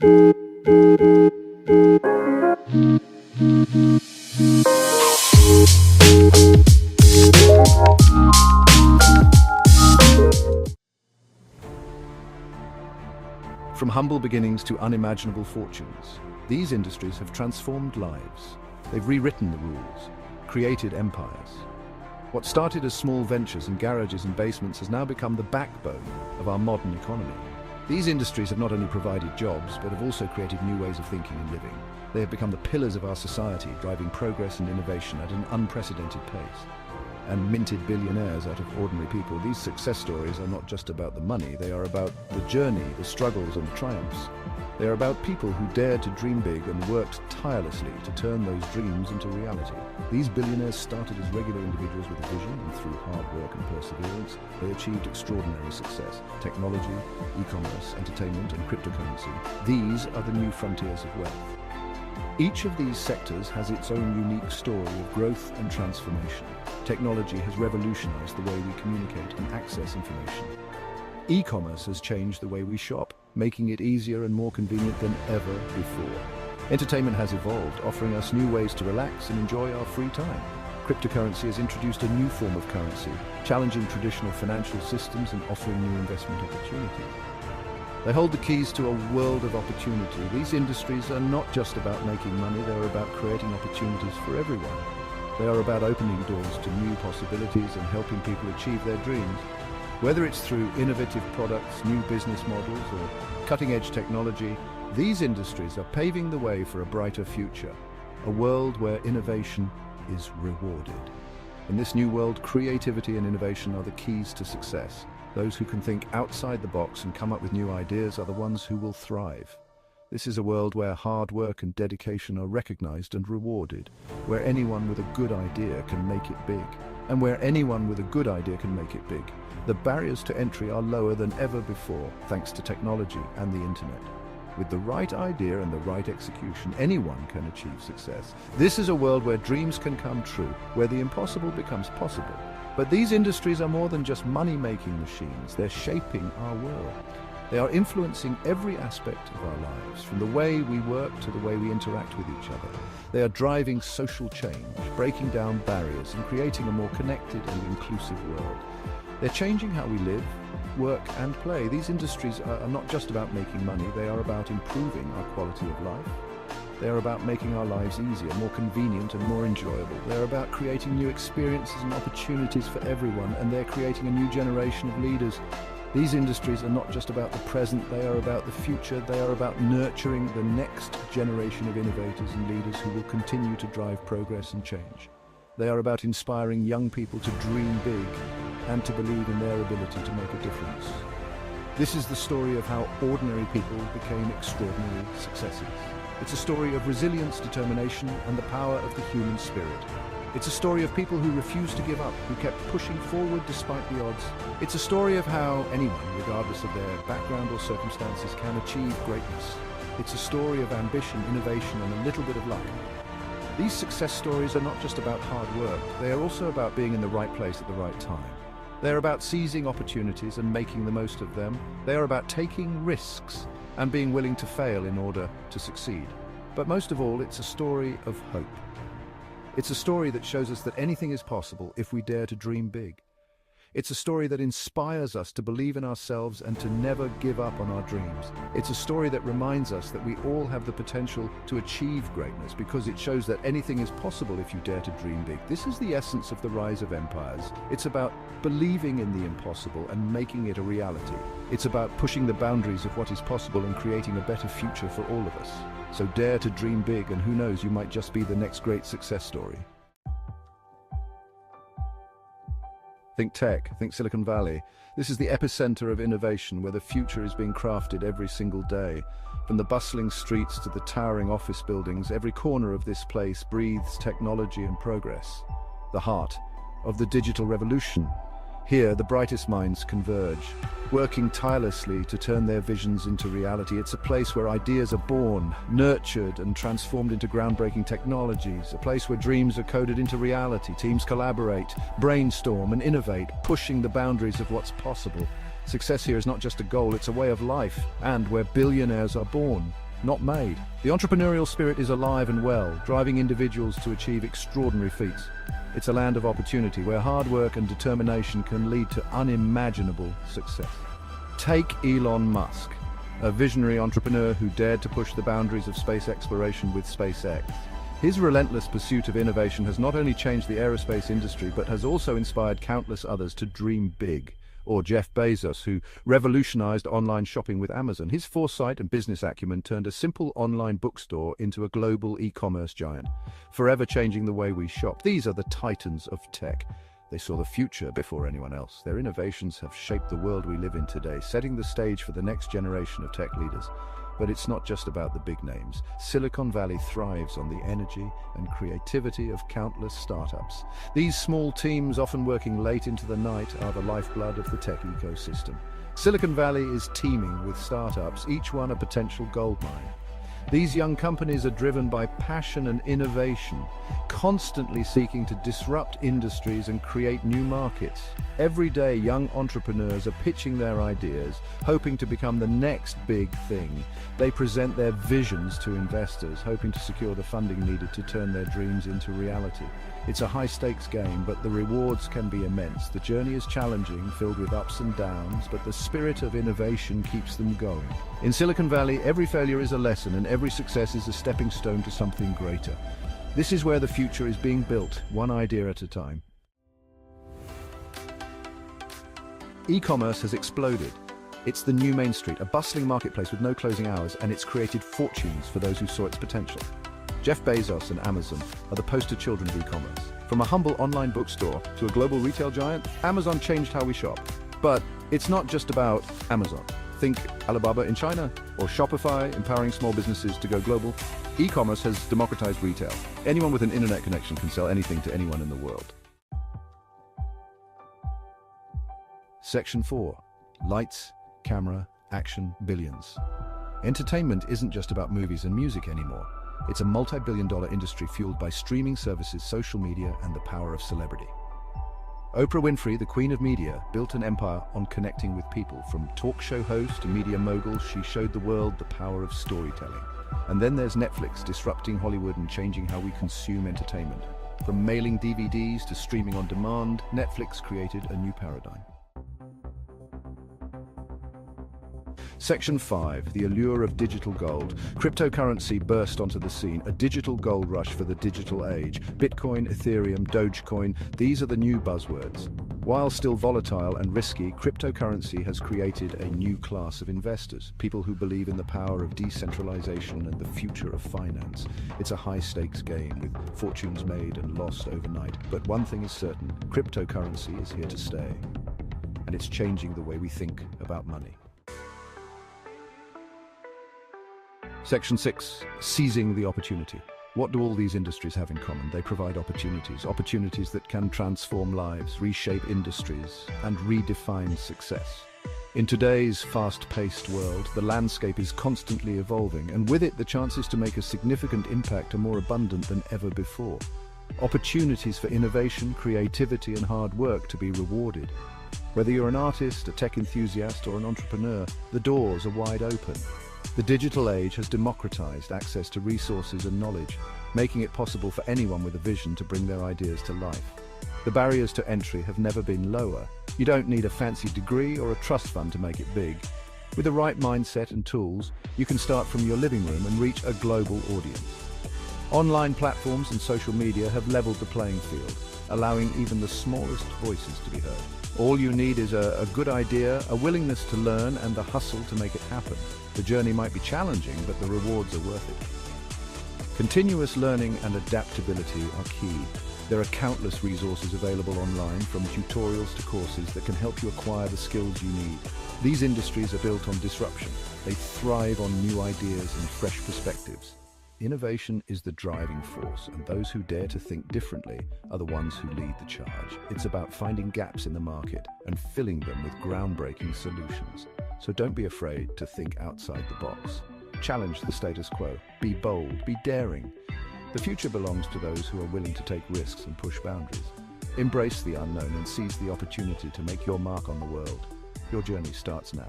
From humble beginnings to unimaginable fortunes, these industries have transformed lives. They've rewritten the rules, created empires. What started as small ventures in garages and basements has now become the backbone of our modern economy. These industries have not only provided jobs, but have also created new ways of thinking and living. They have become the pillars of our society, driving progress and innovation at an unprecedented pace. And minted billionaires out of ordinary people. These success stories are not just about the money, they are about the journey, the struggles and the triumphs. They are about people who dared to dream big and worked tirelessly to turn those dreams into reality. These billionaires started as regular individuals with a vision, and through hard work and perseverance, they achieved extraordinary success. Technology, e-commerce, entertainment and cryptocurrency. These are the new frontiers of wealth. Each of these sectors has its own unique story of growth and transformation. Technology has revolutionized the way we communicate and access information. E-commerce has changed the way we shop, making it easier and more convenient than ever before. Entertainment has evolved, offering us new ways to relax and enjoy our free time. Cryptocurrency has introduced a new form of currency, challenging traditional financial systems and offering new investment opportunities. They hold the keys to a world of opportunity. These industries are not just about making money, they are about creating opportunities for everyone. They are about opening doors to new possibilities and helping people achieve their dreams. Whether it's through innovative products, new business models, or cutting-edge technology, these industries are paving the way for a brighter future, a world where innovation is rewarded. In this new world, creativity and innovation are the keys to success. Those who can think outside the box and come up with new ideas are the ones who will thrive. This is a world where hard work and dedication are recognized and rewarded, where anyone with a good idea can make it big, and where anyone with a good idea can make it big. The barriers to entry are lower than ever before, thanks to technology and the internet. With the right idea and the right execution, anyone can achieve success. This is a world where dreams can come true, where the impossible becomes possible. But these industries are more than just money-making machines. They're shaping our world. They are influencing every aspect of our lives, from the way we work to the way we interact with each other. They are driving social change, breaking down barriers, and creating a more connected and inclusive world. They're changing how we live, work, and play. These industries are not just about making money, they are about improving our quality of life. They are about making our lives easier, more convenient, and more enjoyable. They're about creating new experiences and opportunities for everyone, and they're creating a new generation of leaders. These industries are not just about the present, they are about the future. They are about nurturing the next generation of innovators and leaders who will continue to drive progress and change. They are about inspiring young people to dream big and to believe in their ability to make a difference. This is the story of how ordinary people became extraordinary successes. It's a story of resilience, determination, and the power of the human spirit. It's a story of people who refused to give up, who kept pushing forward despite the odds. It's a story of how anyone, regardless of their background or circumstances, can achieve greatness. It's a story of ambition, innovation, and a little bit of luck. These success stories are not just about hard work, they are also about being in the right place at the right time. They're about seizing opportunities and making the most of them. They are about taking risks and being willing to fail in order to succeed. But most of all, it's a story of hope. It's a story that shows us that anything is possible if we dare to dream big. It's a story that inspires us to believe in ourselves and to never give up on our dreams. It's a story that reminds us that we all have the potential to achieve greatness because it shows that anything is possible if you dare to dream big. This is the essence of the rise of empires. It's about believing in the impossible and making it a reality. It's about pushing the boundaries of what is possible and creating a better future for all of us. So dare to dream big, and who knows, you might just be the next great success story. Think tech, think Silicon Valley. This is the epicenter of innovation where the future is being crafted every single day. From the bustling streets to the towering office buildings, every corner of this place breathes technology and progress. The heart of the digital revolution. Here, the brightest minds converge, working tirelessly to turn their visions into reality. It's a place where ideas are born, nurtured, and transformed into groundbreaking technologies. A place where dreams are coded into reality. Teams collaborate, brainstorm, and innovate, pushing the boundaries of what's possible. Success here is not just a goal, it's a way of life, and where billionaires are born. not made. The entrepreneurial spirit is alive and well, driving individuals to achieve extraordinary feats. It's a land of opportunity where hard work and determination can lead to unimaginable success. Take Elon Musk, a visionary entrepreneur who dared to push the boundaries of space exploration with SpaceX. His relentless pursuit of innovation has not only changed the aerospace industry, but has also inspired countless others to dream big. Or Jeff Bezos, who revolutionized online shopping with Amazon. His foresight and business acumen turned a simple online bookstore into a global e-commerce giant, forever changing the way we shop. These are the titans of tech. They saw the future before anyone else. Their innovations have shaped the world we live in today, setting the stage for the next generation of tech leaders. But it's not just about the big names. Silicon Valley thrives on the energy and creativity of countless startups. These small teams, often working late into the night, are the lifeblood of the tech ecosystem. Silicon Valley is teeming with startups, each one a potential goldmine. These young companies are driven by passion and innovation, constantly seeking to disrupt industries and create new markets. Every day, young entrepreneurs are pitching their ideas, hoping to become the next big thing. They present their visions to investors, hoping to secure the funding needed to turn their dreams into reality. It's a high-stakes game, but the rewards can be immense. The journey is challenging, filled with ups and downs, but the spirit of innovation keeps them going. In Silicon Valley, every failure is a lesson, and every success is a stepping stone to something greater. This is where the future is being built, one idea at a time. E-commerce has exploded. It's the new Main Street, a bustling marketplace with no closing hours, and it's created fortunes for those who saw its potential. Jeff Bezos and Amazon are the poster children of e-commerce. From a humble online bookstore to a global retail giant, Amazon changed how we shop. But it's not just about Amazon. Think Alibaba in China or Shopify empowering small businesses to go global. E-commerce has democratized retail. Anyone with an internet connection can sell anything to anyone in the world. Section 4. Lights, camera, action, billions. Entertainment isn't just about movies and music anymore. It's a multi-billion-dollar industry fueled by streaming services, social media, and the power of celebrity. Oprah Winfrey, the queen of media, built an empire on connecting with people. From talk show host to media mogul, she showed the world the power of storytelling. And then there's Netflix, disrupting Hollywood and changing how we consume entertainment. From mailing DVDs to streaming on demand, Netflix created a new paradigm. Section 5. The allure of digital gold. Cryptocurrency burst onto the scene, a digital gold rush for the digital age. Bitcoin, Ethereum, Dogecoin, these are the new buzzwords. While still volatile and risky, cryptocurrency has created a new class of investors, people who believe in the power of decentralization and the future of finance. It's a high-stakes game with fortunes made and lost overnight. But one thing is certain, cryptocurrency is here to stay. And it's changing the way we think about money. Section 6. Seizing the opportunity. What do all these industries have in common? They provide opportunities that can transform lives, reshape industries, and redefine success. In today's fast-paced world, the landscape is constantly evolving, and with it, the chances to make a significant impact are more abundant than ever before. Opportunities for innovation, creativity, and hard work to be rewarded. Whether you're an artist, a tech enthusiast, or an entrepreneur, the doors are wide open. The digital age has democratized access to resources and knowledge, making it possible for anyone with a vision to bring their ideas to life. The barriers to entry have never been lower. You don't need a fancy degree or a trust fund to make it big. With the right mindset and tools, you can start from your living room and reach a global audience. Online platforms and social media have leveled the playing field, allowing even the smallest voices to be heard. All you need is a good idea, a willingness to learn, and the hustle to make it happen. The journey might be challenging, but the rewards are worth it. Continuous learning and adaptability are key. There are countless resources available online, from tutorials to courses that can help you acquire the skills you need. These industries are built on disruption. They thrive on new ideas and fresh perspectives. Innovation is the driving force, and those who dare to think differently are the ones who lead the charge. It's about finding gaps in the market and filling them with groundbreaking solutions. So don't be afraid to think outside the box. Challenge the status quo. Be bold, be daring. The future belongs to those who are willing to take risks and push boundaries. Embrace the unknown and seize the opportunity to make your mark on the world. Your journey starts now.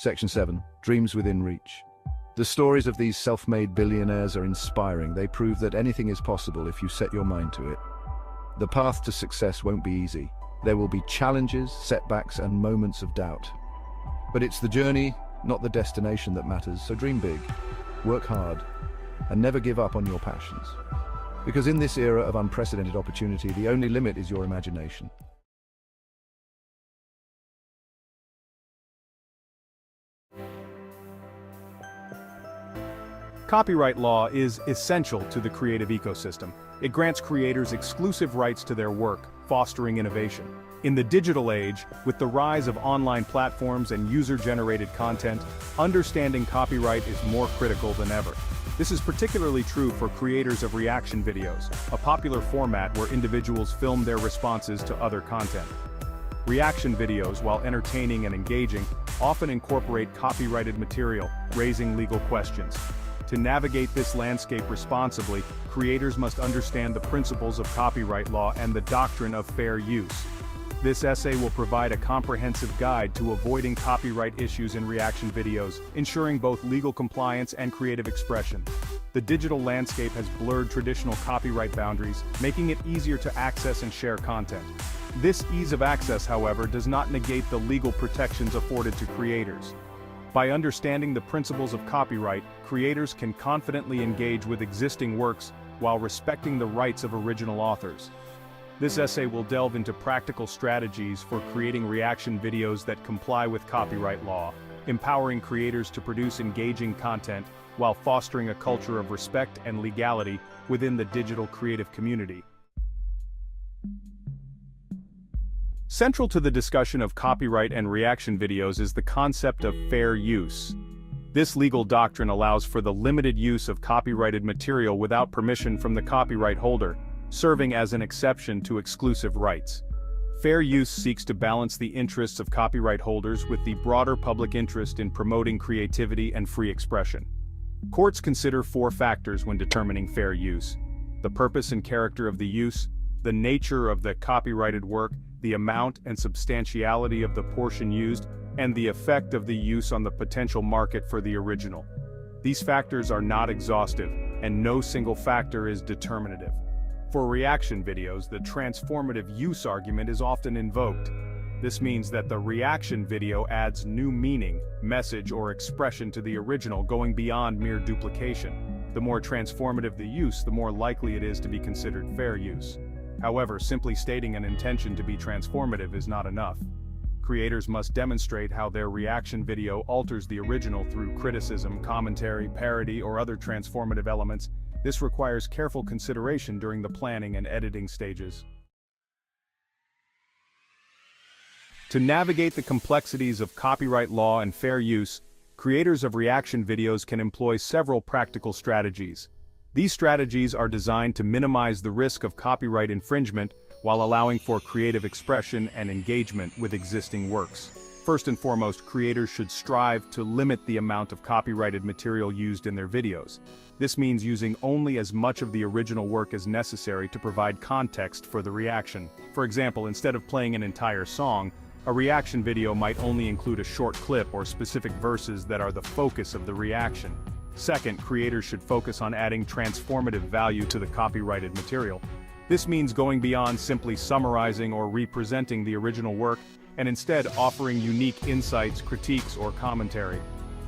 Section 7. Dreams within reach. The stories of these self-made billionaires are inspiring. They prove that anything is possible if you set your mind to it. The path to success won't be easy. There will be challenges, setbacks, and moments of doubt. But it's the journey, not the destination, that matters. So dream big, work hard, and never give up on your passions. Because in this era of unprecedented opportunity, the only limit is your imagination. Copyright law is essential to the creative ecosystem. It grants creators exclusive rights to their work, fostering innovation. In the digital age, with the rise of online platforms and user-generated content, understanding copyright is more critical than ever. This is particularly true for creators of reaction videos, a popular format where individuals film their responses to other content. Reaction videos, while entertaining and engaging, often incorporate copyrighted material, raising legal questions. To navigate this landscape responsibly, creators must understand the principles of copyright law and the doctrine of fair use. This essay will provide a comprehensive guide to avoiding copyright issues in reaction videos, ensuring both legal compliance and creative expression. The digital landscape has blurred traditional copyright boundaries, making it easier to access and share content. This ease of access, however, does not negate the legal protections afforded to creators. By understanding the principles of copyright, creators can confidently engage with existing works while respecting the rights of original authors. This essay will delve into practical strategies for creating reaction videos that comply with copyright law, empowering creators to produce engaging content while fostering a culture of respect and legality within the digital creative community. Central to the discussion of copyright and reaction videos is the concept of fair use. This legal doctrine allows for the limited use of copyrighted material without permission from the copyright holder, serving as an exception to exclusive rights. Fair use seeks to balance the interests of copyright holders with the broader public interest in promoting creativity and free expression. Courts consider 4 factors when determining fair use: the purpose and character of the use, the nature of the copyrighted work, the amount and substantiality of the portion used, and the effect of the use on the potential market for the original. These factors are not exhaustive, and no single factor is determinative. For reaction videos, the transformative use argument is often invoked. This means that the reaction video adds new meaning, message, or expression to the original, going beyond mere duplication. The more transformative the use, the more likely it is to be considered fair use. However, simply stating an intention to be transformative is not enough. Creators must demonstrate how their reaction video alters the original through criticism, commentary, parody, or other transformative elements. This requires careful consideration during the planning and editing stages. To navigate the complexities of copyright law and fair use, creators of reaction videos can employ several practical strategies. These strategies are designed to minimize the risk of copyright infringement while allowing for creative expression and engagement with existing works. First and foremost, creators should strive to limit the amount of copyrighted material used in their videos. This means using only as much of the original work as necessary to provide context for the reaction. For example, instead of playing an entire song, a reaction video might only include a short clip or specific verses that are the focus of the reaction. Second, creators should focus on adding transformative value to the copyrighted material. This means going beyond simply summarizing or representing the original work, and instead offering unique insights, critiques, or commentary.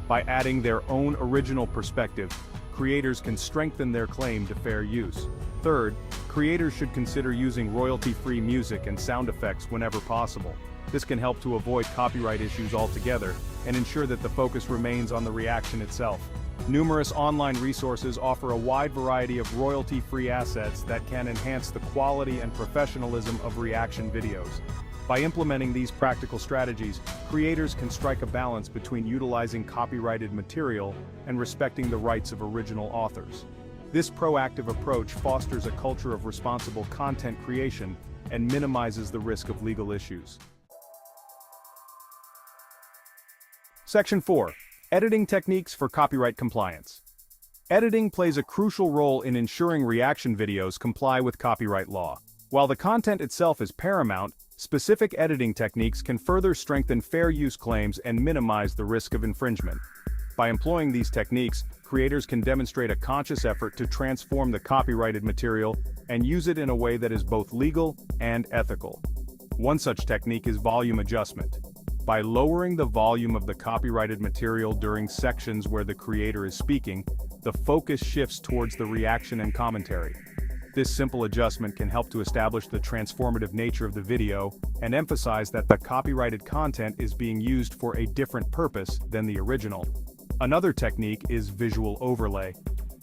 By adding their own original perspective, creators can strengthen their claim to fair use. Third, creators should consider using royalty-free music and sound effects whenever possible. This can help to avoid copyright issues altogether and ensure that the focus remains on the reaction itself. Numerous online resources offer a wide variety of royalty-free assets that can enhance the quality and professionalism of reaction videos. By implementing these practical strategies, creators can strike a balance between utilizing copyrighted material and respecting the rights of original authors. This proactive approach fosters a culture of responsible content creation and minimizes the risk of legal issues. Section 4. Editing techniques for copyright compliance. Editing plays a crucial role in ensuring reaction videos comply with copyright law. While the content itself is paramount, Specific editing techniques can further strengthen fair use claims and minimize the risk of infringement. By employing these techniques, creators can demonstrate a conscious effort to transform the copyrighted material and use it in a way that is both legal and ethical. One such technique is volume adjustment. By lowering the volume of the copyrighted material during sections where the creator is speaking, the focus shifts towards the reaction and commentary. This simple adjustment can help to establish the transformative nature of the video and emphasize that the copyrighted content is being used for a different purpose than the original. Another technique is visual overlay.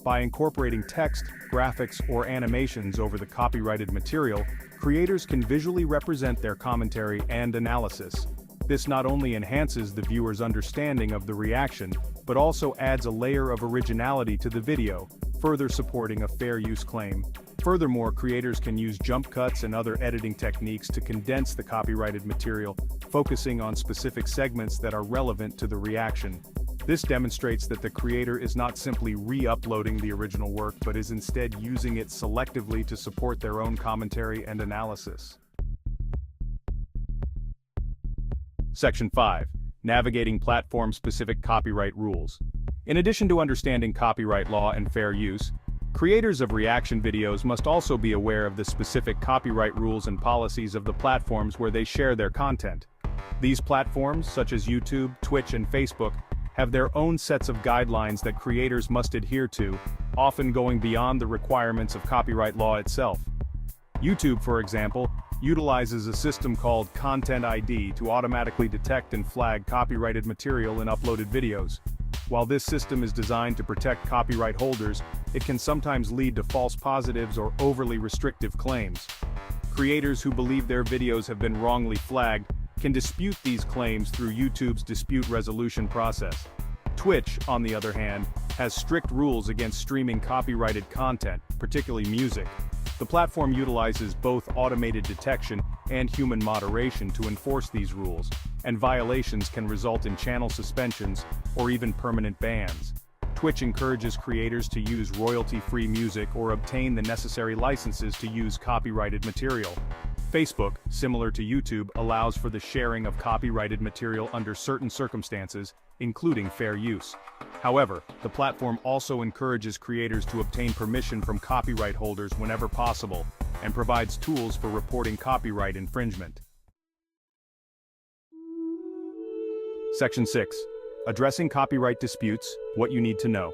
By incorporating text, graphics, or animations over the copyrighted material, creators can visually represent their commentary and analysis. This not only enhances the viewer's understanding of the reaction, but also adds a layer of originality to the video, further supporting a fair use claim. Furthermore, creators can use jump cuts and other editing techniques to condense the copyrighted material, focusing on specific segments that are relevant to the reaction. This demonstrates that the creator is not simply re-uploading the original work but is instead using it selectively to support their own commentary and analysis. Section 5. Navigating platform-specific copyright rules. In addition to understanding copyright law and fair use, creators of reaction videos must also be aware of the specific copyright rules and policies of the platforms where they share their content. These platforms, such as YouTube, Twitch, and Facebook, have their own sets of guidelines that creators must adhere to, often going beyond the requirements of copyright law itself. YouTube, for example, utilizes a system called Content ID to automatically detect and flag copyrighted material in uploaded videos. While this system is designed to protect copyright holders, it can sometimes lead to false positives or overly restrictive claims. Creators who believe their videos have been wrongly flagged can dispute these claims through YouTube's dispute resolution process. Twitch, on the other hand, has strict rules against streaming copyrighted content, particularly music. The platform utilizes both automated detection and human moderation to enforce these rules, and violations can result in channel suspensions or even permanent bans. Twitch encourages creators to use royalty-free music or obtain the necessary licenses to use copyrighted material. Facebook, similar to YouTube, allows for the sharing of copyrighted material under certain circumstances, including fair use. However, the platform also encourages creators to obtain permission from copyright holders whenever possible, and provides tools for reporting copyright infringement. Section 6. Addressing copyright disputes, what you need to know.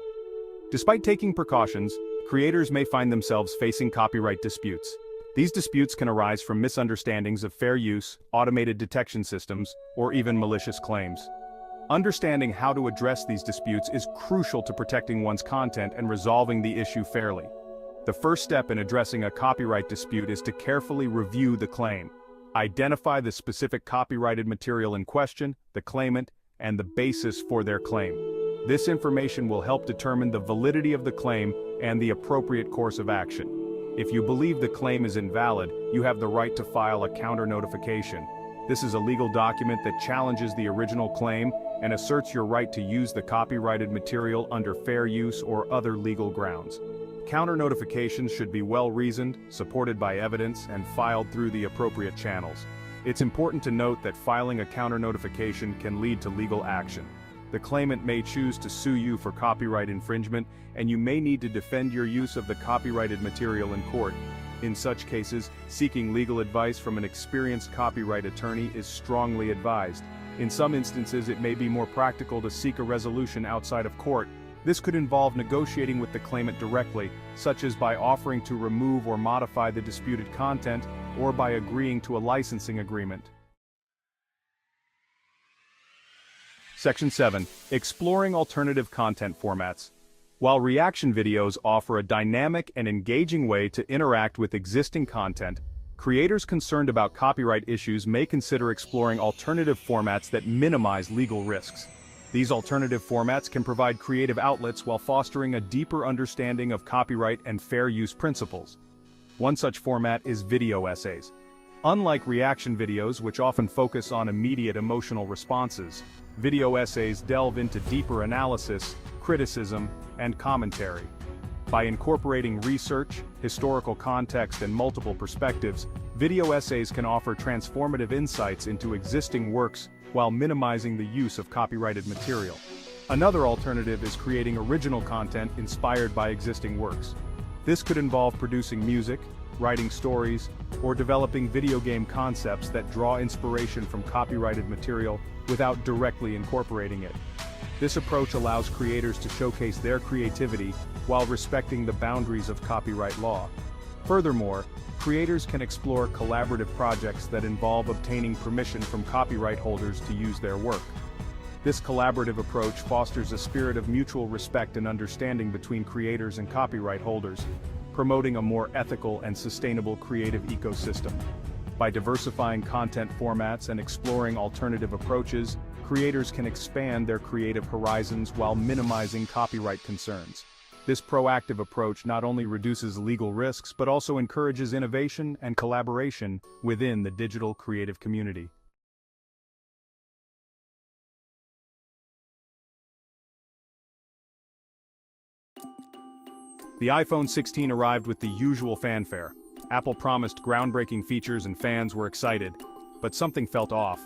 Despite taking precautions, creators may find themselves facing copyright disputes. These disputes can arise from misunderstandings of fair use, automated detection systems, or even malicious claims. Understanding how to address these disputes is crucial to protecting one's content and resolving the issue fairly. The first step in addressing a copyright dispute is to carefully review the claim. Identify the specific copyrighted material in question, the claimant, and the basis for their claim. This information will help determine the validity of the claim and the appropriate course of action. If you believe the claim is invalid, you have the right to file a counter-notification. This is a legal document that challenges the original claim and asserts your right to use the copyrighted material under fair use or other legal grounds. Counter-notifications should be well-reasoned, supported by evidence, and filed through the appropriate channels. It's important to note that filing a counter-notification can lead to legal action. The claimant may choose to sue you for copyright infringement, and you may need to defend your use of the copyrighted material in court. In such cases, seeking legal advice from an experienced copyright attorney is strongly advised. In some instances, it may be more practical to seek a resolution outside of court. This could involve negotiating with the claimant directly, such as by offering to remove or modify the disputed content, or by agreeing to a licensing agreement. Section 7. Exploring alternative content formats. While reaction videos offer a dynamic and engaging way to interact with existing content, creators concerned about copyright issues may consider exploring alternative formats that minimize legal risks. These alternative formats can provide creative outlets while fostering a deeper understanding of copyright and fair use principles. One such format is video essays. Unlike reaction videos, which often focus on immediate emotional responses, video essays delve into deeper analysis, criticism, and commentary. By incorporating research, historical context, and multiple perspectives, Video essays can offer transformative insights into existing works while minimizing the use of copyrighted material. Another alternative is creating original content inspired by existing works. This could involve producing music, writing stories, or developing video game concepts that draw inspiration from copyrighted material without directly incorporating it. This approach allows creators to showcase their creativity while respecting the boundaries of copyright law. Furthermore, creators can explore collaborative projects that involve obtaining permission from copyright holders to use their work. This collaborative approach fosters a spirit of mutual respect and understanding between creators and copyright holders, promoting a more ethical and sustainable creative ecosystem. By diversifying content formats and exploring alternative approaches, creators can expand their creative horizons while minimizing copyright concerns. This proactive approach not only reduces legal risks but also encourages innovation and collaboration within the digital creative community. The iPhone 16 arrived with the usual fanfare. Apple promised groundbreaking features and fans were excited, but something felt off.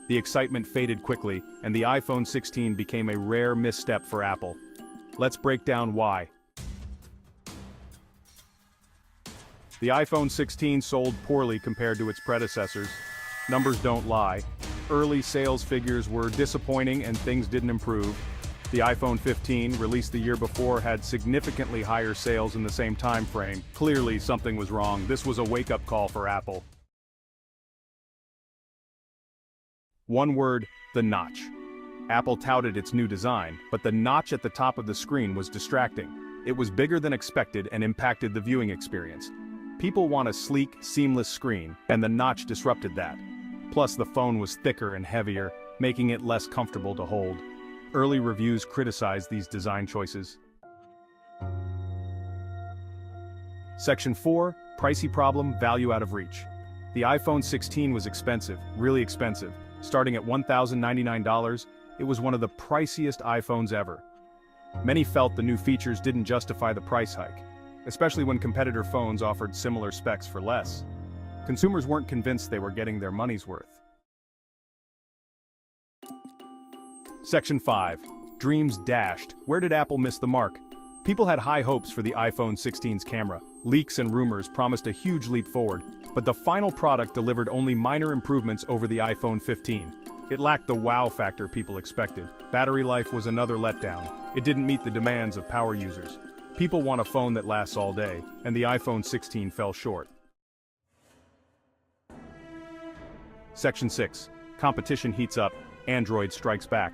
The excitement faded quickly, and the iPhone 16 became a rare misstep for Apple. Let's break down why. The iPhone 16 sold poorly compared to its predecessors. Numbers don't lie. Early sales figures were disappointing and things didn't improve. The iPhone 15, released the year before, had significantly higher sales in the same time frame. Clearly, something was wrong. This was a wake-up call for Apple. One word: the notch. Apple touted its new design, but the notch at the top of the screen was distracting. It was bigger than expected and impacted the viewing experience. People want a sleek, seamless screen, and the notch disrupted that. Plus, the phone was thicker and heavier, making it less comfortable to hold. Early reviews criticized these design choices. Section 4, Pricey Problem, Value Out of Reach. The iPhone 16 was expensive, really expensive. Starting at $1,099, it was one of the priciest iPhones ever. Many felt the new features didn't justify the price hike, especially when competitor phones offered similar specs for less. Consumers weren't convinced they were getting their money's worth. Section 5. Dreams dashed. Where did Apple miss the mark? People had high hopes for the iPhone 16's camera. Leaks and rumors promised a huge leap forward, but the final product delivered only minor improvements over the iPhone 15. It lacked the wow factor people expected. Battery life was another letdown. It didn't meet the demands of power users. People want a phone that lasts all day, and the iPhone 16 fell short. Section 6. Competition heats up. Android strikes back.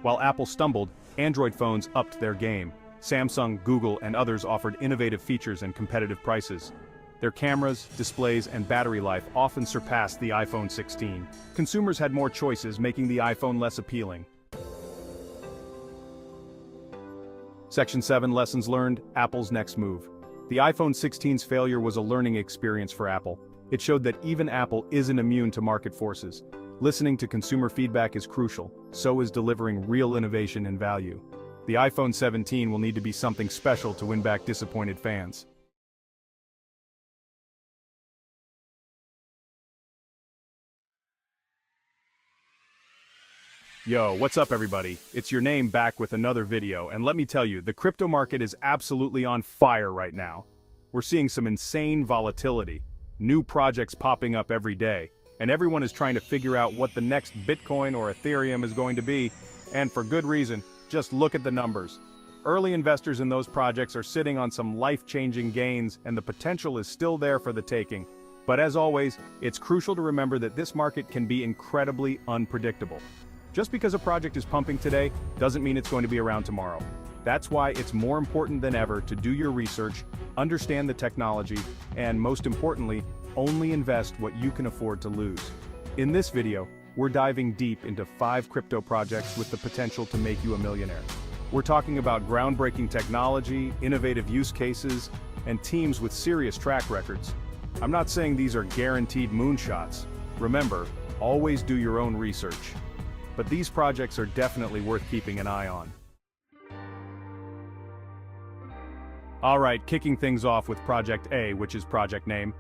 While Apple stumbled, Android phones upped their game. Samsung, Google, and others offered innovative features and competitive prices. Their cameras, displays, and battery life often surpassed the iPhone 16. Consumers had more choices, making the iPhone less appealing. Section 7. Lessons learned, Apple's next move. The iPhone 16's failure was a learning experience for Apple. It showed that even Apple isn't immune to market forces. Listening to consumer feedback is crucial, so is delivering real innovation and value. The iPhone 17 will need to be something special to win back disappointed fans. Yo, what's up everybody? It's your name back with another video, and let me tell you, the crypto market is absolutely on fire right now. We're seeing some insane volatility, new projects popping up every day, and everyone is trying to figure out what the next Bitcoin or Ethereum is going to be, and for good reason. Just look at the numbers. Early investors in those projects are sitting on some life-changing gains, and the potential is still there for the taking. But as always, it's crucial to remember that this market can be incredibly unpredictable. Just because a project is pumping today doesn't mean it's going to be around tomorrow. That's why it's more important than ever to do your research, understand the technology, and most importantly, only invest what you can afford to lose. In this video, we're diving deep into 5 crypto projects with the potential to make you a millionaire. We're talking about groundbreaking technology, innovative use cases, and teams with serious track records. I'm not saying these are guaranteed moonshots. Remember, always do your own research. But these projects are definitely worth keeping an eye on. Alright, kicking things off with Project A, which is project name.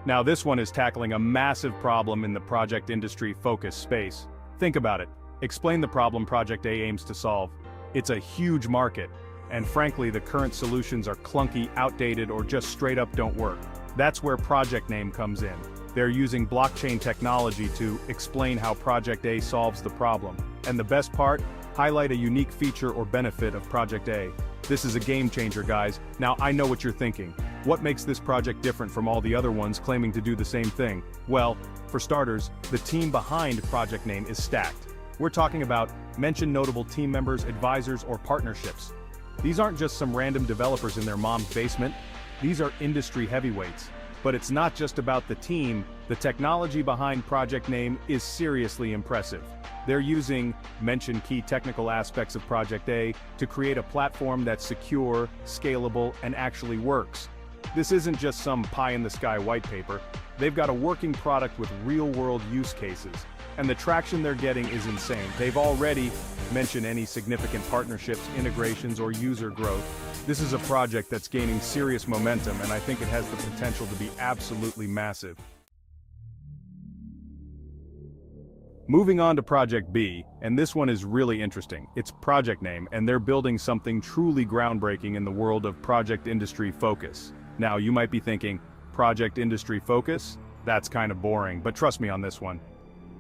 Now this one is tackling a massive problem in the project industry focus space. Think about it. Explain the problem Project A aims to solve. It's a huge market, and frankly the current solutions are clunky, outdated, or just straight up don't work. That's where Project Name comes in. They're using blockchain technology to explain how Project A solves the problem. And the best part? Highlight a unique feature or benefit of Project A. This is a game changer, guys. Now I know what you're thinking. What makes this project different from all the other ones claiming to do the same thing? Well, for starters, the team behind Project Name is stacked. We're talking about mention notable team members, advisors, or partnerships. These aren't just some random developers in their mom's basement. These are industry heavyweights. But it's not just about the team. The technology behind Project Name is seriously impressive. They're using mention key technical aspects of Project A to create a platform that's secure, scalable, and actually works. This isn't just some pie-in-the-sky white paper. They've got a working product with real-world use cases. And the traction they're getting is insane. They've already mentioned any significant partnerships, integrations, or user growth. This is a project that's gaining serious momentum, and I think it has the potential to be absolutely massive. Moving on to Project B, and this one is really interesting. It's Project Name, and they're building something truly groundbreaking in the world of project industry focus. Now, you might be thinking, project industry focus? That's kind of boring, but trust me on this one.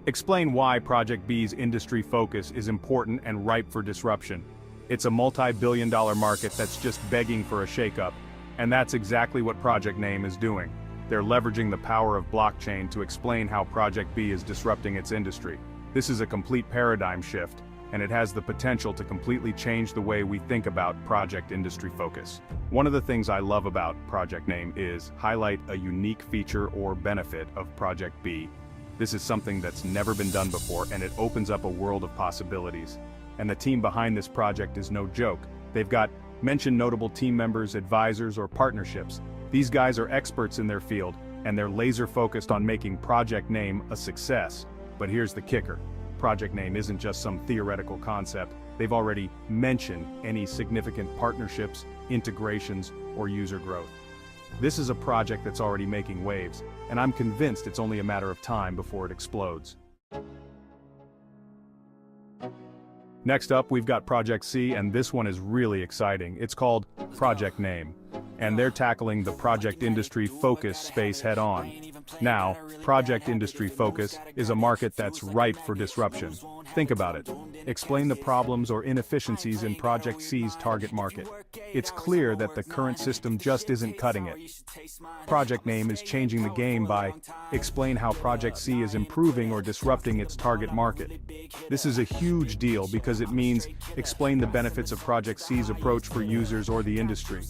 Explain why Project B's industry focus is important and ripe for disruption. It's a multi-billion-dollar market that's just begging for a shakeup, and that's exactly what Project Name is doing. They're leveraging the power of blockchain to explain how Project B is disrupting its industry. This is a complete paradigm shift, and it has the potential to completely change the way we think about project industry focus. One of the things I love about Project Name is highlight a unique feature or benefit of Project B. This is something that's never been done before, and it opens up a world of possibilities. And the team behind this project is no joke. They've got mention notable team members, advisors, or partnerships. These guys are experts in their field, and they're laser focused on making Project Name a success. But here's the kicker. Project Name isn't just some theoretical concept. They've already mentioned any significant partnerships, integrations, or user growth. This is a project that's already making waves, and I'm convinced it's only a matter of time before it explodes. Next up, we've got Project C, and this one is really exciting. It's called Project Name, and they're tackling the project industry focus space head-on. Now, project industry focus is a market that's ripe for disruption. Think about it. Explain the problems or inefficiencies in Project C's target market. It's clear that the current system just isn't cutting it. Project Name is changing the game by explain how Project C is improving or disrupting its target market. This is a huge deal because it means explain the benefits of Project C's approach for users or the industry.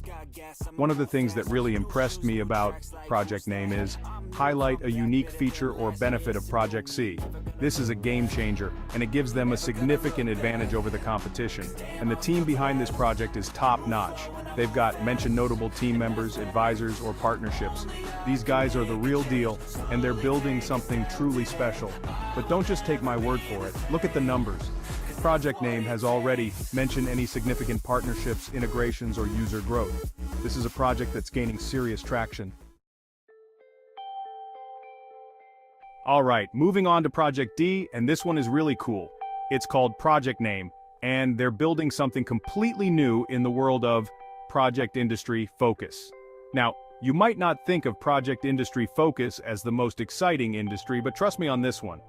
One of the things that really impressed me about Project Name is highlight a unique feature or benefit of Project C. This is a game changer, and it gives them a significant advantage over the competition. And the team behind this project is top-notch. They've got mention notable team members, advisors, or partnerships. These guys are the real deal, and they're building something truly special. But don't just take my word for it. Look at the numbers. Project Name has already mentioned any significant partnerships, integrations, or user growth. This is a project that's gaining serious traction. Alright, moving on to Project D, and this one is really cool. It's called Project Name, and they're building something completely new in the world of project industry focus. Now, you might not think of project industry focus as the most exciting industry, but trust me on this one.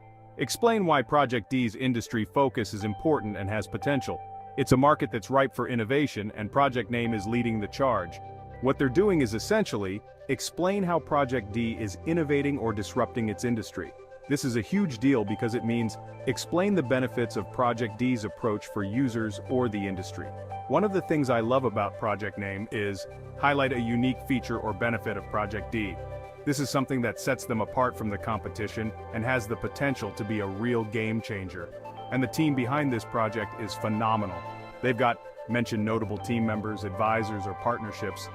Explain why Project D's industry focus is important and has potential. It's a market that's ripe for innovation, and Project Name is leading the charge. What they're doing is essentially explain how Project D is innovating or disrupting its industry. This is a huge deal because it means explain the benefits of Project D's approach for users or the industry. One of the things I love about Project Name is highlight a unique feature or benefit of Project D. This is something that sets them apart from the competition and has the potential to be a real game changer. And the team behind this project is phenomenal. They've got mention notable team members, advisors, or partnerships.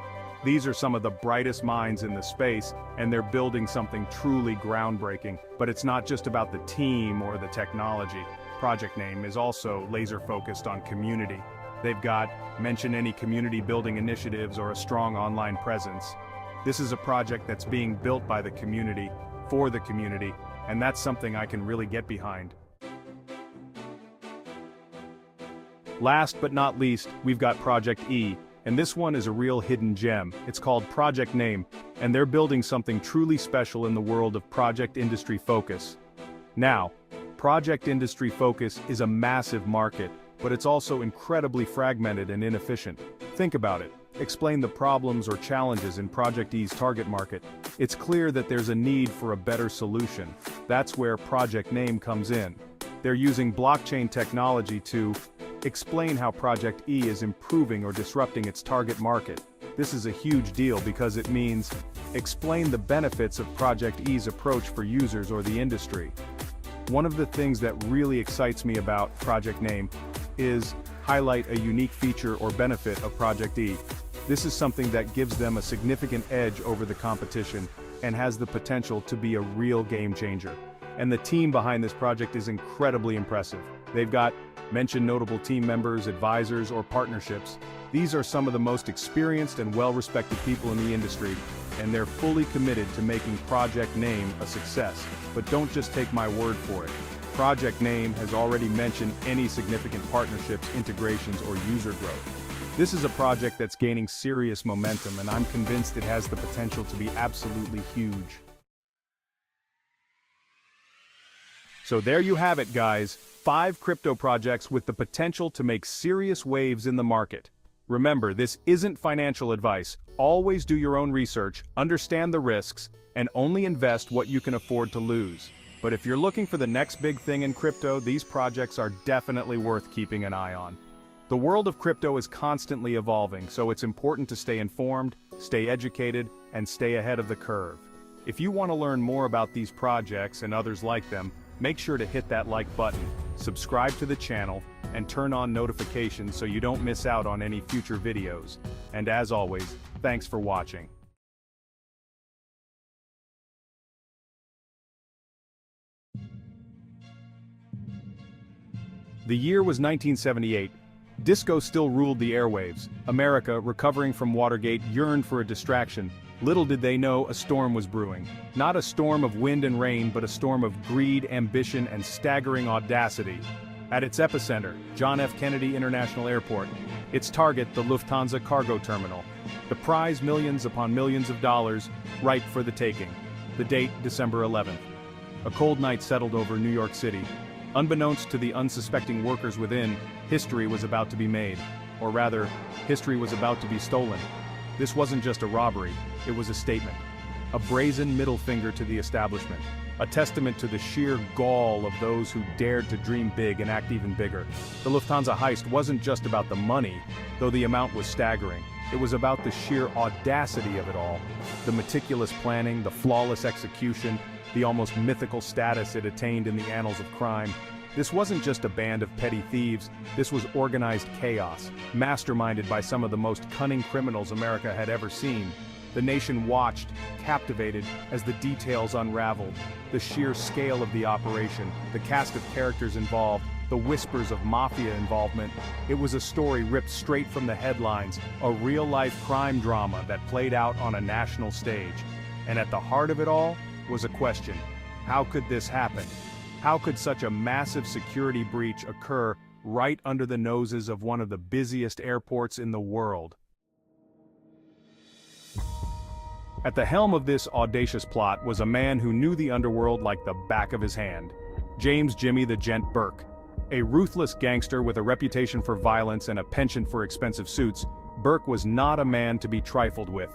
These are some of the brightest minds in the space, and they're building something truly groundbreaking. But it's not just about the team or the technology. Project Name is also laser-focused on community. They've got mention any community building initiatives or a strong online presence. This is a project that's being built by the community, for the community, and that's something I can really get behind. Last but not least, we've got Project E, and this one is a real hidden gem. It's called Project Name, and they're building something truly special in the world of project industry focus. Now, project industry focus is a massive market, but it's also incredibly fragmented and inefficient. Think about it. Explain the problems or challenges in Project E's target market. It's clear that there's a need for a better solution. That's where Project Name comes in. They're using blockchain technology to explain how Project E is improving or disrupting its target market. This is a huge deal because it means explain the benefits of Project E's approach for users or the industry. One of the things that really excites me about Project Name is highlight a unique feature or benefit of Project E. This is something that gives them a significant edge over the competition and has the potential to be a real game changer. And the team behind this project is incredibly impressive. They've got mention notable team members, advisors, or partnerships. These are some of the most experienced and well-respected people in the industry, and they're fully committed to making Project Name a success. But don't just take my word for it. Project Name has already mentioned any significant partnerships, integrations, or user growth. This is a project that's gaining serious momentum, and I'm convinced it has the potential to be absolutely huge. So there you have it, guys. 5 crypto projects with the potential to make serious waves in the market. Remember, this isn't financial advice. Always do your own research, understand the risks, and only invest what you can afford to lose. But if you're looking for the next big thing in crypto, these projects are definitely worth keeping an eye on. The world of crypto is constantly evolving, so it's important to stay informed, stay educated, and stay ahead of the curve. If you want to learn more about these projects and others like them, make sure to hit that like button, subscribe to the channel, and turn on notifications so you don't miss out on any future videos. And as always, thanks for watching. The year was 1978. Disco still ruled the airwaves. America, recovering from Watergate, yearned for a distraction. Little did they know a storm was brewing. Not a storm of wind and rain, but a storm of greed, ambition, and staggering audacity. At its epicenter, John F. Kennedy International Airport. Its target, the Lufthansa cargo terminal. The prize, millions upon millions of dollars, ripe for the taking. The date, December 11th. A cold night settled over New York City. Unbeknownst to the unsuspecting workers within, history was about to be made. Or rather, history was about to be stolen. This wasn't just a robbery, it was a statement. A brazen middle finger to the establishment. A testament to the sheer gall of those who dared to dream big and act even bigger. The Lufthansa heist wasn't just about the money, though the amount was staggering. It was about the sheer audacity of it all. The meticulous planning, the flawless execution, the almost mythical status it attained in the annals of crime. This wasn't just a band of petty thieves, this was organized chaos, masterminded by some of the most cunning criminals America had ever seen. The nation watched, captivated, as the details unraveled. The sheer scale of the operation, the cast of characters involved, the whispers of mafia involvement. It was a story ripped straight from the headlines, a real-life crime drama that played out on a national stage. And at the heart of it all was a question: how could this happen? How could such a massive security breach occur right under the noses of one of the busiest airports in the world? At the helm of this audacious plot was a man who knew the underworld like the back of his hand. James "Jimmy the Gent" Burke. A ruthless gangster with a reputation for violence and a penchant for expensive suits, Burke was not a man to be trifled with.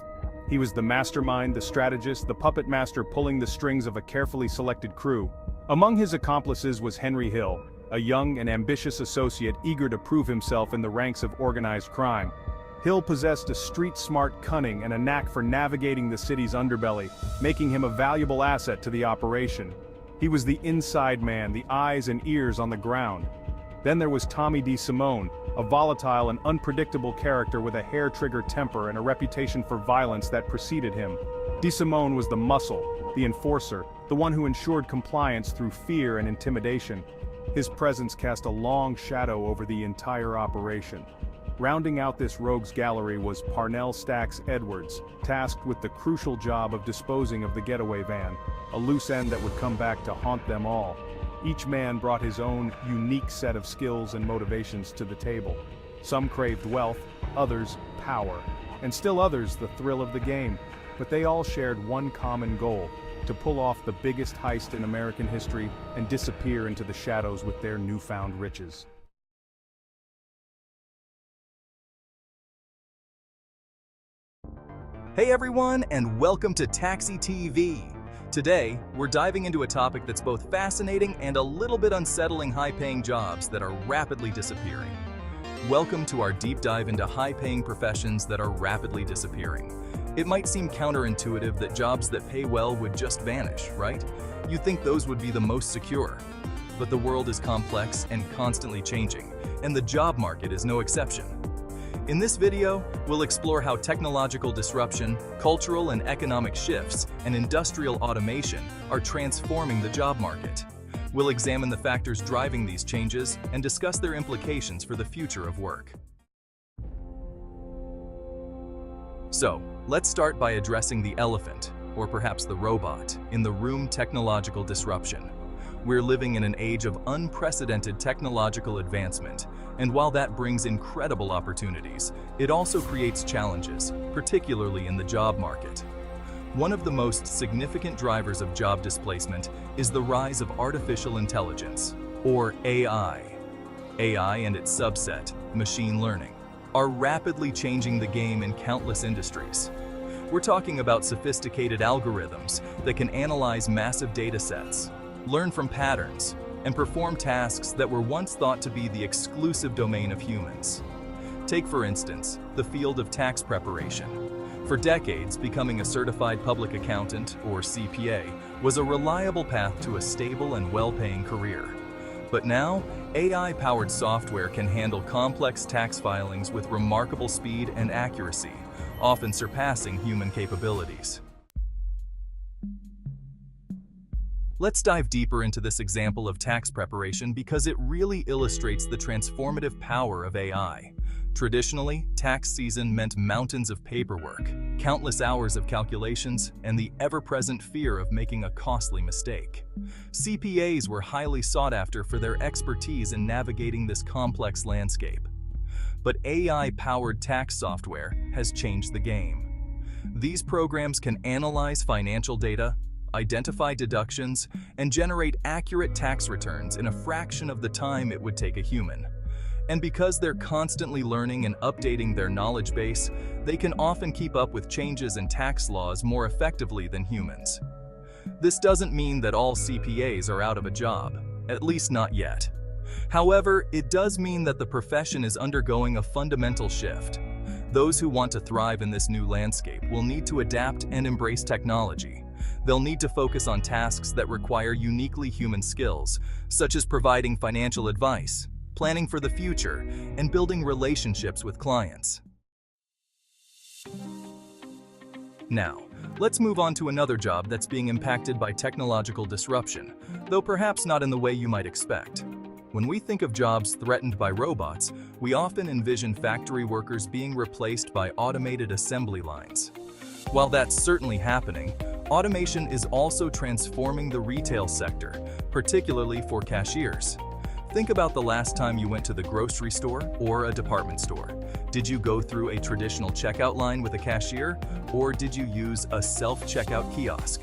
He was the mastermind, the strategist, the puppet master pulling the strings of a carefully selected crew. Among his accomplices was Henry Hill, a young and ambitious associate eager to prove himself in the ranks of organized crime. Hill possessed a street-smart cunning and a knack for navigating the city's underbelly, making him a valuable asset to the operation. He was the inside man, the eyes and ears on the ground. Then there was Tommy DeSimone, a volatile and unpredictable character with a hair-trigger temper and a reputation for violence that preceded him. DeSimone was the muscle, the enforcer, the one who ensured compliance through fear and intimidation. His presence cast a long shadow over the entire operation. Rounding out this rogues gallery was Parnell Stacks Edwards, tasked with the crucial job of disposing of the getaway van, a loose end that would come back to haunt them all. Each man brought his own unique set of skills and motivations to the table. Some craved wealth, others power, and still others the thrill of the game. But they all shared one common goal: to pull off the biggest heist in American history and disappear into the shadows with their newfound riches. Hey everyone, and welcome to Taxi TV. Today, we're diving into a topic that's both fascinating and a little bit unsettling: high-paying jobs that are rapidly disappearing. Welcome to our deep dive into high-paying professions that are rapidly disappearing. It might seem counterintuitive that jobs that pay well would just vanish, right? You'd think those would be the most secure. But the world is complex and constantly changing, and the job market is no exception. In this video, we'll explore how technological disruption, cultural and economic shifts, and industrial automation are transforming the job market. We'll examine the factors driving these changes and discuss their implications for the future of work. So, let's start by addressing the elephant, or perhaps the robot, in the room: technological disruption. We're living in an age of unprecedented technological advancement, and while that brings incredible opportunities, it also creates challenges, particularly in the job market. One of the most significant drivers of job displacement is the rise of artificial intelligence, or AI. AI and its subset, machine learning, are rapidly changing the game in countless industries. We're talking about sophisticated algorithms that can analyze massive data sets, learn from patterns, and perform tasks that were once thought to be the exclusive domain of humans. Take, for instance, the field of tax preparation. For decades, becoming a certified public accountant, or CPA, was a reliable path to a stable and well-paying career. But now, AI-powered software can handle complex tax filings with remarkable speed and accuracy, often surpassing human capabilities. Let's dive deeper into this example of tax preparation because it really illustrates the transformative power of AI. Traditionally, tax season meant mountains of paperwork, countless hours of calculations, and the ever-present fear of making a costly mistake. CPAs were highly sought after for their expertise in navigating this complex landscape. But AI-powered tax software has changed the game. These programs can analyze financial data, identify deductions, and generate accurate tax returns in a fraction of the time it would take a human. And because they're constantly learning and updating their knowledge base, they can often keep up with changes in tax laws more effectively than humans. This doesn't mean that all CPAs are out of a job, at least not yet. However, it does mean that the profession is undergoing a fundamental shift. Those who want to thrive in this new landscape will need to adapt and embrace technology. They'll need to focus on tasks that require uniquely human skills, such as providing financial advice, planning for the future, and building relationships with clients. Now, let's move on to another job that's being impacted by technological disruption, though perhaps not in the way you might expect. When we think of jobs threatened by robots, we often envision factory workers being replaced by automated assembly lines. While that's certainly happening, automation is also transforming the retail sector, particularly for cashiers. Think about the last time you went to the grocery store or a department store. Did you go through a traditional checkout line with a cashier, or did you use a self-checkout kiosk?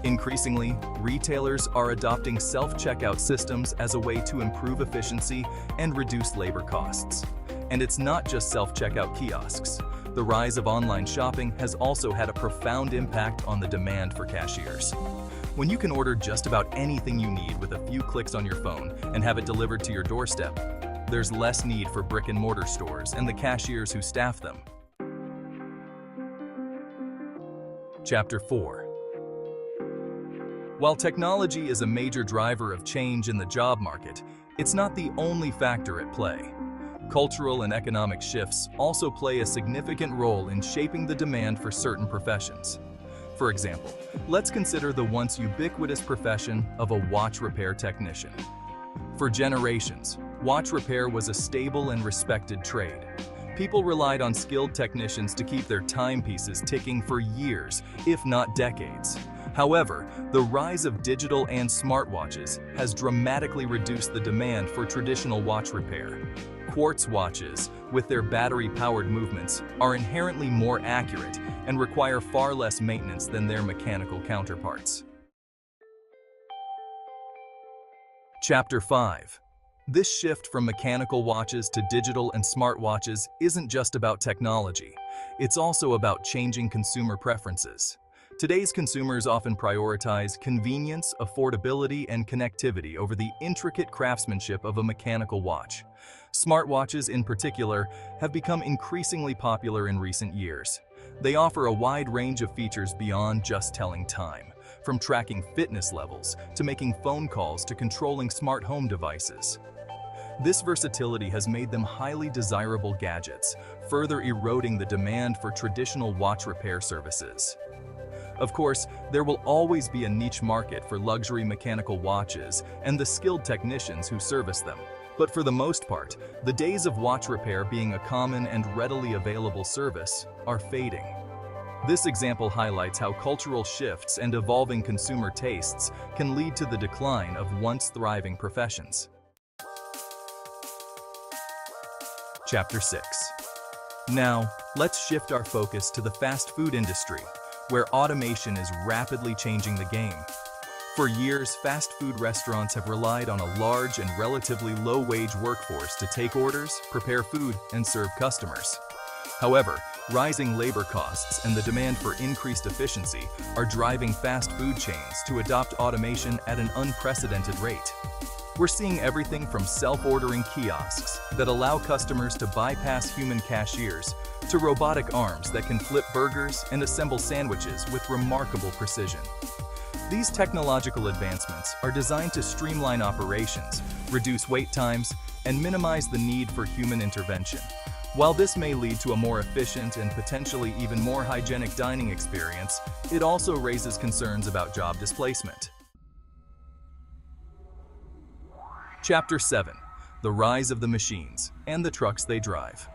Increasingly, retailers are adopting self-checkout systems as a way to improve efficiency and reduce labor costs. And it's not just self-checkout kiosks. The rise of online shopping has also had a profound impact on the demand for cashiers. When you can order just about anything you need with a few clicks on your phone and have it delivered to your doorstep, there's less need for brick-and-mortar stores and the cashiers who staff them. Chapter 4. While technology is a major driver of change in the job market, it's not the only factor at play. Cultural and economic shifts also play a significant role in shaping the demand for certain professions. For example, let's consider the once ubiquitous profession of a watch repair technician. For generations, watch repair was a stable and respected trade. People relied on skilled technicians to keep their timepieces ticking for years, if not decades. However, the rise of digital and smartwatches has dramatically reduced the demand for traditional watch repair. Quartz watches, with their battery-powered movements, are inherently more accurate and require far less maintenance than their mechanical counterparts. Chapter 5. This shift from mechanical watches to digital and smartwatches isn't just about technology. It's also about changing consumer preferences. Today's consumers often prioritize convenience, affordability, and connectivity over the intricate craftsmanship of a mechanical watch. Smartwatches, in particular, have become increasingly popular in recent years. They offer a wide range of features beyond just telling time, from tracking fitness levels to making phone calls to controlling smart home devices. This versatility has made them highly desirable gadgets, further eroding the demand for traditional watch repair services. Of course, there will always be a niche market for luxury mechanical watches and the skilled technicians who service them. But for the most part, the days of watch repair being a common and readily available service are fading. This example highlights how cultural shifts and evolving consumer tastes can lead to the decline of once thriving professions. Chapter 6. Now, let's shift our focus to the fast food industry, where automation is rapidly changing the game. For years, fast food restaurants have relied on a large and relatively low-wage workforce to take orders, prepare food, and serve customers. However, rising labor costs and the demand for increased efficiency are driving fast food chains to adopt automation at an unprecedented rate. We're seeing everything from self-ordering kiosks that allow customers to bypass human cashiers to robotic arms that can flip burgers and assemble sandwiches with remarkable precision. These technological advancements are designed to streamline operations, reduce wait times, and minimize the need for human intervention. While this may lead to a more efficient and potentially even more hygienic dining experience, it also raises concerns about job displacement. Chapter 7. The Rise of the Machines and the Trucks They Drive.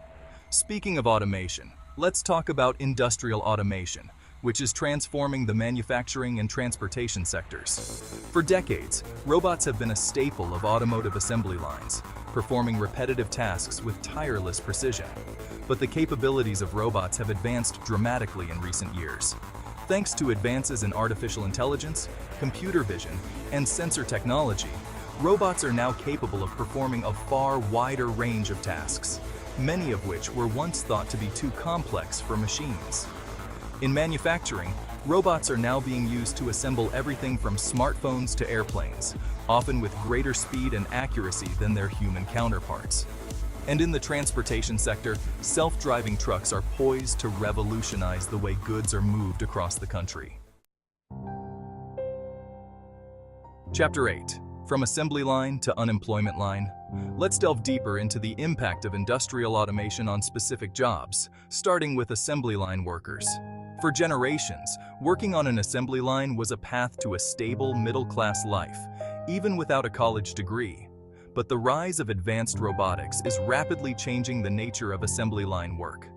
Speaking of automation, let's talk about industrial automation, which is transforming the manufacturing and transportation sectors. For decades, robots have been a staple of automotive assembly lines, performing repetitive tasks with tireless precision. But the capabilities of robots have advanced dramatically in recent years. Thanks to advances in artificial intelligence, computer vision, and sensor technology, robots are now capable of performing a far wider range of tasks, many of which were once thought to be too complex for machines. In manufacturing, robots are now being used to assemble everything from smartphones to airplanes, often with greater speed and accuracy than their human counterparts. And in the transportation sector, self-driving trucks are poised to revolutionize the way goods are moved across the country. Chapter 8. From assembly line to unemployment line, let's delve deeper into the impact of industrial automation on specific jobs, starting with assembly line workers. For generations, working on an assembly line was a path to a stable middle-class life, even without a college degree. But the rise of advanced robotics is rapidly changing the nature of assembly line work.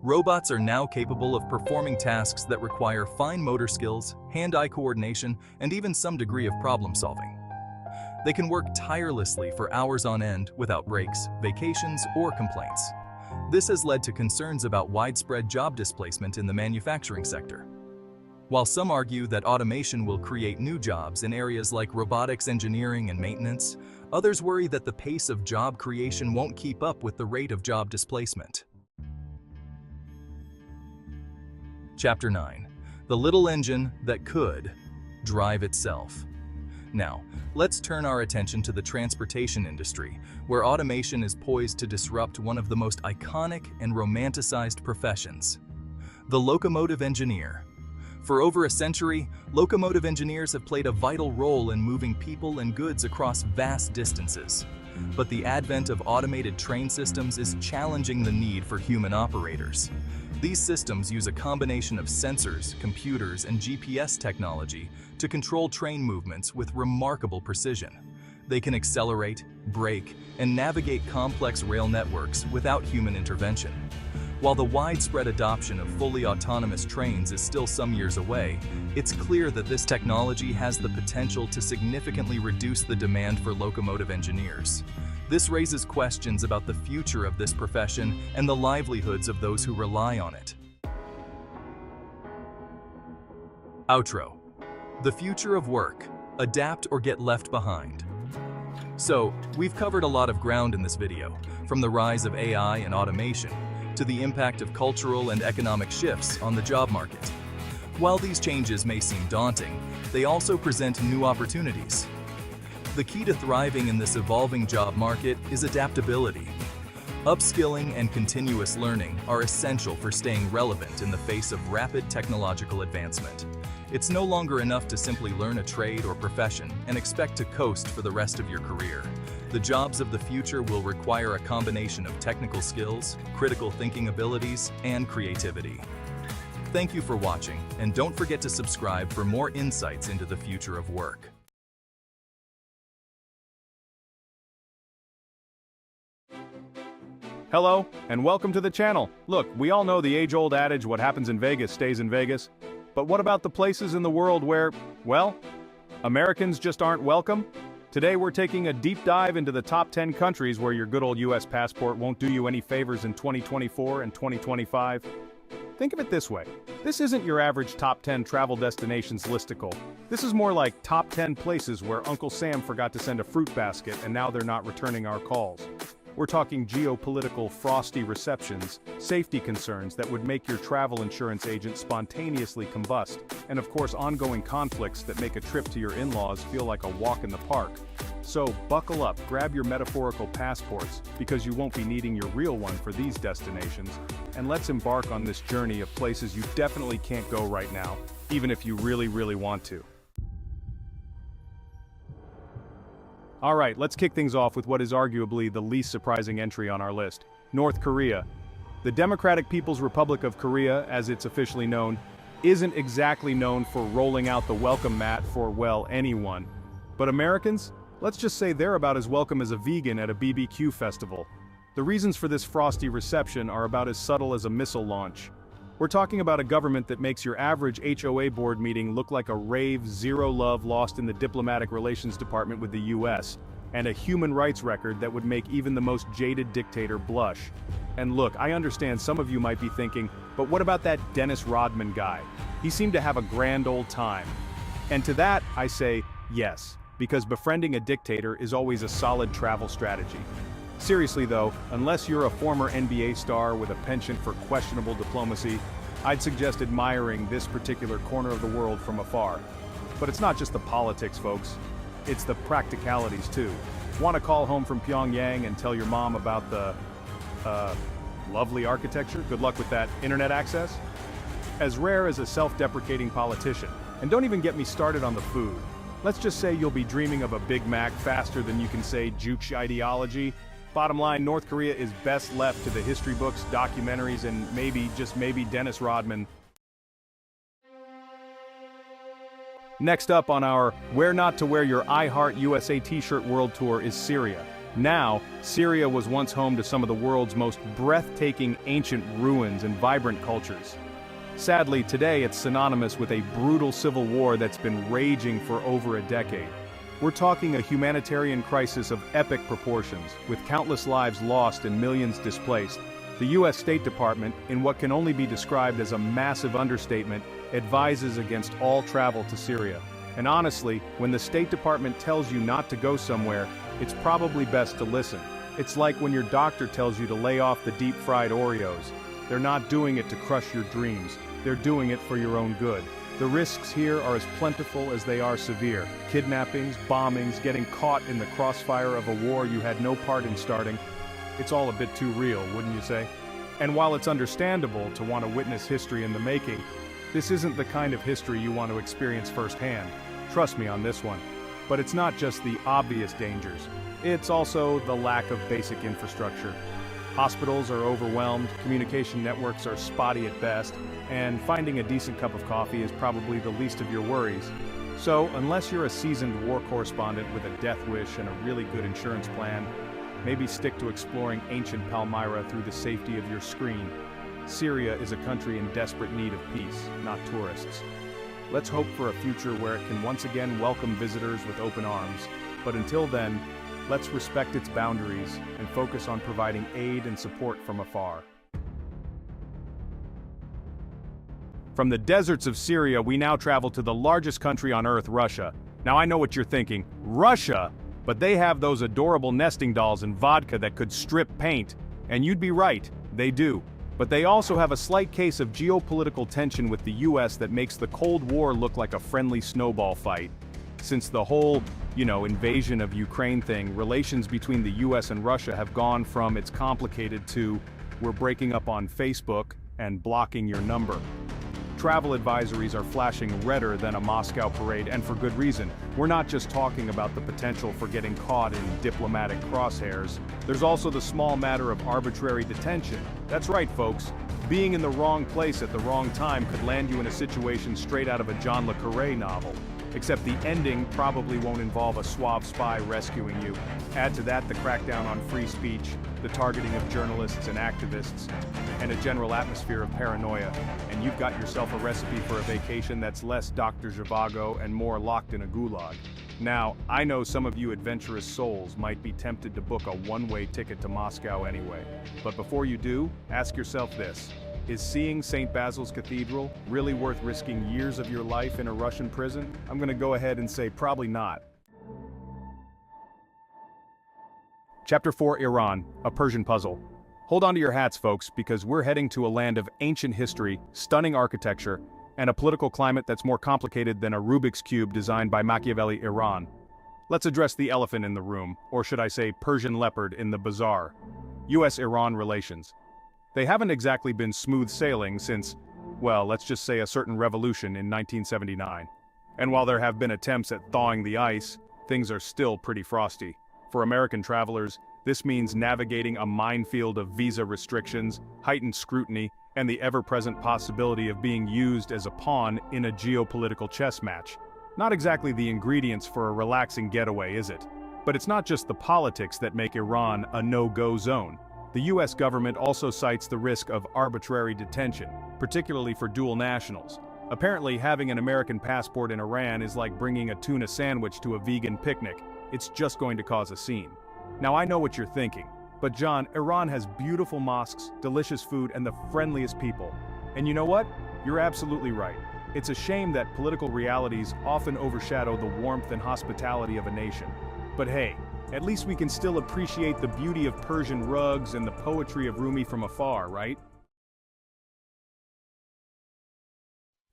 Robots are now capable of performing tasks that require fine motor skills, hand-eye coordination, and even some degree of problem-solving. They can work tirelessly for hours on end without breaks, vacations, or complaints. This has led to concerns about widespread job displacement in the manufacturing sector. While some argue that automation will create new jobs in areas like robotics engineering and maintenance, others worry that the pace of job creation won't keep up with the rate of job displacement. Chapter 9. The little engine that could drive itself. Now, let's turn our attention to the transportation industry, where automation is poised to disrupt one of the most iconic and romanticized professions: the locomotive engineer. For over a century, locomotive engineers have played a vital role in moving people and goods across vast distances. But the advent of automated train systems is challenging the need for human operators. These systems use a combination of sensors, computers, and GPS technology to control train movements with remarkable precision. They can accelerate, brake, and navigate complex rail networks without human intervention. While the widespread adoption of fully autonomous trains is still some years away, it's clear that this technology has the potential to significantly reduce the demand for locomotive engineers. This raises questions about the future of this profession and the livelihoods of those who rely on it. Outro. The future of work. Adapt or get left behind. So, we've covered a lot of ground in this video, from the rise of AI and automation, to the impact of cultural and economic shifts on the job market. While these changes may seem daunting, they also present new opportunities. The key to thriving in this evolving job market is adaptability. Upskilling and continuous learning are essential for staying relevant in the face of rapid technological advancement. It's no longer enough to simply learn a trade or profession and expect to coast for the rest of your career. The jobs of the future will require a combination of technical skills, critical thinking abilities, and creativity. Thank you for watching, and don't forget to subscribe for more insights into the future of work. Hello, and welcome to the channel. Look, we all know the age-old adage, what happens in Vegas stays in Vegas. But what about the places in the world where, well, Americans just aren't welcome? Today we're taking a deep dive into the top 10 countries where your good old US passport won't do you any favors in 2024 and 2025. Think of it this way. This isn't your average top 10 travel destinations listicle. This is more like top 10 places where Uncle Sam forgot to send a fruit basket and now they're not returning our calls. We're talking geopolitical frosty receptions, safety concerns that would make your travel insurance agent spontaneously combust, and of course ongoing conflicts that make a trip to your in-laws feel like a walk in the park. So buckle up, grab your metaphorical passports, because you won't be needing your real one for these destinations, and let's embark on this journey of places you definitely can't go right now, even if you really, really want to. Alright, let's kick things off with what is arguably the least surprising entry on our list, North Korea. The Democratic People's Republic of Korea, as it's officially known, isn't exactly known for rolling out the welcome mat for, well, anyone. But Americans? Let's just say they're about as welcome as a vegan at a BBQ festival. The reasons for this frosty reception are about as subtle as a missile launch. We're talking about a government that makes your average HOA board meeting look like a rave zero love lost in the diplomatic relations department with the US, and a human rights record that would make even the most jaded dictator blush. And look, I understand some of you might be thinking, but what about that Dennis Rodman guy? He seemed to have a grand old time. And to that, I say yes, because befriending a dictator is always a solid travel strategy. Seriously though, unless you're a former NBA star with a penchant for questionable diplomacy, I'd suggest admiring this particular corner of the world from afar. But it's not just the politics, folks. It's the practicalities too. Want to call home from Pyongyang and tell your mom about the, lovely architecture? Good luck with that internet access. As rare as a self-deprecating politician. And don't even get me started on the food. Let's just say you'll be dreaming of a Big Mac faster than you can say juche ideology. Bottom line, North Korea is best left to the history books, documentaries, and maybe, just maybe, Dennis Rodman. Next up on our Where Not to Wear Your I Heart USA t-shirt world tour is Syria. Now, Syria was once home to some of the world's most breathtaking ancient ruins and vibrant cultures. Sadly, today it's synonymous with a brutal civil war that's been raging for over a decade. We're talking a humanitarian crisis of epic proportions, with countless lives lost and millions displaced. The U.S. State Department, in what can only be described as a massive understatement, advises against all travel to Syria. And honestly, when the State Department tells you not to go somewhere, it's probably best to listen. It's like when your doctor tells you to lay off the deep-fried Oreos. They're not doing it to crush your dreams. They're doing it for your own good. The risks here are as plentiful as they are severe. Kidnappings, bombings, getting caught in the crossfire of a war you had no part in starting. It's all a bit too real, wouldn't you say? And while it's understandable to want to witness history in the making, this isn't the kind of history you want to experience firsthand. Trust me on this one. But it's not just the obvious dangers. It's also the lack of basic infrastructure. Hospitals are overwhelmed, communication networks are spotty at best, and finding a decent cup of coffee is probably the least of your worries. So, unless you're a seasoned war correspondent with a death wish and a really good insurance plan, maybe stick to exploring ancient Palmyra through the safety of your screen. Syria is a country in desperate need of peace, not tourists. Let's hope for a future where it can once again welcome visitors with open arms, but until then, let's respect its boundaries and focus on providing aid and support from afar. From the deserts of Syria, we now travel to the largest country on Earth, Russia. Now I know what you're thinking, Russia? But they have those adorable nesting dolls and vodka that could strip paint. And you'd be right, they do. But they also have a slight case of geopolitical tension with the US that makes the Cold War look like a friendly snowball fight. Since the whole, invasion of Ukraine thing, relations between the US and Russia have gone from it's complicated to we're breaking up on Facebook and blocking your number. Travel advisories are flashing redder than a Moscow parade, and for good reason. We're not just talking about the potential for getting caught in diplomatic crosshairs. There's also the small matter of arbitrary detention. That's right, folks. Being in the wrong place at the wrong time could land you in a situation straight out of a John le Carré novel. Except the ending probably won't involve a suave spy rescuing you. Add to that the crackdown on free speech, the targeting of journalists and activists, and a general atmosphere of paranoia, and you've got yourself a recipe for a vacation that's less Dr. Zhivago and more locked in a gulag. Now, I know some of you adventurous souls might be tempted to book a one-way ticket to Moscow anyway. But before you do, ask yourself this. Is seeing St. Basil's Cathedral really worth risking years of your life in a Russian prison? I'm gonna go ahead and say probably not. Chapter 4, Iran, a Persian puzzle. Hold on to your hats, folks, because we're heading to a land of ancient history, stunning architecture, and a political climate that's more complicated than a Rubik's Cube designed by Machiavelli, Iran. Let's address the elephant in the room, or should I say Persian leopard in the bazaar. US-Iran relations. They haven't exactly been smooth sailing since, well, let's just say a certain revolution in 1979. And while there have been attempts at thawing the ice, things are still pretty frosty. For American travelers, this means navigating a minefield of visa restrictions, heightened scrutiny, and the ever-present possibility of being used as a pawn in a geopolitical chess match. Not exactly the ingredients for a relaxing getaway, is it? But it's not just the politics that make Iran a no-go zone. The US government also cites the risk of arbitrary detention, particularly for dual nationals. Apparently, having an American passport in Iran is like bringing a tuna sandwich to a vegan picnic. It's just going to cause a scene. Now I know what you're thinking, but John, Iran has beautiful mosques, delicious food, and the friendliest people. And you know what? You're absolutely right. It's a shame that political realities often overshadow the warmth and hospitality of a nation. But hey, at least we can still appreciate the beauty of Persian rugs and the poetry of Rumi from afar, right?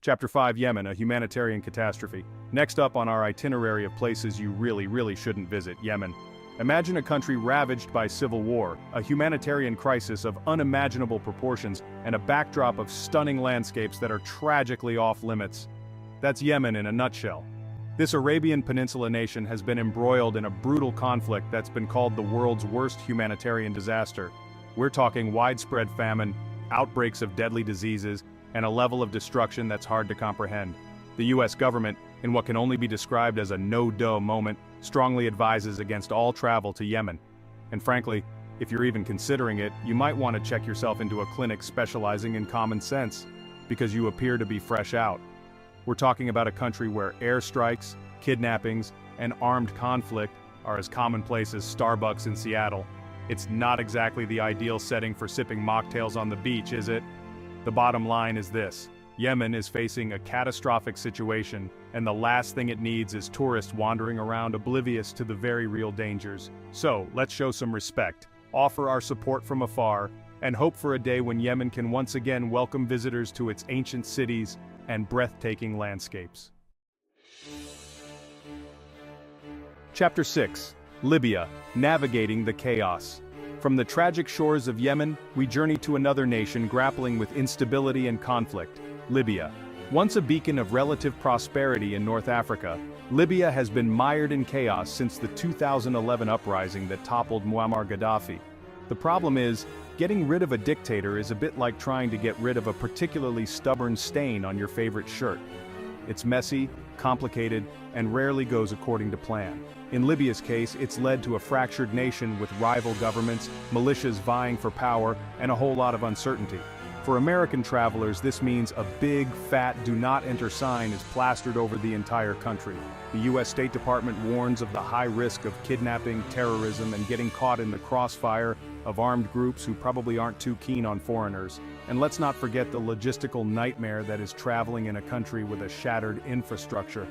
Chapter 5, Yemen, a humanitarian catastrophe. Next up on our itinerary of places you really shouldn't visit, Yemen. Imagine a country ravaged by civil war, a humanitarian crisis of unimaginable proportions, and a backdrop of stunning landscapes that are tragically off-limits. That's Yemen in a nutshell. This Arabian Peninsula nation has been embroiled in a brutal conflict that's been called the world's worst humanitarian disaster. We're talking widespread famine, outbreaks of deadly diseases, and a level of destruction that's hard to comprehend. The US government, in what can only be described as a no-duh moment, strongly advises against all travel to Yemen. And frankly, if you're even considering it, you might want to check yourself into a clinic specializing in common sense, because you appear to be fresh out. We're talking about a country where airstrikes, kidnappings, and armed conflict are as commonplace as Starbucks in Seattle. It's not exactly the ideal setting for sipping mocktails on the beach, is it? The bottom line is this. Yemen is facing a catastrophic situation, and the last thing it needs is tourists wandering around oblivious to the very real dangers. So, let's show some respect, offer our support from afar, and hope for a day when Yemen can once again welcome visitors to its ancient cities and breathtaking landscapes. Chapter 6, Libya, Navigating the Chaos. From the tragic shores of Yemen, we journey to another nation grappling with instability and conflict, Libya. Once a beacon of relative prosperity in North Africa, Libya has been mired in chaos since the 2011 uprising that toppled Muammar Gaddafi. The problem is, getting rid of a dictator is a bit like trying to get rid of a particularly stubborn stain on your favorite shirt. It's messy, complicated, and rarely goes according to plan. In Libya's case, it's led to a fractured nation with rival governments, militias vying for power, and a whole lot of uncertainty. For American travelers, this means a big, fat "do not enter" sign is plastered over the entire country. The U.S. State Department warns of the high risk of kidnapping, terrorism, and getting caught in the crossfire of armed groups who probably aren't too keen on foreigners. And let's not forget the logistical nightmare that is traveling in a country with a shattered infrastructure.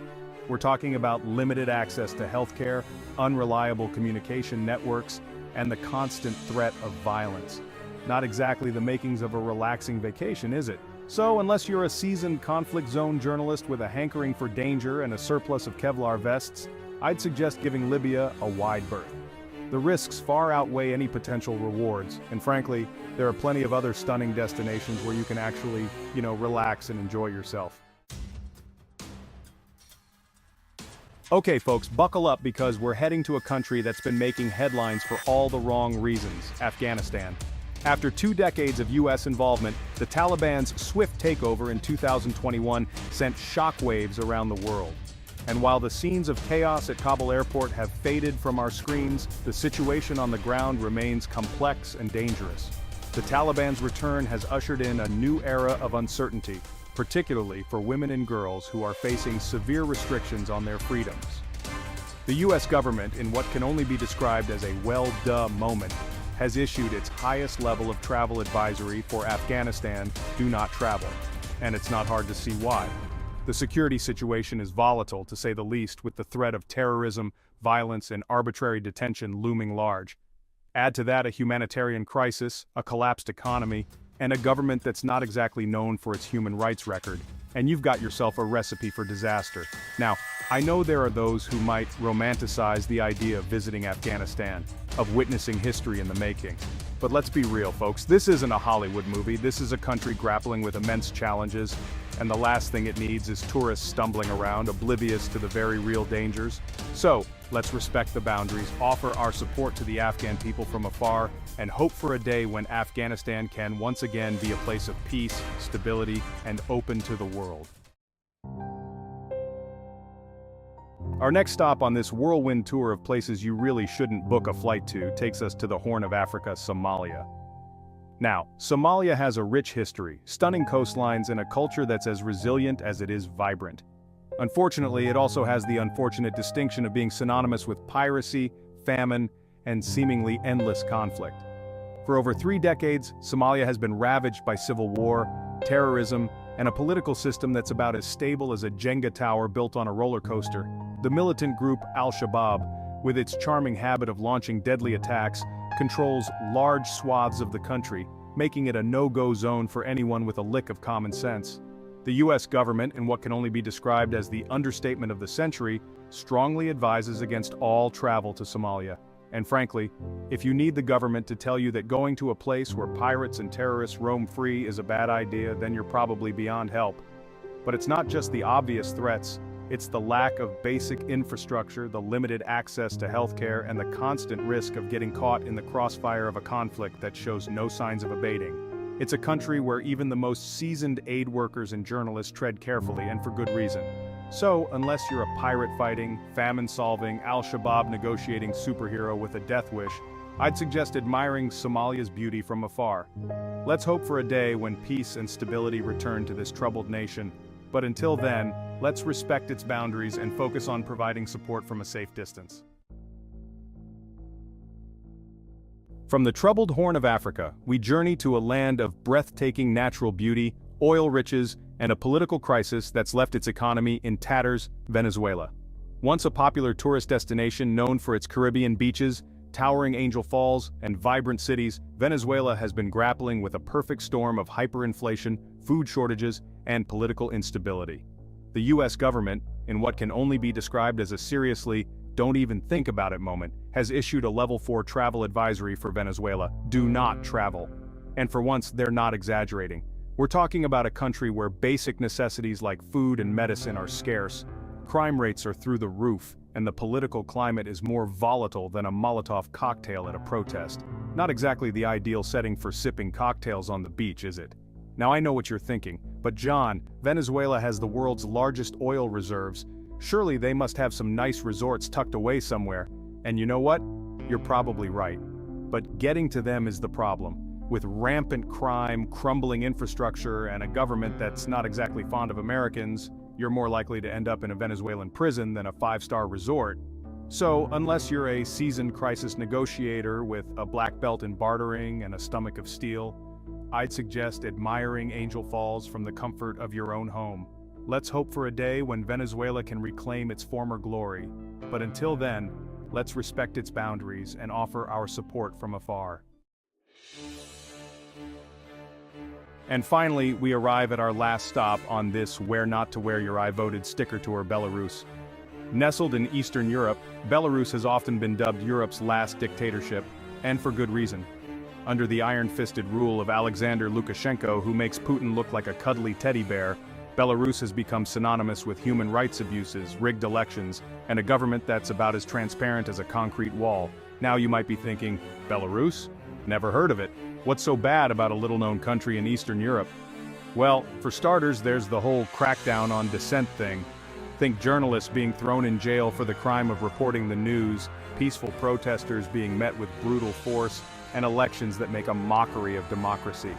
We're talking about limited access to healthcare, unreliable communication networks, and the constant threat of violence. Not exactly the makings of a relaxing vacation, is it? So, unless you're a seasoned conflict zone journalist with a hankering for danger and a surplus of Kevlar vests, I'd suggest giving Libya a wide berth. The risks far outweigh any potential rewards, and frankly, there are plenty of other stunning destinations where you can actually, relax and enjoy yourself. Okay folks, buckle up because we're heading to a country that's been making headlines for all the wrong reasons, Afghanistan. After 2 decades of U.S. involvement, the Taliban's swift takeover in 2021 sent shockwaves around the world. And while the scenes of chaos at Kabul airport have faded from our screens, the situation on the ground remains complex and dangerous. The Taliban's return has ushered in a new era of uncertainty, particularly for women and girls who are facing severe restrictions on their freedoms. The U.S. government, in what can only be described as a well-duh moment, has issued its highest level of travel advisory for Afghanistan: do not travel. And it's not hard to see why. The security situation is volatile, to say the least, with the threat of terrorism, violence, and arbitrary detention looming large. Add to that a humanitarian crisis, a collapsed economy, and a government that's not exactly known for its human rights record, and you've got yourself a recipe for disaster. Now, I know there are those who might romanticize the idea of visiting Afghanistan, of witnessing history in the making. But let's be real, folks, this isn't a Hollywood movie. This is a country grappling with immense challenges, and the last thing it needs is tourists stumbling around, oblivious to the very real dangers. So, let's respect the boundaries, offer our support to the Afghan people from afar, and hope for a day when Afghanistan can once again be a place of peace, stability, and open to the world. Our next stop on this whirlwind tour of places you really shouldn't book a flight to takes us to the Horn of Africa, Somalia. Now, Somalia has a rich history, stunning coastlines, and a culture that's as resilient as it is vibrant. Unfortunately, it also has the unfortunate distinction of being synonymous with piracy, famine, and seemingly endless conflict. For over 3 decades, Somalia has been ravaged by civil war, terrorism, and a political system that's about as stable as a Jenga tower built on a roller coaster. The militant group Al-Shabaab, with its charming habit of launching deadly attacks, controls large swaths of the country, making it a no-go zone for anyone with a lick of common sense. The U.S. government, in what can only be described as the understatement of the century, strongly advises against all travel to Somalia. And frankly, if you need the government to tell you that going to a place where pirates and terrorists roam free is a bad idea, then you're probably beyond help. But it's not just the obvious threats, it's the lack of basic infrastructure, the limited access to healthcare, and the constant risk of getting caught in the crossfire of a conflict that shows no signs of abating. It's a country where even the most seasoned aid workers and journalists tread carefully, and for good reason. So, unless you're a pirate-fighting, famine-solving, Al-Shabaab negotiating superhero with a death wish, I'd suggest admiring Somalia's beauty from afar. Let's hope for a day when peace and stability return to this troubled nation. But until then, let's respect its boundaries and focus on providing support from a safe distance. From the troubled Horn of Africa, we journey to a land of breathtaking natural beauty, oil riches, and a political crisis that's left its economy in tatters: Venezuela. Once a popular tourist destination known for its Caribbean beaches, towering Angel Falls, and vibrant cities, Venezuela has been grappling with a perfect storm of hyperinflation, food shortages, and political instability. The U.S. government, in what can only be described as a seriously, don't even think about it moment, has issued a level 4 travel advisory for Venezuela: do not travel. And for once, they're not exaggerating. We're talking about a country where basic necessities like food and medicine are scarce, crime rates are through the roof, and the political climate is more volatile than a Molotov cocktail at a protest. Not exactly the ideal setting for sipping cocktails on the beach, is it? Now I know what you're thinking, but John, Venezuela has the world's largest oil reserves. Surely they must have some nice resorts tucked away somewhere. And you know what? You're probably right. But getting to them is the problem. With rampant crime, crumbling infrastructure, and a government that's not exactly fond of Americans, you're more likely to end up in a Venezuelan prison than a five-star resort. So, unless you're a seasoned crisis negotiator with a black belt in bartering and a stomach of steel, I'd suggest admiring Angel Falls from the comfort of your own home. Let's hope for a day when Venezuela can reclaim its former glory. But until then, let's respect its boundaries and offer our support from afar. And finally, we arrive at our last stop on this Where Not to Wear Your Eye voted sticker tour, Belarus. Nestled in Eastern Europe, Belarus has often been dubbed Europe's last dictatorship, and for good reason. Under the iron-fisted rule of Alexander Lukashenko, who makes Putin look like a cuddly teddy bear, Belarus has become synonymous with human rights abuses, rigged elections, and a government that's about as transparent as a concrete wall. Now you might be thinking, Belarus? Never heard of it. What's so bad about a little-known country in Eastern Europe? Well, for starters, there's the whole crackdown on dissent thing. Think journalists being thrown in jail for the crime of reporting the news, peaceful protesters being met with brutal force, and elections that make a mockery of democracy.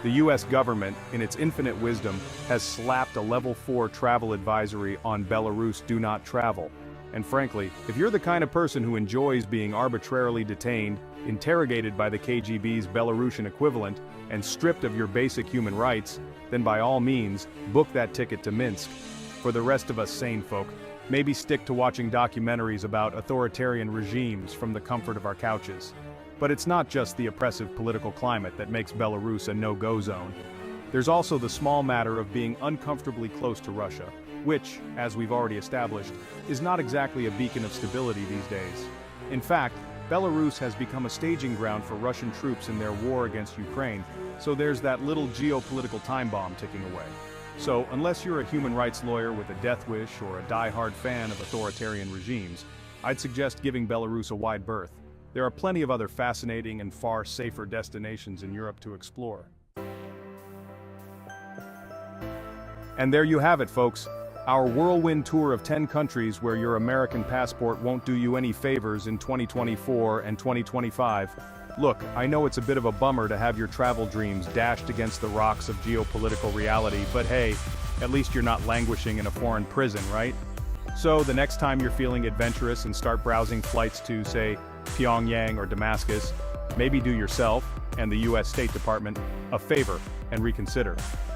The US government, in its infinite wisdom, has slapped a level 4 travel advisory on Belarus do not travel. And frankly, if you're the kind of person who enjoys being arbitrarily detained, interrogated by the KGB's Belarusian equivalent, and stripped of your basic human rights, then by all means, book that ticket to Minsk. For the rest of us sane folk, maybe stick to watching documentaries about authoritarian regimes from the comfort of our couches. But it's not just the oppressive political climate that makes Belarus a no-go zone. There's also the small matter of being uncomfortably close to Russia, which, as we've already established, is not exactly a beacon of stability these days. In fact, Belarus has become a staging ground for Russian troops in their war against Ukraine, so there's that little geopolitical time bomb ticking away. So, unless you're a human rights lawyer with a death wish or a die-hard fan of authoritarian regimes, I'd suggest giving Belarus a wide berth. There are plenty of other fascinating and far safer destinations in Europe to explore. And there you have it, folks. Our whirlwind tour of 10 countries where your American passport won't do you any favors in 2024 and 2025. Look, I know it's a bit of a bummer to have your travel dreams dashed against the rocks of geopolitical reality, but hey, at least you're not languishing in a foreign prison, right? So the next time you're feeling adventurous and start browsing flights to, say, Pyongyang or Damascus, maybe do yourself, and the US State Department, a favor and reconsider.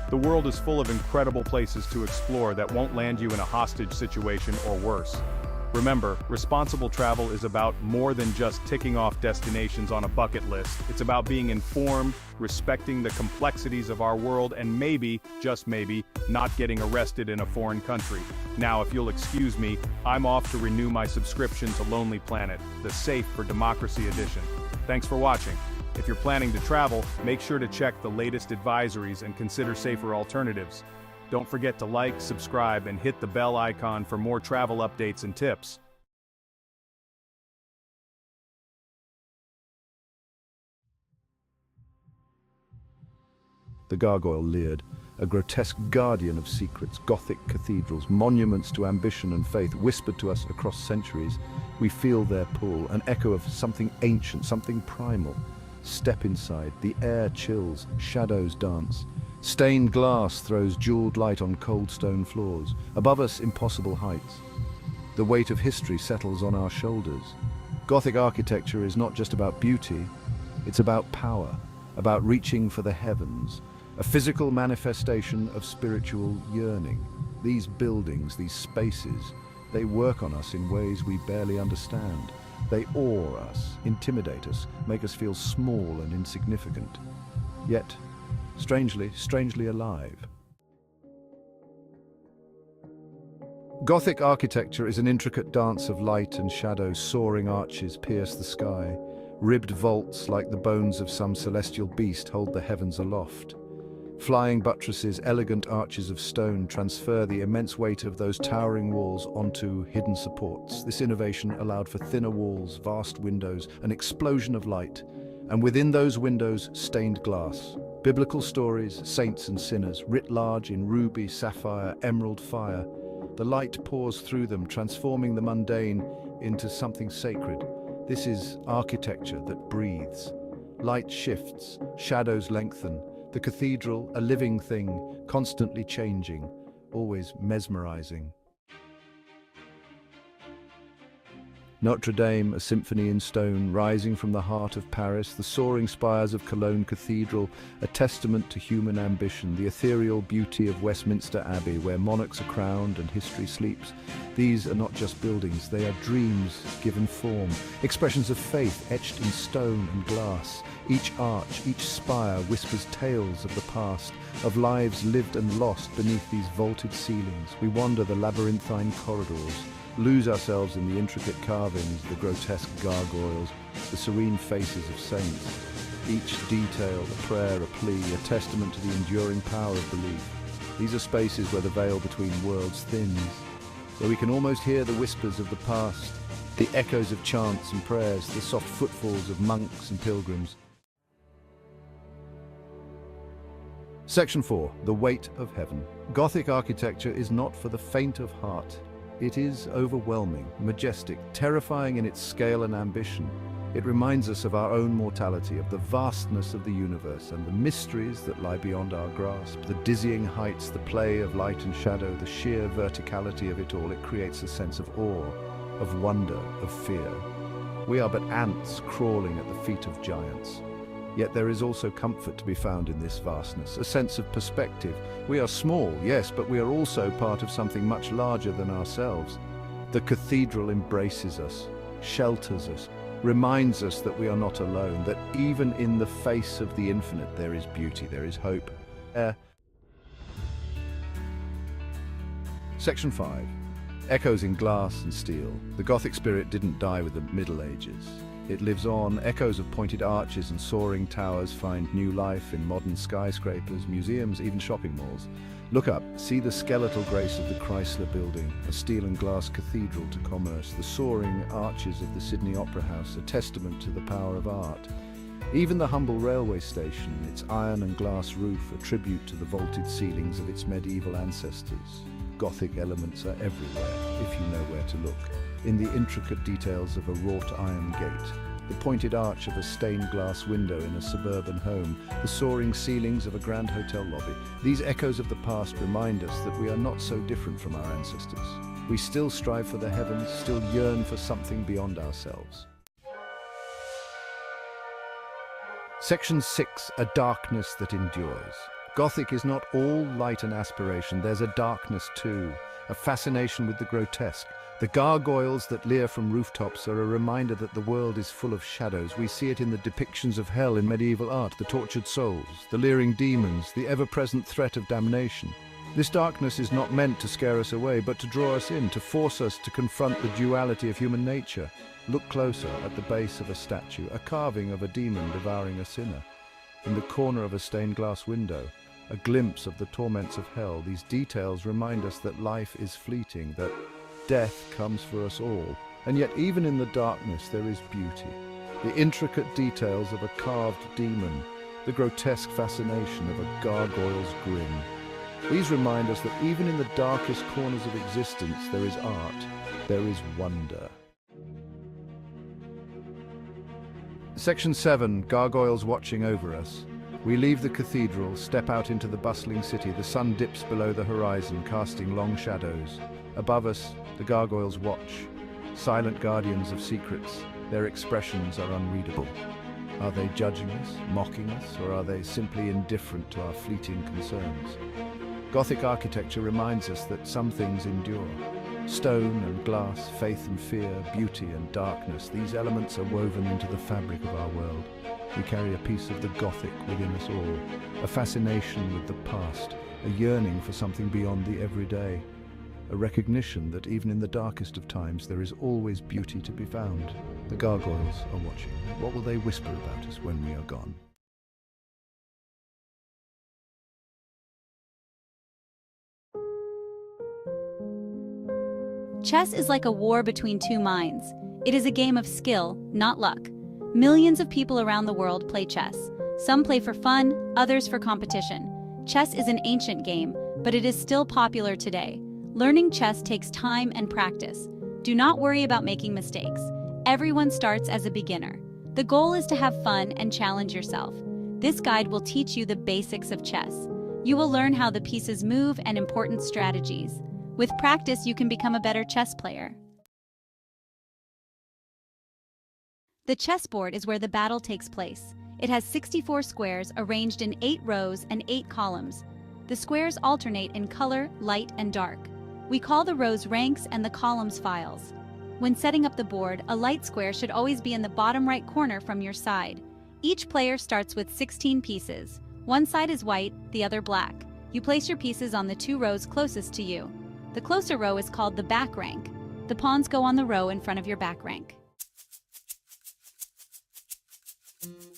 The world is full of incredible places to explore that won't land you in a hostage situation or worse. Remember, responsible travel is about more than just ticking off destinations on a bucket list. It's about being informed, respecting the complexities of our world, and maybe, just maybe, not getting arrested in a foreign country. Now, if you'll excuse me, I'm off to renew my subscription to Lonely Planet, the Safe for Democracy edition. Thanks for watching. If you're planning to travel, make sure to check the latest advisories and consider safer alternatives. Don't forget to like, subscribe, and hit the bell icon for more travel updates and tips. The gargoyle leered, a grotesque guardian of secrets, Gothic cathedrals, monuments to ambition and faith whispered to us across centuries. We feel their pull, an echo of something ancient, something primal. Step inside, the air chills, shadows dance. Stained glass throws jeweled light on cold stone floors. Above us, impossible heights. The weight of history settles on our shoulders. Gothic architecture is not just about beauty, it's about power, about reaching for the heavens, a physical manifestation of spiritual yearning. These buildings, these spaces, they work on us in ways we barely understand. They awe us, intimidate us, make us feel small and insignificant. Yet, strangely alive. Gothic architecture is an intricate dance of light and shadow. Soaring arches pierce the sky. Ribbed vaults like the bones of some celestial beast hold the heavens aloft. Flying buttresses, elegant arches of stone transfer the immense weight of those towering walls onto hidden supports. This innovation allowed for thinner walls, vast windows, an explosion of light, and within those windows, stained glass. Biblical stories, saints and sinners, writ large in ruby, sapphire, emerald fire. The light pours through them, transforming the mundane into something sacred. This is architecture that breathes. Light shifts, shadows lengthen. The cathedral, a living thing, constantly changing, always mesmerizing. Notre Dame, a symphony in stone, rising from the heart of Paris, the soaring spires of Cologne Cathedral, a testament to human ambition, the ethereal beauty of Westminster Abbey, where monarchs are crowned and history sleeps. These are not just buildings, they are dreams given form, expressions of faith etched in stone and glass. Each arch, each spire whispers tales of the past, of lives lived and lost beneath these vaulted ceilings. We wander the labyrinthine corridors, lose ourselves in the intricate carvings, the grotesque gargoyles, the serene faces of saints. Each detail, a prayer, a plea, a testament to the enduring power of belief. These are spaces where the veil between worlds thins, where we can almost hear the whispers of the past, the echoes of chants and prayers, the soft footfalls of monks and pilgrims. Section 4. The Weight of Heaven. Gothic architecture is not for the faint of heart. It is overwhelming, majestic, terrifying in its scale and ambition. It reminds us of our own mortality, of the vastness of the universe and the mysteries that lie beyond our grasp, the dizzying heights, the play of light and shadow, the sheer verticality of it all. It creates a sense of awe, of wonder, of fear. We are but ants crawling at the feet of giants. Yet there is also comfort to be found in this vastness, a sense of perspective. We are small, yes, but we are also part of something much larger than ourselves. The cathedral embraces us, shelters us, reminds us that we are not alone, that even in the face of the infinite there is beauty, there is hope. Section 5. Echoes in glass and steel. The Gothic spirit didn't die with the Middle Ages. It lives on. Echoes of pointed arches and soaring towers find new life in modern skyscrapers, museums, even shopping malls. Look up, see the skeletal grace of the Chrysler Building, a steel and glass cathedral to commerce, the soaring arches of the Sydney Opera House, a testament to the power of art. Even the humble railway station, its iron and glass roof, a tribute to the vaulted ceilings of its medieval ancestors. Gothic elements are everywhere, if you know where to look. In the intricate details of a wrought iron gate, the pointed arch of a stained glass window in a suburban home, the soaring ceilings of a grand hotel lobby. These echoes of the past remind us that we are not so different from our ancestors. We still strive for the heavens, still yearn for something beyond ourselves. Section 6. A darkness that endures. Gothic is not all light and aspiration. There's a darkness too, a fascination with the grotesque. The gargoyles that leer from rooftops are a reminder that the world is full of shadows. We see it in the depictions of hell in medieval art, the tortured souls, the leering demons, the ever-present threat of damnation. This darkness is not meant to scare us away, but to draw us in, to force us to confront the duality of human nature. Look closer at the base of a statue, a carving of a demon devouring a sinner. In the corner of a stained glass window, a glimpse of the torments of hell. These details remind us that life is fleeting, that death comes for us all. And yet even in the darkness there is beauty. The intricate details of a carved demon, the grotesque fascination of a gargoyle's grin. These remind us that even in the darkest corners of existence there is art, there is wonder. Section 7. Gargoyles watching over us. We leave the cathedral, step out into the bustling city. The sun dips below the horizon, casting long shadows. Above us, the gargoyles watch, silent guardians of secrets. Their expressions are unreadable. Are they judging us, mocking us, or are they simply indifferent to our fleeting concerns? Gothic architecture reminds us that some things endure. Stone and glass, faith and fear, beauty and darkness, these elements are woven into the fabric of our world. We carry a piece of the Gothic within us all, a fascination with the past, a yearning for something beyond the everyday, a recognition that even in the darkest of times there is always beauty to be found. The gargoyles are watching. What will they whisper about us when we are gone? Chess is like a war between two minds. It is a game of skill, not luck. Millions of people around the world play chess. Some play for fun, others for competition. Chess is an ancient game, but it is still popular today. Learning chess takes time and practice. Do not worry about making mistakes. Everyone starts as a beginner. The goal is to have fun and challenge yourself. This guide will teach you the basics of chess. You will learn how the pieces move and important strategies. With practice, you can become a better chess player. The chessboard is where the battle takes place. It has 64 squares arranged in 8 rows and 8 columns. The squares alternate in color, light, and dark. We call the rows ranks and the columns files. When setting up the board, a light square should always be in the bottom right corner from your side. Each player starts with 16 pieces. One side is white, the other black. You place your pieces on the 2 rows closest to you. The closer row is called the back rank. The pawns go on the row in front of your back rank.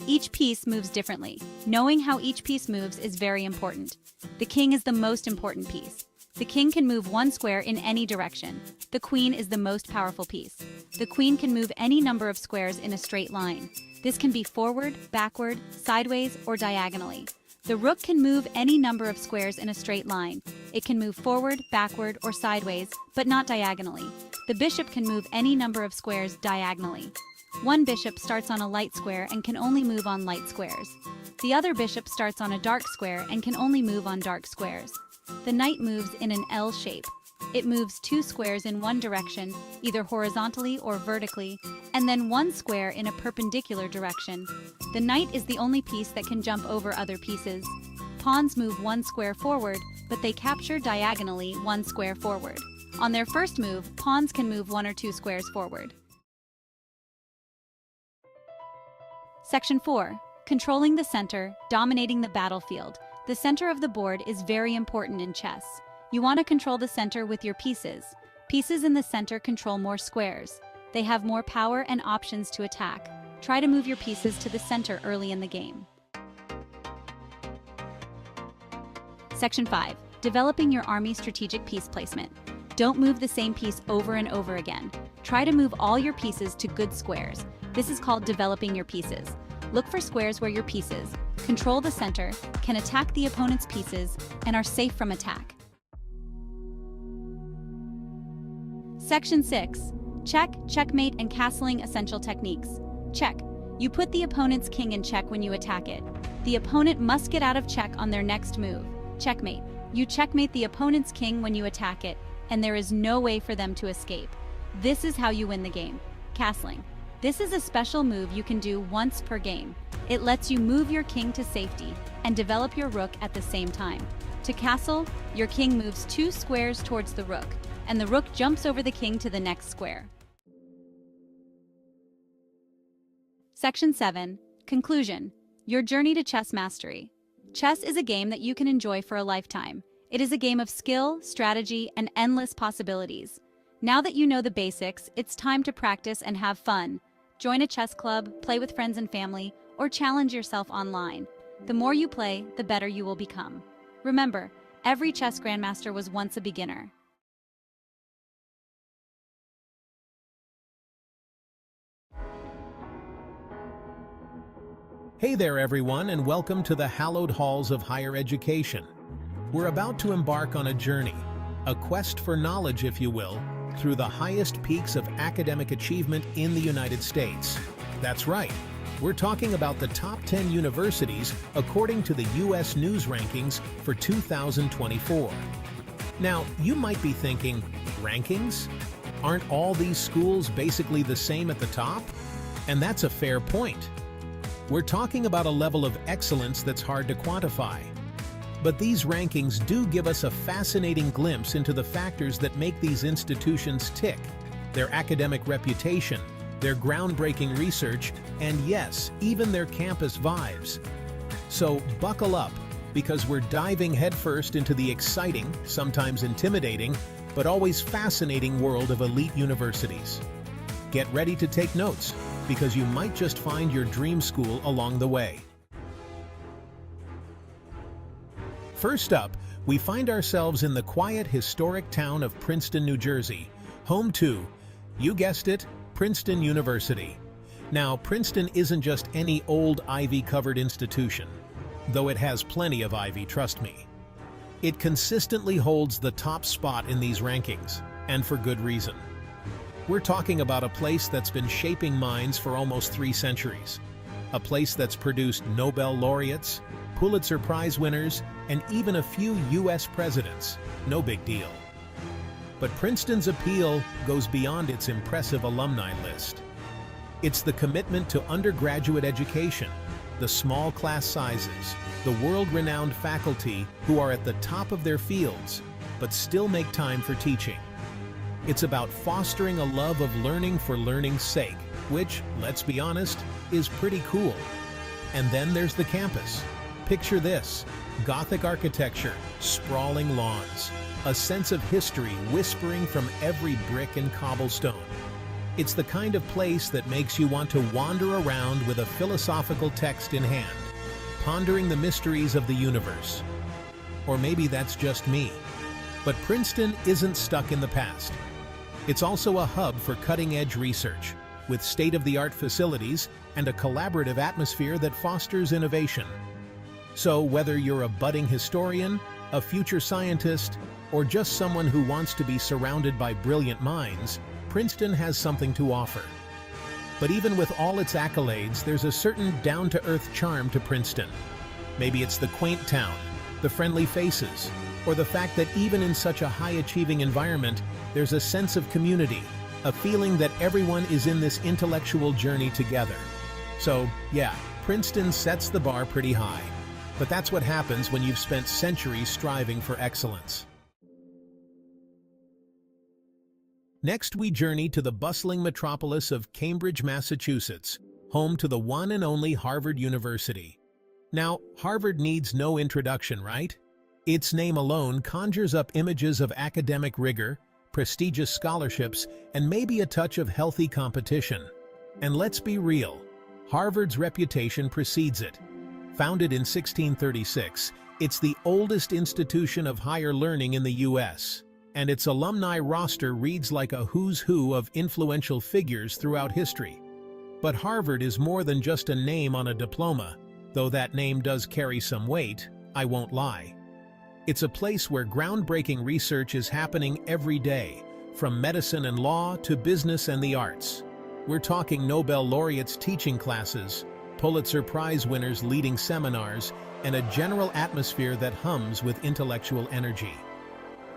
Each piece moves differently. Knowing how each piece moves is very important. The king is the most important piece. The king can move 1 square in any direction. The queen is the most powerful piece. The queen can move any number of squares in a straight line. This can be forward, backward, sideways, or diagonally. The rook can move any number of squares in a straight line. It can move forward, backward, or sideways, but not diagonally. The bishop can move any number of squares diagonally. One bishop starts on a light square and can only move on light squares. The other bishop starts on a dark square and can only move on dark squares. The knight moves in an L shape. It moves 2 squares in one direction, either horizontally or vertically, and then 1 square in a perpendicular direction. The knight is the only piece that can jump over other pieces. Pawns move 1 square forward, but they capture diagonally 1 square forward. On their first move, pawns can move 1 or 2 squares forward. Section 4. Controlling the center, dominating the battlefield. The center of the board is very important in chess. You want to control the center with your pieces. Pieces in the center control more squares. They have more power and options to attack. Try to move your pieces to the center early in the game. Section 5. Developing your army strategic piece placement. Don't move the same piece over and over again. Try to move all your pieces to good squares. This is called developing your pieces. Look for squares where your pieces control the center, can attack the opponent's pieces, and are safe from attack. Section 6. Check, checkmate, and castling essential techniques. Check. You put the opponent's king in check when you attack it. The opponent must get out of check on their next move. Checkmate. You checkmate the opponent's king when you attack it, and there is no way for them to escape. This is how you win the game. Castling. This is a special move you can do once per game. It lets you move your king to safety and develop your rook at the same time. To castle, your king moves 2 squares towards the rook, and the rook jumps over the king to the next square. Section 7. Conclusion. Your journey to chess mastery. Chess is a game that you can enjoy for a lifetime. It is a game of skill, strategy, and endless possibilities. Now that you know the basics, it's time to practice and have fun. Join a chess club, play with friends and family, or challenge yourself online. The more you play, the better you will become. Remember, every chess grandmaster was once a beginner. Hey there everyone, and welcome to the hallowed halls of higher education. We're about to embark on a journey, a quest for knowledge if you will, through the highest peaks of academic achievement in the United States. That's right, we're talking about the top 10 universities according to the U.S. News Rankings for 2024. Now, you might be thinking, rankings? Aren't all these schools basically the same at the top? And that's a fair point. We're talking about a level of excellence that's hard to quantify. But these rankings do give us a fascinating glimpse into the factors that make these institutions tick: their academic reputation, their groundbreaking research, and yes, even their campus vibes. So buckle up, because we're diving headfirst into the exciting, sometimes intimidating, but always fascinating world of elite universities. Get ready to take notes, because you might just find your dream school along the way. First up, we find ourselves in the quiet, historic town of Princeton, New Jersey, home to, you guessed it, Princeton University. Now, Princeton isn't just any old ivy-covered institution, though it has plenty of ivy, trust me. It consistently holds the top spot in these rankings, and for good reason. We're talking about a place that's been shaping minds for almost 3 centuries. A place that's produced Nobel laureates, Pulitzer Prize winners, and even a few US presidents. No big deal. But Princeton's appeal goes beyond its impressive alumni list. It's the commitment to undergraduate education, the small class sizes, the world-renowned faculty who are at the top of their fields, but still make time for teaching. It's about fostering a love of learning for learning's sake, which, let's be honest, is pretty cool. And then there's the campus. Picture this: Gothic architecture, sprawling lawns, a sense of history whispering from every brick and cobblestone. It's the kind of place that makes you want to wander around with a philosophical text in hand, pondering the mysteries of the universe. Or maybe that's just me. But Princeton isn't stuck in the past. It's also a hub for cutting-edge research, with state-of-the-art facilities and a collaborative atmosphere that fosters innovation. So whether you're a budding historian, a future scientist, or just someone who wants to be surrounded by brilliant minds, Princeton has something to offer. But even with all its accolades, there's a certain down-to-earth charm to Princeton. Maybe it's the quaint town, the friendly faces, or the fact that even in such a high-achieving environment, there's a sense of community, a feeling that everyone is in this intellectual journey together. So, yeah, Princeton sets the bar pretty high. But that's what happens when you've spent centuries striving for excellence. Next, we journey to the bustling metropolis of Cambridge, Massachusetts, home to the one and only Harvard University. Now, Harvard needs no introduction, right? Its name alone conjures up images of academic rigor, prestigious scholarships, and maybe a touch of healthy competition. And let's be real, Harvard's reputation precedes it. Founded in 1636, it's the oldest institution of higher learning in the US. And its alumni roster reads like a who's who of influential figures throughout history. But Harvard is more than just a name on a diploma, though that name does carry some weight, I won't lie. It's a place where groundbreaking research is happening every day, from medicine and law to business and the arts. We're talking Nobel laureates teaching classes, Pulitzer Prize winners leading seminars, and a general atmosphere that hums with intellectual energy.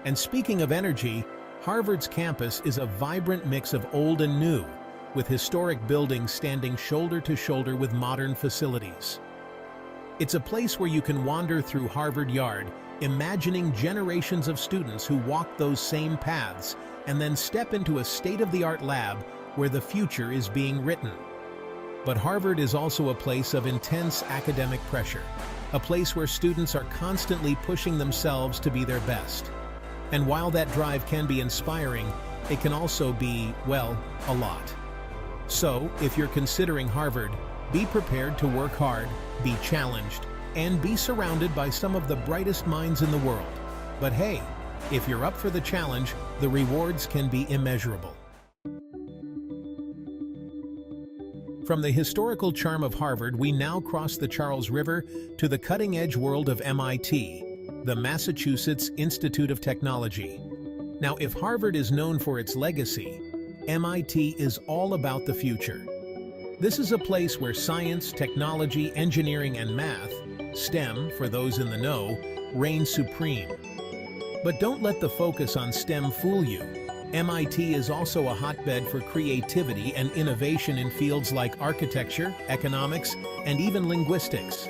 And speaking of energy, Harvard's campus is a vibrant mix of old and new, with historic buildings standing shoulder to shoulder with modern facilities. It's a place where you can wander through Harvard Yard, imagining generations of students who walked those same paths, and then step into a state-of-the-art lab where the future is being written. But Harvard is also a place of intense academic pressure, a place where students are constantly pushing themselves to be their best. And while that drive can be inspiring, it can also be, well, a lot. So, if you're considering Harvard, be prepared to work hard, be challenged, and be surrounded by some of the brightest minds in the world. But hey, if you're up for the challenge, the rewards can be immeasurable. From the historical charm of Harvard, we now cross the Charles River to the cutting-edge world of MIT, the Massachusetts Institute of Technology. Now, if Harvard is known for its legacy, MIT is all about the future. This is a place where science, technology, engineering, and math, STEM for those in the know, reign supreme. But don't let the focus on STEM fool you. MIT is also a hotbed for creativity and innovation in fields like architecture, economics, and even linguistics.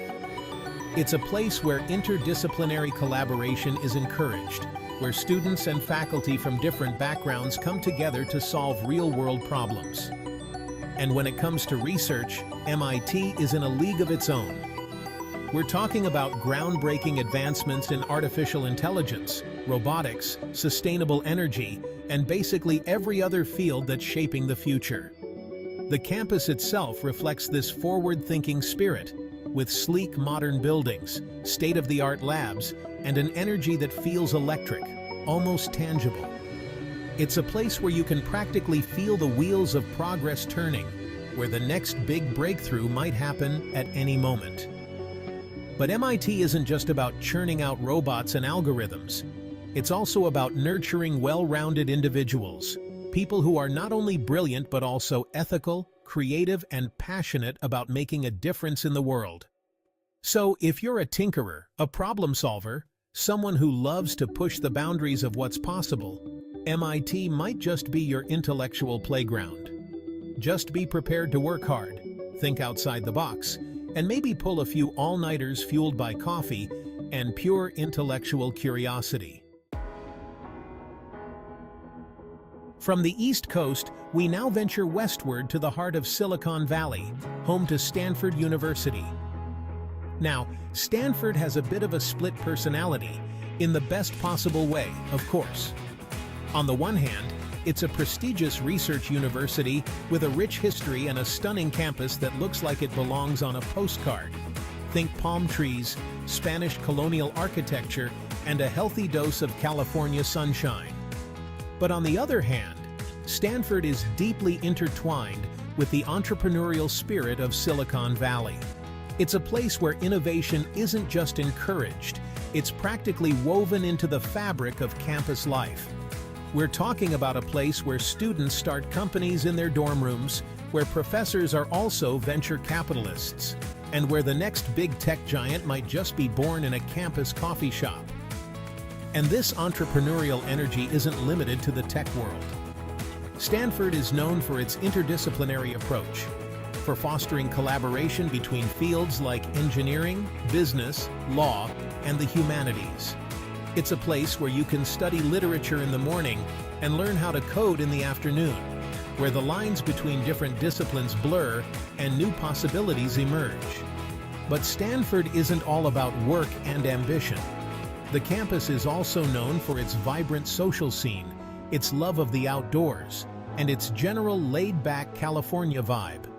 It's a place where interdisciplinary collaboration is encouraged, where students and faculty from different backgrounds come together to solve real-world problems. And when it comes to research, MIT is in a league of its own. We're talking about groundbreaking advancements in artificial intelligence, robotics, sustainable energy, and basically every other field that's shaping the future. The campus itself reflects this forward-thinking spirit, with sleek modern buildings, state-of-the-art labs, and an energy that feels electric, almost tangible. It's a place where you can practically feel the wheels of progress turning, where the next big breakthrough might happen at any moment. But MIT isn't just about churning out robots and algorithms. It's also about nurturing well-rounded individuals, people who are not only brilliant but also ethical, creative, and passionate about making a difference in the world. So, if you're a tinkerer, a problem solver, someone who loves to push the boundaries of what's possible, MIT might just be your intellectual playground. Just be prepared to work hard, think outside the box, and maybe pull a few all-nighters fueled by coffee and pure intellectual curiosity. From the East Coast, we now venture westward to the heart of Silicon Valley, home to Stanford University. Now, Stanford has a bit of a split personality, in the best possible way, of course. On the one hand, it's a prestigious research university with a rich history and a stunning campus that looks like it belongs on a postcard. Think palm trees, Spanish colonial architecture, and a healthy dose of California sunshine. But on the other hand, Stanford is deeply intertwined with the entrepreneurial spirit of Silicon Valley. It's a place where innovation isn't just encouraged, it's practically woven into the fabric of campus life. We're talking about a place where students start companies in their dorm rooms, where professors are also venture capitalists, and where the next big tech giant might just be born in a campus coffee shop. And this entrepreneurial energy isn't limited to the tech world. Stanford is known for its interdisciplinary approach, for fostering collaboration between fields like engineering, business, law, and the humanities. It's a place where you can study literature in the morning and learn how to code in the afternoon, where the lines between different disciplines blur and new possibilities emerge. But Stanford isn't all about work and ambition. The campus is also known for its vibrant social scene, its love of the outdoors, and its general laid-back California vibe.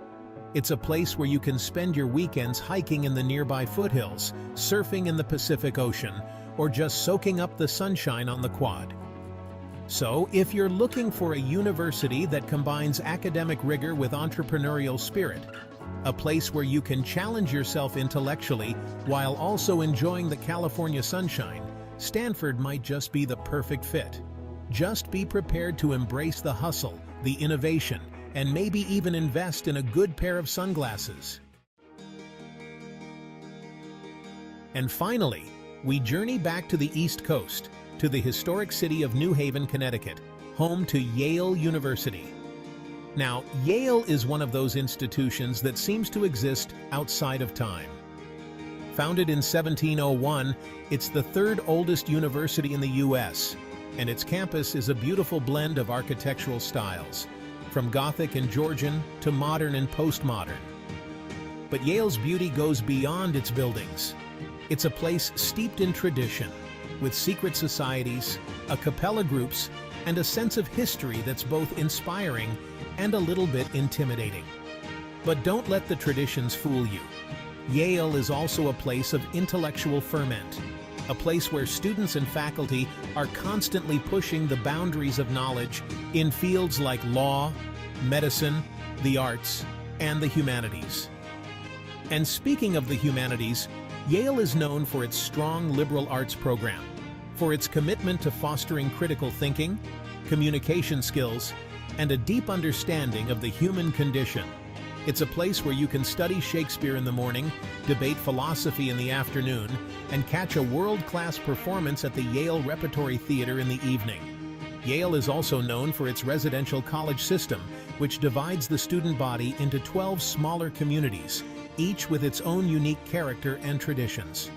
It's a place where you can spend your weekends hiking in the nearby foothills, surfing in the Pacific Ocean, or just soaking up the sunshine on the quad. So, if you're looking for a university that combines academic rigor with entrepreneurial spirit, a place where you can challenge yourself intellectually while also enjoying the California sunshine, Stanford might just be the perfect fit. Just be prepared to embrace the hustle, the innovation, and maybe even invest in a good pair of sunglasses. And finally, we journey back to the East Coast, to the historic city of New Haven, Connecticut, home to Yale University. Now, Yale is one of those institutions that seems to exist outside of time. Founded in 1701, it's the third oldest university in the U.S., and its campus is a beautiful blend of architectural styles, from Gothic and Georgian to modern and postmodern. But Yale's beauty goes beyond its buildings. It's a place steeped in tradition, with secret societies, a cappella groups, and a sense of history that's both inspiring and a little bit intimidating. But don't let the traditions fool you. Yale is also a place of intellectual ferment, a place where students and faculty are constantly pushing the boundaries of knowledge in fields like law, medicine, the arts, and the humanities. And speaking of the humanities, Yale is known for its strong liberal arts program, for its commitment to fostering critical thinking, communication skills, and a deep understanding of the human condition. It's a place where you can study Shakespeare in the morning, debate philosophy in the afternoon, and catch a world-class performance at the Yale Repertory Theater in the evening. Yale is also known for its residential college system, which divides the student body into 12 smaller communities, each with its own unique character and traditions.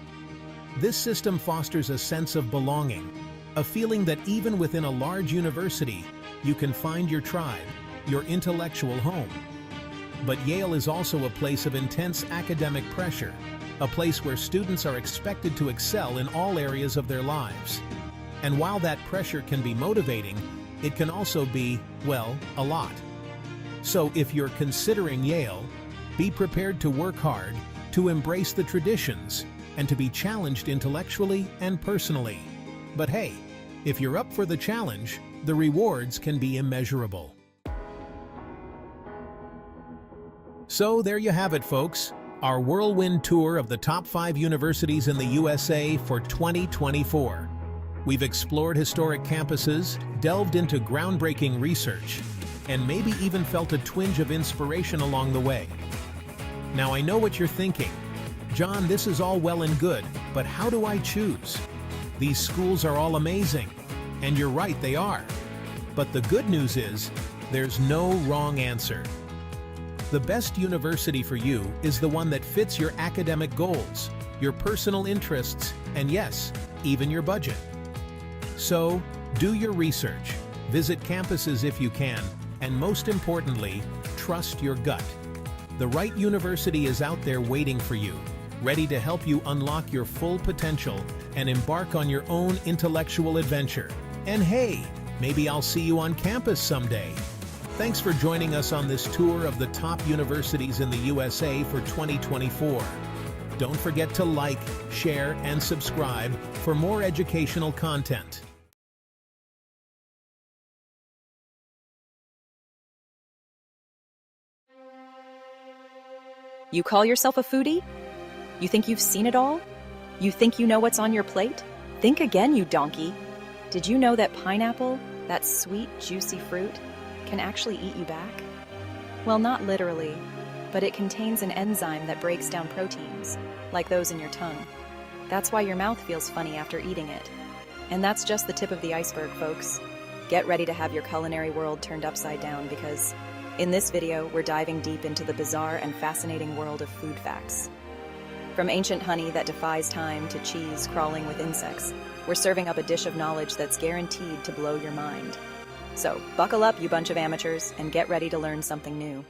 This system fosters a sense of belonging, a feeling that even within a large university, you can find your tribe, your intellectual home. But Yale is also a place of intense academic pressure, a place where students are expected to excel in all areas of their lives. And while that pressure can be motivating, it can also be, well, a lot. So if you're considering Yale, be prepared to work hard, to embrace the traditions, and to be challenged intellectually and personally. But hey, if you're up for the challenge, the rewards can be immeasurable. So there you have it, folks. Our whirlwind tour of the top 5 universities in the USA for 2024. We've explored historic campuses, delved into groundbreaking research, and maybe even felt a twinge of inspiration along the way. Now I know what you're thinking. John, this is all well and good, but how do I choose? These schools are all amazing. And you're right, they are. But the good news is, there's no wrong answer. The best university for you is the one that fits your academic goals, your personal interests, and yes, even your budget. So, do your research, visit campuses if you can, and most importantly, trust your gut. The right university is out there waiting for you, ready to help you unlock your full potential and embark on your own intellectual adventure. And hey, maybe I'll see you on campus someday. Thanks for joining us on this tour of the top universities in the USA for 2024. Don't forget to like, share, and subscribe for more educational content. You call yourself a foodie? You think you've seen it all? You think you know what's on your plate? Think again, you donkey. Did you know that pineapple, that sweet, juicy fruit, can actually eat you back? Well, not literally, but it contains an enzyme that breaks down proteins, like those in your tongue. That's why your mouth feels funny after eating it. And that's just the tip of the iceberg, folks. Get ready to have your culinary world turned upside down because in this video, we're diving deep into the bizarre and fascinating world of food facts. From ancient honey that defies time to cheese crawling with insects, we're serving up a dish of knowledge that's guaranteed to blow your mind. So, buckle up, you bunch of amateurs, and get ready to learn something new.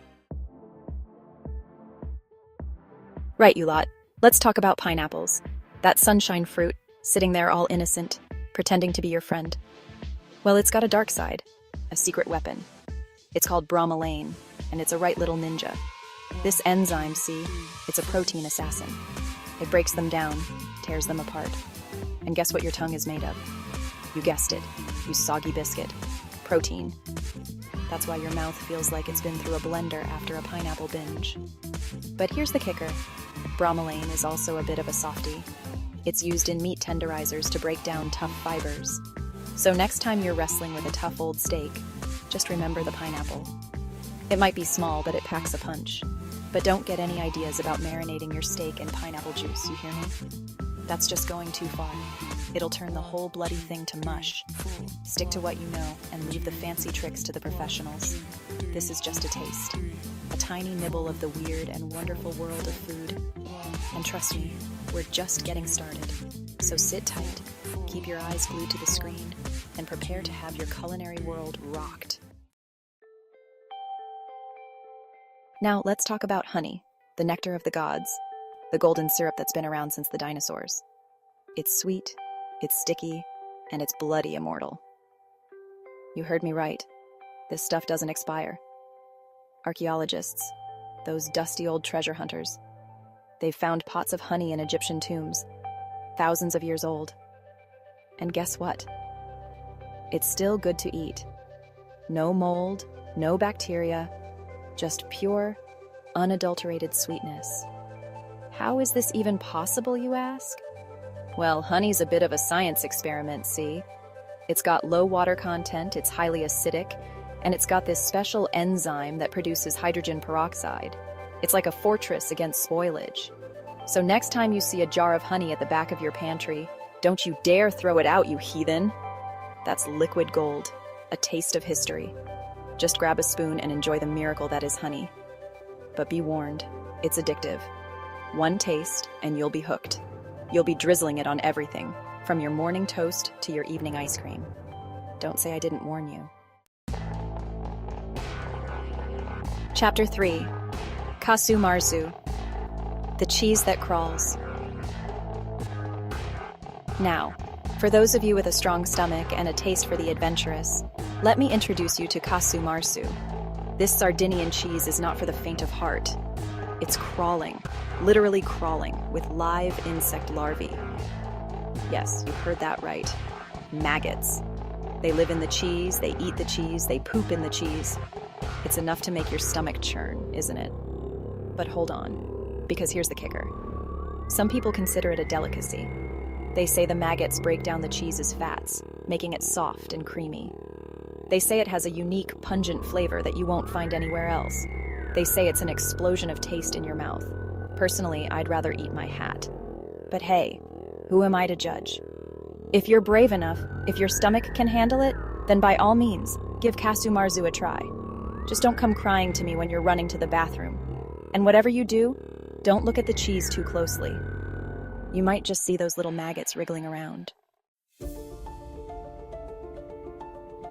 Right, you lot. Let's talk about pineapples. That sunshine fruit, sitting there all innocent, pretending to be your friend. Well, it's got a dark side, a secret weapon. It's called bromelain, and it's a right little ninja. This enzyme, see, it's a protein assassin. It breaks them down, tears them apart. And guess what your tongue is made of? You guessed it, you soggy biscuit. Protein. That's why your mouth feels like it's been through a blender after a pineapple binge. But here's the kicker. Bromelain is also a bit of a softie. It's used in meat tenderizers to break down tough fibers. So next time you're wrestling with a tough old steak, just remember the pineapple. It might be small, but it packs a punch. But don't get any ideas about marinating your steak in pineapple juice, you hear me? That's just going too far. It'll turn the whole bloody thing to mush. Stick to what you know and leave the fancy tricks to the professionals. This is just a taste. A tiny nibble of the weird and wonderful world of food. And trust me, we're just getting started. So sit tight, keep your eyes glued to the screen, and prepare to have your culinary world rocked. Now let's talk about honey, the nectar of the gods, the golden syrup that's been around since the dinosaurs. It's sweet, it's sticky, and it's bloody immortal. You heard me right. This stuff doesn't expire. Archaeologists, those dusty old treasure hunters, they've found pots of honey in Egyptian tombs, thousands of years old. And guess what? It's still good to eat. No mold, no bacteria, just pure, unadulterated sweetness. How is this even possible, you ask? Well, honey's a bit of a science experiment, see? It's got low water content, it's highly acidic, and it's got this special enzyme that produces hydrogen peroxide. It's like a fortress against spoilage. So next time you see a jar of honey at the back of your pantry, don't you dare throw it out, you heathen! That's liquid gold, a taste of history. Just grab a spoon and enjoy the miracle that is honey. But be warned, it's addictive. One taste and you'll be hooked. You'll be drizzling it on everything, from your morning toast to your evening ice cream. Don't say I didn't warn you. Chapter 3. Kasu Marzu, the cheese that crawls. Now, for those of you with a strong stomach and a taste for the adventurous, let me introduce you to Kasu Marzu. This Sardinian cheese is not for the faint of heart. It's crawling, literally crawling, with live insect larvae. Yes, you heard that right. Maggots. They live in the cheese, they eat the cheese, they poop in the cheese. It's enough to make your stomach churn, isn't it? But hold on, because here's the kicker. Some people consider it a delicacy. They say the maggots break down the cheese's fats, making it soft and creamy. They say it has a unique, pungent flavor that you won't find anywhere else. They say it's an explosion of taste in your mouth. Personally, I'd rather eat my hat. But hey, who am I to judge? If you're brave enough, if your stomach can handle it, then by all means, give casu marzu a try. Just don't come crying to me when you're running to the bathroom. And whatever you do, don't look at the cheese too closely. You might just see those little maggots wriggling around.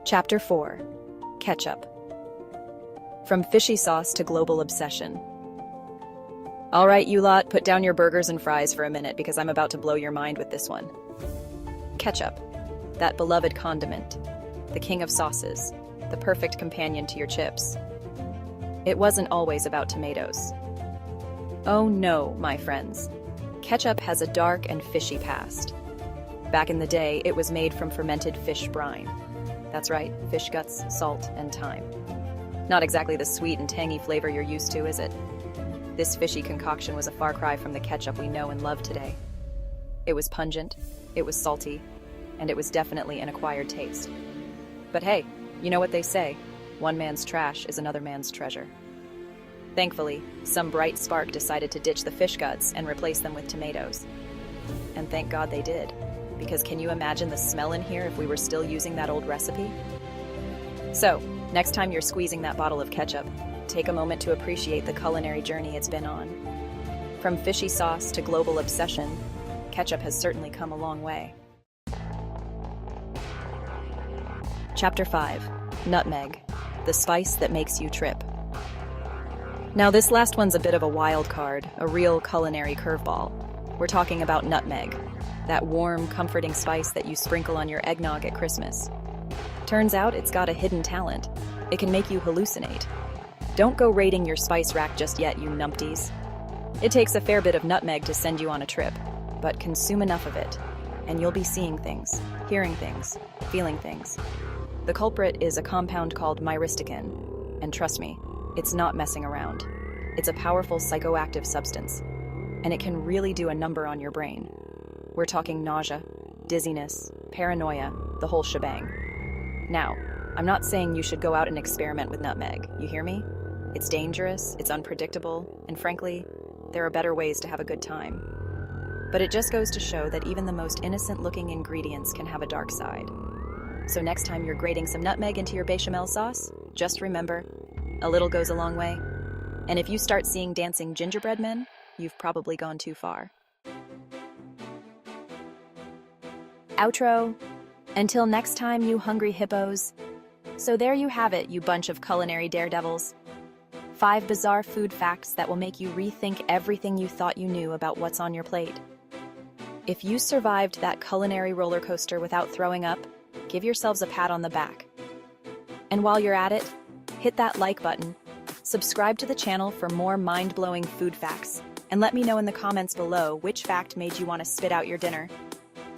Chapter 4. Ketchup. From fishy sauce to global obsession. All right, you lot, put down your burgers and fries for a minute because I'm about to blow your mind with this one. Ketchup, that beloved condiment, the king of sauces, the perfect companion to your chips. It wasn't always about tomatoes. Oh no, my friends. Ketchup has a dark and fishy past. Back in the day, it was made from fermented fish brine. That's right, fish guts, salt, and thyme. Not exactly the sweet and tangy flavor you're used to, is it? This fishy concoction was a far cry from the ketchup we know and love today. It was pungent, it was salty, and it was definitely an acquired taste. But hey, you know what they say, one man's trash is another man's treasure. Thankfully, some bright spark decided to ditch the fish guts and replace them with tomatoes. And thank God they did, because can you imagine the smell in here if we were still using that old recipe? So, next time you're squeezing that bottle of ketchup, take a moment to appreciate the culinary journey it's been on. From fishy sauce to global obsession, ketchup has certainly come a long way. Chapter 5. Nutmeg, the spice that makes you trip. Now this last one's a bit of a wild card, a real culinary curveball. We're talking about nutmeg, that warm, comforting spice that you sprinkle on your eggnog at Christmas. Turns out it's got a hidden talent. It can make you hallucinate. Don't go raiding your spice rack just yet, you numpties. It takes a fair bit of nutmeg to send you on a trip, but consume enough of it, and you'll be seeing things, hearing things, feeling things. The culprit is a compound called myristicin, and trust me, it's not messing around. It's a powerful psychoactive substance, and it can really do a number on your brain. We're talking nausea, dizziness, paranoia, the whole shebang. Now, I'm not saying you should go out and experiment with nutmeg, you hear me? It's dangerous, it's unpredictable, and frankly, there are better ways to have a good time. But it just goes to show that even the most innocent-looking ingredients can have a dark side. So next time you're grating some nutmeg into your bechamel sauce, just remember, a little goes a long way. And if you start seeing dancing gingerbread men, you've probably gone too far. Outro. Until next time, you hungry hippos. So there you have it, you bunch of culinary daredevils. 5 bizarre food facts that will make you rethink everything you thought you knew about what's on your plate. If you survived that culinary roller coaster without throwing up, give yourselves a pat on the back. And while you're at it, hit that like button, subscribe to the channel for more mind-blowing food facts, and let me know in the comments below which fact made you want to spit out your dinner.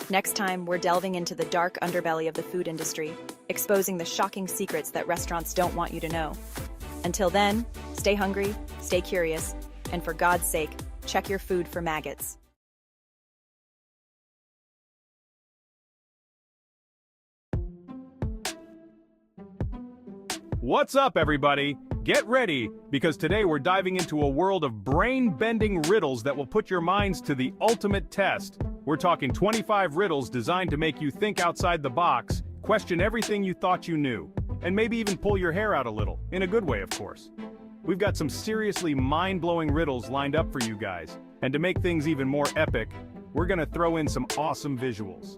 Next time, we're delving into the dark underbelly of the food industry, exposing the shocking secrets that restaurants don't want you to know. Until then, stay hungry, stay curious, and for God's sake, check your food for maggots. What's up, everybody? Get ready, because today we're diving into a world of brain-bending riddles that will put your minds to the ultimate test. We're talking 25 riddles designed to make you think outside the box, question everything you thought you knew, and maybe even pull your hair out a little, in a good way, of course. We've got some seriously mind-blowing riddles lined up for you guys, and to make things even more epic, we're gonna throw in some awesome visuals.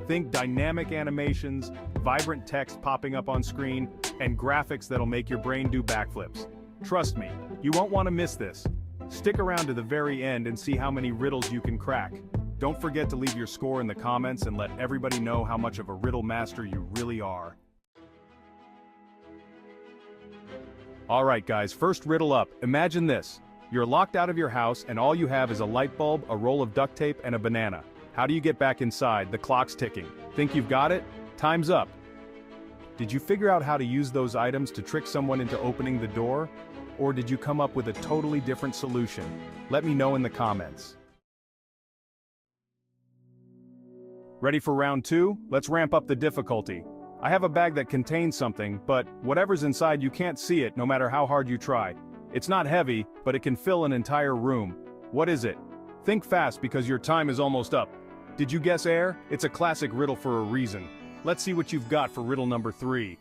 Think dynamic animations, vibrant text popping up on screen, and graphics that'll make your brain do backflips. Trust me, you won't want to miss this. Stick around to the very end and see how many riddles you can crack. Don't forget to leave your score in the comments and let everybody know how much of a riddle master you really are. Alright guys, first riddle up. Imagine this. You're locked out of your house and all you have is a light bulb, a roll of duct tape, and a banana. How do you get back inside? The clock's ticking. Think you've got it? Time's up. Did you figure out how to use those items to trick someone into opening the door? or did you come up with a totally different solution? Let me know in the comments. Ready for round 2? Let's ramp up the difficulty. I have a bag that contains something, but whatever's inside you can't see it no matter how hard you try. It's not heavy, but it can fill an entire room. What is it? Think fast because your time is almost up. Did you guess air? It's a classic riddle for a reason. Let's see what you've got for riddle number 3.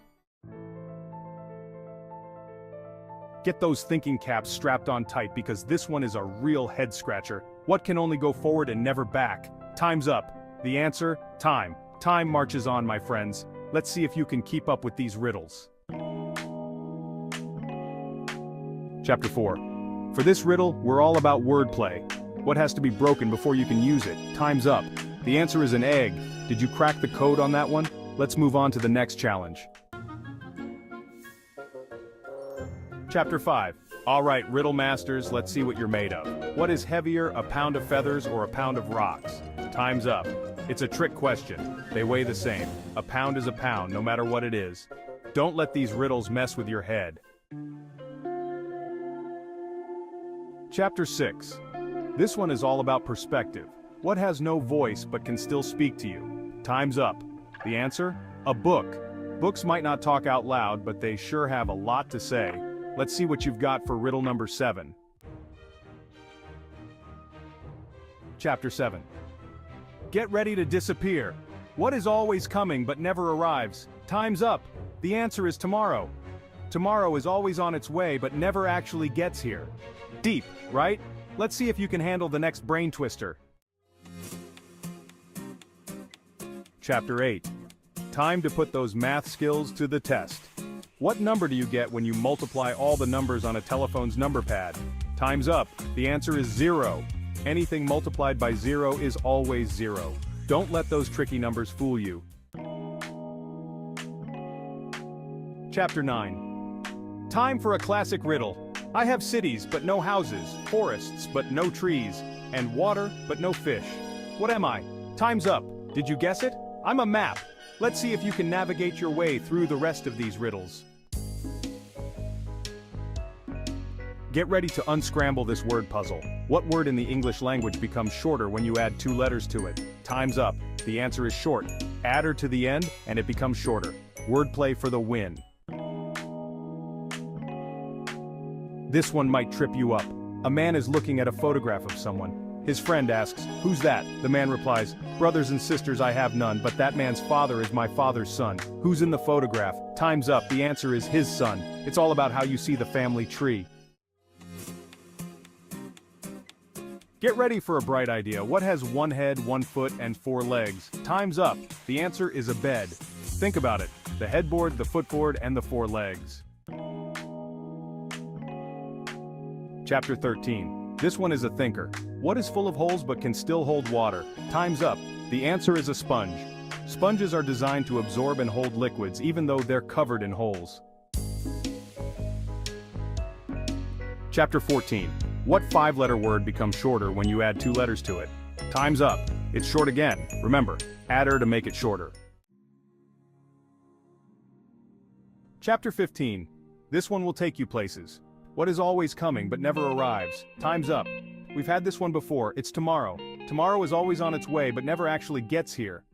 Get those thinking caps strapped on tight because this one is a real head scratcher. What can only go forward and never back? Time's up. The answer? Time. Time marches on, my friends. Let's see if you can keep up with these riddles. Chapter 4. For this riddle, we're all about wordplay. What has to be broken before you can use it? Time's up. The answer is an egg. Did you crack the code on that one? Let's move on to the next challenge. Chapter 5. Alright, riddle masters, let's see what you're made of. What is heavier, a pound of feathers or a pound of rocks? Time's up. It's a trick question. They weigh the same. A pound is a pound, no matter what it is. Don't let these riddles mess with your head. Chapter 6. This one is all about perspective. What has no voice but can still speak to you? Time's up. The answer? A book. Books might not talk out loud, but they sure have a lot to say. Let's see what you've got for riddle number 7. Chapter 7. Get ready to disappear. What is always coming but never arrives? Time's up. The answer is tomorrow. Tomorrow is always on its way but never actually gets here. Deep, right? Let's see if you can handle the next brain twister. Chapter 8. Time to put those math skills to the test. What number do you get when you multiply all the numbers on a telephone's number pad? Time's up. The answer is 0. Anything multiplied by 0 is always 0. Don't let those tricky numbers fool you. Chapter 9. Time for a classic riddle. I have cities but no houses, forests but no trees, and water but no fish. What am I? Time's up. Did you guess it? I'm a map. Let's see if you can navigate your way through the rest of these riddles. Get ready to unscramble this word puzzle. What word in the English language becomes shorter when you add 2 letters to it? Time's up. The answer is short. Add her to the end, and it becomes shorter. Wordplay for the win. This one might trip you up. A man is looking at a photograph of someone. His friend asks, "Who's that?" The man replies, "Brothers and sisters I have none, but that man's father is my father's son." Who's in the photograph? Time's up. The answer is his son. It's all about how you see the family tree. Get ready for a bright idea. What has 1 head, 1 foot, and 4 legs? Time's up. The answer is a bed. Think about it. The headboard, the footboard, and the 4 legs. Chapter 13. This one is a thinker. What is full of holes but can still hold water? Time's up. The answer is a sponge. Sponges are designed to absorb and hold liquids even though they're covered in holes. Chapter 14. What 5-letter word becomes shorter when you add 2 letters to it? Time's up. It's short again. Remember, add her to make it shorter. Chapter 15. This one will take you places. What is always coming but never arrives? Time's up. We've had this one before. It's tomorrow. Tomorrow is always on its way but never actually gets here.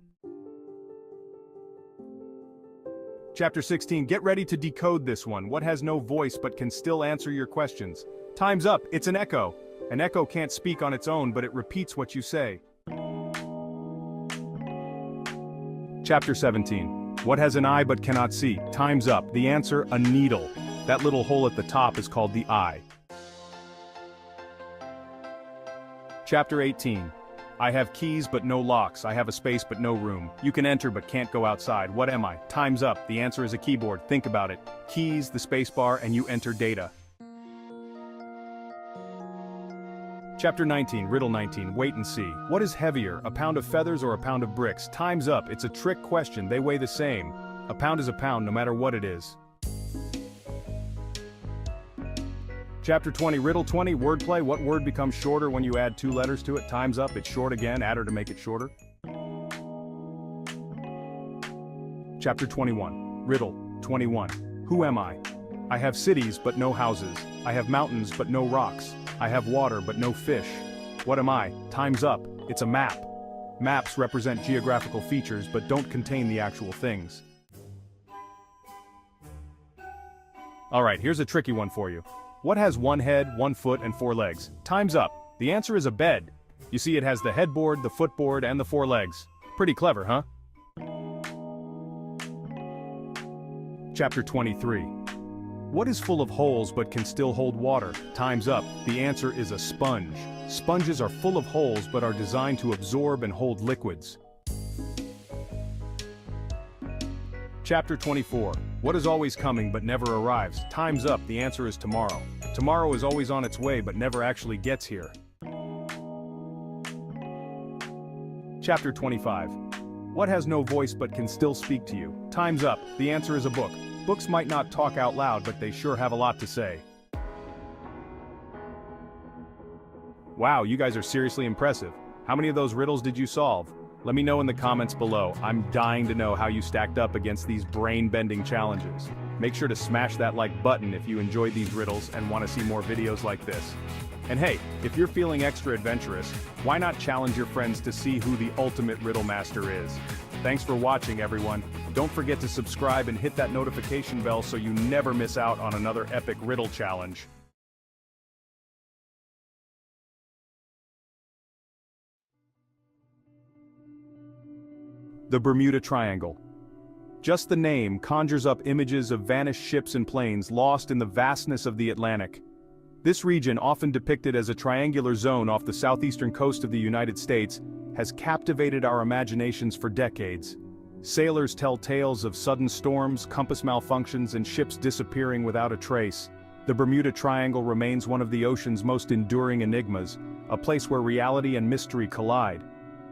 Chapter 16. Get ready to decode this one. What has no voice but can still answer your questions? Time's up. It's an echo. An echo can't speak on its own, but it repeats what you say. Chapter 17. What has an eye but cannot see? Time's up. The answer, a needle. That little hole at the top is called the eye. Chapter 18. I have keys but no locks. I have a space but no room. You can enter but can't go outside. What am I? Time's up. The answer is a keyboard. Think about it. Keys, the space bar, and you enter data. Chapter 19, Riddle 19, Wait and see. What is heavier, a pound of feathers or a pound of bricks? Time's up. It's a trick question. They weigh the same. A pound is a pound, no matter what it is. Chapter 20, Riddle 20, Wordplay. What word becomes shorter when you add 2 letters to it? Time's up. It's short again. Add her to make it shorter. Chapter 21, Riddle 21, Who am I? I have cities but no houses. I have mountains but no rocks. I have water but no fish. What am I? Time's up. It's a map. Maps represent geographical features but don't contain the actual things. Alright, here's a tricky one for you. What has one head, 1 foot, and 4 legs? Time's up. The answer is a bed. You see, it has the headboard, the footboard, and the 4 legs. Pretty clever, huh? Chapter 23. What is full of holes but can still hold water? Time's up. The answer is a sponge. Sponges are full of holes but are designed to absorb and hold liquids. Chapter 24. What is always coming but never arrives? Time's up. The answer is tomorrow. Tomorrow is always on its way but never actually gets here. Chapter 25. What has no voice but can still speak to you? Time's up. The answer is a book. Books might not talk out loud, but they sure have a lot to say. Wow, you guys are seriously impressive. How many of those riddles did you solve? Let me know in the comments below. I'm dying to know how you stacked up against these brain-bending challenges. Make sure to smash that like button if you enjoyed these riddles and want to see more videos like this. And hey, if you're feeling extra adventurous, why not challenge your friends to see who the ultimate riddle master is? Thanks for watching, everyone. Don't forget to subscribe and hit that notification bell so you never miss out on another epic riddle challenge. The Bermuda Triangle. Just the name conjures up images of vanished ships and planes lost in the vastness of the Atlantic. This region, often depicted as a triangular zone off the southeastern coast of the United States, has captivated our imaginations for decades. Sailors tell tales of sudden storms, compass malfunctions, and ships disappearing without a trace. The Bermuda Triangle remains one of the ocean's most enduring enigmas, a place where reality and mystery collide.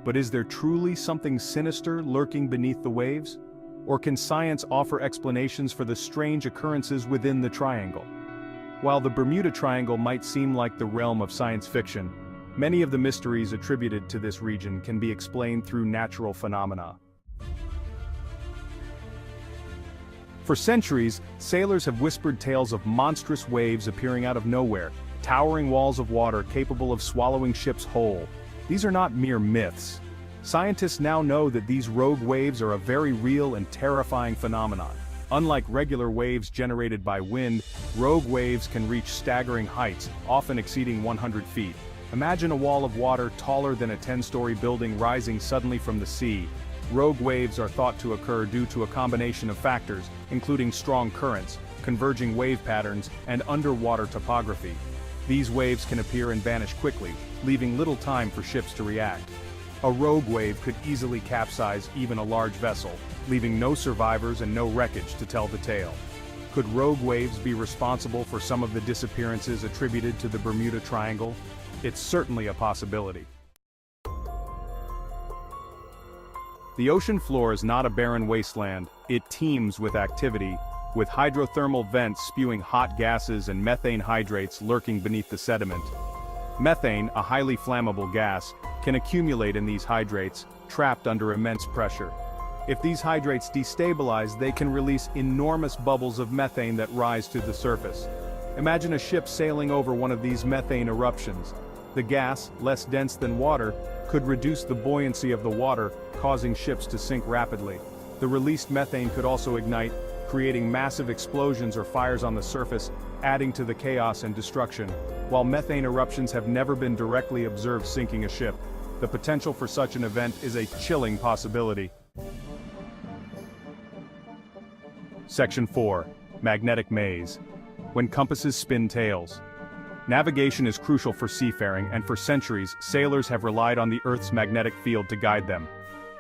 But is there truly something sinister lurking beneath the waves? Or can science offer explanations for the strange occurrences within the triangle? While the Bermuda Triangle might seem like the realm of science fiction, many of the mysteries attributed to this region can be explained through natural phenomena. For centuries, sailors have whispered tales of monstrous waves appearing out of nowhere, towering walls of water capable of swallowing ships whole. These are not mere myths. Scientists now know that these rogue waves are a very real and terrifying phenomenon. Unlike regular waves generated by wind, rogue waves can reach staggering heights, often exceeding 100 feet. Imagine a wall of water taller than a 10-story building rising suddenly from the sea. Rogue waves are thought to occur due to a combination of factors, including strong currents, converging wave patterns, and underwater topography. These waves can appear and vanish quickly, leaving little time for ships to react. A rogue wave could easily capsize even a large vessel, leaving no survivors and no wreckage to tell the tale. Could rogue waves be responsible for some of the disappearances attributed to the Bermuda Triangle? It's certainly a possibility. The ocean floor is not a barren wasteland. It teems with activity, with hydrothermal vents spewing hot gases and methane hydrates lurking beneath the sediment. Methane, a highly flammable gas, can accumulate in these hydrates, trapped under immense pressure. If these hydrates destabilize, they can release enormous bubbles of methane that rise to the surface. Imagine a ship sailing over one of these methane eruptions. The gas, less dense than water, could reduce the buoyancy of the water, causing ships to sink rapidly. The released methane could also ignite, creating massive explosions or fires on the surface, adding to the chaos and destruction. While methane eruptions have never been directly observed sinking a ship, the potential for such an event is a chilling possibility. Section 4. Magnetic Maze. When compasses spin tails. Navigation is crucial for seafaring, and for centuries, sailors have relied on the Earth's magnetic field to guide them.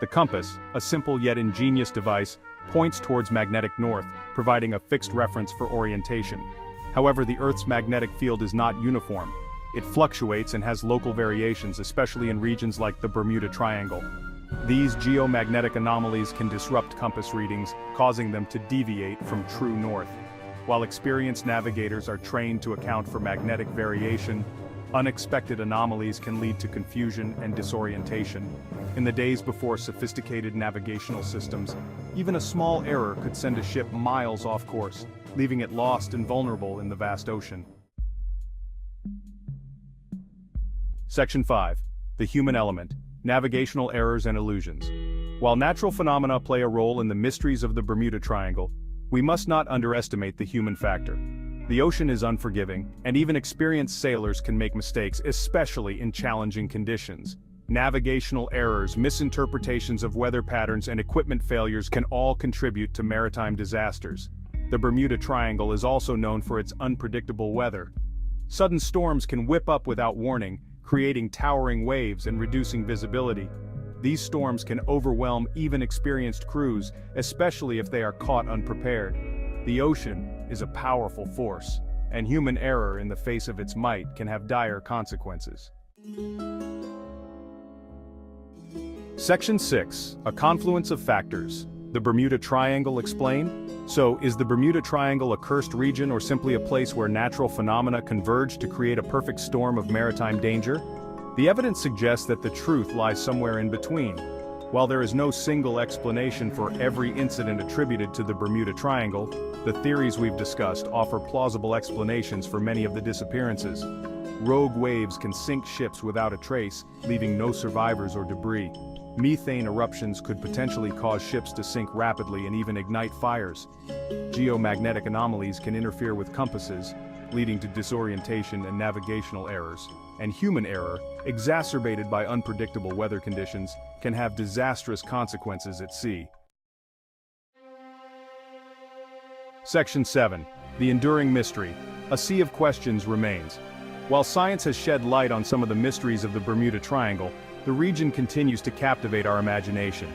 The compass, a simple yet ingenious device, points towards magnetic north, providing a fixed reference for orientation. However, the Earth's magnetic field is not uniform. It fluctuates and has local variations, especially in regions like the Bermuda Triangle. These geomagnetic anomalies can disrupt compass readings, causing them to deviate from true north. While experienced navigators are trained to account for magnetic variation, unexpected anomalies can lead to confusion and disorientation. In the days before sophisticated navigational systems, even a small error could send a ship miles off course. leaving it lost and vulnerable in the vast ocean. Section 5. The human element, navigational errors and illusions. While natural phenomena play a role in the mysteries of the Bermuda Triangle, we must not underestimate the human factor. The ocean is unforgiving, and even experienced sailors can make mistakes, especially in challenging conditions. Navigational errors, misinterpretations of weather patterns, and equipment failures can all contribute to maritime disasters. The Bermuda Triangle is also known for its unpredictable weather. Sudden storms can whip up without warning, creating towering waves and reducing visibility. These storms can overwhelm even experienced crews, especially if they are caught unprepared. The ocean is a powerful force, and human error in the face of its might can have dire consequences. Section 6. A confluence of factors. The Bermuda Triangle explained? So, is the Bermuda Triangle a cursed region or simply a place where natural phenomena converge to create a perfect storm of maritime danger? The evidence suggests that the truth lies somewhere in between. While there is no single explanation for every incident attributed to the Bermuda Triangle, the theories we've discussed offer plausible explanations for many of the disappearances. Rogue waves can sink ships without a trace, leaving no survivors or debris. Methane eruptions could potentially cause ships to sink rapidly and even ignite fires. Geomagnetic anomalies can interfere with compasses, leading to disorientation and navigational errors. And human error, exacerbated by unpredictable weather conditions, can have disastrous consequences at sea. Section 7. The enduring mystery. A sea of questions remains. While science has shed light on some of the mysteries of the Bermuda Triangle, the region continues to captivate our imagination.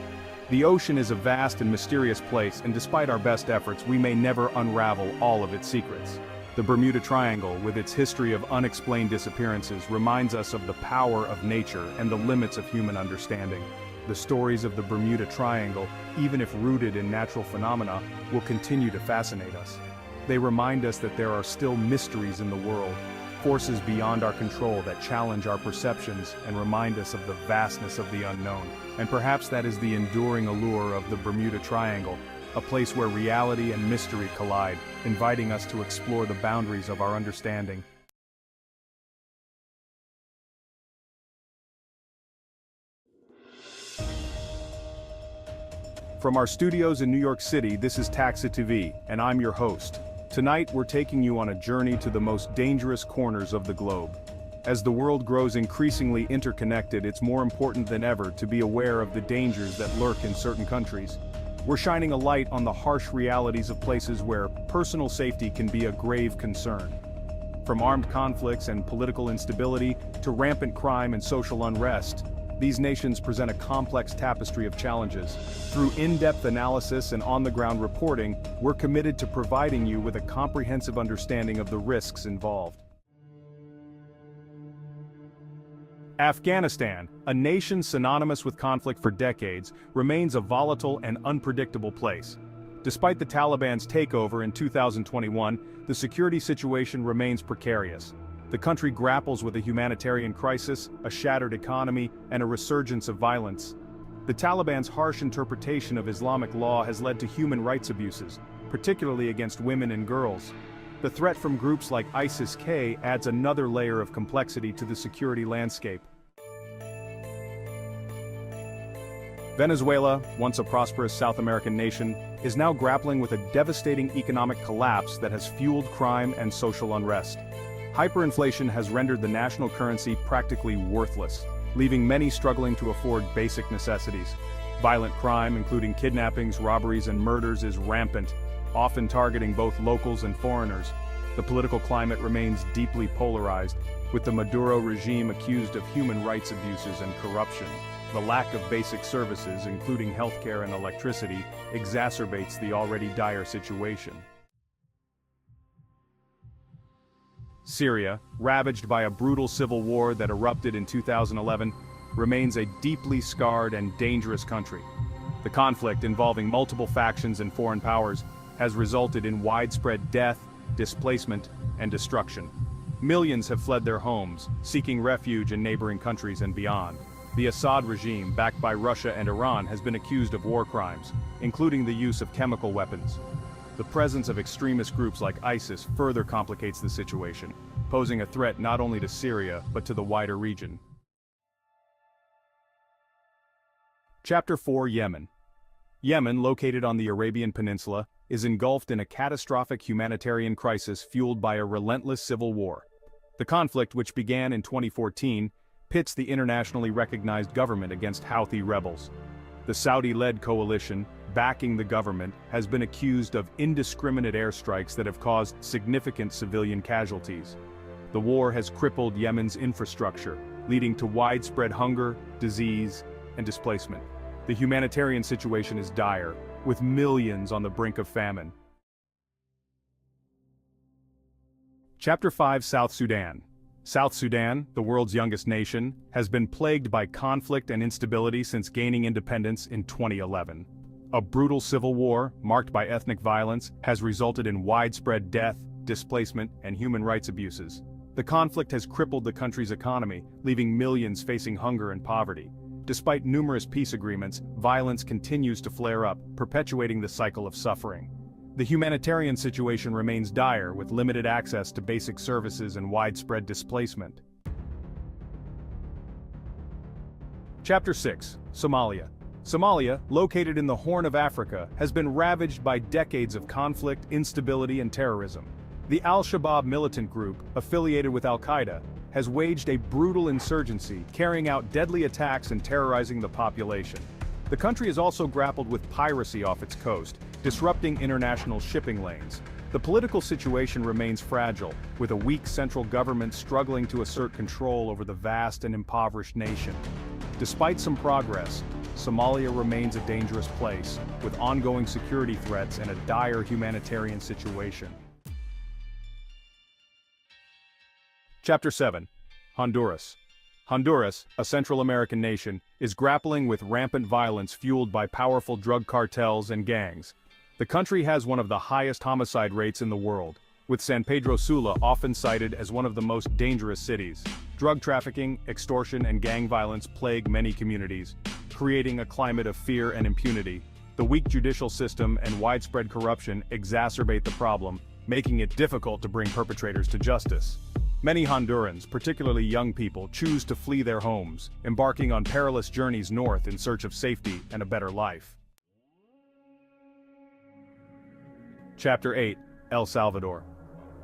The ocean is a vast and mysterious place, and despite our best efforts, we may never unravel all of its secrets. The Bermuda Triangle, with its history of unexplained disappearances, reminds us of the power of nature and the limits of human understanding. The stories of the Bermuda Triangle, even if rooted in natural phenomena, will continue to fascinate us. They remind us that there are still mysteries in the world, forces beyond our control that challenge our perceptions and remind us of the vastness of the unknown. And perhaps that is the enduring allure of the Bermuda Triangle, a place where reality and mystery collide, inviting us to explore the boundaries of our understanding. From our studios in New York City, this is Taxa TV, and I'm your host. Tonight, we're taking you on a journey to the most dangerous corners of the globe. As the world grows increasingly interconnected, it's more important than ever to be aware of the dangers that lurk in certain countries. We're shining a light on the harsh realities of places where personal safety can be a grave concern. From armed conflicts and political instability to rampant crime and social unrest, these nations present a complex tapestry of challenges. Through in-depth analysis and on-the-ground reporting, we're committed to providing you with a comprehensive understanding of the risks involved. Afghanistan, a nation synonymous with conflict for decades, remains a volatile and unpredictable place. Despite the Taliban's takeover in 2021, the security situation remains precarious. The country grapples with a humanitarian crisis, a shattered economy, and a resurgence of violence. The Taliban's harsh interpretation of Islamic law has led to human rights abuses, particularly against women and girls. The threat from groups like ISIS-K adds another layer of complexity to the security landscape. Venezuela, once a prosperous South American nation, is now grappling with a devastating economic collapse that has fueled crime and social unrest. Hyperinflation has rendered the national currency practically worthless, leaving many struggling to afford basic necessities. Violent crime, including kidnappings, robberies, and murders, is rampant, often targeting both locals and foreigners. The political climate remains deeply polarized, with the Maduro regime accused of human rights abuses and corruption. The lack of basic services, including healthcare and electricity, exacerbates the already dire situation. Syria, ravaged by a brutal civil war that erupted in 2011, remains a deeply scarred and dangerous country. The conflict, involving multiple factions and foreign powers, has resulted in widespread death, displacement, and destruction. Millions have fled their homes, seeking refuge in neighboring countries and beyond. The Assad regime, backed by Russia and Iran, has been accused of war crimes, including the use of chemical weapons. The presence of extremist groups like ISIS further complicates the situation, posing a threat not only to Syria but to the wider region. Chapter 4: Yemen. Yemen, located on the Arabian Peninsula, is engulfed in a catastrophic humanitarian crisis fueled by a relentless civil war. The conflict, which began in 2014, pits the internationally recognized government against Houthi rebels. The Saudi-led coalition, backing the government, has been accused of indiscriminate airstrikes that have caused significant civilian casualties. The war has crippled Yemen's infrastructure, leading to widespread hunger, disease, and displacement. The humanitarian situation is dire, with millions on the brink of famine. Chapter 5: South Sudan. South Sudan, the world's youngest nation, has been plagued by conflict and instability since gaining independence in 2011. A brutal civil war, marked by ethnic violence, has resulted in widespread death, displacement, and human rights abuses. The conflict has crippled the country's economy, leaving millions facing hunger and poverty. Despite numerous peace agreements, violence continues to flare up, perpetuating the cycle of suffering. The humanitarian situation remains dire, with limited access to basic services and widespread displacement. Chapter 6: Somalia. Somalia, located in the Horn of Africa, has been ravaged by decades of conflict, instability, and terrorism. The Al-Shabaab militant group, affiliated with Al-Qaeda, has waged a brutal insurgency, carrying out deadly attacks and terrorizing the population. The country has also grappled with piracy off its coast, disrupting international shipping lanes. The political situation remains fragile, with a weak central government struggling to assert control over the vast and impoverished nation. Despite some progress, Somalia remains a dangerous place, with ongoing security threats and a dire humanitarian situation. Chapter 7: Honduras. Honduras, a Central American nation, is grappling with rampant violence fueled by powerful drug cartels and gangs. The country has one of the highest homicide rates in the world, with San Pedro Sula often cited as one of the most dangerous cities. Drug trafficking, extortion, and gang violence plague many communities, creating a climate of fear and impunity. The weak judicial system and widespread corruption exacerbate the problem, making it difficult to bring perpetrators to justice. Many Hondurans, particularly young people, choose to flee their homes, embarking on perilous journeys north in search of safety and a better life. Chapter 8: El Salvador.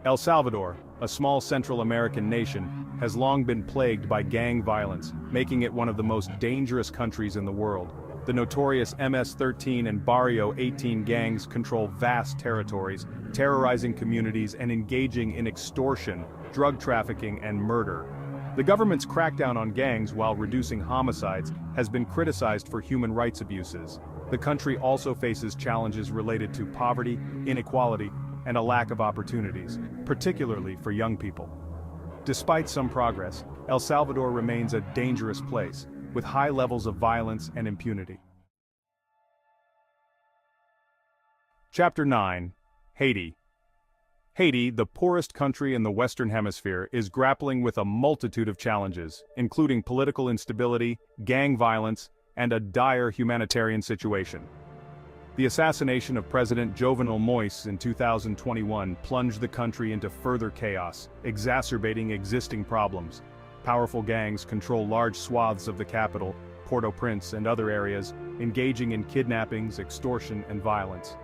El Salvador, a small Central American nation, has long been plagued by gang violence, making it one of the most dangerous countries in the world. The notorious MS-13 and Barrio 18 gangs control vast territories, terrorizing communities and engaging in extortion, drug trafficking, and murder. The government's crackdown on gangs while reducing homicides has been criticized for human rights abuses. The country also faces challenges related to poverty, inequality, and a lack of opportunities, particularly for young people. Despite some progress, El Salvador remains a dangerous place, with high levels of violence and impunity. Chapter 9: Haiti. Haiti, the poorest country in the Western Hemisphere, is grappling with a multitude of challenges, including political instability, gang violence, and a dire humanitarian situation. The assassination of President Jovenel Moïse in 2021 plunged the country into further chaos, exacerbating existing problems. Powerful gangs control large swaths of the capital, Port-au-Prince, and other areas, engaging in kidnappings, extortion, and violence.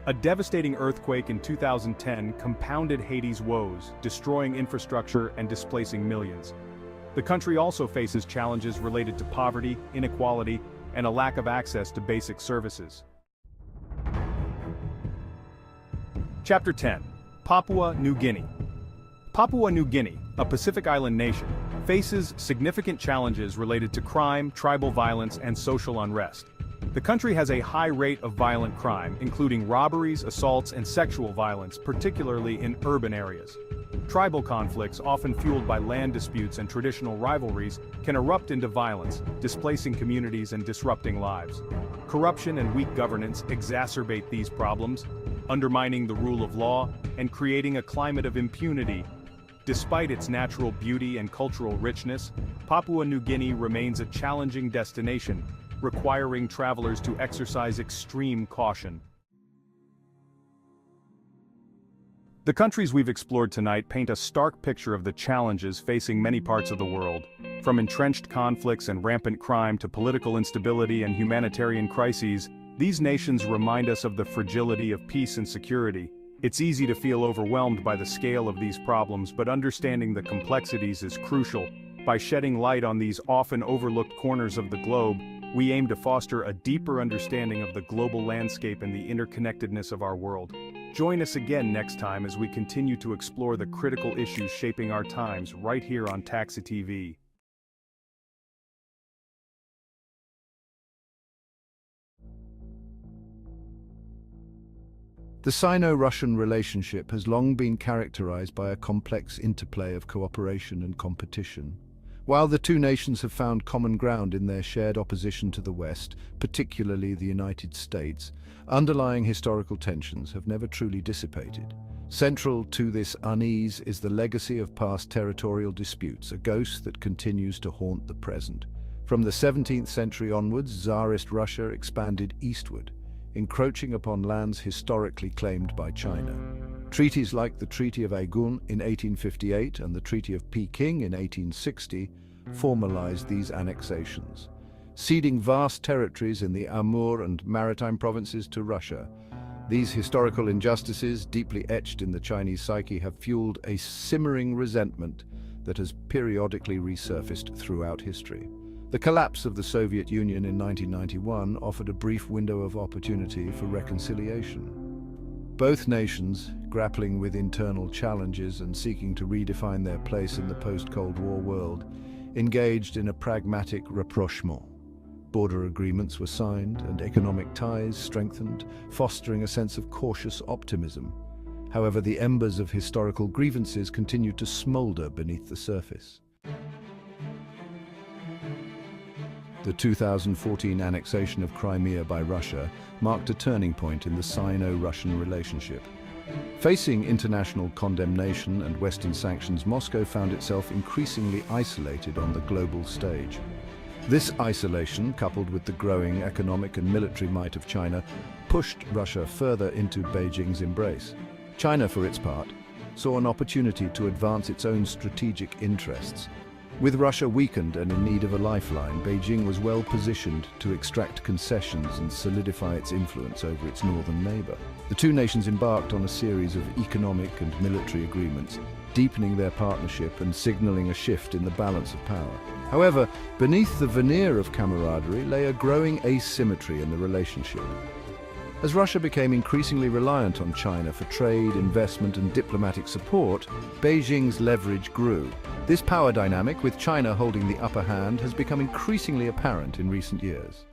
A devastating earthquake in 2010 compounded Haiti's woes, destroying infrastructure and displacing millions. The country also faces challenges related to poverty, inequality, and a lack of access to basic services. Chapter 10: Papua New Guinea. Papua New Guinea, a Pacific island nation, faces significant challenges related to crime, tribal violence, and social unrest. The country has a high rate of violent crime, including robberies, assaults, and sexual violence, particularly in urban areas. Tribal conflicts, often fueled by land disputes and traditional rivalries, can erupt into violence, displacing communities and disrupting lives. Corruption and weak governance exacerbate these problems, undermining the rule of law and creating a climate of impunity. Despite its natural beauty and cultural richness, Papua New Guinea remains a challenging destination, requiring travelers to exercise extreme caution. The countries we've explored tonight paint a stark picture of the challenges facing many parts of the world. From entrenched conflicts and rampant crime to political instability and humanitarian crises, these nations remind us of the fragility of peace and security. It's easy to feel overwhelmed by the scale of these problems, but understanding the complexities is crucial. By shedding light on these often overlooked corners of the globe, we aim to foster a deeper understanding of the global landscape and the interconnectedness of our world. Join us again next time as we continue to explore the critical issues shaping our times right here on Taxi TV. The Sino-Russian relationship has long been characterized by a complex interplay of cooperation and competition. While the two nations have found common ground in their shared opposition to the West, particularly the United States, underlying historical tensions have never truly dissipated. Central to this unease is the legacy of past territorial disputes, a ghost that continues to haunt the present. From the 17th century onwards, Tsarist Russia expanded eastward, encroaching upon lands historically claimed by China. Treaties like the Treaty of Aigun in 1858 and the Treaty of Peking in 1860 formalized these annexations, ceding vast territories in the Amur and maritime provinces to Russia. These historical injustices, deeply etched in the Chinese psyche, have fueled a simmering resentment that has periodically resurfaced throughout history. The collapse of the Soviet Union in 1991 offered a brief window of opportunity for reconciliation. Both nations, grappling with internal challenges and seeking to redefine their place in the post-Cold War world, engaged in a pragmatic rapprochement. Border agreements were signed and economic ties strengthened, fostering a sense of cautious optimism. However, the embers of historical grievances continued to smolder beneath the surface. The 2014 annexation of Crimea by Russia marked a turning point in the Sino-Russian relationship. Facing international condemnation and Western sanctions, Moscow found itself increasingly isolated on the global stage. This isolation, coupled with the growing economic and military might of China, pushed Russia further into Beijing's embrace. China, for its part, saw an opportunity to advance its own strategic interests. With Russia weakened and in need of a lifeline, Beijing was well positioned to extract concessions and solidify its influence over its northern neighbor. The two nations embarked on a series of economic and military agreements, deepening their partnership and signaling a shift in the balance of power. However, beneath the veneer of camaraderie lay a growing asymmetry in the relationship. As Russia became increasingly reliant on China for trade, investment, and diplomatic support, Beijing's leverage grew. This power dynamic, with China holding the upper hand, has become increasingly apparent in recent years.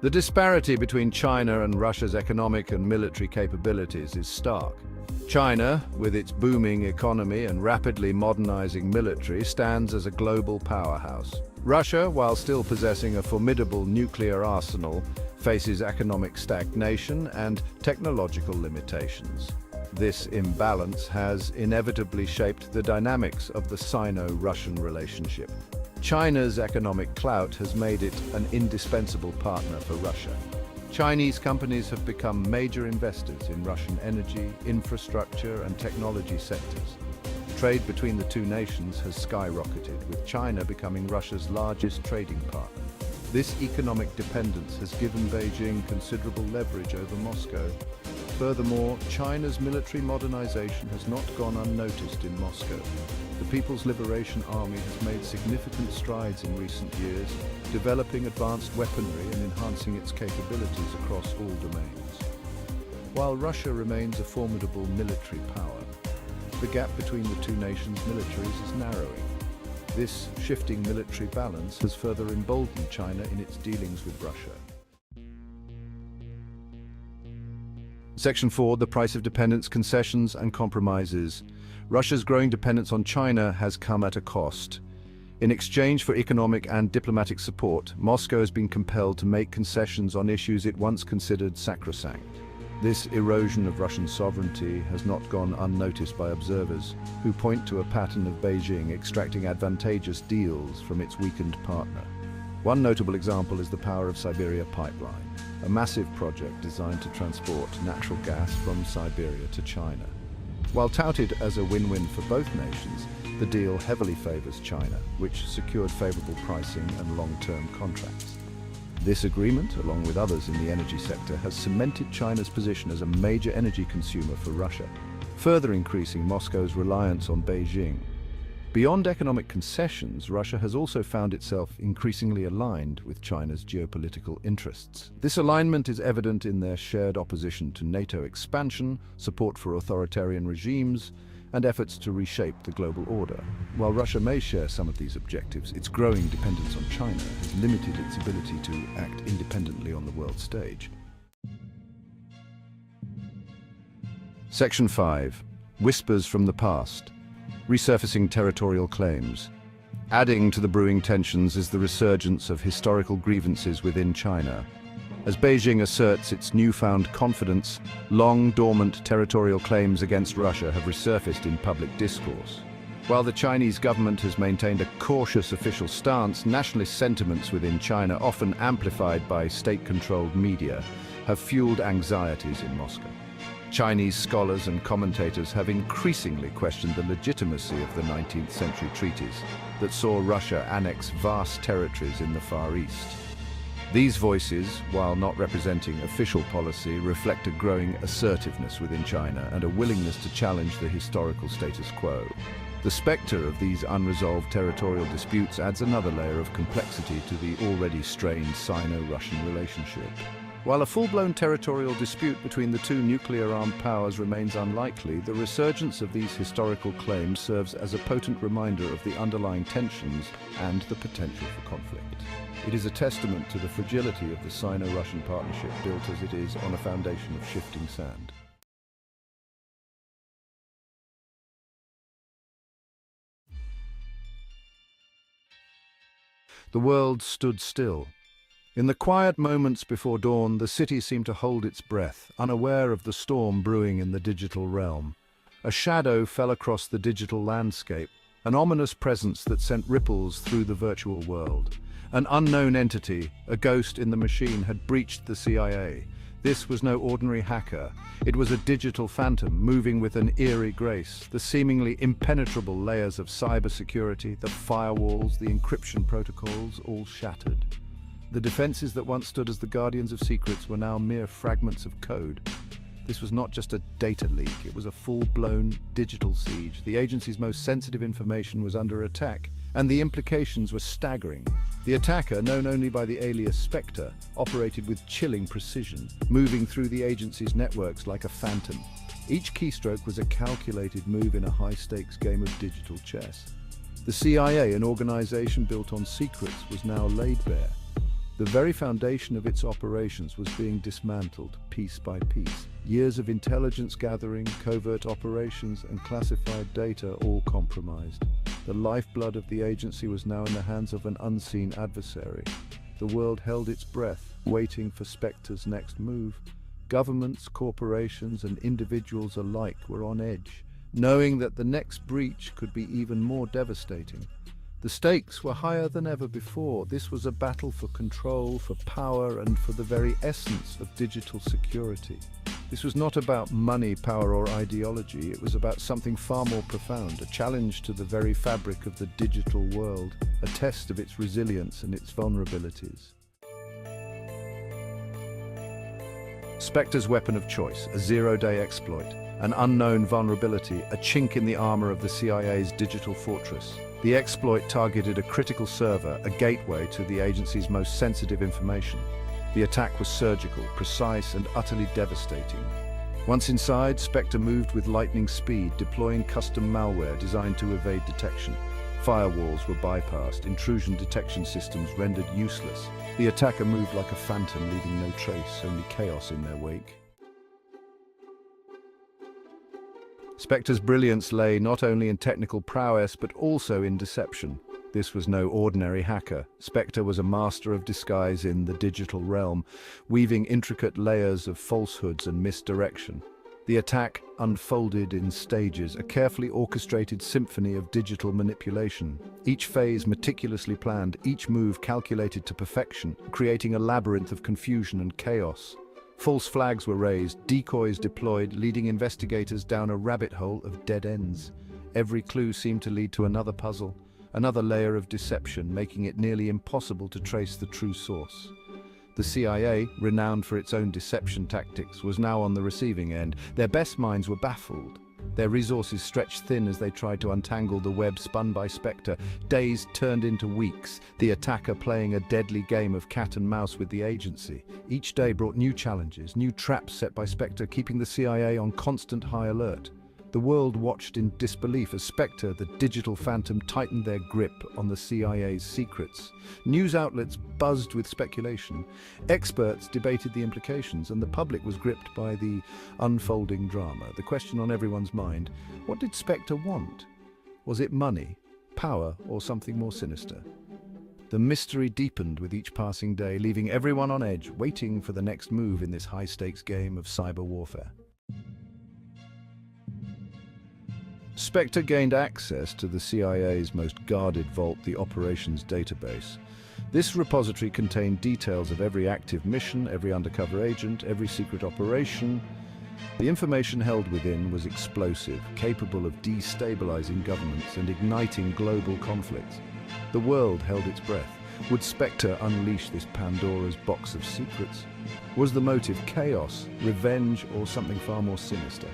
The disparity between China and Russia's economic and military capabilities is stark. China, with its booming economy and rapidly modernizing military, stands as a global powerhouse. Russia, while still possessing a formidable nuclear arsenal, faces economic stagnation and technological limitations. This imbalance has inevitably shaped the dynamics of the Sino-Russian relationship. China's economic clout has made it an indispensable partner for Russia. Chinese companies have become major investors in Russian energy, infrastructure, and technology sectors. Trade between the two nations has skyrocketed, with China becoming Russia's largest trading partner. This economic dependence has given Beijing considerable leverage over Moscow. Furthermore, China's military modernization has not gone unnoticed in Moscow. The People's Liberation Army has made significant strides in recent years, developing advanced weaponry and enhancing its capabilities across all domains. While Russia remains a formidable military power, the gap between the two nations' militaries is narrowing. This shifting military balance has further emboldened China in its dealings with Russia. Section 4, the price of dependence, concessions and compromises. Russia's growing dependence on China has come at a cost. In exchange for economic and diplomatic support, Moscow has been compelled to make concessions on issues it once considered sacrosanct. This erosion of Russian sovereignty has not gone unnoticed by observers, who point to a pattern of Beijing extracting advantageous deals from its weakened partner. One notable example is the Power of Siberia pipeline. a massive project designed to transport natural gas from Siberia to China. While touted as a win-win for both nations, the deal heavily favors China, which secured favorable pricing and long-term contracts. This agreement, along with others in the energy sector, has cemented China's position as a major energy consumer for Russia, further increasing Moscow's reliance on Beijing. Beyond economic concessions, Russia has also found itself increasingly aligned with China's geopolitical interests. This alignment is evident in their shared opposition to NATO expansion, support for authoritarian regimes, and efforts to reshape the global order. While Russia may share some of these objectives, its growing dependence on China has limited its ability to act independently on the world stage. Section 5. Whispers from the past. Resurfacing territorial claims. Adding to the brewing tensions is the resurgence of historical grievances within China. As Beijing asserts its newfound confidence, long-dormant territorial claims against Russia have resurfaced in public discourse. While the Chinese government has maintained a cautious official stance, nationalist sentiments within China, often amplified by state-controlled media, have fueled anxieties in Moscow. Chinese scholars and commentators have increasingly questioned the legitimacy of the 19th century treaties that saw Russia annex vast territories in the Far East. These voices, while not representing official policy, reflect a growing assertiveness within China and a willingness to challenge the historical status quo. The specter of these unresolved territorial disputes adds another layer of complexity to the already strained Sino-Russian relationship. While a full-blown territorial dispute between the two nuclear-armed powers remains unlikely, the resurgence of these historical claims serves as a potent reminder of the underlying tensions and the potential for conflict. It is a testament to the fragility of the Sino-Russian partnership, built as it is on a foundation of shifting sand. The world stood still. In the quiet moments before dawn, the city seemed to hold its breath, unaware of the storm brewing in the digital realm. A shadow fell across the digital landscape, an ominous presence that sent ripples through the virtual world. An unknown entity, a ghost in the machine, had breached the CIA. This was no ordinary hacker. It was a digital phantom, moving with an eerie grace. The seemingly impenetrable layers of cybersecurity, the firewalls, the encryption protocols, all shattered. The defenses that once stood as the guardians of secrets were now mere fragments of code. This was not just a data leak, it was a full-blown digital siege. The agency's most sensitive information was under attack, and the implications were staggering. The attacker, known only by the alias Spectre, operated with chilling precision, moving through the agency's networks like a phantom. Each keystroke was a calculated move in a high-stakes game of digital chess. The CIA, an organization built on secrets, was now laid bare. The very foundation of its operations was being dismantled piece by piece. Years of intelligence gathering, covert operations, and classified data all compromised. The lifeblood of the agency was now in the hands of an unseen adversary. The world held its breath, waiting for Spectre's next move. Governments, corporations, and individuals alike were on edge, knowing that the next breach could be even more devastating. The stakes were higher than ever before. This was a battle for control, for power, and for the very essence of digital security. This was not about money, power, or ideology. It was about something far more profound, a challenge to the very fabric of the digital world, a test of its resilience and its vulnerabilities. Spectre's weapon of choice, a zero-day exploit, an unknown vulnerability, a chink in the armor of the CIA's digital fortress. The exploit targeted a critical server, a gateway to the agency's most sensitive information. The attack was surgical, precise, and utterly devastating. Once inside, Spectre moved with lightning speed, deploying custom malware designed to evade detection. Firewalls were bypassed, intrusion detection systems rendered useless. The attacker moved like a phantom, leaving no trace, only chaos in their wake. Spectre's brilliance lay not only in technical prowess, but also in deception. This was no ordinary hacker. Spectre was a master of disguise in the digital realm, weaving intricate layers of falsehoods and misdirection. The attack unfolded in stages, a carefully orchestrated symphony of digital manipulation. Each phase meticulously planned, each move calculated to perfection, creating a labyrinth of confusion and chaos. False flags were raised, decoys deployed, leading investigators down a rabbit hole of dead ends. Every clue seemed to lead to another puzzle, another layer of deception, making it nearly impossible to trace the true source. The CIA, renowned for its own deception tactics, was now on the receiving end. Their best minds were baffled. Their resources stretched thin as they tried to untangle the web spun by Spectre. Days turned into weeks, the attacker playing a deadly game of cat and mouse with the agency. Each day brought new challenges, new traps set by Spectre, keeping the CIA on constant high alert. The world watched in disbelief as Spectre, the digital phantom, tightened their grip on the CIA's secrets. News outlets buzzed with speculation. Experts debated the implications, and the public was gripped by the unfolding drama. The question on everyone's mind: what did Spectre want? Was it money, power, or something more sinister? The mystery deepened with each passing day, leaving everyone on edge, waiting for the next move in this high-stakes game of cyber warfare. Spectre gained access to the CIA's most guarded vault, the operations database. This repository contained details of every active mission, every undercover agent, every secret operation. The information held within was explosive, capable of destabilizing governments and igniting global conflicts. The world held its breath. Would Spectre unleash this Pandora's box of secrets? Was the motive chaos, revenge, or something far more sinister?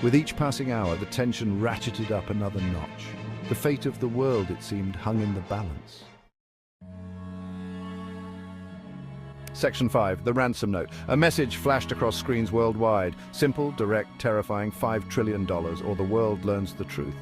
With each passing hour, the tension ratcheted up another notch. The fate of the world, it seemed, hung in the balance. Section 5, the ransom note. A message flashed across screens worldwide. Simple, direct, terrifying, $5 trillion, or the world learns the truth.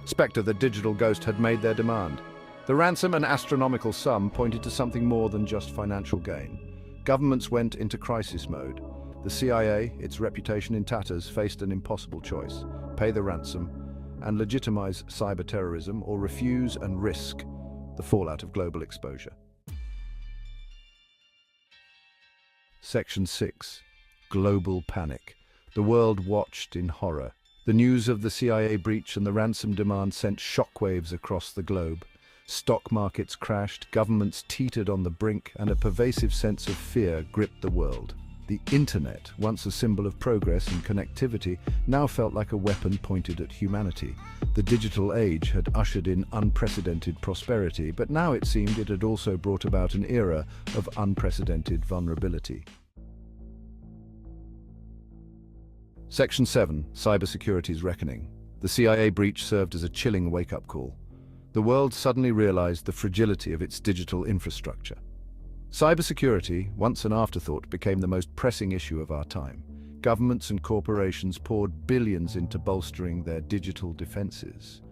Spectre, the digital ghost, had made their demand. The ransom, an astronomical sum, pointed to something more than just financial gain. Governments went into crisis mode. The CIA, its reputation in tatters, faced an impossible choice: pay the ransom and legitimize cyber terrorism, or refuse and risk the fallout of global exposure. Section 6. Global panic. The world watched in horror. The news of the CIA breach and the ransom demand sent shockwaves across the globe. Stock markets crashed, governments teetered on the brink, and a pervasive sense of fear gripped the world. The internet, once a symbol of progress and connectivity, now felt like a weapon pointed at humanity. The digital age had ushered in unprecedented prosperity, but now it seemed it had also brought about an era of unprecedented vulnerability. Section 7. Cybersecurity's reckoning. The CIA breach served as a chilling wake-up call. The world suddenly realized the fragility of its digital infrastructure. Cybersecurity, once an afterthought, became the most pressing issue of our time. Governments and corporations poured billions into bolstering their digital defenses.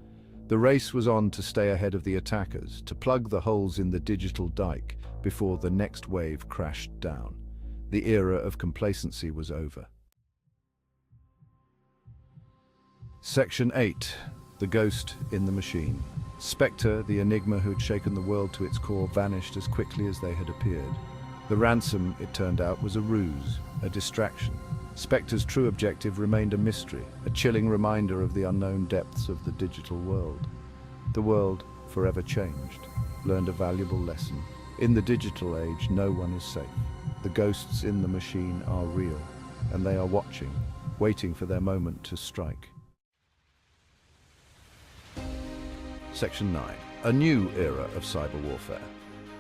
The race was on to stay ahead of the attackers, to plug the holes in the digital dike before the next wave crashed down. The era of complacency was over. Section 8. The ghost in the machine. Spectre, the enigma who'd shaken the world to its core, vanished as quickly as they had appeared. The ransom, it turned out, was a ruse, a distraction. Spectre's true objective remained a mystery, a chilling reminder of the unknown depths of the digital world. The world, forever changed, learned a valuable lesson. In the digital age, no one is safe. The ghosts in the machine are real, and they are watching, waiting for their moment to strike. Section 9. A new era of cyber warfare.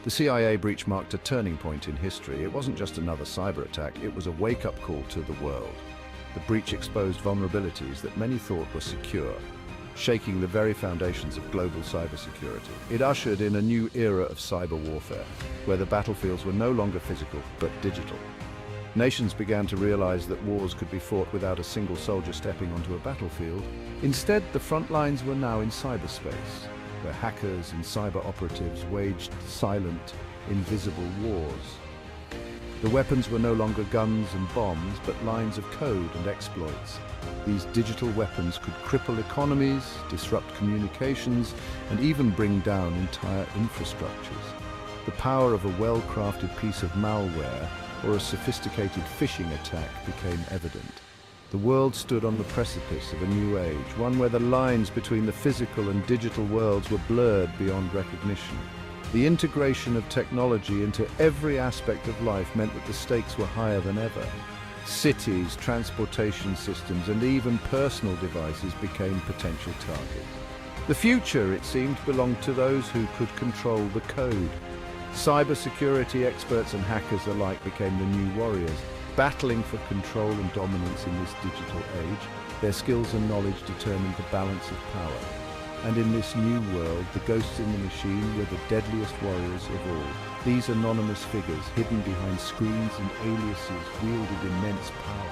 The CIA breach marked a turning point in history. It wasn't just another cyber attack, it was a wake-up call to the world. The breach exposed vulnerabilities that many thought were secure, shaking the very foundations of global cybersecurity. It ushered in a new era of cyber warfare, where the battlefields were no longer physical, but digital. Nations began to realize that wars could be fought without a single soldier stepping onto a battlefield. Instead, the front lines were now in cyberspace, where hackers and cyber operatives waged silent, invisible wars. The weapons were no longer guns and bombs, but lines of code and exploits. These digital weapons could cripple economies, disrupt communications, and even bring down entire infrastructures. The power of a well-crafted piece of malware or a sophisticated phishing attack became evident. The world stood on the precipice of a new age, one where the lines between the physical and digital worlds were blurred beyond recognition. The integration of technology into every aspect of life meant that the stakes were higher than ever. Cities, transportation systems, and even personal devices became potential targets. The future, it seemed, belonged to those who could control the code. Cybersecurity experts and hackers alike became the new warriors, battling for control and dominance in this digital age. Their skills and knowledge determined the balance of power. And in this new world, the ghosts in the machine were the deadliest warriors of all. These anonymous figures, hidden behind screens and aliases, wielded immense power.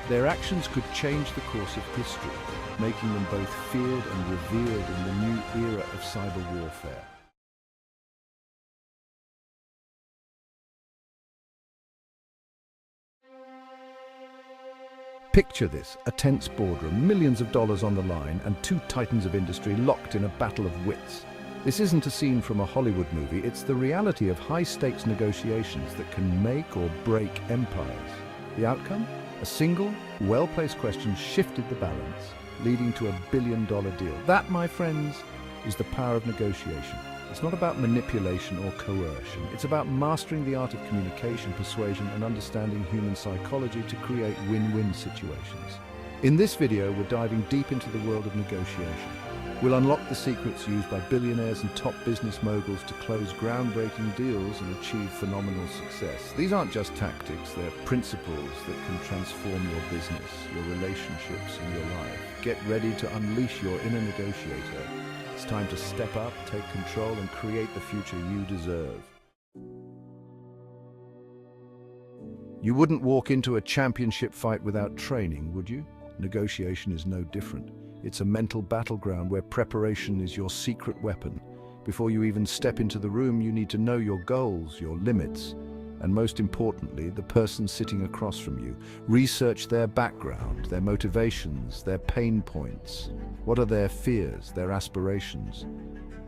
Their actions could change the course of history, making them both feared and revered in the new era of cyber warfare. Picture this, a tense boardroom, millions of dollars on the line, and two titans of industry locked in a battle of wits. This isn't a scene from a Hollywood movie, it's the reality of high-stakes negotiations that can make or break empires. The outcome? A single, well-placed question shifted the balance, leading to $1 billion deal. That, my friends, is the power of negotiation. It's not about manipulation or coercion. It's about mastering the art of communication, persuasion, and understanding human psychology to create win-win situations. In this video, we're diving deep into the world of negotiation. We'll unlock the secrets used by billionaires and top business moguls to close groundbreaking deals and achieve phenomenal success. These aren't just tactics, they're principles that can transform your business, your relationships, and your life. Get ready to unleash your inner negotiator. It's time to step up, take control, and create the future you deserve. You wouldn't walk into a championship fight without training, would you? Negotiation is no different. It's a mental battleground where preparation is your secret weapon. Before you even step into the room, you need to know your goals, your limits, and most importantly, the person sitting across from you. Research their background, their motivations, their pain points. What are their fears, their aspirations?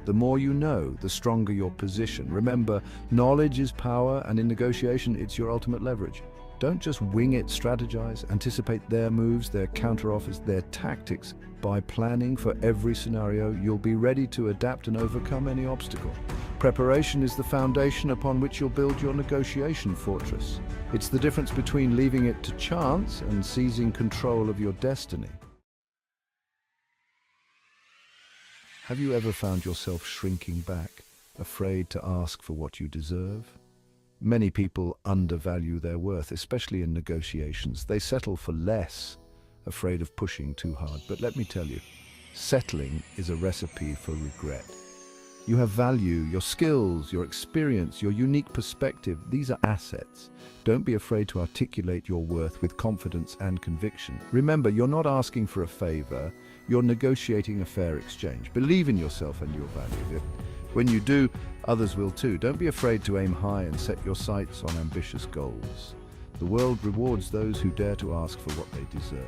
The more you know, the stronger your position. Remember, knowledge is power, and in negotiation, it's your ultimate leverage. Don't just wing it, strategize, anticipate their moves, their counteroffers, their tactics. By planning for every scenario, you'll be ready to adapt and overcome any obstacle. Preparation is the foundation upon which you'll build your negotiation fortress. It's the difference between leaving it to chance and seizing control of your destiny. Have you ever found yourself shrinking back, afraid to ask for what you deserve? Many people undervalue their worth, especially in negotiations. They settle for less, afraid of pushing too hard. But let me tell you, settling is a recipe for regret. You have value, your skills, your experience, your unique perspective. These are assets. Don't be afraid to articulate your worth with confidence and conviction. Remember, you're not asking for a favor, you're negotiating a fair exchange. Believe in yourself and your value. When you do, others will too. Don't be afraid to aim high and set your sights on ambitious goals. The world rewards those who dare to ask for what they deserve.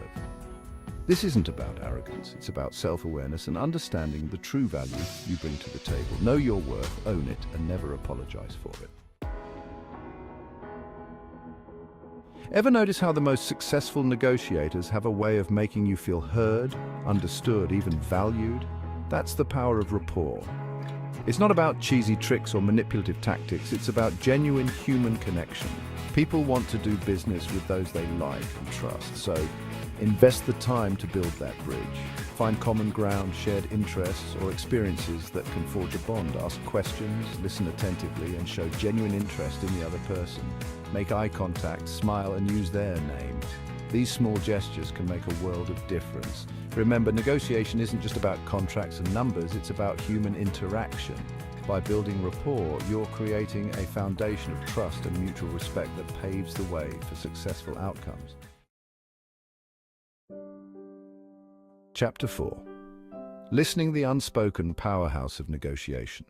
This isn't about arrogance, it's about self-awareness and understanding the true value you bring to the table. Know your worth, own it, and never apologize for it. Ever notice how the most successful negotiators have a way of making you feel heard, understood, even valued? That's the power of rapport. It's not about cheesy tricks or manipulative tactics, it's about genuine human connection. People want to do business with those they like and trust, so invest the time to build that bridge. Find common ground, shared interests, or experiences that can forge a bond. Ask questions, listen attentively, and show genuine interest in the other person. Make eye contact, smile, and use their name. These small gestures can make a world of difference. Remember, negotiation isn't just about contracts and numbers, it's about human interaction. By building rapport, you're creating a foundation of trust and mutual respect that paves the way for successful outcomes. Chapter 4. Listening, the unspoken powerhouse of negotiation.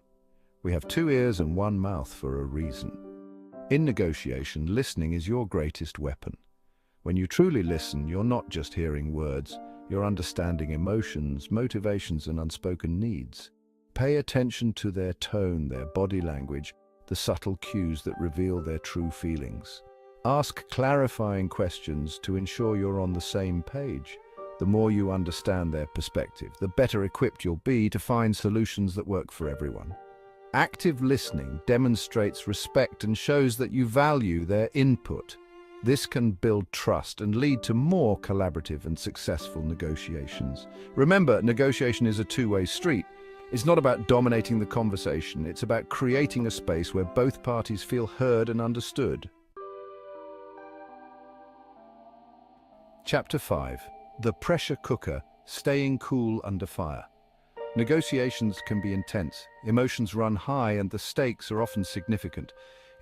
We have 2 ears and 1 mouth for a reason. In negotiation, listening is your greatest weapon. When you truly listen, you're not just hearing words, you're understanding emotions, motivations, and unspoken needs. Pay attention to their tone, their body language, the subtle cues that reveal their true feelings. Ask clarifying questions to ensure you're on the same page. The more you understand their perspective, the better equipped you'll be to find solutions that work for everyone. Active listening demonstrates respect and shows that you value their input. This can build trust and lead to more collaborative and successful negotiations. Remember, negotiation is a two-way street. It's not about dominating the conversation, it's about creating a space where both parties feel heard and understood. Chapter 5. The Pressure Cooker, Staying Cool Under Fire. Negotiations can be intense, emotions run high, and the stakes are often significant.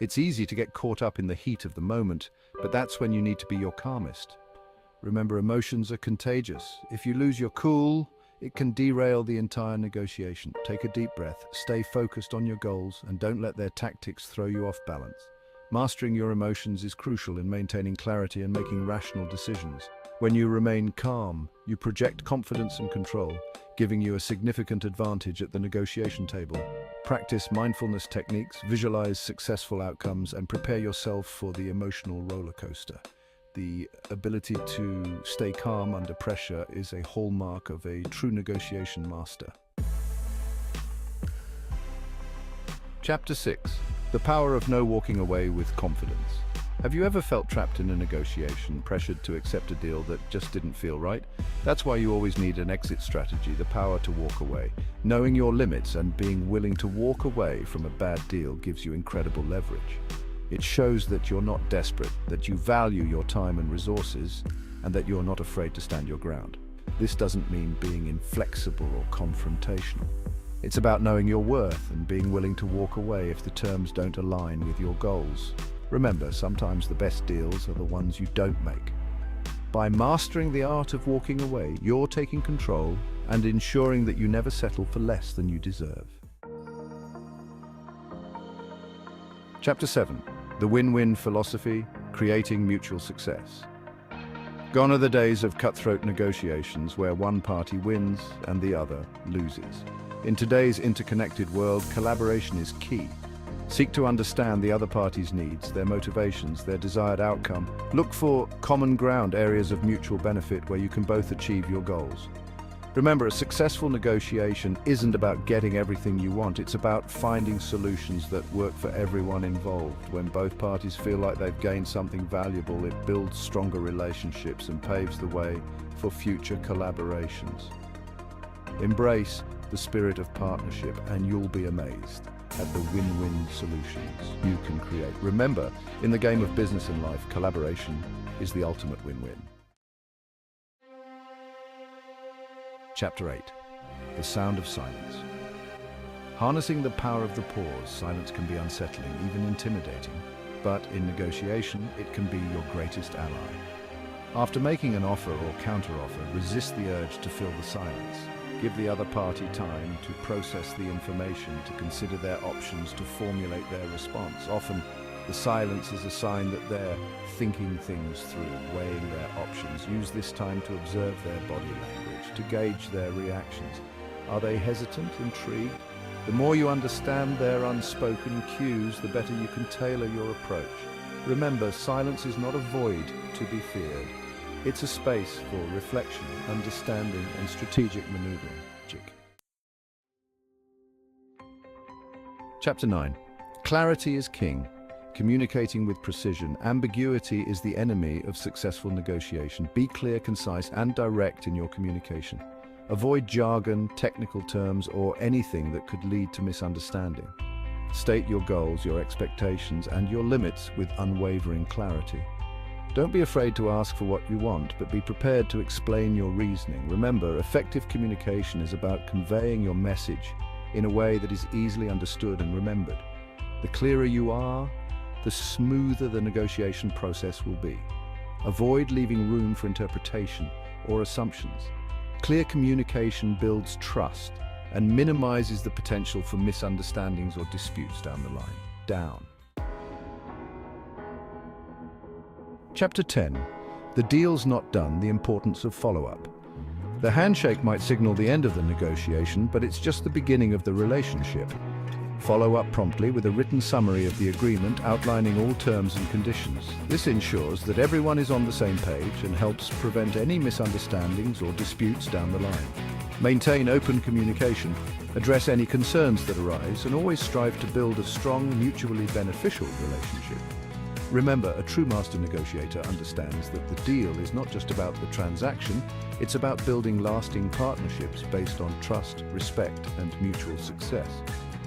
It's easy to get caught up in the heat of the moment, but that's when you need to be your calmest. Remember, emotions are contagious. If you lose your cool, it can derail the entire negotiation. Take a deep breath, stay focused on your goals, and don't let their tactics throw you off balance. Mastering your emotions is crucial in maintaining clarity and making rational decisions. When you remain calm, you project confidence and control, giving you a significant advantage at the negotiation table. Practice mindfulness techniques, visualize successful outcomes, and prepare yourself for the emotional roller coaster. The ability to stay calm under pressure is a hallmark of a true negotiation master. Chapter 6. The Power of No Walking Away with Confidence. Have you ever felt trapped in a negotiation, pressured to accept a deal that just didn't feel right? That's why you always need an exit strategy, the power to walk away. Knowing your limits and being willing to walk away from a bad deal gives you incredible leverage. It shows that you're not desperate, that you value your time and resources, and that you're not afraid to stand your ground. This doesn't mean being inflexible or confrontational. It's about knowing your worth and being willing to walk away if the terms don't align with your goals. Remember, sometimes the best deals are the ones you don't make. By mastering the art of walking away, you're taking control and ensuring that you never settle for less than you deserve. Chapter 7. The Win-Win Philosophy, Creating Mutual Success. Gone are the days of cutthroat negotiations where one party wins and the other loses. In today's interconnected world, collaboration is key. Seek to understand the other party's needs, their motivations, their desired outcome. Look for common ground, areas of mutual benefit where you can both achieve your goals. Remember, a successful negotiation isn't about getting everything you want, it's about finding solutions that work for everyone involved. When both parties feel like they've gained something valuable, it builds stronger relationships and paves the way for future collaborations. Embrace the spirit of partnership and you'll be amazed at the win-win solutions you can create. Remember, in the game of business and life, collaboration is the ultimate win-win. Chapter 8. The Sound of Silence. Harnessing the power of the pause, silence can be unsettling, even intimidating, but in negotiation, it can be your greatest ally. After making an offer or counter-offer, resist the urge to fill the silence. Give the other party time to process the information, to consider their options, to formulate their response. Often, the silence is a sign that they're thinking things through, weighing their options. Use this time to observe their body language, to gauge their reactions. Are they hesitant, intrigued? The more you understand their unspoken cues, the better you can tailor your approach. Remember, silence is not a void to be feared. It's a space for reflection, understanding, and strategic maneuvering. Chapter 9. Clarity is king. Communicating with precision. Ambiguity is the enemy of successful negotiation. Be clear, concise, and direct in your communication. Avoid jargon, technical terms, or anything that could lead to misunderstanding. State your goals, your expectations, and your limits with unwavering clarity. Don't be afraid to ask for what you want, but be prepared to explain your reasoning. Remember, effective communication is about conveying your message in a way that is easily understood and remembered. The clearer you are, the smoother the negotiation process will be. Avoid leaving room for interpretation or assumptions. Clear communication builds trust and minimizes the potential for misunderstandings or disputes down the line. Chapter 10. The deal's not done, the importance of follow-up. The handshake might signal the end of the negotiation, but it's just the beginning of the relationship. Follow up promptly with a written summary of the agreement outlining all terms and conditions. This ensures that everyone is on the same page and helps prevent any misunderstandings or disputes down the line. Maintain open communication, address any concerns that arise, and always strive to build a strong, mutually beneficial relationship. Remember, a true master negotiator understands that the deal is not just about the transaction, it's about building lasting partnerships based on trust, respect, and mutual success.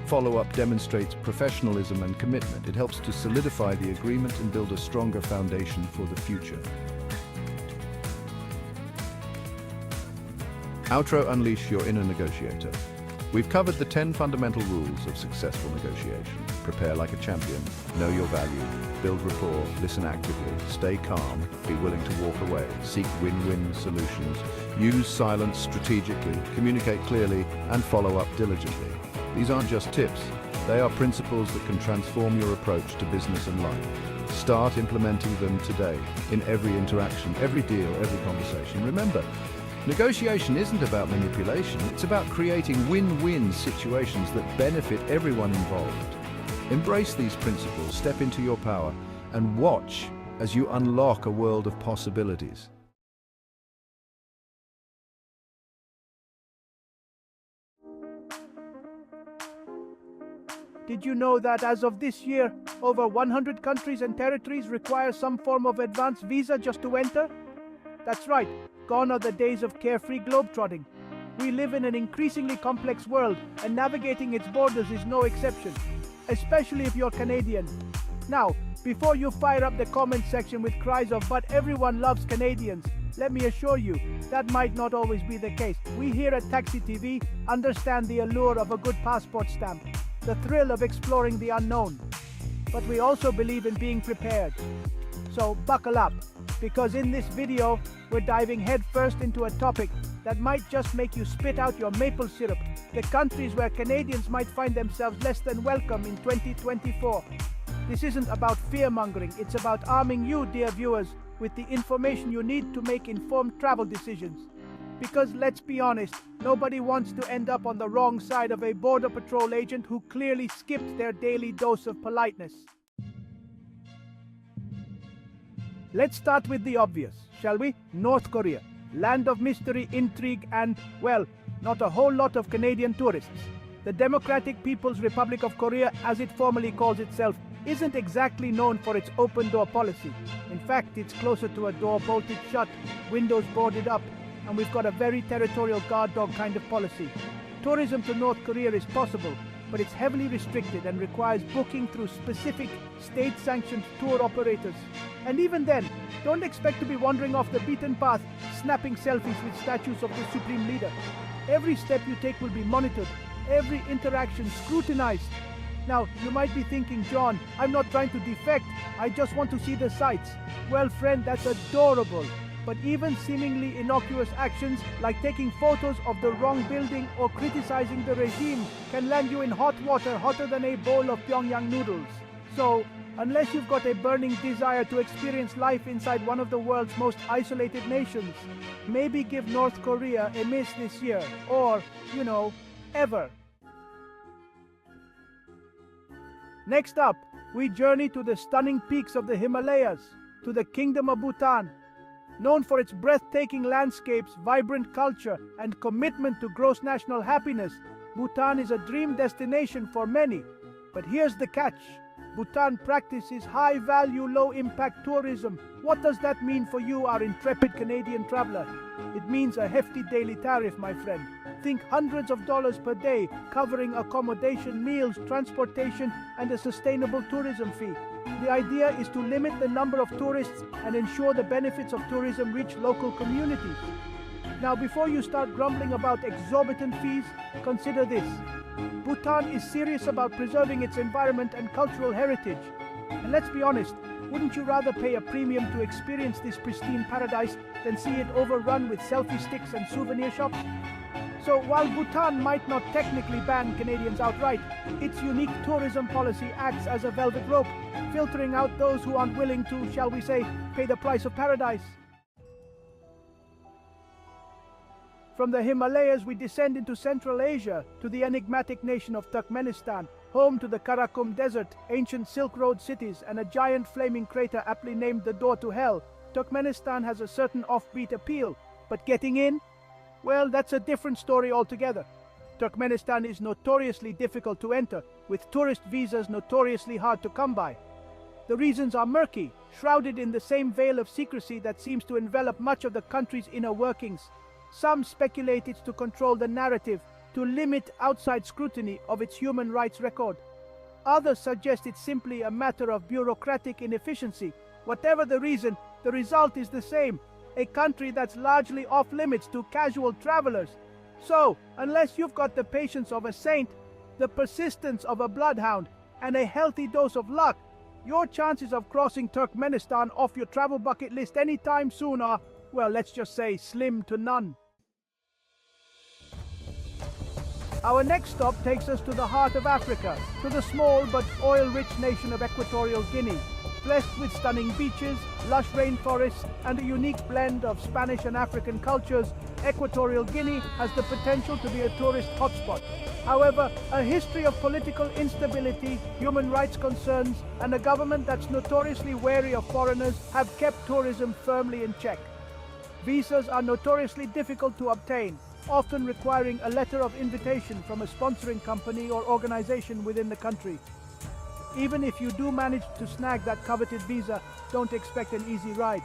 Follow-up demonstrates professionalism and commitment. It helps to solidify the agreement and build a stronger foundation for the future. Outro: unleash your inner negotiator. We've covered the 10 fundamental rules of successful negotiation. Prepare like a champion, know your value, build rapport, listen actively, stay calm, be willing to walk away, seek win-win solutions, use silence strategically, communicate clearly, and follow up diligently. These aren't just tips, they are principles that can transform your approach to business and life. Start implementing them today, in every interaction, every deal, every conversation. Remember, negotiation isn't about manipulation, it's about creating win-win situations that benefit everyone involved. Embrace these principles, step into your power, and watch as you unlock a world of possibilities. Did you know that as of this year, over 100 countries and territories require some form of advanced visa just to enter? That's right, gone are the days of carefree globetrotting. We live in an increasingly complex world, and navigating its borders is no exception, especially if you're Canadian. Now, before you fire up the comment section with cries of "but everyone loves Canadians," let me assure you, that might not always be the case. We here at Taxi TV understand the allure of a good passport stamp, the thrill of exploring the unknown. But we also believe in being prepared. So buckle up, because in this video, we're diving headfirst into a topic that might just make you spit out your maple syrup, the countries where Canadians might find themselves less than welcome in 2024. This isn't about fear-mongering, it's about arming you, dear viewers, with the information you need to make informed travel decisions. Because let's be honest, nobody wants to end up on the wrong side of a Border Patrol agent who clearly skipped their daily dose of politeness. Let's start with the obvious, shall we? North Korea, land of mystery, intrigue, and, well, not a whole lot of Canadian tourists. The Democratic People's Republic of Korea, as it formally calls itself, isn't exactly known for its open-door policy. In fact, it's closer to a door bolted shut, windows boarded up, and we've got a very territorial guard dog kind of policy. Tourism to North Korea is possible, but it's heavily restricted and requires booking through specific state-sanctioned tour operators. And even then, don't expect to be wandering off the beaten path, snapping selfies with statues of the Supreme Leader. Every step you take will be monitored, every interaction scrutinized. Now, you might be thinking, John, I'm not trying to defect, I just want to see the sights. Well, friend, that's adorable. But even seemingly innocuous actions like taking photos of the wrong building or criticizing the regime can land you in hot water hotter than a bowl of Pyongyang noodles. So, unless you've got a burning desire to experience life inside one of the world's most isolated nations, maybe give North Korea a miss this year, or, you know, ever. Next up, we journey to the stunning peaks of the Himalayas, to the Kingdom of Bhutan. Known for its breathtaking landscapes, vibrant culture, and commitment to gross national happiness, Bhutan is a dream destination for many. But here's the catch. Bhutan practices high-value, low-impact tourism. What does that mean for you, our intrepid Canadian traveler? It means a hefty daily tariff, my friend. Think hundreds of dollars per day, covering accommodation, meals, transportation, and a sustainable tourism fee. The idea is to limit the number of tourists and ensure the benefits of tourism reach local communities. Now, before you start grumbling about exorbitant fees, consider this. Bhutan is serious about preserving its environment and cultural heritage. And let's be honest, wouldn't you rather pay a premium to experience this pristine paradise than see it overrun with selfie sticks and souvenir shops? So while Bhutan might not technically ban Canadians outright, its unique tourism policy acts as a velvet rope, filtering out those who aren't willing to, shall we say, pay the price of paradise. From the Himalayas, we descend into Central Asia to the enigmatic nation of Turkmenistan, home to the Karakum Desert, ancient Silk Road cities, and a giant flaming crater aptly named the Door to Hell, Turkmenistan has a certain offbeat appeal. But getting in? Well, that's a different story altogether. Turkmenistan is notoriously difficult to enter, with tourist visas notoriously hard to come by. The reasons are murky, shrouded in the same veil of secrecy that seems to envelop much of the country's inner workings. Some speculate it's to control the narrative, to limit outside scrutiny of its human rights record. Others suggest it's simply a matter of bureaucratic inefficiency. Whatever the reason, the result is the same: a country that's largely off limits to casual travelers. So, unless you've got the patience of a saint, the persistence of a bloodhound, and a healthy dose of luck, your chances of crossing Turkmenistan off your travel bucket list anytime soon are, well, let's just say slim to none. Our next stop takes us to the heart of Africa, to the small but oil-rich nation of Equatorial Guinea. Blessed with stunning beaches, lush rainforests, and a unique blend of Spanish and African cultures, Equatorial Guinea has the potential to be a tourist hotspot. However, a history of political instability, human rights concerns, and a government that's notoriously wary of foreigners have kept tourism firmly in check. Visas are notoriously difficult to obtain, often requiring a letter of invitation from a sponsoring company or organization within the country. Even if you do manage to snag that coveted visa, don't expect an easy ride.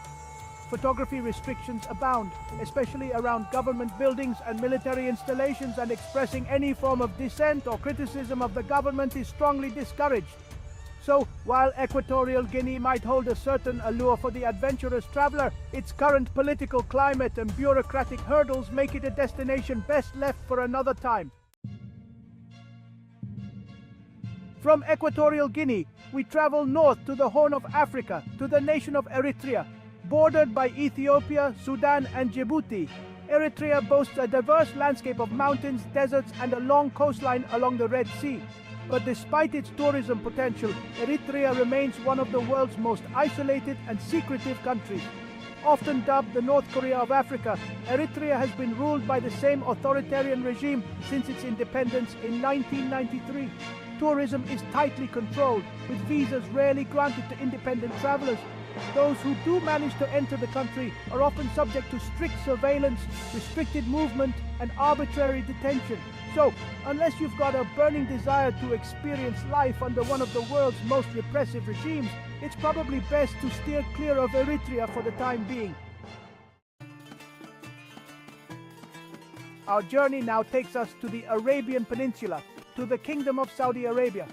Photography restrictions abound, especially around government buildings and military installations, and expressing any form of dissent or criticism of the government is strongly discouraged. So, while Equatorial Guinea might hold a certain allure for the adventurous traveler, its current political climate and bureaucratic hurdles make it a destination best left for another time. From Equatorial Guinea, we travel north to the Horn of Africa, to the nation of Eritrea. Bordered by Ethiopia, Sudan, and Djibouti, Eritrea boasts a diverse landscape of mountains, deserts, and a long coastline along the Red Sea. But despite its tourism potential, Eritrea remains one of the world's most isolated and secretive countries. Often dubbed the North Korea of Africa, Eritrea has been ruled by the same authoritarian regime since its independence in 1993. Tourism is tightly controlled, with visas rarely granted to independent travelers. Those who do manage to enter the country are often subject to strict surveillance, restricted movement, and arbitrary detention. So, unless you've got a burning desire to experience life under one of the world's most repressive regimes, it's probably best to steer clear of Eritrea for the time being. Our journey now takes us to the Arabian Peninsula, to the Kingdom of Saudi Arabia.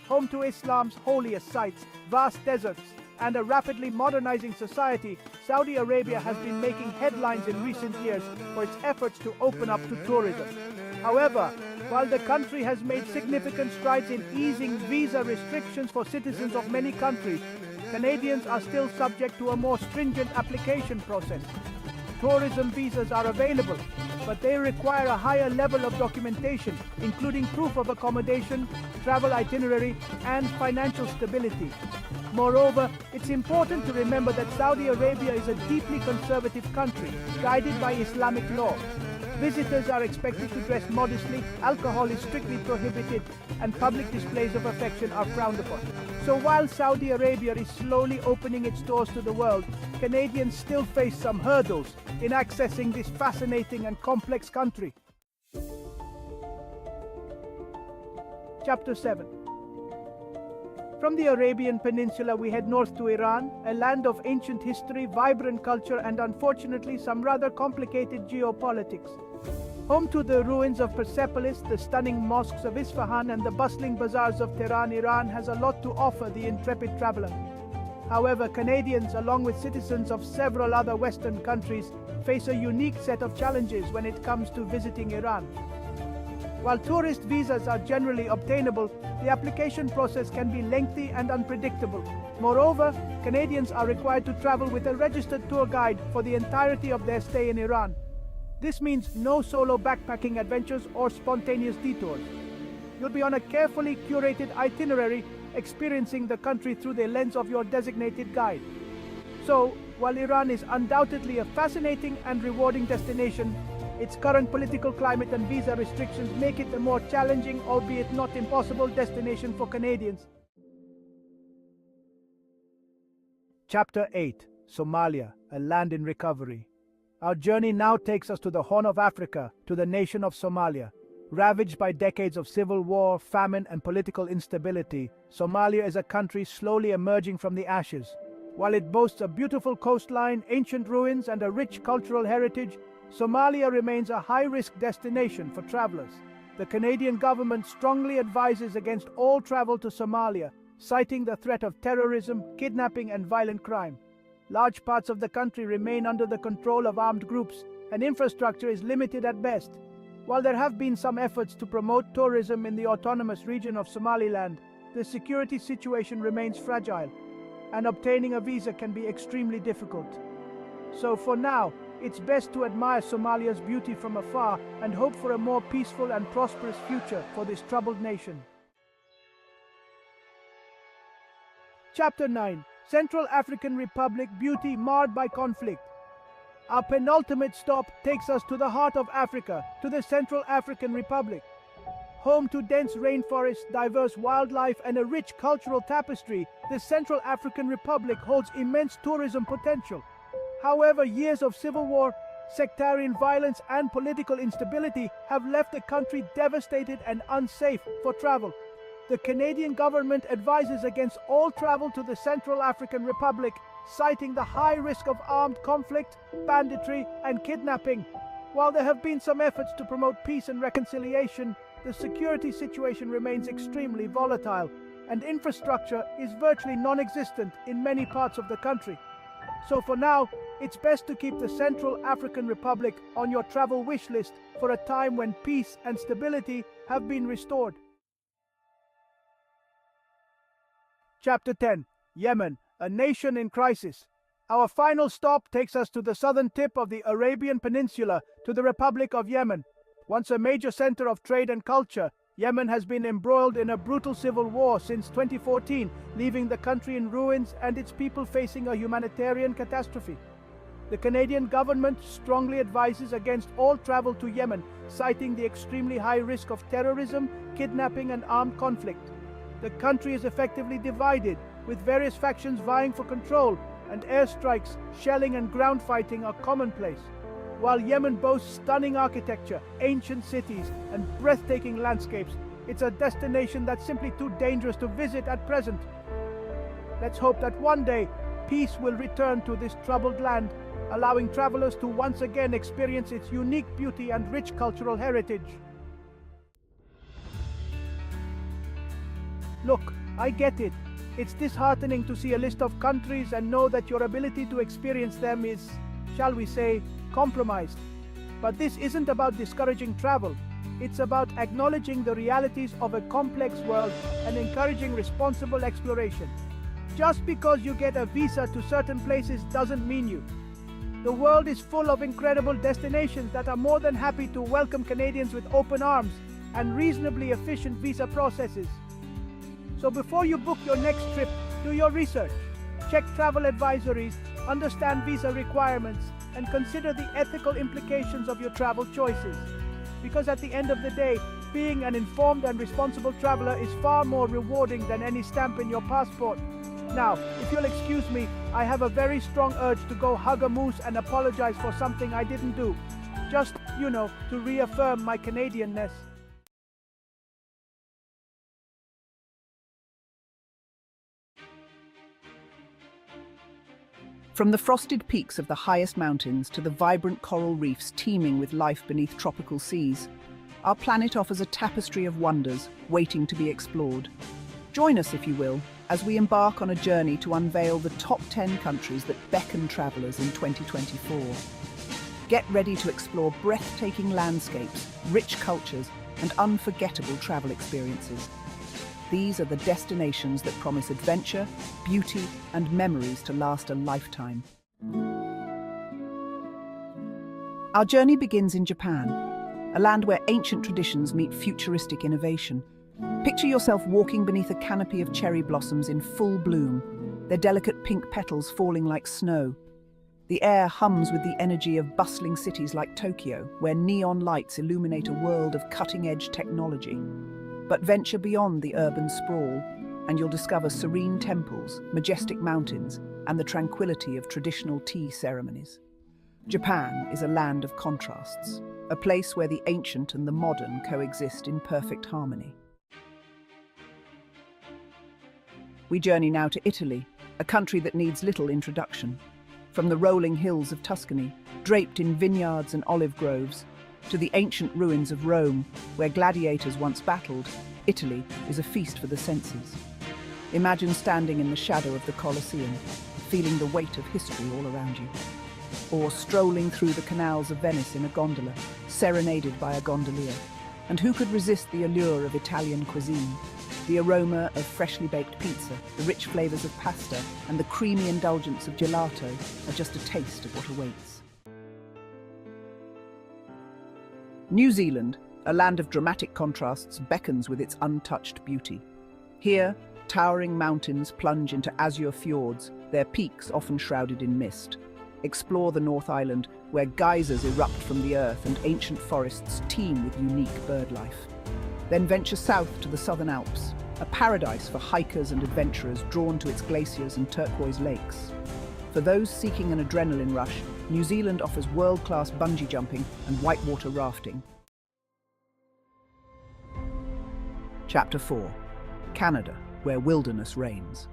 Home to Islam's holiest sites, vast deserts, and a rapidly modernizing society, Saudi Arabia has been making headlines in recent years for its efforts to open up to tourism. However, while the country has made significant strides in easing visa restrictions for citizens of many countries, Canadians are still subject to a more stringent application process. Tourism visas are available, but they require a higher level of documentation, including proof of accommodation, travel itinerary, and financial stability. Moreover, it's important to remember that Saudi Arabia is a deeply conservative country, guided by Islamic law. Visitors are expected to dress modestly, alcohol is strictly prohibited, and public displays of affection are frowned upon. So while Saudi Arabia is slowly opening its doors to the world, Canadians still face some hurdles in accessing this fascinating and complex country. Chapter 7. From the Arabian Peninsula we head north to Iran, a land of ancient history, vibrant culture, and unfortunately some rather complicated geopolitics. Home to the ruins of Persepolis, the stunning mosques of Isfahan, and the bustling bazaars of Tehran, Iran has a lot to offer the intrepid traveler. However, Canadians, along with citizens of several other Western countries, face a unique set of challenges when it comes to visiting Iran. While tourist visas are generally obtainable, the application process can be lengthy and unpredictable. Moreover, Canadians are required to travel with a registered tour guide for the entirety of their stay in Iran. This means no solo backpacking adventures or spontaneous detours. You'll be on a carefully curated itinerary, experiencing the country through the lens of your designated guide. So, while Iran is undoubtedly a fascinating and rewarding destination, Its current political climate and visa restrictions make it a more challenging, albeit not impossible, destination for Canadians. Chapter 8: Somalia, a land in recovery. Our journey now takes us to the Horn of Africa, to the nation of Somalia. Ravaged by decades of civil war, famine, and political instability, Somalia is a country slowly emerging from the ashes. While it boasts a beautiful coastline, ancient ruins, and a rich cultural heritage, Somalia remains a high-risk destination for travelers. The Canadian government strongly advises against all travel to Somalia, citing the threat of terrorism, kidnapping, and violent crime. Large parts of the country remain under the control of armed groups, and infrastructure is limited at best. While there have been some efforts to promote tourism in the autonomous region of Somaliland, the security situation remains fragile, and obtaining a visa can be extremely difficult. So for now, it's best to admire Somalia's beauty from afar and hope for a more peaceful and prosperous future for this troubled nation. Chapter 9: Central African Republic, beauty marred by conflict. Our penultimate stop takes us to the heart of Africa, to the Central African Republic. Home to dense rainforests, diverse wildlife, and a rich cultural tapestry, the Central African Republic holds immense tourism potential. However, years of civil war, sectarian violence, and political instability have left the country devastated and unsafe for travel. The Canadian government advises against all travel to the Central African Republic, citing the high risk of armed conflict, banditry, and kidnapping. While there have been some efforts to promote peace and reconciliation, the security situation remains extremely volatile, and infrastructure is virtually non-existent in many parts of the country. So for now, it's best to keep the Central African Republic on your travel wish list for a time when peace and stability have been restored. Chapter 10: Yemen, a nation in crisis. Our final stop takes us to the southern tip of the Arabian Peninsula, to the Republic of Yemen. Once a major center of trade and culture, Yemen has been embroiled in a brutal civil war since 2014, leaving the country in ruins and its people facing a humanitarian catastrophe. The Canadian government strongly advises against all travel to Yemen, citing the extremely high risk of terrorism, kidnapping, and armed conflict. The country is effectively divided, with various factions vying for control, and airstrikes, shelling, and ground fighting are commonplace. While Yemen boasts stunning architecture, ancient cities, and breathtaking landscapes, it's a destination that's simply too dangerous to visit at present. Let's hope that one day, peace will return to this troubled land, allowing travelers to once again experience its unique beauty and rich cultural heritage. Look, I get it. It's disheartening to see a list of countries and know that your ability to experience them is, shall we say, compromised. But this isn't about discouraging travel. It's about acknowledging the realities of a complex world and encouraging responsible exploration. Just because you get a visa to certain places doesn't mean you. The world is full of incredible destinations that are more than happy to welcome Canadians with open arms and reasonably efficient visa processes. So before you book your next trip, do your research. Check travel advisories, understand visa requirements, and consider the ethical implications of your travel choices. Because at the end of the day, being an informed and responsible traveler is far more rewarding than any stamp in your passport. Now, if you'll excuse me, I have a very strong urge to go hug a moose and apologize for something I didn't do. Just, to reaffirm my Canadianness. From the frosted peaks of the highest mountains to the vibrant coral reefs teeming with life beneath tropical seas, our planet offers a tapestry of wonders waiting to be explored. Join us, if you will, as we embark on a journey to unveil the top 10 countries that beckon travelers in 2024. Get ready to explore breathtaking landscapes, rich cultures, and unforgettable travel experiences. These are the destinations that promise adventure, beauty, and memories to last a lifetime. Our journey begins in Japan, a land where ancient traditions meet futuristic innovation. Picture yourself walking beneath a canopy of cherry blossoms in full bloom, their delicate pink petals falling like snow. The air hums with the energy of bustling cities like Tokyo, where neon lights illuminate a world of cutting-edge technology. But venture beyond the urban sprawl, and you'll discover serene temples, majestic mountains, and the tranquility of traditional tea ceremonies. Japan is a land of contrasts, a place where the ancient and the modern coexist in perfect harmony. We journey now to Italy, a country that needs little introduction. From the rolling hills of Tuscany, draped in vineyards and olive groves, to the ancient ruins of Rome, where gladiators once battled, Italy is a feast for the senses. Imagine standing in the shadow of the Colosseum, feeling the weight of history all around you. Or strolling through the canals of Venice in a gondola, serenaded by a gondolier. And who could resist the allure of Italian cuisine? The aroma of freshly baked pizza, the rich flavors of pasta, and the creamy indulgence of gelato are just a taste of what awaits. New Zealand, a land of dramatic contrasts, beckons with its untouched beauty. Here, towering mountains plunge into azure fjords, their peaks often shrouded in mist. Explore the North Island, where geysers erupt from the earth and ancient forests teem with unique bird life. Then venture south to the Southern Alps, a paradise for hikers and adventurers drawn to its glaciers and turquoise lakes. For those seeking an adrenaline rush, New Zealand offers world-class bungee jumping and whitewater rafting. Chapter 4. Canada, where wilderness reigns.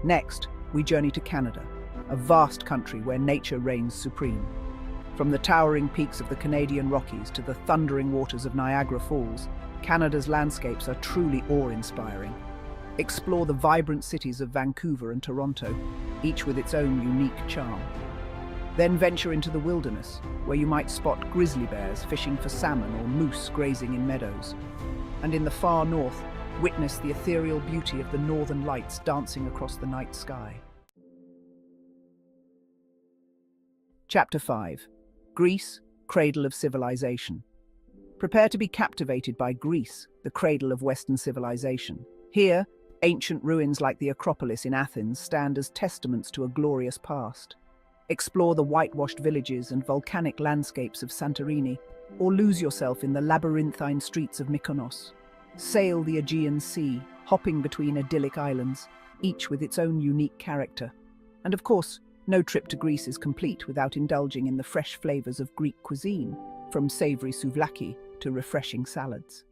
Next, we journey to Canada, a vast country where nature reigns supreme. From the towering peaks of the Canadian Rockies to the thundering waters of Niagara Falls, Canada's landscapes are truly awe-inspiring. Explore the vibrant cities of Vancouver and Toronto, each with its own unique charm. Then venture into the wilderness, where you might spot grizzly bears fishing for salmon or moose grazing in meadows. And in the far north, witness the ethereal beauty of the northern lights dancing across the night sky. Chapter 5. Greece, Cradle of Civilization. Prepare to be captivated by Greece, the cradle of Western civilization. Here, ancient ruins like the Acropolis in Athens stand as testaments to a glorious past. Explore the whitewashed villages and volcanic landscapes of Santorini, or lose yourself in the labyrinthine streets of Mykonos. Sail the Aegean Sea, hopping between idyllic islands, each with its own unique character. And of course, no trip to Greece is complete without indulging in the fresh flavors of Greek cuisine, from savory souvlaki to refreshing salads.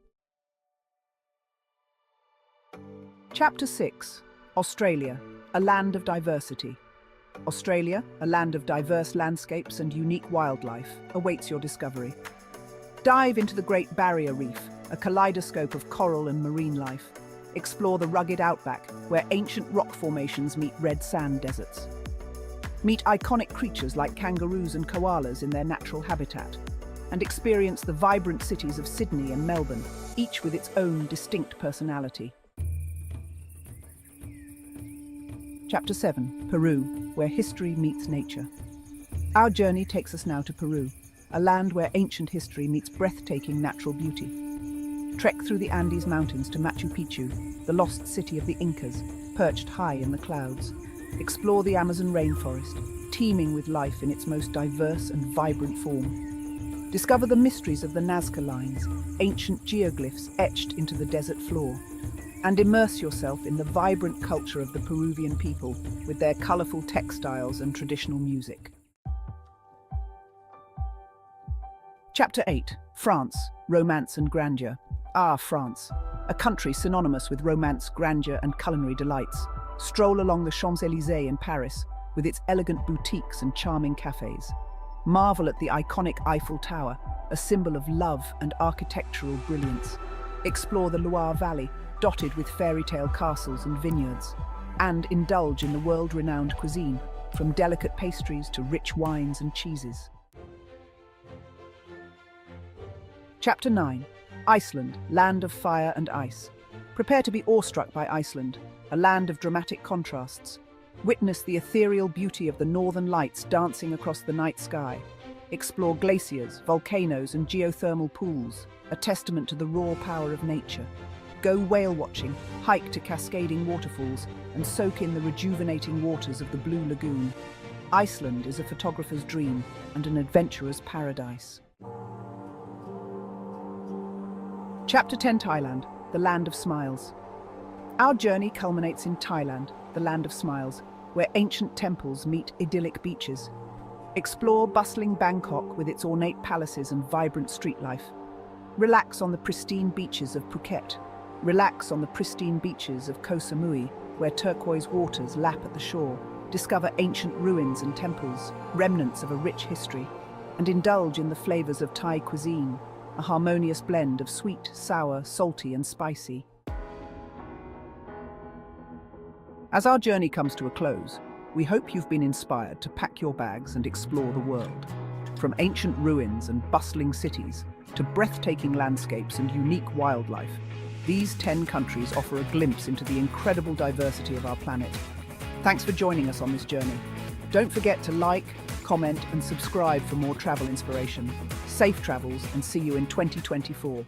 Chapter 6. Australia, a land of diversity. Australia, a land of diverse landscapes and unique wildlife, awaits your discovery. Dive into the Great Barrier Reef, a kaleidoscope of coral and marine life. Explore the rugged outback, where ancient rock formations meet red sand deserts. Meet iconic creatures like kangaroos and koalas in their natural habitat, and experience the vibrant cities of Sydney and Melbourne, each with its own distinct personality. Chapter 7. Peru, where history meets nature. Our journey takes us now to Peru, a land where ancient history meets breathtaking natural beauty. Trek through the Andes Mountains to Machu Picchu, the lost city of the Incas, perched high in the clouds. Explore the Amazon rainforest, teeming with life in its most diverse and vibrant form. Discover the mysteries of the Nazca Lines, ancient geoglyphs etched into the desert floor. And immerse yourself in the vibrant culture of the Peruvian people with their colorful textiles and traditional music. Chapter 8. France, Romance and Grandeur. Ah, France, a country synonymous with romance, grandeur, and culinary delights. Stroll along the Champs-Élysées in Paris with its elegant boutiques and charming cafes. Marvel at the iconic Eiffel Tower, a symbol of love and architectural brilliance. Explore the Loire Valley, dotted with fairy tale castles and vineyards. And indulge in the world-renowned cuisine, from delicate pastries to rich wines and cheeses. Chapter 9. Iceland, land of fire and ice. Prepare to be awestruck by Iceland, a land of dramatic contrasts. Witness the ethereal beauty of the northern lights dancing across the night sky. Explore glaciers, volcanoes, and geothermal pools, a testament to the raw power of nature. Go whale watching, hike to cascading waterfalls, and soak in the rejuvenating waters of the Blue Lagoon. Iceland is a photographer's dream and an adventurer's paradise. Chapter 10: Thailand, the Land of Smiles. Our journey culminates in Thailand, the Land of Smiles, where ancient temples meet idyllic beaches. Explore bustling Bangkok with its ornate palaces and vibrant street life. Relax on the pristine beaches of Phuket. Relax on the pristine beaches of Koh Samui, where turquoise waters lap at the shore. Discover ancient ruins and temples, remnants of a rich history, and indulge in the flavors of Thai cuisine, a harmonious blend of sweet, sour, salty, and spicy. As our journey comes to a close, we hope you've been inspired to pack your bags and explore the world. From ancient ruins and bustling cities to breathtaking landscapes and unique wildlife, these 10 countries offer a glimpse into the incredible diversity of our planet. Thanks for joining us on this journey. Don't forget to like, comment, and subscribe for more travel inspiration. Safe travels, and see you in 2024.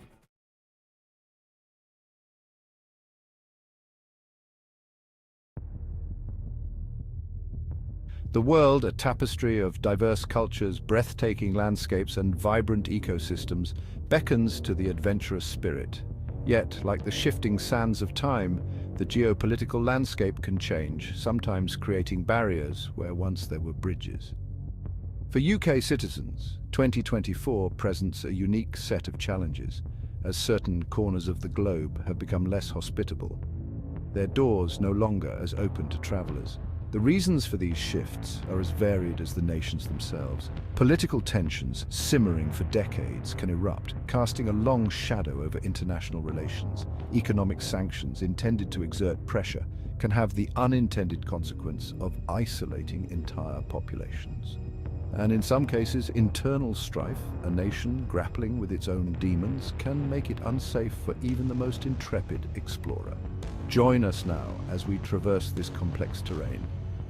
The world, a tapestry of diverse cultures, breathtaking landscapes, and vibrant ecosystems, beckons to the adventurous spirit. Yet, like the shifting sands of time, the geopolitical landscape can change, sometimes creating barriers where once there were bridges. For UK citizens, 2024 presents a unique set of challenges, as certain corners of the globe have become less hospitable. Their doors no longer as open to travellers. The reasons for these shifts are as varied as the nations themselves. Political tensions, simmering for decades, can erupt, casting a long shadow over international relations. Economic sanctions intended to exert pressure can have the unintended consequence of isolating entire populations. And in some cases, internal strife, a nation grappling with its own demons, can make it unsafe for even the most intrepid explorer. Join us now as we traverse this complex terrain,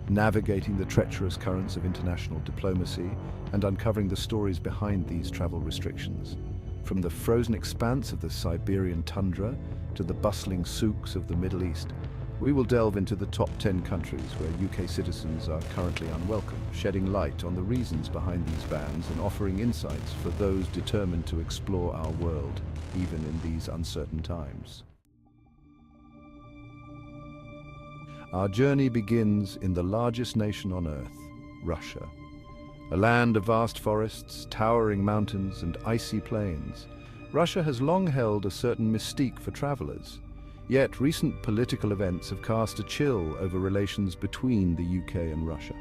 navigating the treacherous currents of international diplomacy and uncovering the stories behind these travel restrictions. From the frozen expanse of the Siberian tundra to the bustling souks of the Middle East, we will delve into the top 10 countries where UK citizens are currently unwelcome, shedding light on the reasons behind these bans and offering insights for those determined to explore our world, even in these uncertain times. Our journey begins in the largest nation on Earth, Russia. A land of vast forests, towering mountains, and icy plains, Russia has long held a certain mystique for travelers. Yet recent political events have cast a chill over relations between the UK and Russia.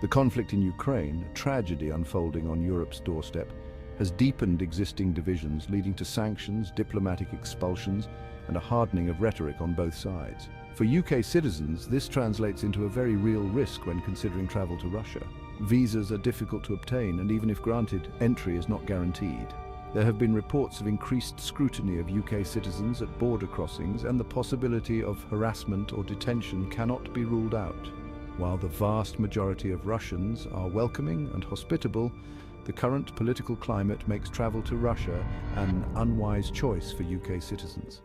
The conflict in Ukraine, a tragedy unfolding on Europe's doorstep, has deepened existing divisions, leading to sanctions, diplomatic expulsions, and a hardening of rhetoric on both sides. For UK citizens, this translates into a very real risk when considering travel to Russia. Visas are difficult to obtain, and even if granted, entry is not guaranteed. There have been reports of increased scrutiny of UK citizens at border crossings, and the possibility of harassment or detention cannot be ruled out. While the vast majority of Russians are welcoming and hospitable, the current political climate makes travel to Russia an unwise choice for UK citizens.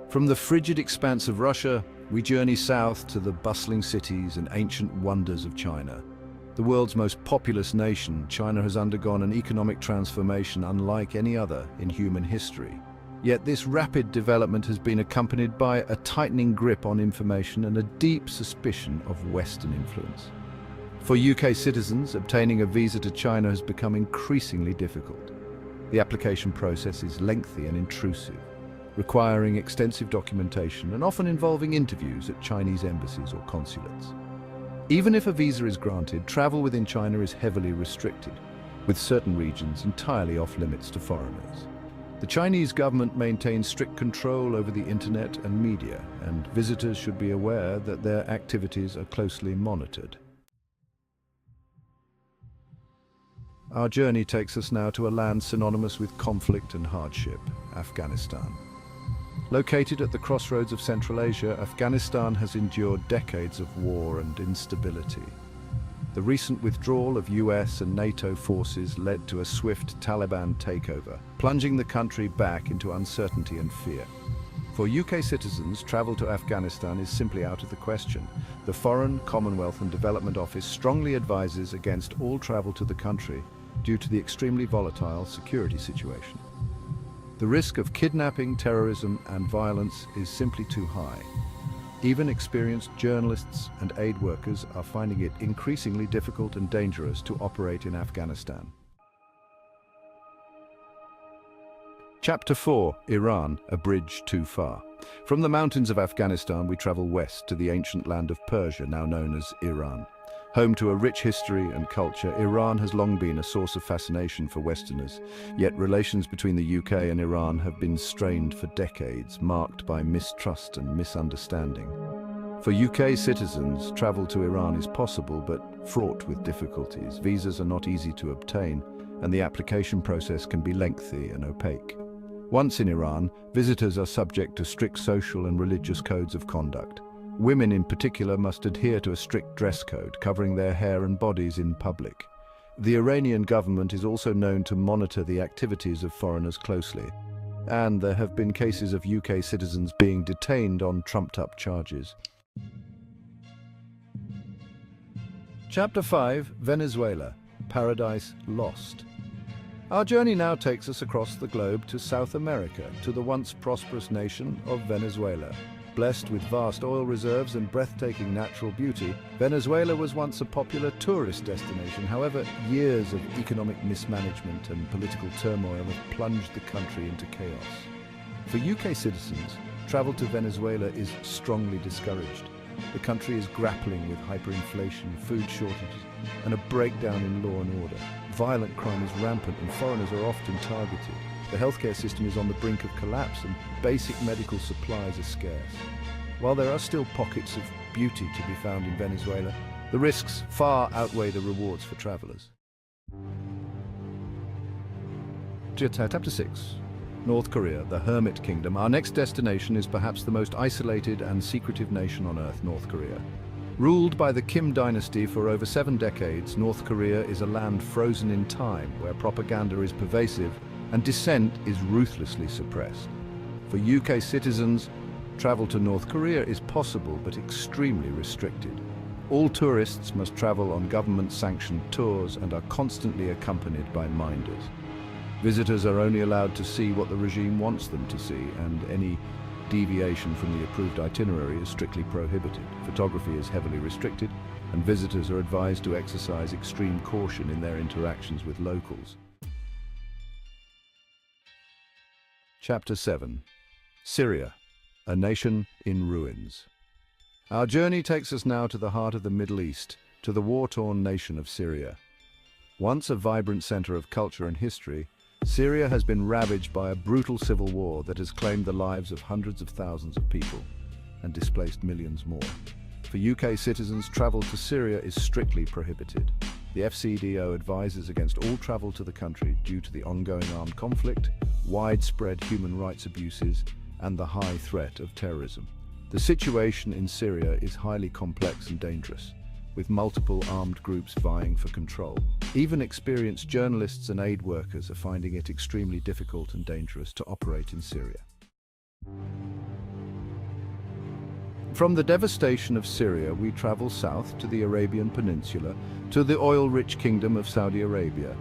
From the frigid expanse of Russia, we journey south to the bustling cities and ancient wonders of China. The world's most populous nation, China has undergone an economic transformation unlike any other in human history. Yet this rapid development has been accompanied by a tightening grip on information and a deep suspicion of Western influence. For UK citizens, obtaining a visa to China has become increasingly difficult. The application process is lengthy and intrusive, requiring extensive documentation and often involving interviews at Chinese embassies or consulates. Even if a visa is granted, travel within China is heavily restricted, with certain regions entirely off-limits to foreigners. The Chinese government maintains strict control over the internet and media, and visitors should be aware that their activities are closely monitored. Our journey takes us now to a land synonymous with conflict and hardship, Afghanistan. Located at the crossroads of Central Asia, Afghanistan has endured decades of war and instability. The recent withdrawal of US and NATO forces led to a swift Taliban takeover, plunging the country back into uncertainty and fear. For UK citizens, travel to Afghanistan is simply out of the question. The Foreign, Commonwealth and Development Office strongly advises against all travel to the country due to the extremely volatile security situation. The risk of kidnapping, terrorism and violence is simply too high. Even experienced journalists and aid workers are finding it increasingly difficult and dangerous to operate in Afghanistan. Chapter 4, Iran, a bridge too far. From the mountains of Afghanistan, we travel west to the ancient land of Persia, now known as Iran. Home to a rich history and culture, Iran has long been a source of fascination for Westerners. Yet relations between the UK and Iran have been strained for decades, marked by mistrust and misunderstanding. For UK citizens, travel to Iran is possible but fraught with difficulties. Visas are not easy to obtain, and the application process can be lengthy and opaque. Once in Iran, visitors are subject to strict social and religious codes of conduct. Women in particular must adhere to a strict dress code, covering their hair and bodies in public. The Iranian government is also known to monitor the activities of foreigners closely, and there have been cases of UK citizens being detained on trumped-up charges. Chapter 5, Venezuela, Paradise Lost. Our journey now takes us across the globe to South America, to the once prosperous nation of Venezuela. Blessed with vast oil reserves and breathtaking natural beauty, Venezuela was once a popular tourist destination. However, years of economic mismanagement and political turmoil have plunged the country into chaos. For UK citizens, travel to Venezuela is strongly discouraged. The country is grappling with hyperinflation, food shortages, and a breakdown in law and order. Violent crime is rampant and foreigners are often targeted. The healthcare system is on the brink of collapse and basic medical supplies are scarce. While there are still pockets of beauty to be found in Venezuela, the risks far outweigh the rewards for travelers. Chapter 6. North Korea, the Hermit Kingdom. Our next destination is perhaps the most isolated and secretive nation on Earth, North Korea. Ruled by the Kim dynasty for over 7 decades, North Korea is a land frozen in time, where propaganda is pervasive and dissent is ruthlessly suppressed. For UK citizens, travel to North Korea is possible but extremely restricted. All tourists must travel on government-sanctioned tours and are constantly accompanied by minders. Visitors are only allowed to see what the regime wants them to see, and any deviation from the approved itinerary is strictly prohibited. Photography is heavily restricted, and visitors are advised to exercise extreme caution in their interactions with locals. Chapter 7. Syria, a nation in ruins. Our journey takes us now to the heart of the Middle East, to the war-torn nation of Syria. Once a vibrant center of culture and history, Syria has been ravaged by a brutal civil war that has claimed the lives of hundreds of thousands of people and displaced millions more. For UK citizens, travel to Syria is strictly prohibited. The FCDO advises against all travel to the country due to the ongoing armed conflict, widespread human rights abuses, and the high threat of terrorism. The situation in Syria is highly complex and dangerous, with multiple armed groups vying for control. Even experienced journalists and aid workers are finding it extremely difficult and dangerous to operate in Syria. From the devastation of Syria, we travel south to the Arabian Peninsula, to the oil-rich kingdom of Saudi Arabia.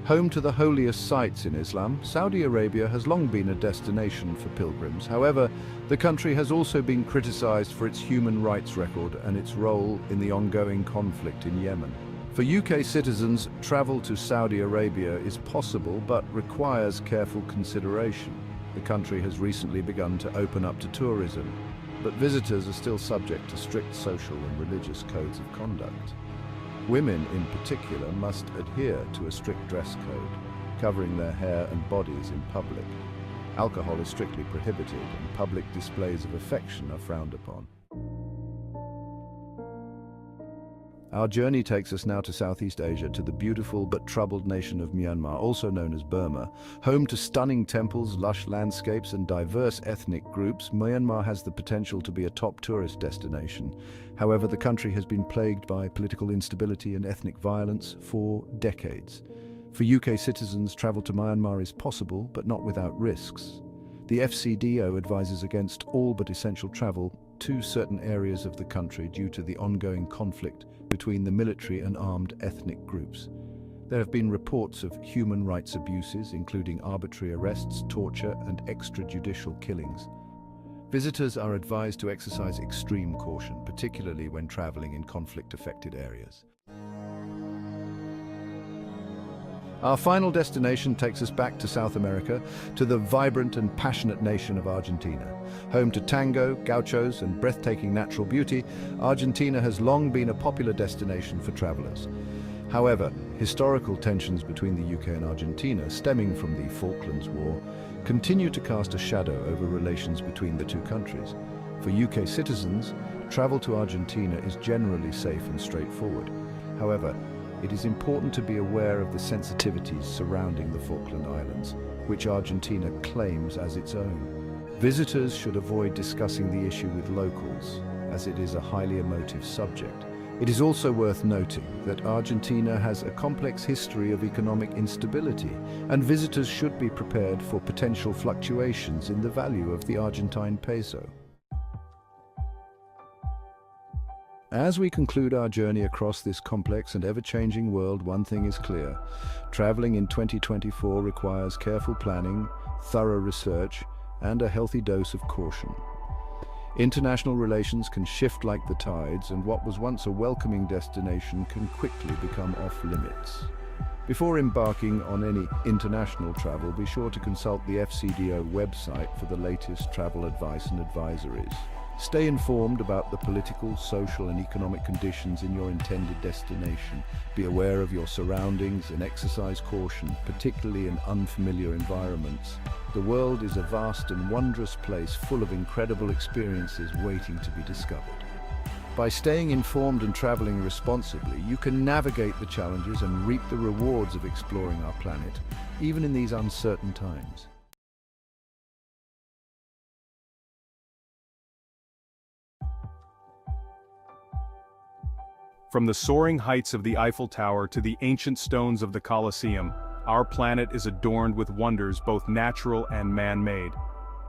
Home to the holiest sites in Islam, Saudi Arabia has long been a destination for pilgrims. However, the country has also been criticized for its human rights record and its role in the ongoing conflict in Yemen. For UK citizens, travel to Saudi Arabia is possible but requires careful consideration. The country has recently begun to open up to tourism, but visitors are still subject to strict social and religious codes of conduct. Women, in particular, must adhere to a strict dress code, covering their hair and bodies in public. Alcohol is strictly prohibited, and public displays of affection are frowned upon. Our journey takes us now to Southeast Asia, to the beautiful but troubled nation of Myanmar, also known as Burma. Home to stunning temples, lush landscapes, and diverse ethnic groups, Myanmar has the potential to be a top tourist destination. However, the country has been plagued by political instability and ethnic violence for decades. For UK citizens, travel to Myanmar is possible, but not without risks. The FCDO advises against all but essential travel to certain areas of the country due to the ongoing conflict between the military and armed ethnic groups. There have been reports of human rights abuses, including arbitrary arrests, torture, and extrajudicial killings. Visitors are advised to exercise extreme caution, particularly when traveling in conflict-affected areas. Our final destination takes us back to South America, to the vibrant and passionate nation of Argentina. Home to tango, gauchos, and breathtaking natural beauty, Argentina has long been a popular destination for travelers. However, historical tensions between the UK and Argentina, stemming from the Falklands War, continue to cast a shadow over relations between the two countries. For UK citizens, travel to Argentina is generally safe and straightforward. However, it is important to be aware of the sensitivities surrounding the Falkland Islands, which Argentina claims as its own. Visitors should avoid discussing the issue with locals, as it is a highly emotive subject. It is also worth noting that Argentina has a complex history of economic instability, and visitors should be prepared for potential fluctuations in the value of the Argentine peso. As we conclude our journey across this complex and ever-changing world, one thing is clear. Traveling in 2024 requires careful planning, thorough research, and a healthy dose of caution. International relations can shift like the tides, and what was once a welcoming destination can quickly become off-limits. Before embarking on any international travel, be sure to consult the FCDO website for the latest travel advice and advisories. Stay informed about the political, social, and economic conditions in your intended destination. Be aware of your surroundings and exercise caution, particularly in unfamiliar environments. The world is a vast and wondrous place full of incredible experiences waiting to be discovered. By staying informed and traveling responsibly, you can navigate the challenges and reap the rewards of exploring our planet, even in these uncertain times. From the soaring heights of the Eiffel Tower to the ancient stones of the Colosseum, our planet is adorned with wonders both natural and man-made.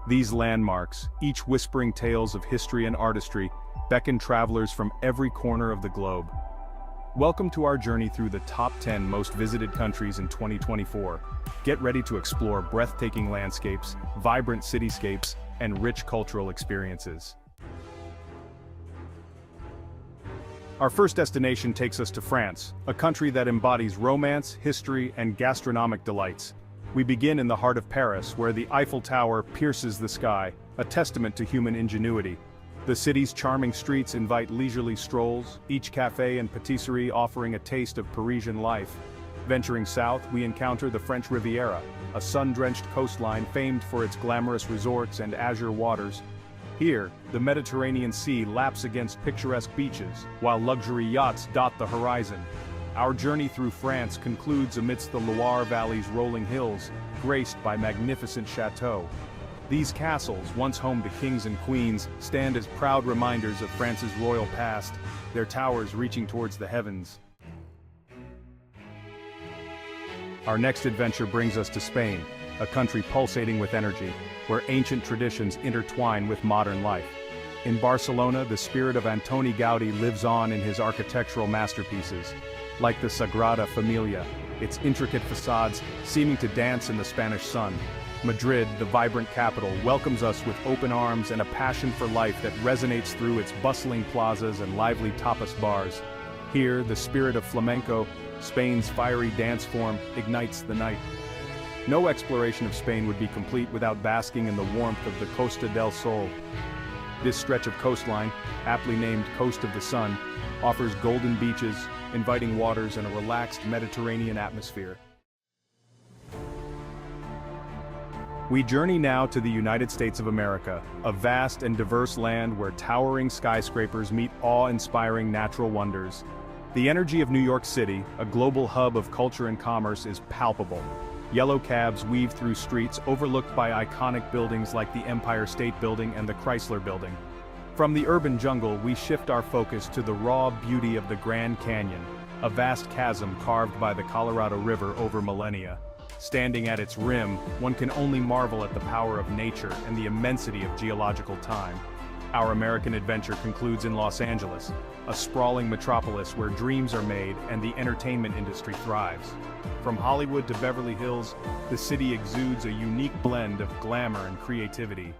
These landmarks, each whispering tales of history and artistry, beckon travelers from every corner of the globe. Welcome to our journey through the top 10 most visited countries in 2024. Get ready to explore breathtaking landscapes, vibrant cityscapes, and rich cultural experiences. Our first destination takes us to France, a country that embodies romance, history, and gastronomic delights. We begin in the heart of Paris, where the Eiffel Tower pierces the sky, a testament to human ingenuity. The city's charming streets invite leisurely strolls, each cafe and patisserie offering a taste of Parisian life. Venturing south, we encounter the French Riviera, a sun-drenched coastline famed for its glamorous resorts and azure waters. Here, the Mediterranean Sea laps against picturesque beaches, while luxury yachts dot the horizon. Our journey through France concludes amidst the Loire Valley's rolling hills, graced by magnificent chateaux. These castles, once home to kings and queens, stand as proud reminders of France's royal past, their towers reaching towards the heavens. Our next adventure brings us to Spain, a country pulsating with energy, where ancient traditions intertwine with modern life. In Barcelona, the spirit of Antoni Gaudí lives on in his architectural masterpieces, like the Sagrada Familia, its intricate facades seeming to dance in the Spanish sun. Madrid, the vibrant capital, welcomes us with open arms and a passion for life that resonates through its bustling plazas and lively tapas bars. Here, the spirit of flamenco, Spain's fiery dance form, ignites the night. No exploration of Spain would be complete without basking in the warmth of the Costa del Sol. This stretch of coastline, aptly named Coast of the Sun, offers golden beaches, inviting waters, and a relaxed Mediterranean atmosphere. We journey now to the United States of America, a vast and diverse land where towering skyscrapers meet awe-inspiring natural wonders. The energy of New York City, a global hub of culture and commerce, is palpable. Yellow cabs weave through streets overlooked by iconic buildings like the Empire State Building and the Chrysler Building. From the urban jungle, we shift our focus to the raw beauty of the Grand Canyon, a vast chasm carved by the Colorado River over millennia. Standing at its rim, one can only marvel at the power of nature and the immensity of geological time. Our American adventure concludes in Los Angeles, a sprawling metropolis where dreams are made and the entertainment industry thrives. From Hollywood to Beverly Hills, the city exudes a unique blend of glamour and creativity.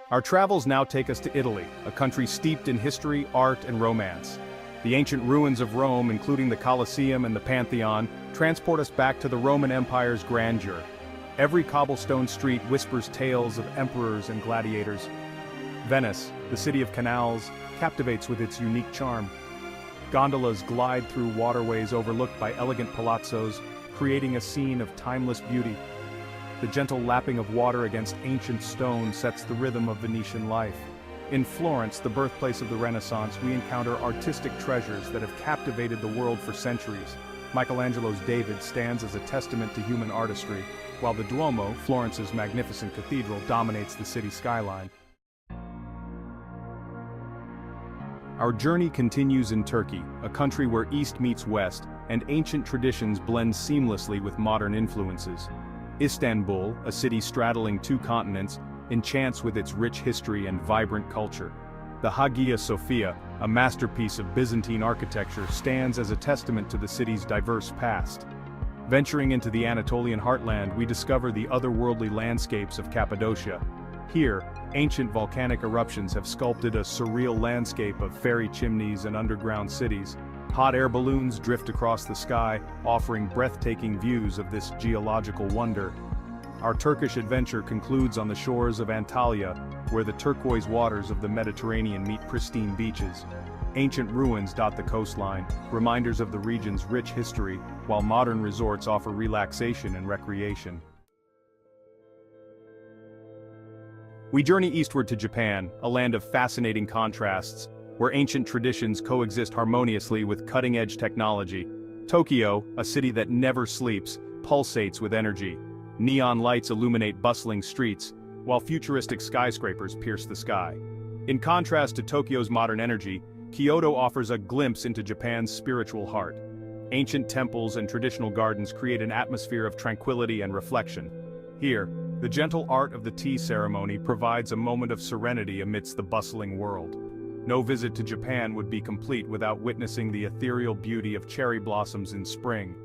Our travels now take us to Italy, a country steeped in history, art, and romance. The ancient ruins of Rome, including the Colosseum and the Pantheon, transport us back to the Roman Empire's grandeur. Every cobblestone street whispers tales of emperors and gladiators. Venice, the city of canals, captivates with its unique charm. Gondolas glide through waterways overlooked by elegant palazzos, creating a scene of timeless beauty. The gentle lapping of water against ancient stone sets the rhythm of Venetian life. In Florence, the birthplace of the Renaissance, we encounter artistic treasures that have captivated the world for centuries. Michelangelo's David stands as a testament to human artistry, while the Duomo, Florence's magnificent cathedral, dominates the city skyline. Our journey continues in Turkey, a country where East meets West, and ancient traditions blend seamlessly with modern influences. Istanbul, a city straddling two continents, enchants with its rich history and vibrant culture. The Hagia Sophia, a masterpiece of Byzantine architecture, stands as a testament to the city's diverse past. Venturing into the Anatolian heartland, we discover the otherworldly landscapes of Cappadocia. Here, ancient volcanic eruptions have sculpted a surreal landscape of fairy chimneys and underground cities. Hot air balloons drift across the sky, offering breathtaking views of this geological wonder. Our Turkish adventure concludes on the shores of Antalya, where the turquoise waters of the Mediterranean meet pristine beaches. Ancient ruins dot the coastline, reminders of the region's rich history, while modern resorts offer relaxation and recreation. We journey eastward to Japan, a land of fascinating contrasts, where ancient traditions coexist harmoniously with cutting-edge technology. Tokyo, a city that never sleeps, pulsates with energy. Neon lights illuminate bustling streets, while futuristic skyscrapers pierce the sky. In contrast to Tokyo's modern energy, Kyoto offers a glimpse into Japan's spiritual heart. Ancient temples and traditional gardens create an atmosphere of tranquility and reflection. Here, the gentle art of the tea ceremony provides a moment of serenity amidst the bustling world. No visit to Japan would be complete without witnessing the ethereal beauty of cherry blossoms in spring.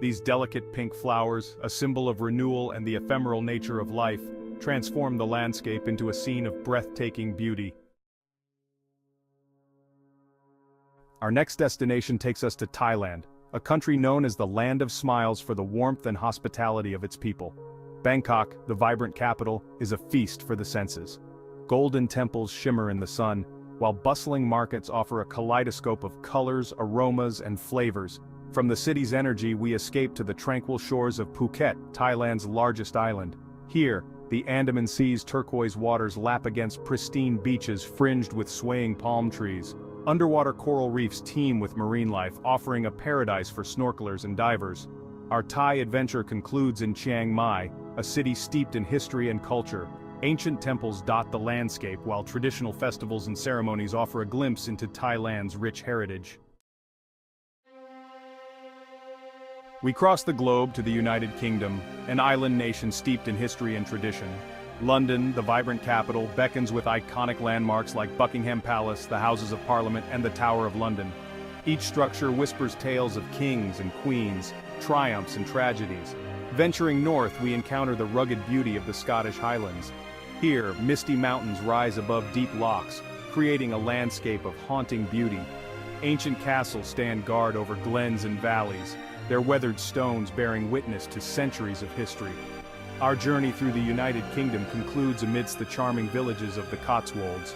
These delicate pink flowers, a symbol of renewal and the ephemeral nature of life, transform the landscape into a scene of breathtaking beauty. Our next destination takes us to Thailand, a country known as the Land of Smiles for the warmth and hospitality of its people. Bangkok, the vibrant capital, is a feast for the senses. Golden temples shimmer in the sun, while bustling markets offer a kaleidoscope of colors, aromas, and flavors. From the city's energy, we escape to the tranquil shores of Phuket, Thailand's largest island. Here, the Andaman Sea's turquoise waters lap against pristine beaches fringed with swaying palm trees. Underwater coral reefs teem with marine life, offering a paradise for snorkelers and divers. Our Thai adventure concludes in Chiang Mai, a city steeped in history and culture. Ancient temples dot the landscape, while traditional festivals and ceremonies offer a glimpse into Thailand's rich heritage. We cross the globe to the United Kingdom, an island nation steeped in history and tradition. London, the vibrant capital, beckons with iconic landmarks like Buckingham Palace, the Houses of Parliament, and the Tower of London. Each structure whispers tales of kings and queens, triumphs and tragedies. Venturing north, we encounter the rugged beauty of the Scottish Highlands. Here, misty mountains rise above deep lochs, creating a landscape of haunting beauty. Ancient castles stand guard over glens and valleys, their weathered stones bearing witness to centuries of history. Our journey through the United Kingdom concludes amidst the charming villages of the Cotswolds.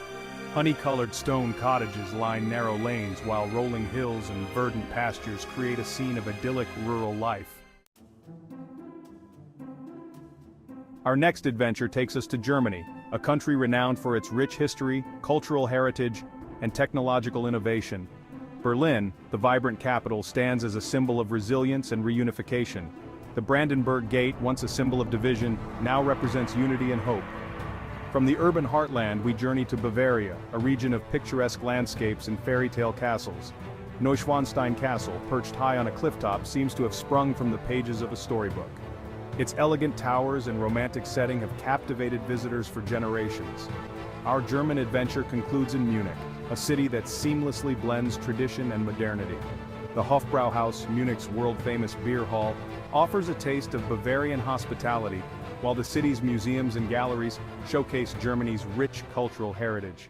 Honey-colored stone cottages line narrow lanes, while rolling hills and verdant pastures create a scene of idyllic rural life. Our next adventure takes us to Germany, a country renowned for its rich history, cultural heritage, and technological innovation. Berlin, the vibrant capital, stands as a symbol of resilience and reunification. The Brandenburg Gate, once a symbol of division, now represents unity and hope. From the urban heartland, we journey to Bavaria, a region of picturesque landscapes and fairy tale castles. Neuschwanstein Castle, perched high on a clifftop, seems to have sprung from the pages of a storybook. Its elegant towers and romantic setting have captivated visitors for generations. Our German adventure concludes in Munich, a city that seamlessly blends tradition and modernity. The Hofbrauhaus, Munich's world-famous beer hall, offers a taste of Bavarian hospitality, while the city's museums and galleries showcase Germany's rich cultural heritage.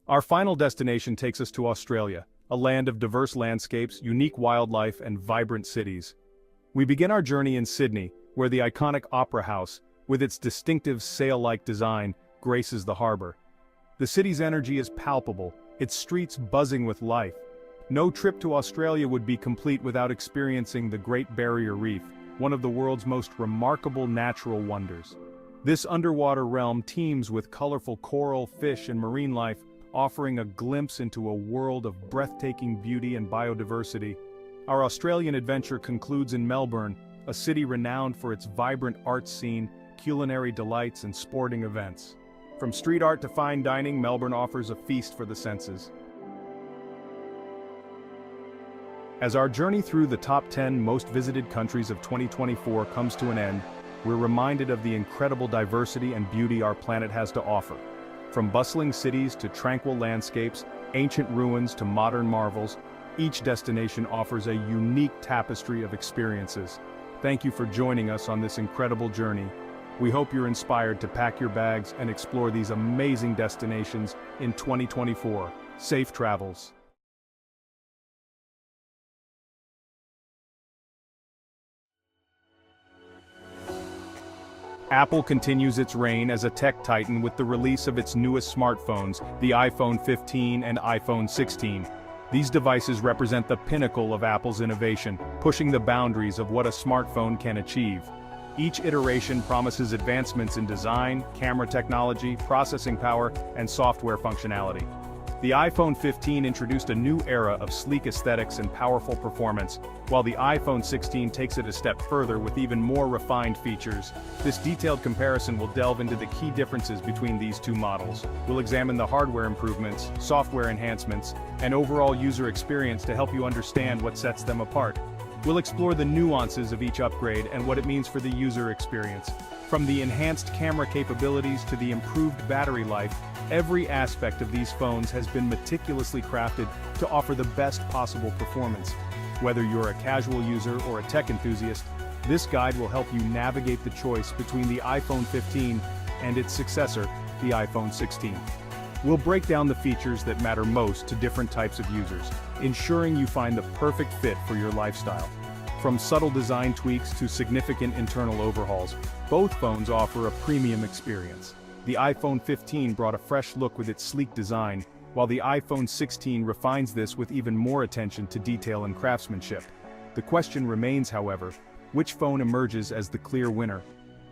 Our final destination takes us to Australia, a land of diverse landscapes, unique wildlife, and vibrant cities. We begin our journey in Sydney, where the iconic Opera House, with its distinctive sail-like design, graces the harbour. The city's energy is palpable, its streets buzzing with life. No trip to Australia would be complete without experiencing the Great Barrier Reef, one of the world's most remarkable natural wonders. This underwater realm teems with colorful coral, fish, and marine life, offering a glimpse into a world of breathtaking beauty and biodiversity. Our Australian adventure concludes in Melbourne, a city renowned for its vibrant art scene, culinary delights, and sporting events. From street art to fine dining, Melbourne offers a feast for the senses. As our journey through the top 10 most visited countries of 2024 comes to an end, we're reminded of the incredible diversity and beauty our planet has to offer. From bustling cities to tranquil landscapes, ancient ruins to modern marvels, each destination offers a unique tapestry of experiences. Thank you for joining us on this incredible journey. We hope you're inspired to pack your bags and explore these amazing destinations in 2024. Safe travels. Apple continues its reign as a tech titan with the release of its newest smartphones, the iPhone 15 and iPhone 16. These devices represent the pinnacle of Apple's innovation, pushing the boundaries of what a smartphone can achieve. Each iteration promises advancements in design, camera technology, processing power, and software functionality. The iPhone 15 introduced a new era of sleek aesthetics and powerful performance, while the iPhone 16 takes it a step further with even more refined features. This detailed comparison will delve into the key differences between these two models. We'll examine the hardware improvements, software enhancements, and overall user experience to help you understand what sets them apart. We'll explore the nuances of each upgrade and what it means for the user experience. From the enhanced camera capabilities to the improved battery life, every aspect of these phones has been meticulously crafted to offer the best possible performance. Whether you're a casual user or a tech enthusiast, this guide will help you navigate the choice between the iPhone 15 and its successor, the iPhone 16. We'll break down the features that matter most to different types of users, ensuring you find the perfect fit for your lifestyle. From subtle design tweaks to significant internal overhauls, both phones offer a premium experience. The iPhone 15 brought a fresh look with its sleek design, while the iPhone 16 refines this with even more attention to detail and craftsmanship. The question remains, however, which phone emerges as the clear winner?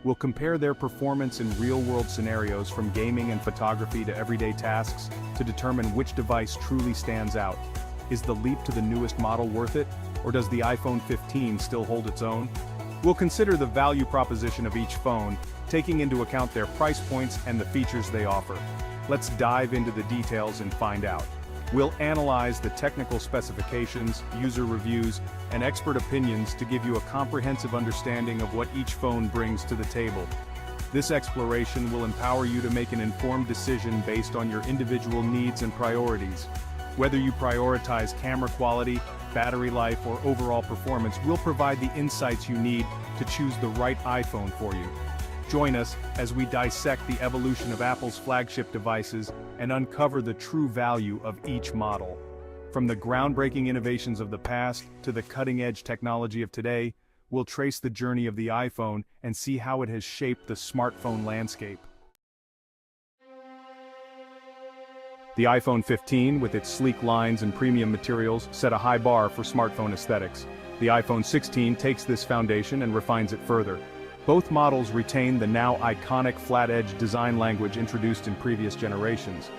We'll compare their performance in real-world scenarios from gaming and photography to everyday tasks to determine which device truly stands out. Is the leap to the newest model worth it, or does the iPhone 15 still hold its own? We'll consider the value proposition of each phone, taking into account their price points and the features they offer. Let's dive into the details and find out. We'll analyze the technical specifications, user reviews, and expert opinions to give you a comprehensive understanding of what each phone brings to the table. This exploration will empower you to make an informed decision based on your individual needs and priorities. Whether you prioritize camera quality, battery life, or overall performance, we'll provide the insights you need to choose the right iPhone for you. Join us as we dissect the evolution of Apple's flagship devices and uncover the true value of each model. From the groundbreaking innovations of the past to the cutting-edge technology of today, we'll trace the journey of the iPhone and see how it has shaped the smartphone landscape. The iPhone 15, with its sleek lines and premium materials, set a high bar for smartphone aesthetics. The iPhone 16 takes this foundation and refines it further. Both models retain the now iconic flat-edge design language introduced in previous generations.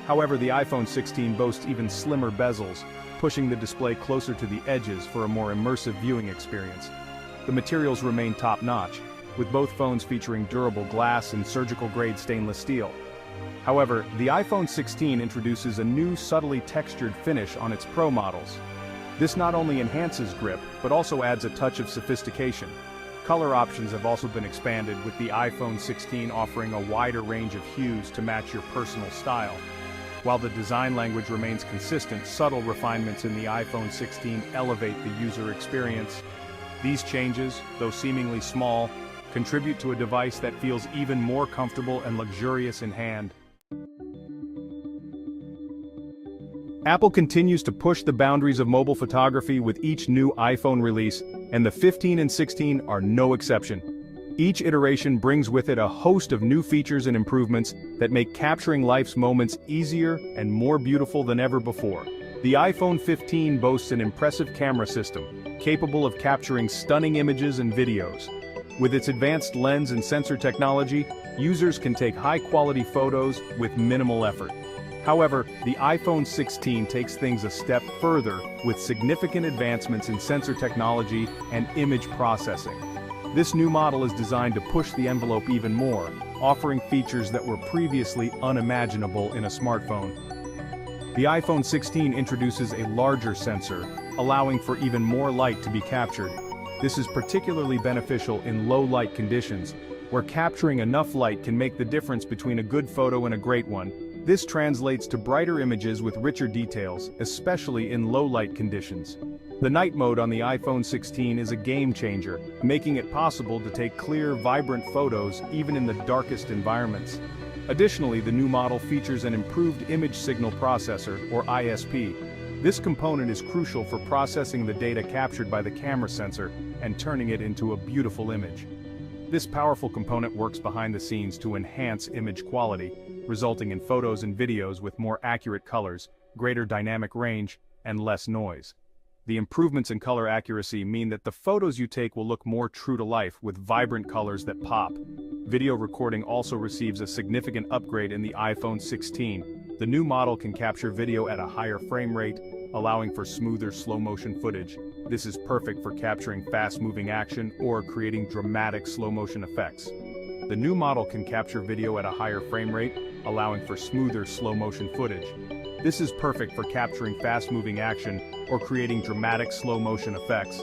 However, the iPhone 16 boasts even slimmer bezels, pushing the display closer to the edges for a more immersive viewing experience. The materials remain top-notch, with both phones featuring durable glass and surgical-grade stainless steel. However, the iPhone 16 introduces a new subtly textured finish on its Pro models. This not only enhances grip, but also adds a touch of sophistication. Color options have also been expanded, with the iPhone 16 offering a wider range of hues to match your personal style. While the design language remains consistent, subtle refinements in the iPhone 16 elevate the user experience. These changes, though seemingly small, contribute to a device that feels even more comfortable and luxurious in hand. Apple continues to push the boundaries of mobile photography with each new iPhone release, and the 15 and 16 are no exception. Each iteration brings with it a host of new features and improvements that make capturing life's moments easier and more beautiful than ever before. The iPhone 15 boasts an impressive camera system, capable of capturing stunning images and videos. With its advanced lens and sensor technology, users can take high-quality photos with minimal effort. However, the iPhone 16 takes things a step further with significant advancements in sensor technology and image processing. This new model is designed to push the envelope even more, offering features that were previously unimaginable in a smartphone. The iPhone 16 introduces a larger sensor, allowing for even more light to be captured. This is particularly beneficial in low-light conditions, where capturing enough light can make the difference between a good photo and a great one. This translates to brighter images with richer details, especially in low-light conditions. The night mode on the iPhone 16 is a game-changer, making it possible to take clear, vibrant photos even in the darkest environments. Additionally, the new model features an improved image signal processor, or ISP. This component is crucial for processing the data captured by the camera sensor and turning it into a beautiful image. This powerful component works behind the scenes to enhance image quality, resulting in photos and videos with more accurate colors, greater dynamic range, and less noise. The improvements in color accuracy mean that the photos you take will look more true to life with vibrant colors that pop. Video recording also receives a significant upgrade in the iPhone 16. The new model can capture video at a higher frame rate, allowing for smoother slow-motion footage. This is perfect for capturing fast-moving action or creating dramatic slow-motion effects. The new model can capture video at a higher frame rate, allowing for smoother slow-motion footage. This is perfect for capturing fast-moving action or creating dramatic slow-motion effects.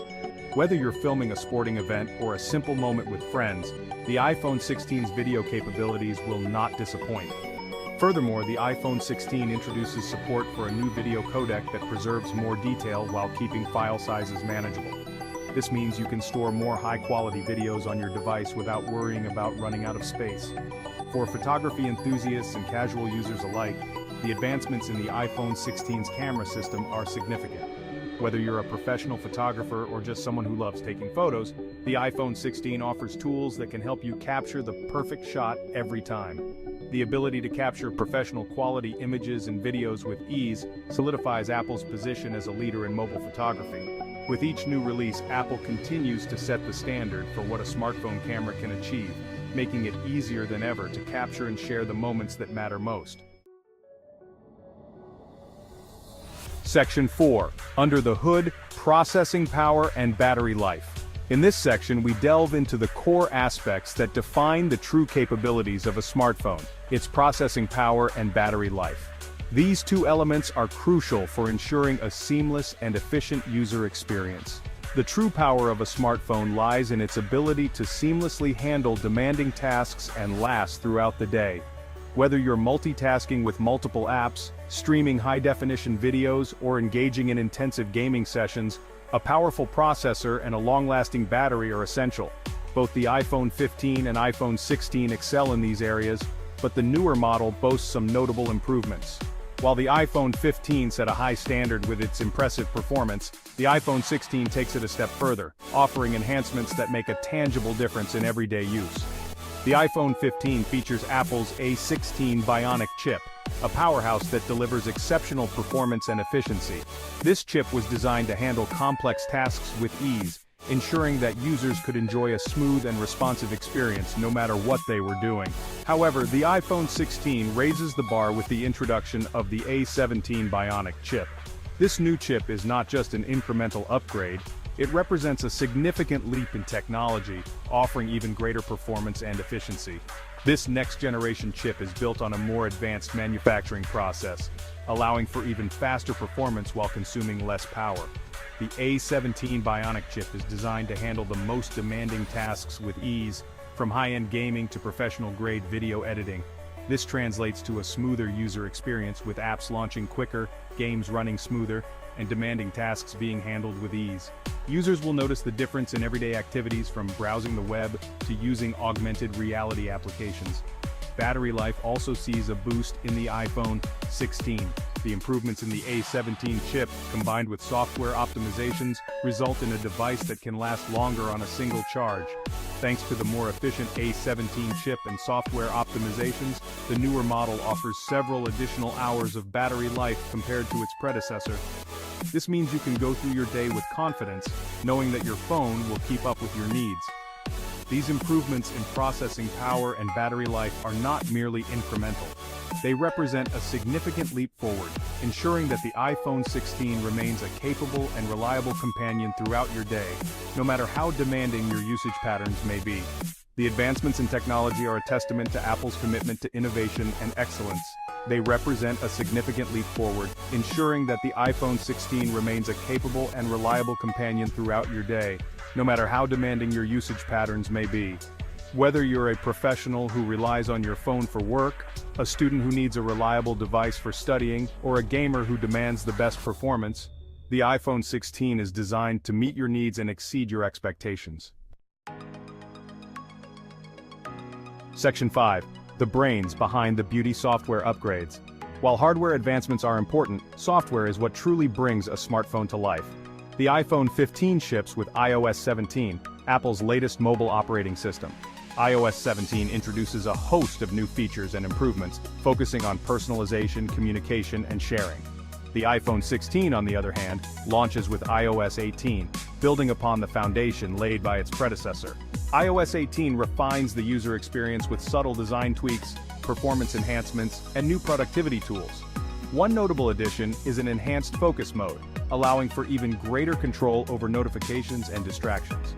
Whether you're filming a sporting event or a simple moment with friends, the iPhone 16's video capabilities will not disappoint. Furthermore, the iPhone 16 introduces support for a new video codec that preserves more detail while keeping file sizes manageable. This means you can store more high-quality videos on your device without worrying about running out of space. For photography enthusiasts and casual users alike, the advancements in the iPhone 16's camera system are significant. Whether you're a professional photographer or just someone who loves taking photos, the iPhone 16 offers tools that can help you capture the perfect shot every time. The ability to capture professional quality images and videos with ease solidifies Apple's position as a leader in mobile photography. With each new release, Apple continues to set the standard for what a smartphone camera can achieve, making it easier than ever to capture and share the moments that matter most. Section 4. Under the Hood, Processing Power and Battery Life. In this section, we delve into the core aspects that define the true capabilities of a smartphone, its processing power and battery life. These two elements are crucial for ensuring a seamless and efficient user experience. The true power of a smartphone lies in its ability to seamlessly handle demanding tasks and last throughout the day. Whether you're multitasking with multiple apps, streaming high-definition videos, or engaging in intensive gaming sessions, a powerful processor and a long-lasting battery are essential. Both the iPhone 15 and iPhone 16 excel in these areas, but the newer model boasts some notable improvements. While the iPhone 15 set a high standard with its impressive performance, the iPhone 16 takes it a step further, offering enhancements that make a tangible difference in everyday use. The iPhone 15 features Apple's A16 Bionic chip, a powerhouse that delivers exceptional performance and efficiency. This chip was designed to handle complex tasks with ease, ensuring that users could enjoy a smooth and responsive experience no matter what they were doing. However, the iPhone 16 raises the bar with the introduction of the A17 Bionic chip. This new chip is not just an incremental upgrade, it represents a significant leap in technology, offering even greater performance and efficiency. This next-generation chip is built on a more advanced manufacturing process, allowing for even faster performance while consuming less power. The A17 Bionic chip is designed to handle the most demanding tasks with ease, from high-end gaming to professional-grade video editing. This translates to a smoother user experience with apps launching quicker, games running smoother, and demanding tasks being handled with ease. Users will notice the difference in everyday activities from browsing the web to using augmented reality applications. Battery life also sees a boost in the iPhone 16. The improvements in the A17 chip, combined with software optimizations, result in a device that can last longer on a single charge. Thanks to the more efficient A17 chip and software optimizations, the newer model offers several additional hours of battery life compared to its predecessor. This means you can go through your day with confidence, knowing that your phone will keep up with your needs. These improvements in processing power and battery life are not merely incremental. They represent a significant leap forward, ensuring that the iPhone 16 remains a capable and reliable companion throughout your day, no matter how demanding your usage patterns may be. The advancements in technology are a testament to Apple's commitment to innovation and excellence. They represent a significant leap forward, ensuring that the iPhone 16 remains a capable and reliable companion throughout your day, no matter how demanding your usage patterns may be. Whether you're a professional who relies on your phone for work, a student who needs a reliable device for studying, or a gamer who demands the best performance, the iPhone 16 is designed to meet your needs and exceed your expectations. Section 5. The brains behind the beauty software upgrades. While hardware advancements are important, software is what truly brings a smartphone to life. The iPhone 15 ships with iOS 17, Apple's latest mobile operating system. iOS 17 introduces a host of new features and improvements, focusing on personalization, communication, and sharing. The iPhone 16, on the other hand, launches with iOS 18, building upon the foundation laid by its predecessor. iOS 18 refines the user experience with subtle design tweaks, performance enhancements, and new productivity tools. One notable addition is an enhanced focus mode, allowing for even greater control over notifications and distractions.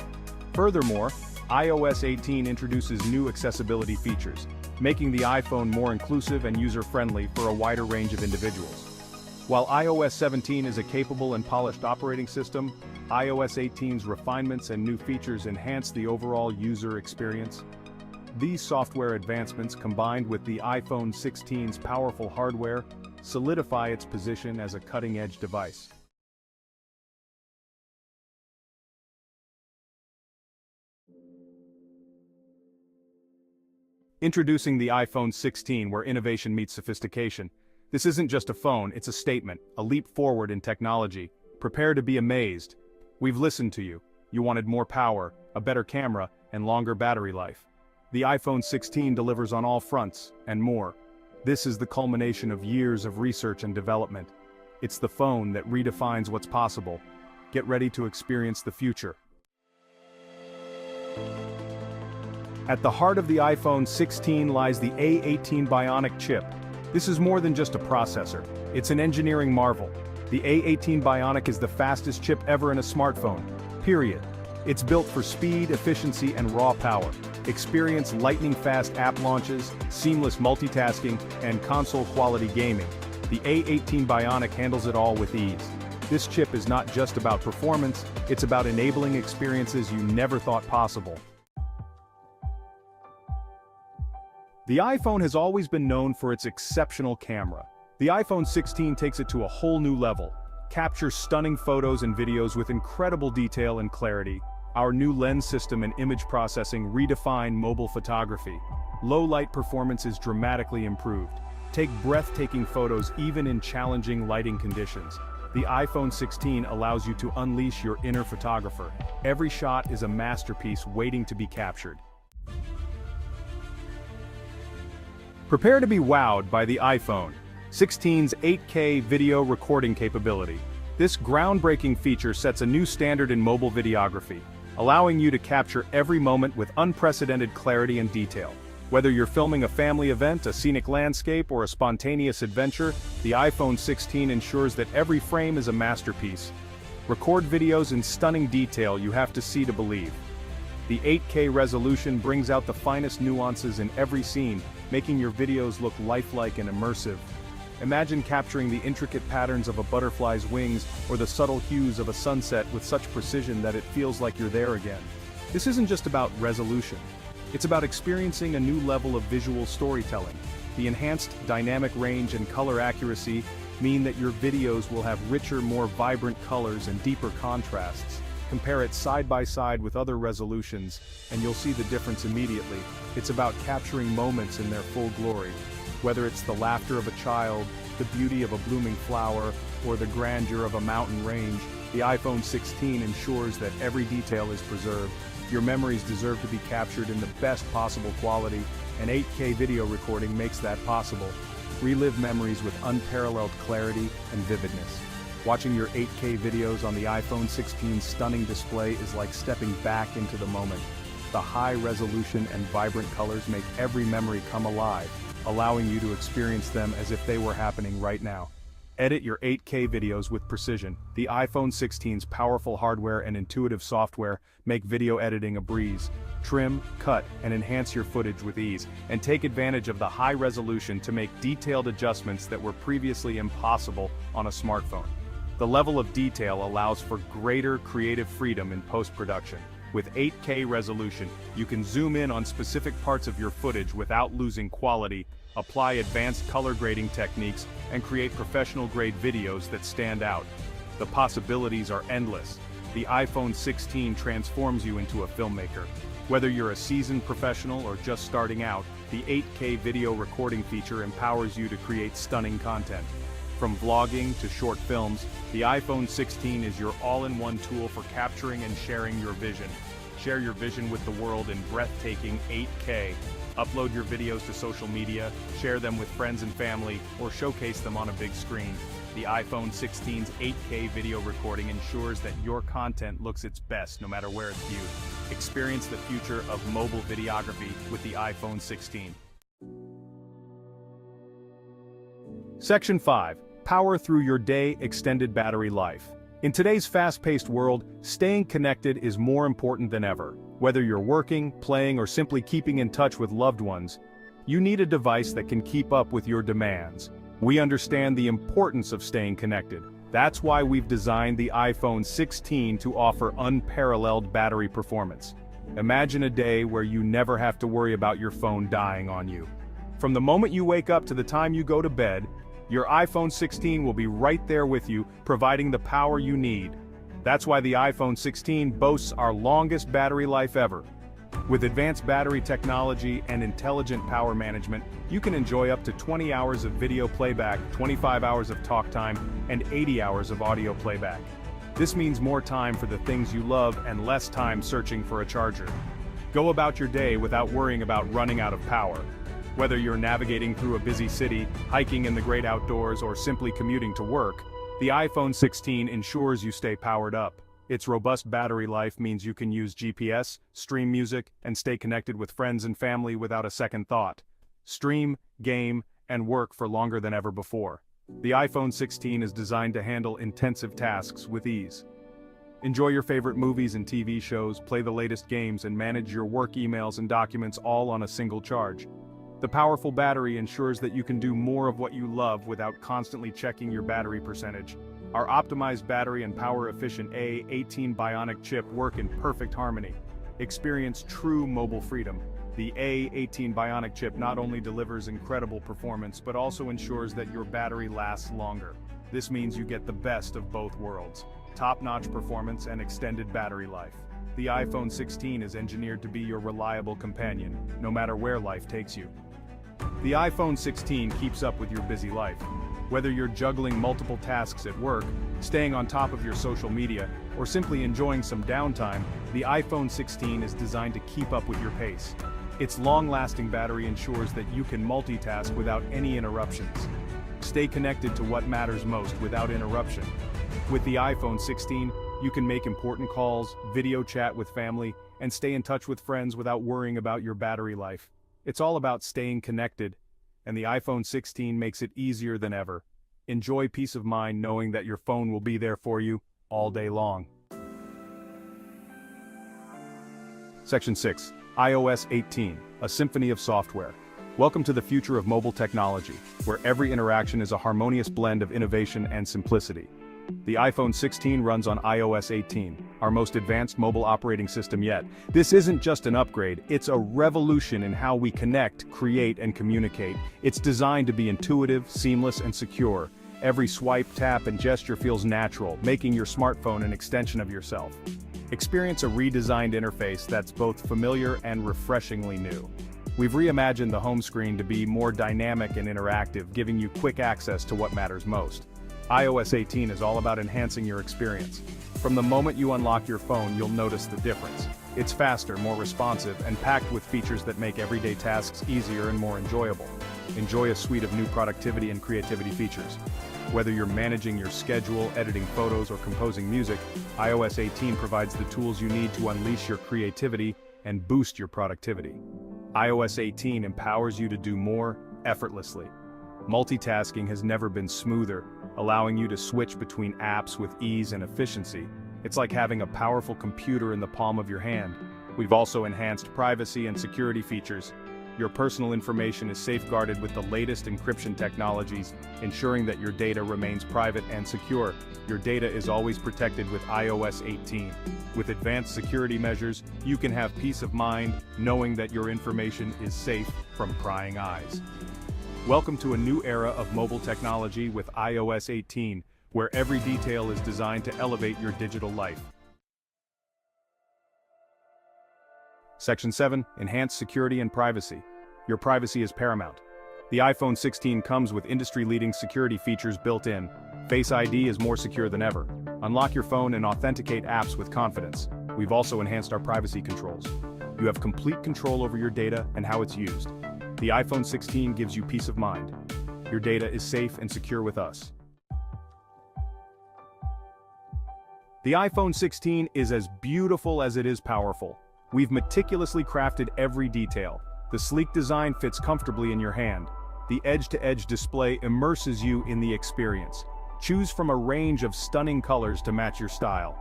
Furthermore, iOS 18 introduces new accessibility features, making the iPhone more inclusive and user-friendly for a wider range of individuals. While iOS 17 is a capable and polished operating system, iOS 18's refinements and new features enhance the overall user experience. These software advancements, combined with the iPhone 16's powerful hardware, solidify its position as a cutting-edge device. Introducing the iPhone 16, where innovation meets sophistication. This isn't just a phone, it's a statement, a leap forward in technology. Prepare to be amazed. We've listened to you. You wanted more power, a better camera, and longer battery life. The iPhone 16 delivers on all fronts, and more. This is the culmination of years of research and development. It's the phone that redefines what's possible. Get ready to experience the future. At the heart of the iPhone 16 lies the A18 Bionic chip. This is more than just a processor. It's an engineering marvel. The A18 Bionic is the fastest chip ever in a smartphone. Period. It's built for speed, efficiency, and raw power. Experience lightning-fast app launches, seamless multitasking, and console-quality gaming. The A18 Bionic handles it all with ease. This chip is not just about performance, it's about enabling experiences you never thought possible. The iPhone has always been known for its exceptional camera. The iPhone 16 takes it to a whole new level. Captures stunning photos and videos with incredible detail and clarity. Our new lens system and image processing redefine mobile photography. Low-light performance is dramatically improved. Take breathtaking photos even in challenging lighting conditions. The iPhone 16 allows you to unleash your inner photographer. Every shot is a masterpiece waiting to be captured. Prepare to be wowed by the iPhone 16's 8K video recording capability. This groundbreaking feature sets a new standard in mobile videography, allowing you to capture every moment with unprecedented clarity and detail. Whether you're filming a family event, a scenic landscape, or a spontaneous adventure, the iPhone 16 ensures that every frame is a masterpiece. Record videos in stunning detail you have to see to believe. The 8K resolution brings out the finest nuances in every scene, making your videos look lifelike and immersive. Imagine capturing the intricate patterns of a butterfly's wings or the subtle hues of a sunset with such precision that it feels like you're there again. This isn't just about resolution. It's about experiencing a new level of visual storytelling. The enhanced dynamic range and color accuracy mean that your videos will have richer, more vibrant colors and deeper contrasts. Compare it side by side with other resolutions, and you'll see the difference immediately. It's about capturing moments in their full glory. Whether it's the laughter of a child, the beauty of a blooming flower, or the grandeur of a mountain range, the iPhone 16 ensures that every detail is preserved. Your memories deserve to be captured in the best possible quality, and 8K video recording makes that possible. Relive memories with unparalleled clarity and vividness. Watching your 8K videos on the iPhone 16's stunning display is like stepping back into the moment. The high resolution and vibrant colors make every memory come alive, allowing you to experience them as if they were happening right now. Edit your 8K videos with precision. The iPhone 16's powerful hardware and intuitive software make video editing a breeze. Trim, cut, and enhance your footage with ease, and take advantage of the high resolution to make detailed adjustments that were previously impossible on a smartphone. The level of detail allows for greater creative freedom in post-production. With 8K resolution, you can zoom in on specific parts of your footage without losing quality, apply advanced color grading techniques, and create professional-grade videos that stand out. The possibilities are endless. The iPhone 16 transforms you into a filmmaker. Whether you're a seasoned professional or just starting out, the 8K video recording feature empowers you to create stunning content. From vlogging to short films, the iPhone 16 is your all-in-one tool for capturing and sharing your vision. Share your vision with the world in breathtaking 8K. Upload your videos to social media, share them with friends and family, or showcase them on a big screen. The iPhone 16's 8K video recording ensures that your content looks its best no matter where it's viewed. Experience the future of mobile videography with the iPhone 16. Section 5. Power through your day, extended battery life. In today's fast-paced world, staying connected is more important than ever. Whether you're working, playing, or simply keeping in touch with loved ones, you need a device that can keep up with your demands. We understand the importance of staying connected. That's why we've designed the iPhone 16 to offer unparalleled battery performance. Imagine a day where you never have to worry about your phone dying on you. From the moment you wake up to the time you go to bed, your iPhone 16 will be right there with you, providing the power you need. That's why the iPhone 16 boasts our longest battery life ever. With advanced battery technology and intelligent power management, you can enjoy up to 20 hours of video playback, 25 hours of talk time, and 80 hours of audio playback. This means more time for the things you love and less time searching for a charger. Go about your day without worrying about running out of power. Whether you're navigating through a busy city, hiking in the great outdoors, or simply commuting to work, the iPhone 16 ensures you stay powered up. Its robust battery life means you can use GPS, stream music, and stay connected with friends and family without a second thought. Stream, game, and work for longer than ever before. The iPhone 16 is designed to handle intensive tasks with ease. Enjoy your favorite movies and TV shows, play the latest games, and manage your work emails and documents all on a single charge. The powerful battery ensures that you can do more of what you love without constantly checking your battery percentage. Our optimized battery and power-efficient A18 Bionic chip work in perfect harmony. Experience true mobile freedom. The A18 Bionic chip not only delivers incredible performance but also ensures that your battery lasts longer. This means you get the best of both worlds: top-notch performance and extended battery life. The iPhone 16 is engineered to be your reliable companion, no matter where life takes you. The iPhone 16 keeps up with your busy life. Whether you're juggling multiple tasks at work, staying on top of your social media, or simply enjoying some downtime, the iPhone 16 is designed to keep up with your pace. Its long-lasting battery ensures that you can multitask without any interruptions. Stay connected to what matters most without interruption. With the iPhone 16, you can make important calls, video chat with family, and stay in touch with friends without worrying about your battery life. It's all about staying connected, and the iPhone 16 makes it easier than ever. Enjoy peace of mind knowing that your phone will be there for you all day long. Section 6. iOS 18, a symphony of software. Welcome to the future of mobile technology, where every interaction is a harmonious blend of innovation and simplicity. The iPhone 16 runs on iOS 18, our most advanced mobile operating system yet. This isn't just an upgrade, it's a revolution in how we connect, create, and communicate. It's designed to be intuitive, seamless, and secure. Every swipe, tap, and gesture feels natural, making your smartphone an extension of yourself. Experience a redesigned interface that's both familiar and refreshingly new. We've reimagined the home screen to be more dynamic and interactive, giving you quick access to what matters most. iOS 18 is all about enhancing your experience. From the moment you unlock your phone, you'll notice the difference. It's faster, more responsive, and packed with features that make everyday tasks easier and more enjoyable. Enjoy a suite of new productivity and creativity features. Whether you're managing your schedule, editing photos, or composing music, iOS 18 provides the tools you need to unleash your creativity and boost your productivity. iOS 18 empowers you to do more effortlessly. Multitasking has never been smoother, allowing you to switch between apps with ease and efficiency. It's like having a powerful computer in the palm of your hand. We've also enhanced privacy and security features. Your personal information is safeguarded with the latest encryption technologies, ensuring that your data remains private and secure. Your data is always protected with iOS 18. With advanced security measures, you can have peace of mind knowing that your information is safe from prying eyes. Welcome to a new era of mobile technology with iOS 18, where every detail is designed to elevate your digital life. Section 7. Enhanced security and privacy. Your privacy is paramount. The iPhone 16 comes with industry-leading security features built in. Face ID is more secure than ever. Unlock your phone and authenticate apps with confidence. We've also enhanced our privacy controls. You have complete control over your data and how it's used. The iPhone 16 gives you peace of mind. Your data is safe and secure with us. The iPhone 16 is as beautiful as it is powerful. We've meticulously crafted every detail. The sleek design fits comfortably in your hand. The edge-to-edge display immerses you in the experience. Choose from a range of stunning colors to match your style.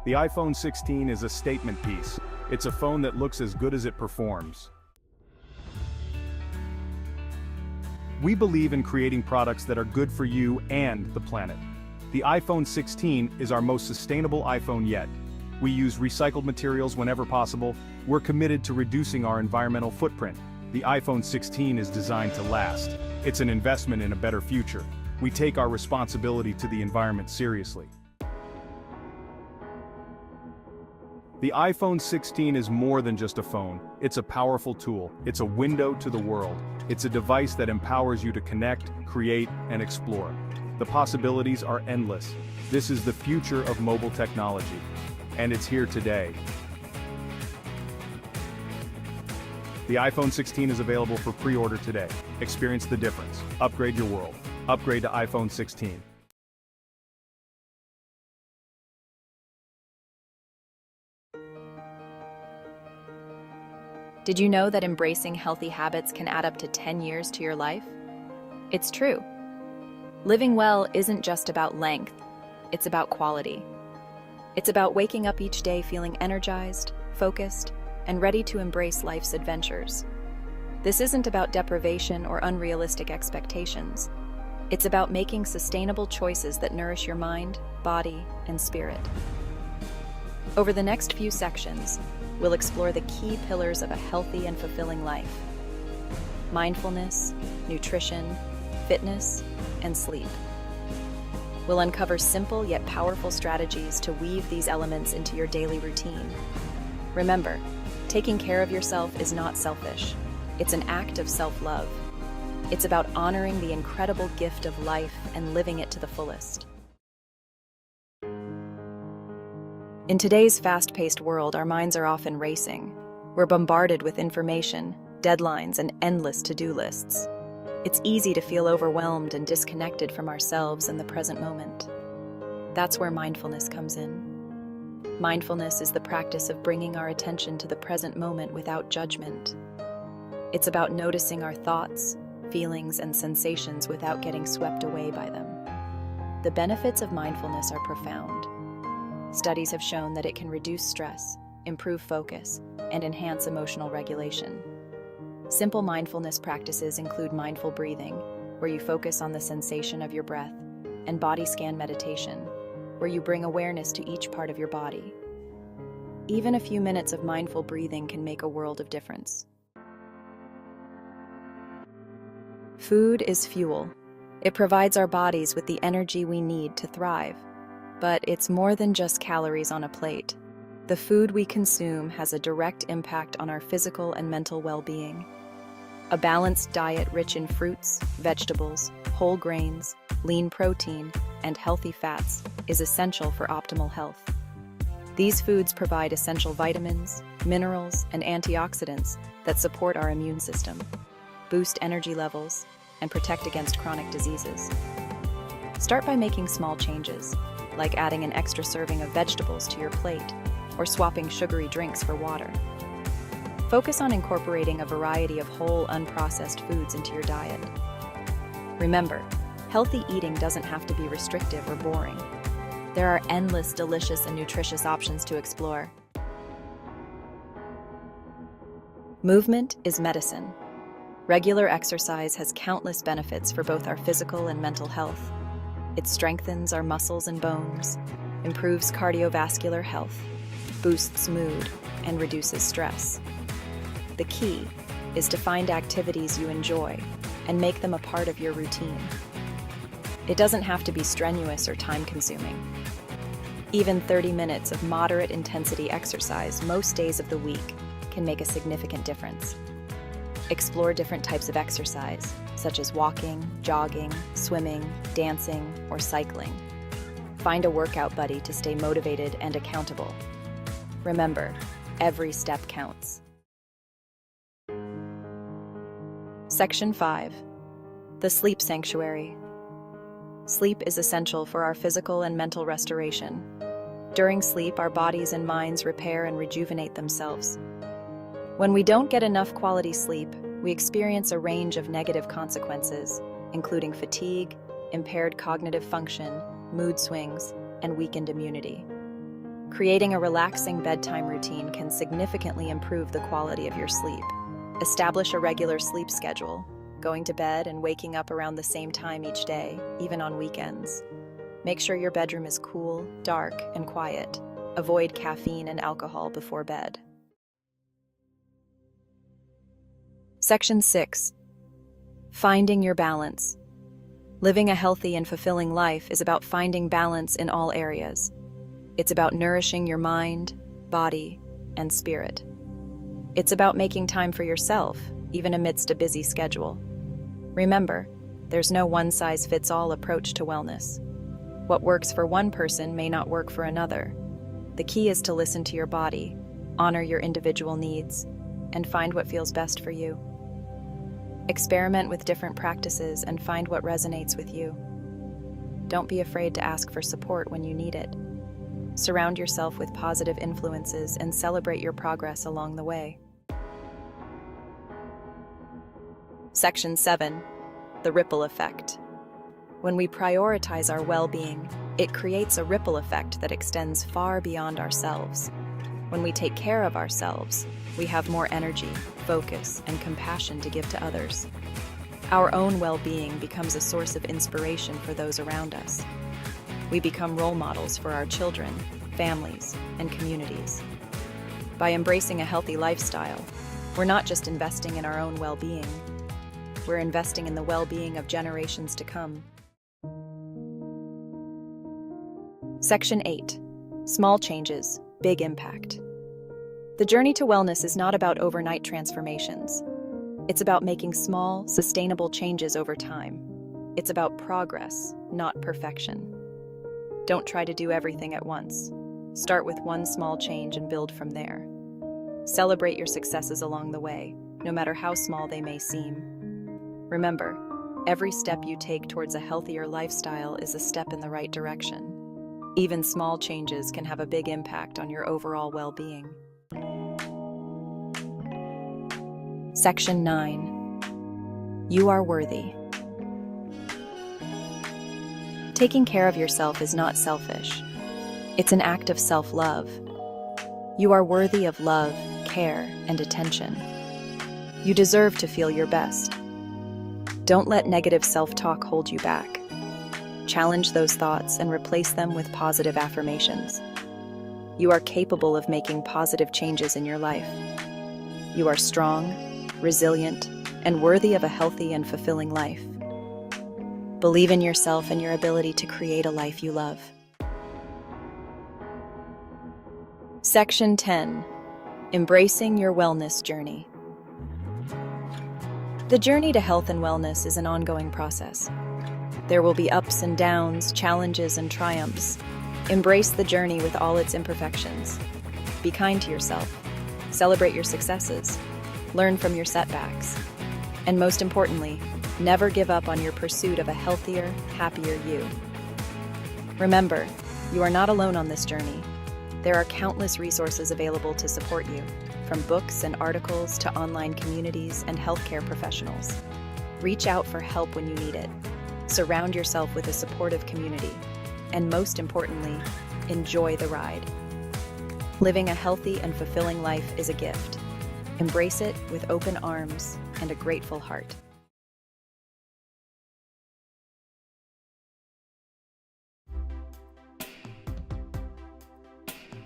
The iPhone 16 is a statement piece. It's a phone that looks as good as it performs. We believe in creating products that are good for you and the planet. The iPhone 16 is our most sustainable iPhone yet. We use recycled materials whenever possible. We're committed to reducing our environmental footprint. The iPhone 16 is designed to last. It's an investment in a better future. We take our responsibility to the environment seriously. The iPhone 16 is more than just a phone. It's a powerful tool. It's a window to the world. It's a device that empowers you to connect, create, and explore. The possibilities are endless. This is the future of mobile technology. And it's here today. The iPhone 16 is available for pre-order today. Experience the difference. Upgrade your world. Upgrade to iPhone 16. Did you know that embracing healthy habits can add up to 10 years to your life? It's true. Living well isn't just about length, it's about quality. It's about waking up each day feeling energized, focused, and ready to embrace life's adventures. This isn't about deprivation or unrealistic expectations. It's about making sustainable choices that nourish your mind, body, and spirit. Over the next few sections, we'll explore the key pillars of a healthy and fulfilling life: mindfulness, nutrition, fitness, and sleep. We'll uncover simple yet powerful strategies to weave these elements into your daily routine. Remember, taking care of yourself is not selfish. It's an act of self-love. It's about honoring the incredible gift of life and living it to the fullest. In today's fast-paced world, our minds are often racing. We're bombarded with information, deadlines, and endless to-do lists. It's easy to feel overwhelmed and disconnected from ourselves in the present moment. That's where mindfulness comes in. Mindfulness is the practice of bringing our attention to the present moment without judgment. It's about noticing our thoughts, feelings, and sensations without getting swept away by them. The benefits of mindfulness are profound. Studies have shown that it can reduce stress, improve focus, and enhance emotional regulation. Simple mindfulness practices include mindful breathing, where you focus on the sensation of your breath, and body scan meditation, where you bring awareness to each part of your body. Even a few minutes of mindful breathing can make a world of difference. Food is fuel. It provides our bodies with the energy we need to thrive. But it's more than just calories on a plate. The food we consume has a direct impact on our physical and mental well-being. A balanced diet rich in fruits, vegetables, whole grains, lean protein, and healthy fats is essential for optimal health. These foods provide essential vitamins, minerals, and antioxidants that support our immune system, boost energy levels, and protect against chronic diseases. Start by making small changes, like adding an extra serving of vegetables to your plate or swapping sugary drinks for water. Focus on incorporating a variety of whole, unprocessed foods into your diet. Remember, healthy eating doesn't have to be restrictive or boring. There are endless, delicious, and nutritious options to explore. Movement is medicine. Regular exercise has countless benefits for both our physical and mental health. It strengthens our muscles and bones, improves cardiovascular health, boosts mood, and reduces stress. The key is to find activities you enjoy and make them a part of your routine. It doesn't have to be strenuous or time-consuming. Even 30 minutes of moderate intensity exercise most days of the week can make a significant difference. Explore different types of exercise, such as walking, jogging, swimming, dancing, or cycling. Find a workout buddy to stay motivated and accountable. Remember, every step counts. Section 5. The Sleep Sanctuary. Sleep is essential for our physical and mental restoration. During sleep, our bodies and minds repair and rejuvenate themselves. When we don't get enough quality sleep, we experience a range of negative consequences, including fatigue, impaired cognitive function, mood swings, and weakened immunity. Creating a relaxing bedtime routine can significantly improve the quality of your sleep. Establish a regular sleep schedule, going to bed and waking up around the same time each day, even on weekends. Make sure your bedroom is cool, dark, and quiet. Avoid caffeine and alcohol before bed. Section 6. Finding your balance. Living a healthy and fulfilling life is about finding balance in all areas. It's about nourishing your mind, body, and spirit. It's about making time for yourself, even amidst a busy schedule. Remember, there's no one-size-fits-all approach to wellness. What works for one person may not work for another. The key is to listen to your body, honor your individual needs, and find what feels best for you. Experiment with different practices and find what resonates with you. Don't be afraid to ask for support when you need it. Surround yourself with positive influences and celebrate your progress along the way. Section 7. The Ripple Effect. When we prioritize our well-being, it creates a ripple effect that extends far beyond ourselves. When we take care of ourselves, we have more energy, focus, and compassion to give to others. Our own well-being becomes a source of inspiration for those around us. We become role models for our children, families, and communities. By embracing a healthy lifestyle, we're not just investing in our own well-being, we're investing in the well-being of generations to come. Section 8. Small changes, big impact. The journey to wellness is not about overnight transformations. It's about making small, sustainable changes over time. It's about progress, not perfection. Don't try to do everything at once. Start with one small change and build from there. Celebrate your successes along the way, no matter how small they may seem. Remember, every step you take towards a healthier lifestyle is a step in the right direction. Even small changes can have a big impact on your overall well-being. Section 9. You are worthy. Taking care of yourself is not selfish. It's an act of self-love. You are worthy of love, care, and attention. You deserve to feel your best. Don't let negative self-talk hold you back. Challenge those thoughts and replace them with positive affirmations. You are capable of making positive changes in your life. You are strong, resilient, and worthy of a healthy and fulfilling life. Believe in yourself and your ability to create a life you love. Section 10. Embracing your wellness journey. The journey to health and wellness is an ongoing process. There will be ups and downs, challenges and triumphs. Embrace the journey with all its imperfections. Be kind to yourself. Celebrate your successes. Learn from your setbacks. And most importantly, never give up on your pursuit of a healthier, happier you. Remember, you are not alone on this journey. There are countless resources available to support you, from books and articles to online communities and healthcare professionals. Reach out for help when you need it. Surround yourself with a supportive community. And most importantly, enjoy the ride. Living a healthy and fulfilling life is a gift. Embrace it with open arms and a grateful heart.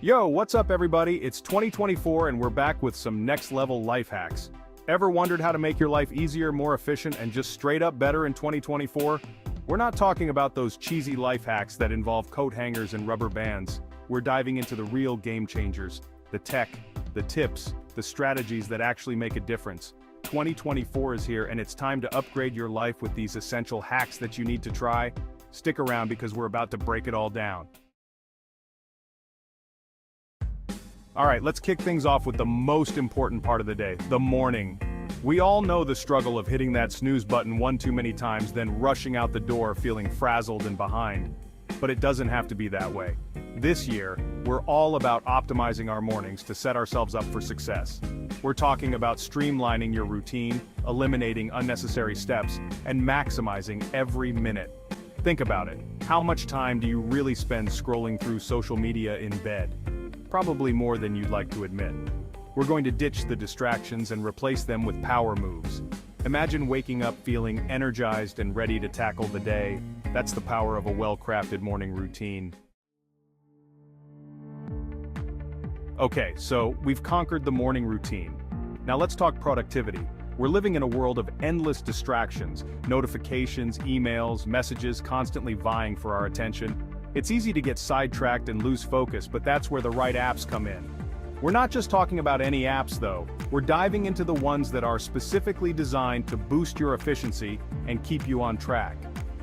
Yo, what's up everybody? It's 2024 and we're back with some next level life hacks. Ever wondered how to make your life easier, more efficient, and just straight up better in 2024? We're not talking about those cheesy life hacks that involve coat hangers and rubber bands. We're diving into the real game changers, the tech, the tips, the strategies that actually make a difference. 2024 is here and it's time to upgrade your life with these essential hacks that you need to try. Stick around because we're about to break it all down. Alright, let's kick things off with the most important part of the day, the morning. We all know the struggle of hitting that snooze button one too many times, then rushing out the door feeling frazzled and behind. But it doesn't have to be that way. This year, we're all about optimizing our mornings to set ourselves up for success. We're talking about streamlining your routine, eliminating unnecessary steps, and maximizing every minute. Think about it. How much time do you really spend scrolling through social media in bed? Probably more than you'd like to admit. We're going to ditch the distractions and replace them with power moves. Imagine waking up feeling energized and ready to tackle the day. That's the power of a well-crafted morning routine. Okay, so we've conquered the morning routine. Now let's talk productivity. We're living in a world of endless distractions, notifications, emails, messages constantly vying for our attention. It's easy to get sidetracked and lose focus, but that's where the right apps come in. We're not just talking about any apps though, we're diving into the ones that are specifically designed to boost your efficiency and keep you on track.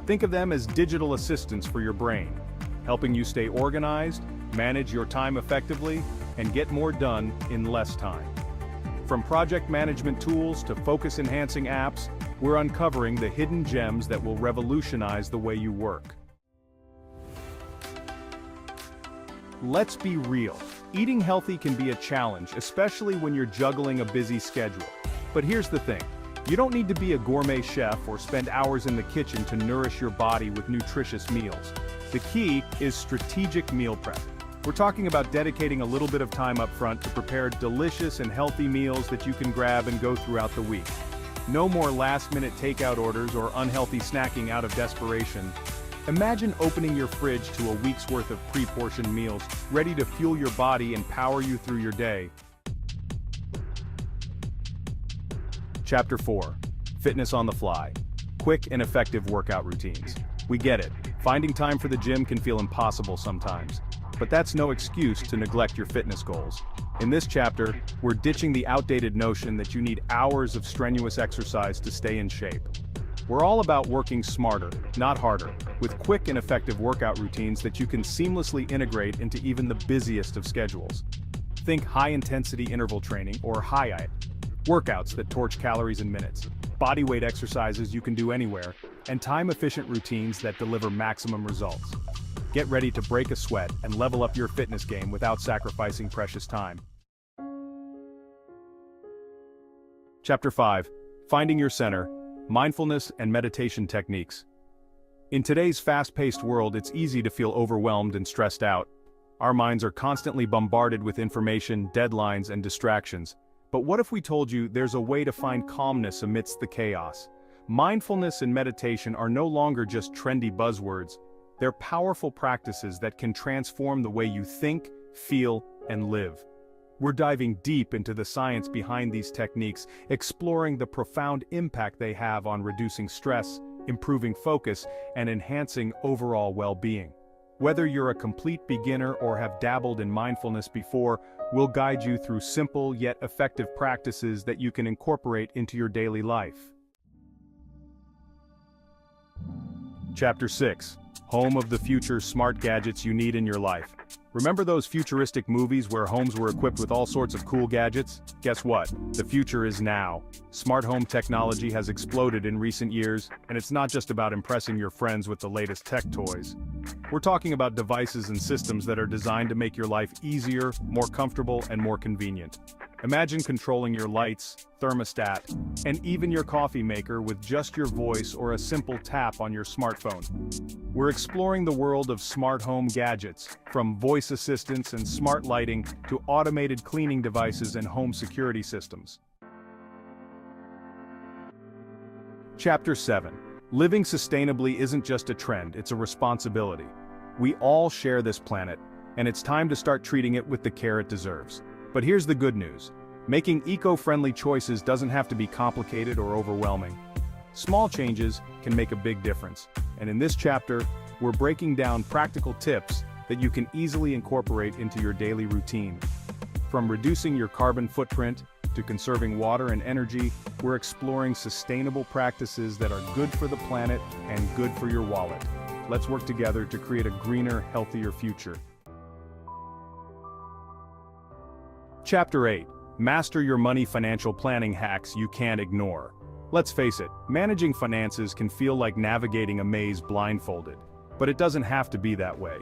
Think of them as digital assistants for your brain, helping you stay organized, manage your time effectively, and get more done in less time. From project management tools to focus-enhancing apps, we're uncovering the hidden gems that will revolutionize the way you work. Let's be real. Eating healthy can be a challenge, especially when you're juggling a busy schedule. But here's the thing. You don't need to be a gourmet chef or spend hours in the kitchen to nourish your body with nutritious meals. The key is strategic meal prep. We're talking about dedicating a little bit of time up front to prepare delicious and healthy meals that you can grab and go throughout the week. No more last-minute takeout orders or unhealthy snacking out of desperation. Imagine opening your fridge to a week's worth of pre-portioned meals, ready to fuel your body and power you through your day. Chapter 4. Fitness on the fly. Quick and effective workout routines. We get it. Finding time for the gym can feel impossible sometimes. But that's no excuse to neglect your fitness goals. In this chapter, we're ditching the outdated notion that you need hours of strenuous exercise to stay in shape. We're all about working smarter, not harder, with quick and effective workout routines that you can seamlessly integrate into even the busiest of schedules. Think high-intensity interval training or HIIT, workouts that torch calories in minutes, bodyweight exercises you can do anywhere, and time-efficient routines that deliver maximum results. Get ready to break a sweat and level up your fitness game without sacrificing precious time. Chapter 5. Finding your center. Mindfulness and meditation techniques. In today's fast-paced world, it's easy to feel overwhelmed and stressed out. Our minds are constantly bombarded with information, deadlines, and distractions. But what if we told you there's a way to find calmness amidst the chaos? Mindfulness and meditation are no longer just trendy buzzwords. They're powerful practices that can transform the way you think, feel, and live. We're diving deep into the science behind these techniques, exploring the profound impact they have on reducing stress, improving focus, and enhancing overall well-being. Whether you're a complete beginner or have dabbled in mindfulness before, we'll guide you through simple yet effective practices that you can incorporate into your daily life. Chapter 6. Home of the Future Smart Gadgets You Need in Your Life. Remember those futuristic movies where homes were equipped with all sorts of cool gadgets? Guess what? The future is now. Smart home technology has exploded in recent years, and it's not just about impressing your friends with the latest tech toys. We're talking about devices and systems that are designed to make your life easier, more comfortable, and more convenient. Imagine controlling your lights, thermostat, and even your coffee maker with just your voice or a simple tap on your smartphone. We're exploring the world of smart home gadgets, from voice assistants and smart lighting to automated cleaning devices and home security systems. Chapter 7. Living sustainably isn't just a trend, it's a responsibility. We all share this planet, and it's time to start treating it with the care it deserves. But here's the good news. Making eco-friendly choices doesn't have to be complicated or overwhelming. Small changes can make a big difference, and in this chapter, we're breaking down practical tips that you can easily incorporate into your daily routine. From reducing your carbon footprint to conserving water and energy, we're exploring sustainable practices that are good for the planet and good for your wallet. Let's work together to create a greener, healthier future. Chapter 8. Master your money financial planning hacks you can't ignore. Let's face it, managing finances can feel like navigating a maze blindfolded. But it doesn't have to be that way.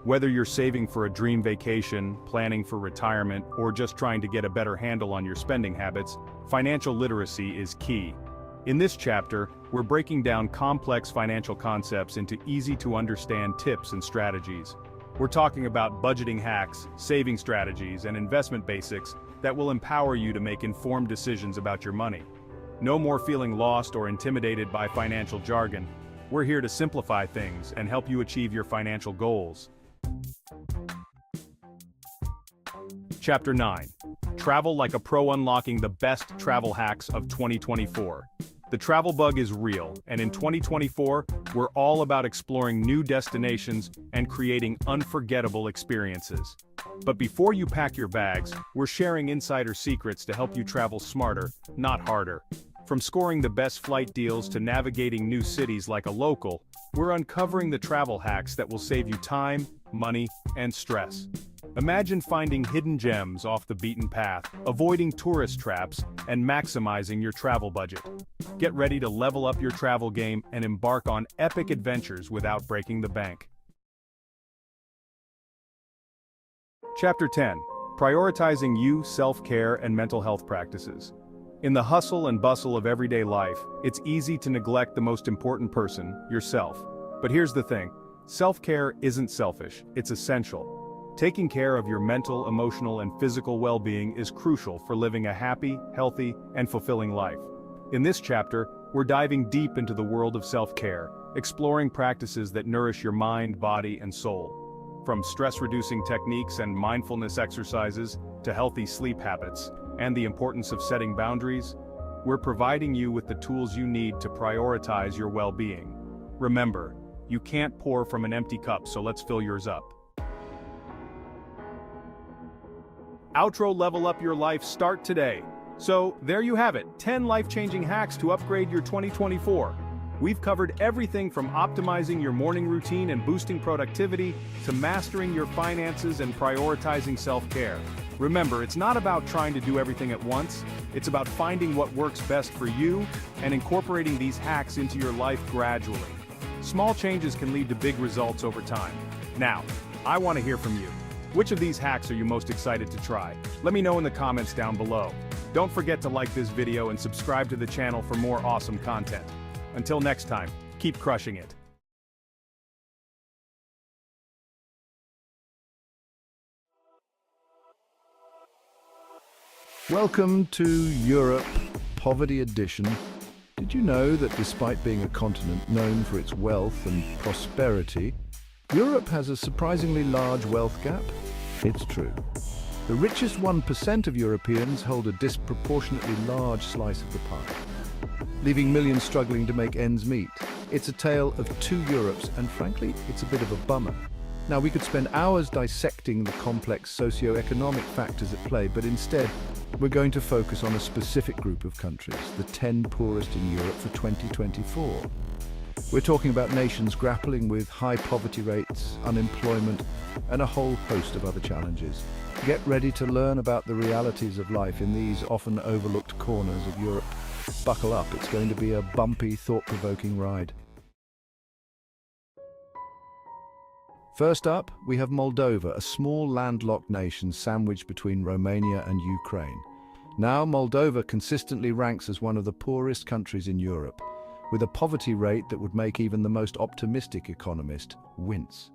Whether you're saving for a dream vacation, planning for retirement, or just trying to get a better handle on your spending habits, financial literacy is key. In this chapter, we're breaking down complex financial concepts into easy-to-understand tips and strategies. We're talking about budgeting hacks, saving strategies, and investment basics that will empower you to make informed decisions about your money. No more feeling lost or intimidated by financial jargon. We're here to simplify things and help you achieve your financial goals. Chapter 9. Travel like a pro, unlocking the best travel hacks of 2024. The travel bug is real, and in 2024, we're all about exploring new destinations and creating unforgettable experiences. But before you pack your bags, we're sharing insider secrets to help you travel smarter, not harder. From scoring the best flight deals to navigating new cities like a local, we're uncovering the travel hacks that will save you time, money, and stress. Imagine finding hidden gems off the beaten path, avoiding tourist traps, and maximizing your travel budget. Get ready to level up your travel game and embark on epic adventures without breaking the bank. Chapter 10. Prioritizing you, self-care, and mental health practices. In the hustle and bustle of everyday life, it's easy to neglect the most important person, yourself. But here's the thing. Self-care isn't selfish, it's essential. Taking care of your mental, emotional, and physical well-being is crucial for living a happy, healthy, and fulfilling life. In this chapter, we're diving deep into the world of self-care, exploring practices that nourish your mind, body, and soul. From stress-reducing techniques and mindfulness exercises to healthy sleep habits and the importance of setting boundaries, we're providing you with the tools you need to prioritize your well-being. Remember, you can't pour from an empty cup, so let's fill yours up. Outro Level Up Your Life, start today. So, there you have it, 10 life-changing hacks to upgrade your 2024. We've covered everything from optimizing your morning routine and boosting productivity to mastering your finances and prioritizing self-care. Remember, it's not about trying to do everything at once, it's about finding what works best for you and incorporating these hacks into your life gradually. Small changes can lead to big results over time. Now, I want to hear from you. Which of these hacks are you most excited to try? Let me know in the comments down below. Don't forget to like this video and subscribe to the channel for more awesome content. Until next time, keep crushing it. Welcome to Europe, Poverty Edition. Did you know that despite being a continent known for its wealth and prosperity, Europe has a surprisingly large wealth gap? It's true. The richest 1% of Europeans hold a disproportionately large slice of the pie, leaving millions struggling to make ends meet. It's a tale of two Europes, and frankly, it's a bit of a bummer. Now, we could spend hours dissecting the complex socio-economic factors at play, but instead, we're going to focus on a specific group of countries, the 10 poorest in Europe for 2024. We're talking about nations grappling with high poverty rates, unemployment, and a whole host of other challenges. Get ready to learn about the realities of life in these often overlooked corners of Europe. Buckle up, it's going to be a bumpy, thought-provoking ride. First up, we have Moldova, a small landlocked nation sandwiched between Romania and Ukraine. Now, Moldova consistently ranks as one of the poorest countries in Europe, with a poverty rate that would make even the most optimistic economist wince.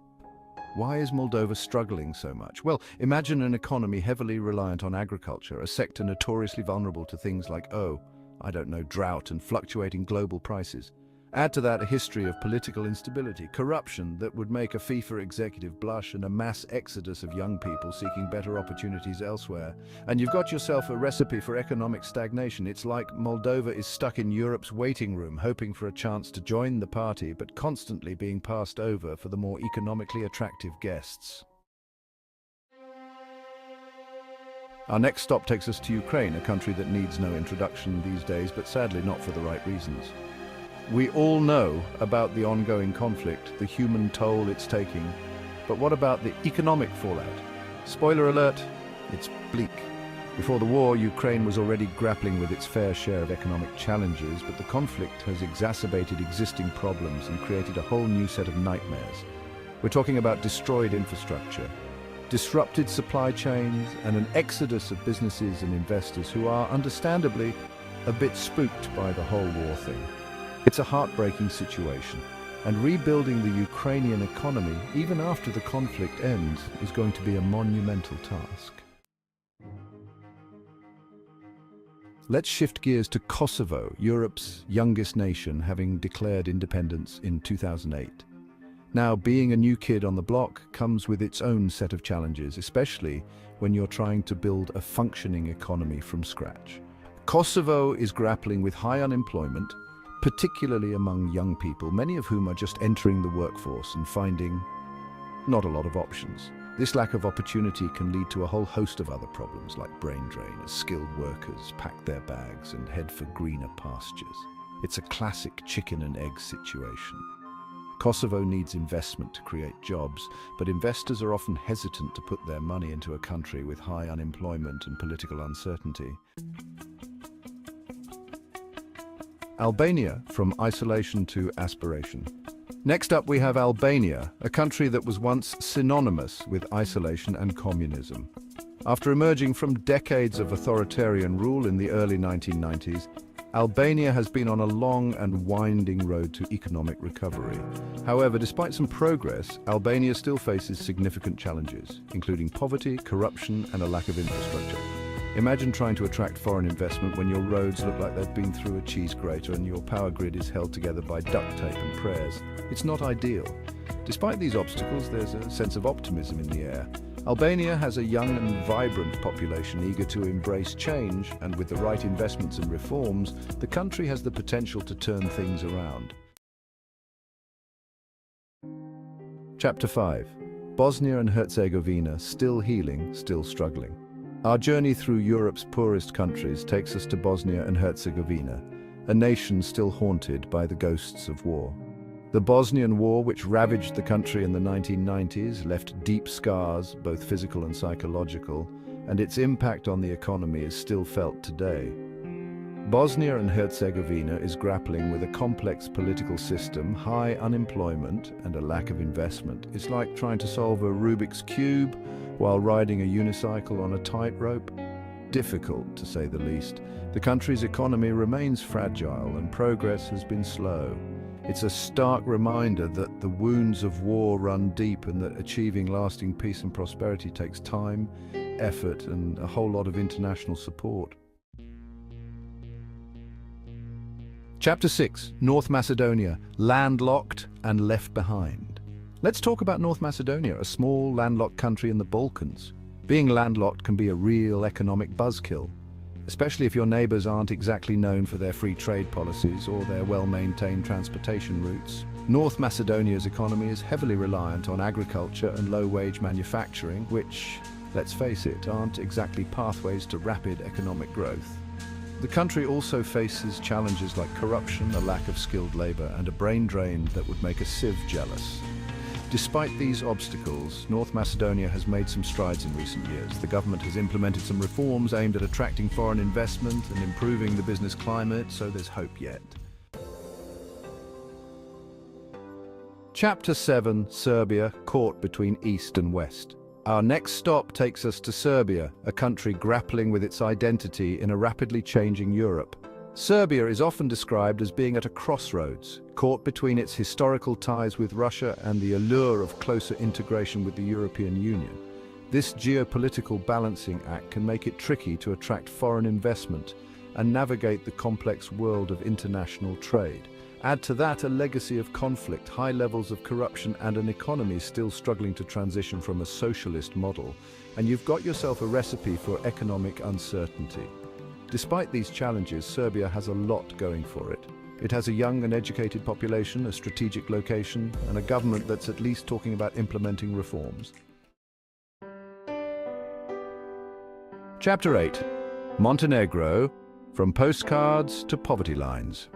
Why is Moldova struggling so much? Well, imagine an economy heavily reliant on agriculture, a sector notoriously vulnerable to things like, drought and fluctuating global prices. Add to that a history of political instability, corruption that would make a FIFA executive blush, and a mass exodus of young people seeking better opportunities elsewhere. And you've got yourself a recipe for economic stagnation. It's like Moldova is stuck in Europe's waiting room, hoping for a chance to join the party, but constantly being passed over for the more economically attractive guests. Our next stop takes us to Ukraine, a country that needs no introduction these days, but sadly not for the right reasons. We all know about the ongoing conflict, the human toll it's taking, but what about the economic fallout? Spoiler alert, it's bleak. Before the war, Ukraine was already grappling with its fair share of economic challenges, but the conflict has exacerbated existing problems and created a whole new set of nightmares. We're talking about destroyed infrastructure, disrupted supply chains, and an exodus of businesses and investors who are, understandably, a bit spooked by the whole war thing. It's a heartbreaking situation, and rebuilding the Ukrainian economy, even after the conflict ends, is going to be a monumental task. Let's shift gears to Kosovo, Europe's youngest nation, having declared independence in 2008. Now, being a new kid on the block comes with its own set of challenges, especially when you're trying to build a functioning economy from scratch. Kosovo is grappling with high unemployment, particularly among young people, many of whom are just entering the workforce and finding not a lot of options. This lack of opportunity can lead to a whole host of other problems like brain drain as skilled workers pack their bags and head for greener pastures. It's a classic chicken and egg situation. Kosovo needs investment to create jobs, but investors are often hesitant to put their money into a country with high unemployment and political uncertainty. Albania, from isolation to aspiration. Next up, we have Albania, a country that was once synonymous with isolation and communism. After emerging from decades of authoritarian rule in the early 1990s, Albania has been on a long and winding road to economic recovery. However, despite some progress, Albania still faces significant challenges, including poverty, corruption, and a lack of infrastructure. Imagine trying to attract foreign investment when your roads look like they've been through a cheese grater and your power grid is held together by duct tape and prayers. It's not ideal. Despite these obstacles, there's a sense of optimism in the air. Albania has a young and vibrant population eager to embrace change, and with the right investments and reforms, the country has the potential to turn things around. Chapter 5. Bosnia and Herzegovina, still healing, still struggling. Our journey through Europe's poorest countries takes us to Bosnia and Herzegovina, a nation still haunted by the ghosts of war. The Bosnian War, which ravaged the country in the 1990s, left deep scars, both physical and psychological, and its impact on the economy is still felt today. Bosnia and Herzegovina is grappling with a complex political system, high unemployment, and a lack of investment. It's like trying to solve a Rubik's Cube while riding a unicycle on a tightrope. Difficult, to say the least. The country's economy remains fragile and progress has been slow. It's a stark reminder that the wounds of war run deep and that achieving lasting peace and prosperity takes time, effort and a whole lot of international support. Chapter 6, North Macedonia, landlocked and left behind. Let's talk about North Macedonia, a small landlocked country in the Balkans. Being landlocked can be a real economic buzzkill, especially if your neighbors aren't exactly known for their free trade policies or their well-maintained transportation routes. North Macedonia's economy is heavily reliant on agriculture and low-wage manufacturing, which, let's face it, aren't exactly pathways to rapid economic growth. The country also faces challenges like corruption, a lack of skilled labor, and a brain drain that would make a civ jealous. Despite these obstacles, North Macedonia has made some strides in recent years. The government has implemented some reforms aimed at attracting foreign investment and improving the business climate, so there's hope yet. Chapter 7, Serbia, caught between East and West. Our next stop takes us to Serbia, a country grappling with its identity in a rapidly changing Europe. Serbia is often described as being at a crossroads, caught between its historical ties with Russia and the allure of closer integration with the European Union. This geopolitical balancing act can make it tricky to attract foreign investment and navigate the complex world of international trade. Add to that a legacy of conflict, high levels of corruption, and an economy still struggling to transition from a socialist model, and you've got yourself a recipe for economic uncertainty. Despite these challenges, Serbia has a lot going for it. It has a young and educated population, a strategic location, and a government that's at least talking about implementing reforms. Chapter 8, Montenegro, from postcards to poverty lines.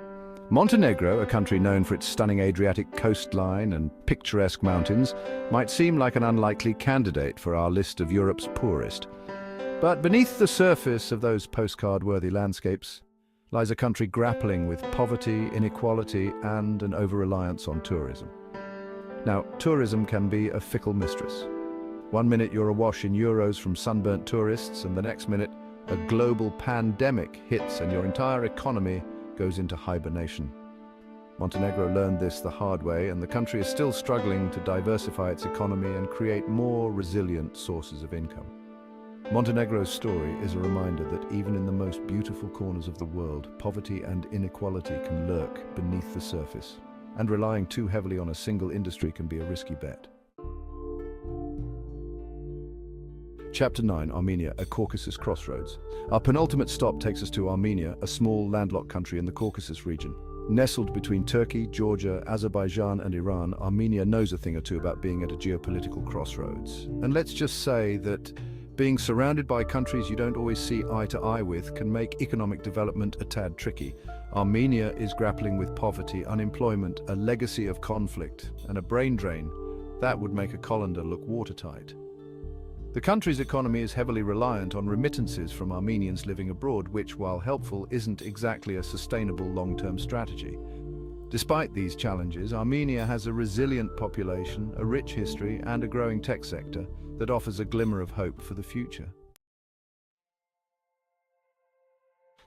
Montenegro, a country known for its stunning Adriatic coastline and picturesque mountains, might seem like an unlikely candidate for our list of Europe's poorest. But beneath the surface of those postcard-worthy landscapes lies a country grappling with poverty, inequality, and an over-reliance on tourism. Now, tourism can be a fickle mistress. One minute you're awash in euros from sunburnt tourists, and the next minute a global pandemic hits and your entire economy goes into hibernation. Montenegro learned this the hard way, and the country is still struggling to diversify its economy and create more resilient sources of income. Montenegro's story is a reminder that even in the most beautiful corners of the world, poverty and inequality can lurk beneath the surface, and relying too heavily on a single industry can be a risky bet. Chapter 9, Armenia, a Caucasus crossroads. Our penultimate stop takes us to Armenia, a small landlocked country in the Caucasus region. Nestled between Turkey, Georgia, Azerbaijan, and Iran, Armenia knows a thing or two about being at a geopolitical crossroads. And let's just say that being surrounded by countries you don't always see eye to eye with can make economic development a tad tricky. Armenia is grappling with poverty, unemployment, a legacy of conflict, and a brain drain that would make a colander look watertight. The country's economy is heavily reliant on remittances from Armenians living abroad, which, while helpful, isn't exactly a sustainable long-term strategy. Despite these challenges, Armenia has a resilient population, a rich history, and a growing tech sector that offers a glimmer of hope for the future.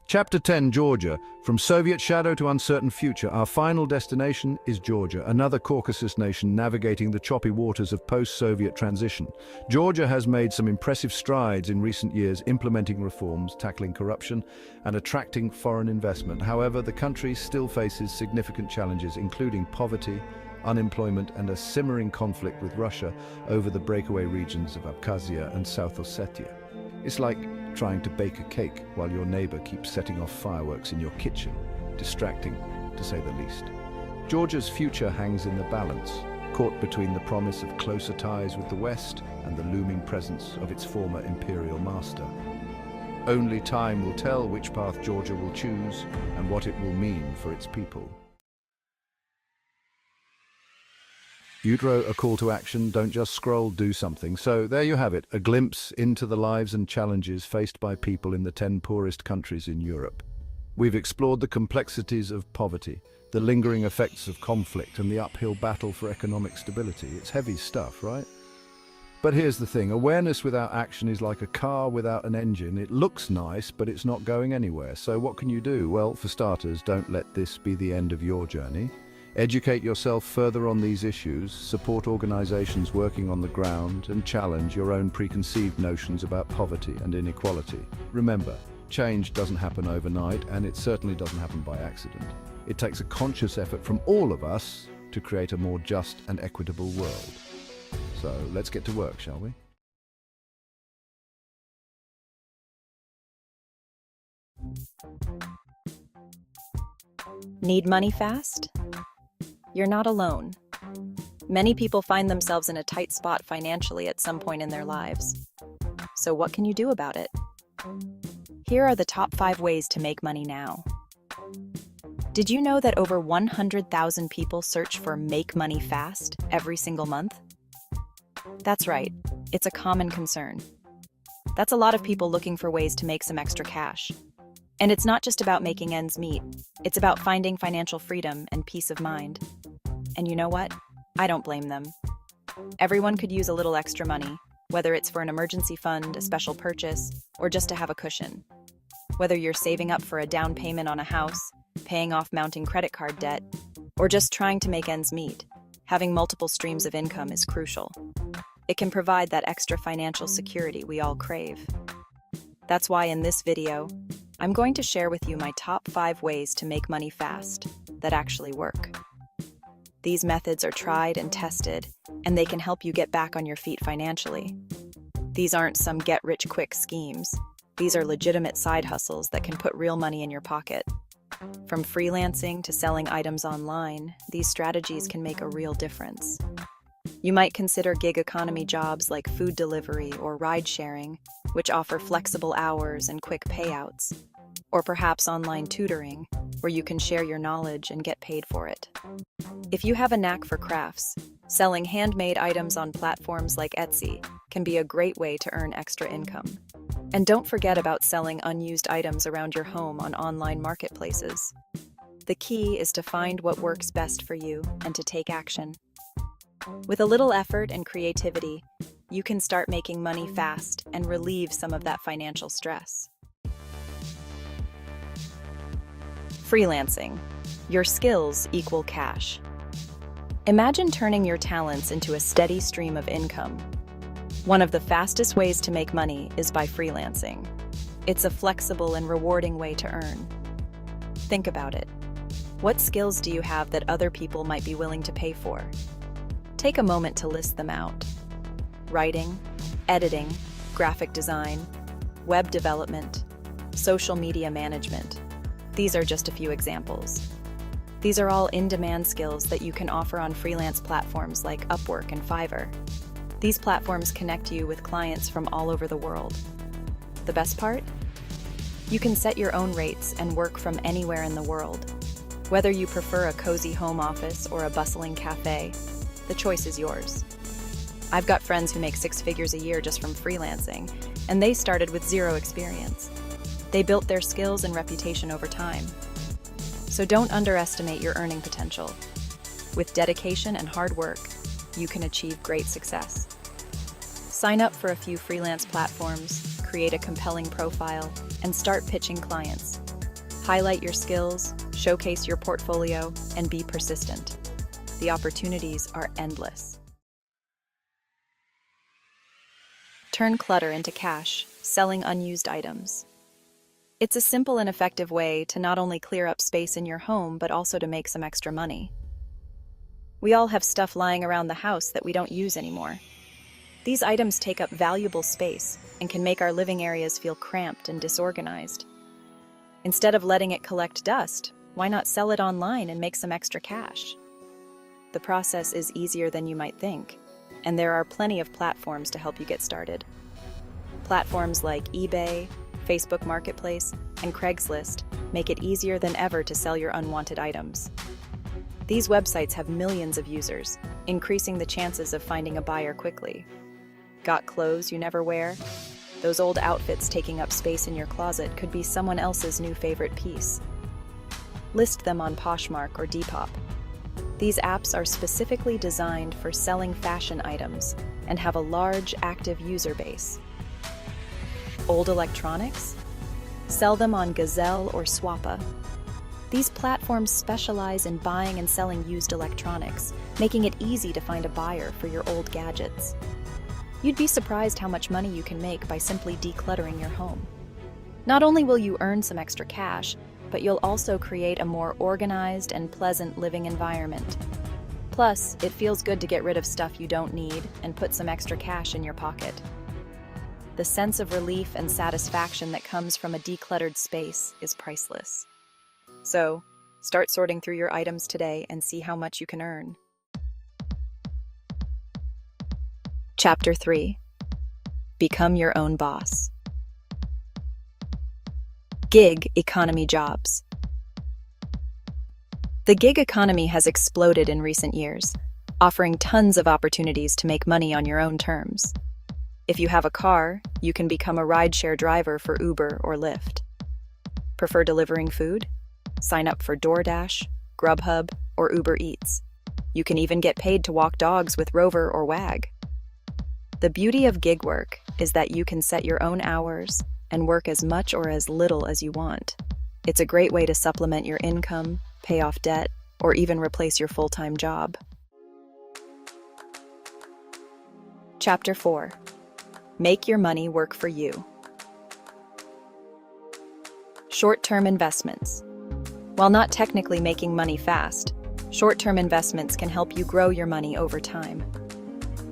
Chapter 10, Georgia. From Soviet shadow to uncertain future, our final destination is Georgia, another Caucasus nation navigating the choppy waters of post-Soviet transition. Georgia has made some impressive strides in recent years, implementing reforms, tackling corruption, and attracting foreign investment. However, the country still faces significant challenges, including poverty, unemployment, and a simmering conflict with Russia over the breakaway regions of Abkhazia and South Ossetia. It's like trying to bake a cake while your neighbor keeps setting off fireworks in your kitchen. Distracting, to say the least. Georgia's future hangs in the balance, caught between the promise of closer ties with the West and the looming presence of its former imperial master. Only time will tell which path Georgia will choose and what it will mean for its people. Udro, a call to action, don't just scroll, do something. So there you have it, a glimpse into the lives and challenges faced by people in the 10 poorest countries in Europe. We've explored the complexities of poverty, the lingering effects of conflict, and the uphill battle for economic stability. It's heavy stuff, right? But here's the thing, awareness without action is like a car without an engine. It looks nice, but it's not going anywhere. So what can you do? Well, for starters, don't let this be the end of your journey. Educate yourself further on these issues, support organizations working on the ground, and challenge your own preconceived notions about poverty and inequality. Remember, change doesn't happen overnight, and it certainly doesn't happen by accident. It takes a conscious effort from all of us to create a more just and equitable world. So let's get to work, shall we? Need money fast? You're not alone. Many people find themselves in a tight spot financially at some point in their lives. So what can you do about it? Here are the top 5 ways to make money now. Did you know that over 100,000 people search for "make money fast" every single month? That's right, it's a common concern. That's a lot of people looking for ways to make some extra cash. And it's not just about making ends meet, it's about finding financial freedom and peace of mind. And you know what? I don't blame them. Everyone could use a little extra money, whether it's for an emergency fund, a special purchase, or just to have a cushion. Whether you're saving up for a down payment on a house, paying off mounting credit card debt, or just trying to make ends meet, having multiple streams of income is crucial. It can provide that extra financial security we all crave. That's why in this video, I'm going to share with you my top 5 ways to make money fast that actually work. These methods are tried and tested, and they can help you get back on your feet financially. These aren't some get-rich-quick schemes. These are legitimate side hustles that can put real money in your pocket. From freelancing to selling items online, these strategies can make a real difference. You might consider gig economy jobs like food delivery or ride-sharing, which offer flexible hours and quick payouts. Or perhaps online tutoring, where you can share your knowledge and get paid for it. If you have a knack for crafts, selling handmade items on platforms like Etsy can be a great way to earn extra income. And don't forget about selling unused items around your home on online marketplaces. The key is to find what works best for you and to take action. With a little effort and creativity, you can start making money fast and relieve some of that financial stress. Freelancing. Your skills equal cash. Imagine turning your talents into a steady stream of income. One of the fastest ways to make money is by freelancing. It's a flexible and rewarding way to earn. Think about it. What skills do you have that other people might be willing to pay for? Take a moment to list them out. Writing, editing, graphic design, web development, social media management. These are just a few examples. These are all in-demand skills that you can offer on freelance platforms like Upwork and Fiverr. These platforms connect you with clients from all over the world. The best part? You can set your own rates and work from anywhere in the world. Whether you prefer a cozy home office or a bustling cafe, the choice is yours. I've got friends who make 6 figures a year just from freelancing, and they started with 0 experience. They built their skills and reputation over time. So don't underestimate your earning potential. With dedication and hard work, you can achieve great success. Sign up for a few freelance platforms, create a compelling profile, and start pitching clients. Highlight your skills, showcase your portfolio, and be persistent. The opportunities are endless. Turn clutter into cash, selling unused items. It's a simple and effective way to not only clear up space in your home, but also to make some extra money. We all have stuff lying around the house that we don't use anymore. These items take up valuable space and can make our living areas feel cramped and disorganized. Instead of letting it collect dust, why not sell it online and make some extra cash? The process is easier than you might think, and there are plenty of platforms to help you get started. Platforms like eBay, Facebook Marketplace, and Craigslist make it easier than ever to sell your unwanted items. These websites have millions of users, increasing the chances of finding a buyer quickly. Got clothes you never wear? Those old outfits taking up space in your closet could be someone else's new favorite piece. List them on Poshmark or Depop. These apps are specifically designed for selling fashion items and have a large, active user base. Old electronics? Sell them on Gazelle or Swappa. These platforms specialize in buying and selling used electronics, making it easy to find a buyer for your old gadgets. You'd be surprised how much money you can make by simply decluttering your home. Not only will you earn some extra cash, but you'll also create a more organized and pleasant living environment. Plus, it feels good to get rid of stuff you don't need and put some extra cash in your pocket. The sense of relief and satisfaction that comes from a decluttered space is priceless. So, start sorting through your items today and see how much you can earn. Chapter 3. Become your own boss. Gig economy jobs. The gig economy has exploded in recent years, offering tons of opportunities to make money on your own terms. If you have a car, you can become a rideshare driver for Uber or Lyft. Prefer delivering food? Sign up for DoorDash, Grubhub, or Uber Eats. You can even get paid to walk dogs with Rover or Wag. The beauty of gig work is that you can set your own hours and work as much or as little as you want. It's a great way to supplement your income, pay off debt, or even replace your full-time job. Chapter 4. Make your money work for you. Short-term investments. While not technically making money fast, short-term investments can help you grow your money over time.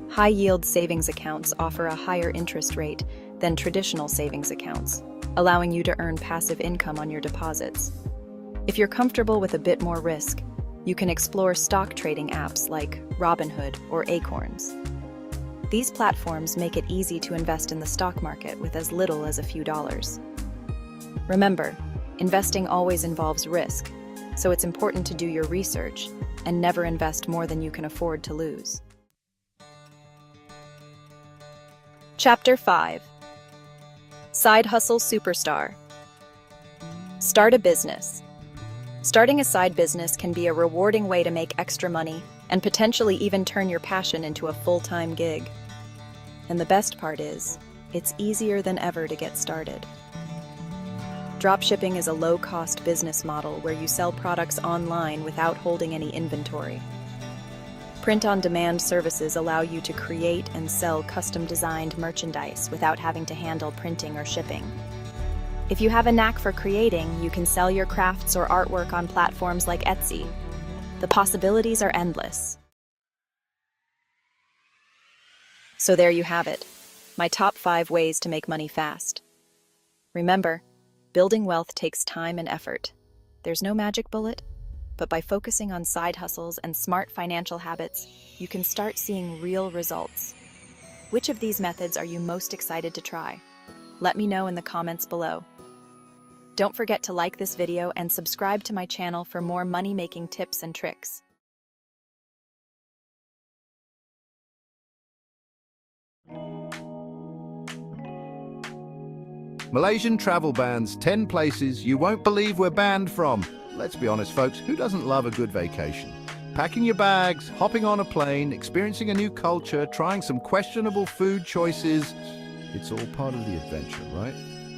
High-yield savings accounts offer a higher interest rate than traditional savings accounts, allowing you to earn passive income on your deposits. If you're comfortable with a bit more risk, you can explore stock trading apps like Robinhood or Acorns. These platforms make it easy to invest in the stock market with as little as a few dollars. Remember, investing always involves risk, so it's important to do your research and never invest more than you can afford to lose. Chapter 5. Side Hustle Superstar. Start a business. Starting a side business can be a rewarding way to make extra money and potentially even turn your passion into a full-time gig. And the best part is, it's easier than ever to get started. Dropshipping is a low-cost business model where you sell products online without holding any inventory. Print-on-demand services allow you to create and sell custom-designed merchandise without having to handle printing or shipping. If you have a knack for creating, you can sell your crafts or artwork on platforms like Etsy. The possibilities are endless. So there you have it, my top 5 ways to make money fast. Remember, building wealth takes time and effort. There's no magic bullet, but by focusing on side hustles and smart financial habits, you can start seeing real results. Which of these methods are you most excited to try? Let me know in the comments below. Don't forget to like this video and subscribe to my channel for more money-making tips and tricks. Malaysian travel bans 10 places you won't believe we're banned from. Let's be honest, folks, who doesn't love a good vacation? Packing your bags, hopping on a plane, experiencing a new culture, trying some questionable food choices. It's all part of the adventure, right?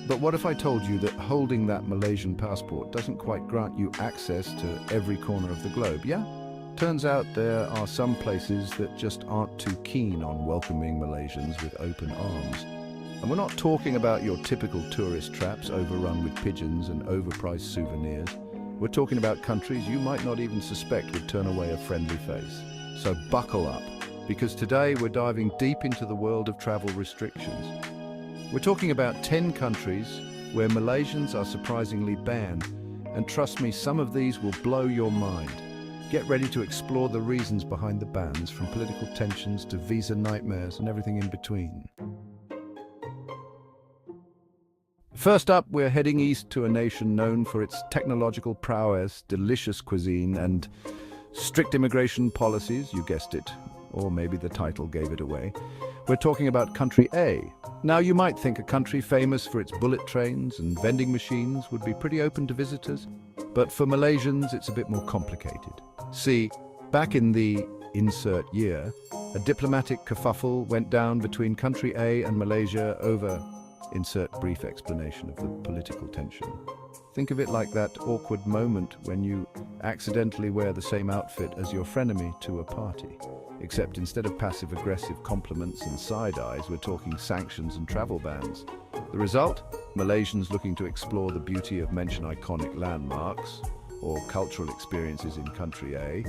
But what if I told you that holding that Malaysian passport doesn't quite grant you access to every corner of the globe, yeah? Turns out there are some places that just aren't too keen on welcoming Malaysians with open arms. And we're not talking about your typical tourist traps overrun with pigeons and overpriced souvenirs. We're talking about countries you might not even suspect would turn away a friendly face. So buckle up, because today we're diving deep into the world of travel restrictions. We're talking about 10 countries where Malaysians are surprisingly banned, and trust me, some of these will blow your mind. Get ready to explore the reasons behind the bans, from political tensions to visa nightmares and everything in between. First up, we're heading east to a nation known for its technological prowess, delicious cuisine, and strict immigration policies, you guessed it, or maybe the title gave it away. We're talking about country A. Now, you might think a country famous for its bullet trains and vending machines would be pretty open to visitors, but for Malaysians, it's a bit more complicated. See, back in the insert year, a diplomatic kerfuffle went down between country A and Malaysia over Insert brief explanation of the political tension. Think of it like that awkward moment when you accidentally wear the same outfit as your frenemy to a party. Except instead of passive-aggressive compliments and side eyes, we're talking sanctions and travel bans. The result? Malaysians looking to explore the beauty of mention iconic landmarks or cultural experiences in country A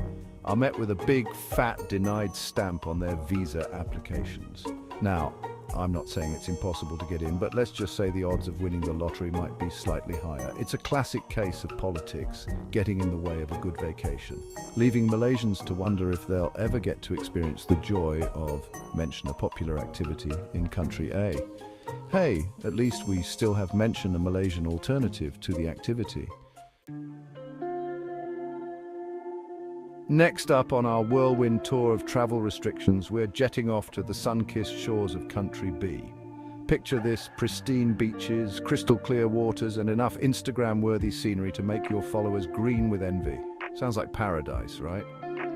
are met with a big, fat, denied stamp on their visa applications. Now, I'm not saying it's impossible to get in, but let's just say the odds of winning the lottery might be slightly higher. It's a classic case of politics getting in the way of a good vacation, leaving Malaysians to wonder if they'll ever get to experience the joy of, mention a popular activity, in country A. Hey, at least we still have mention a Malaysian alternative to the activity. Next up on our whirlwind tour of travel restrictions, we're jetting off to the sun-kissed shores of country B. Picture this: pristine beaches, crystal clear waters, and enough Instagram-worthy scenery to make your followers green with envy. Sounds like paradise, right?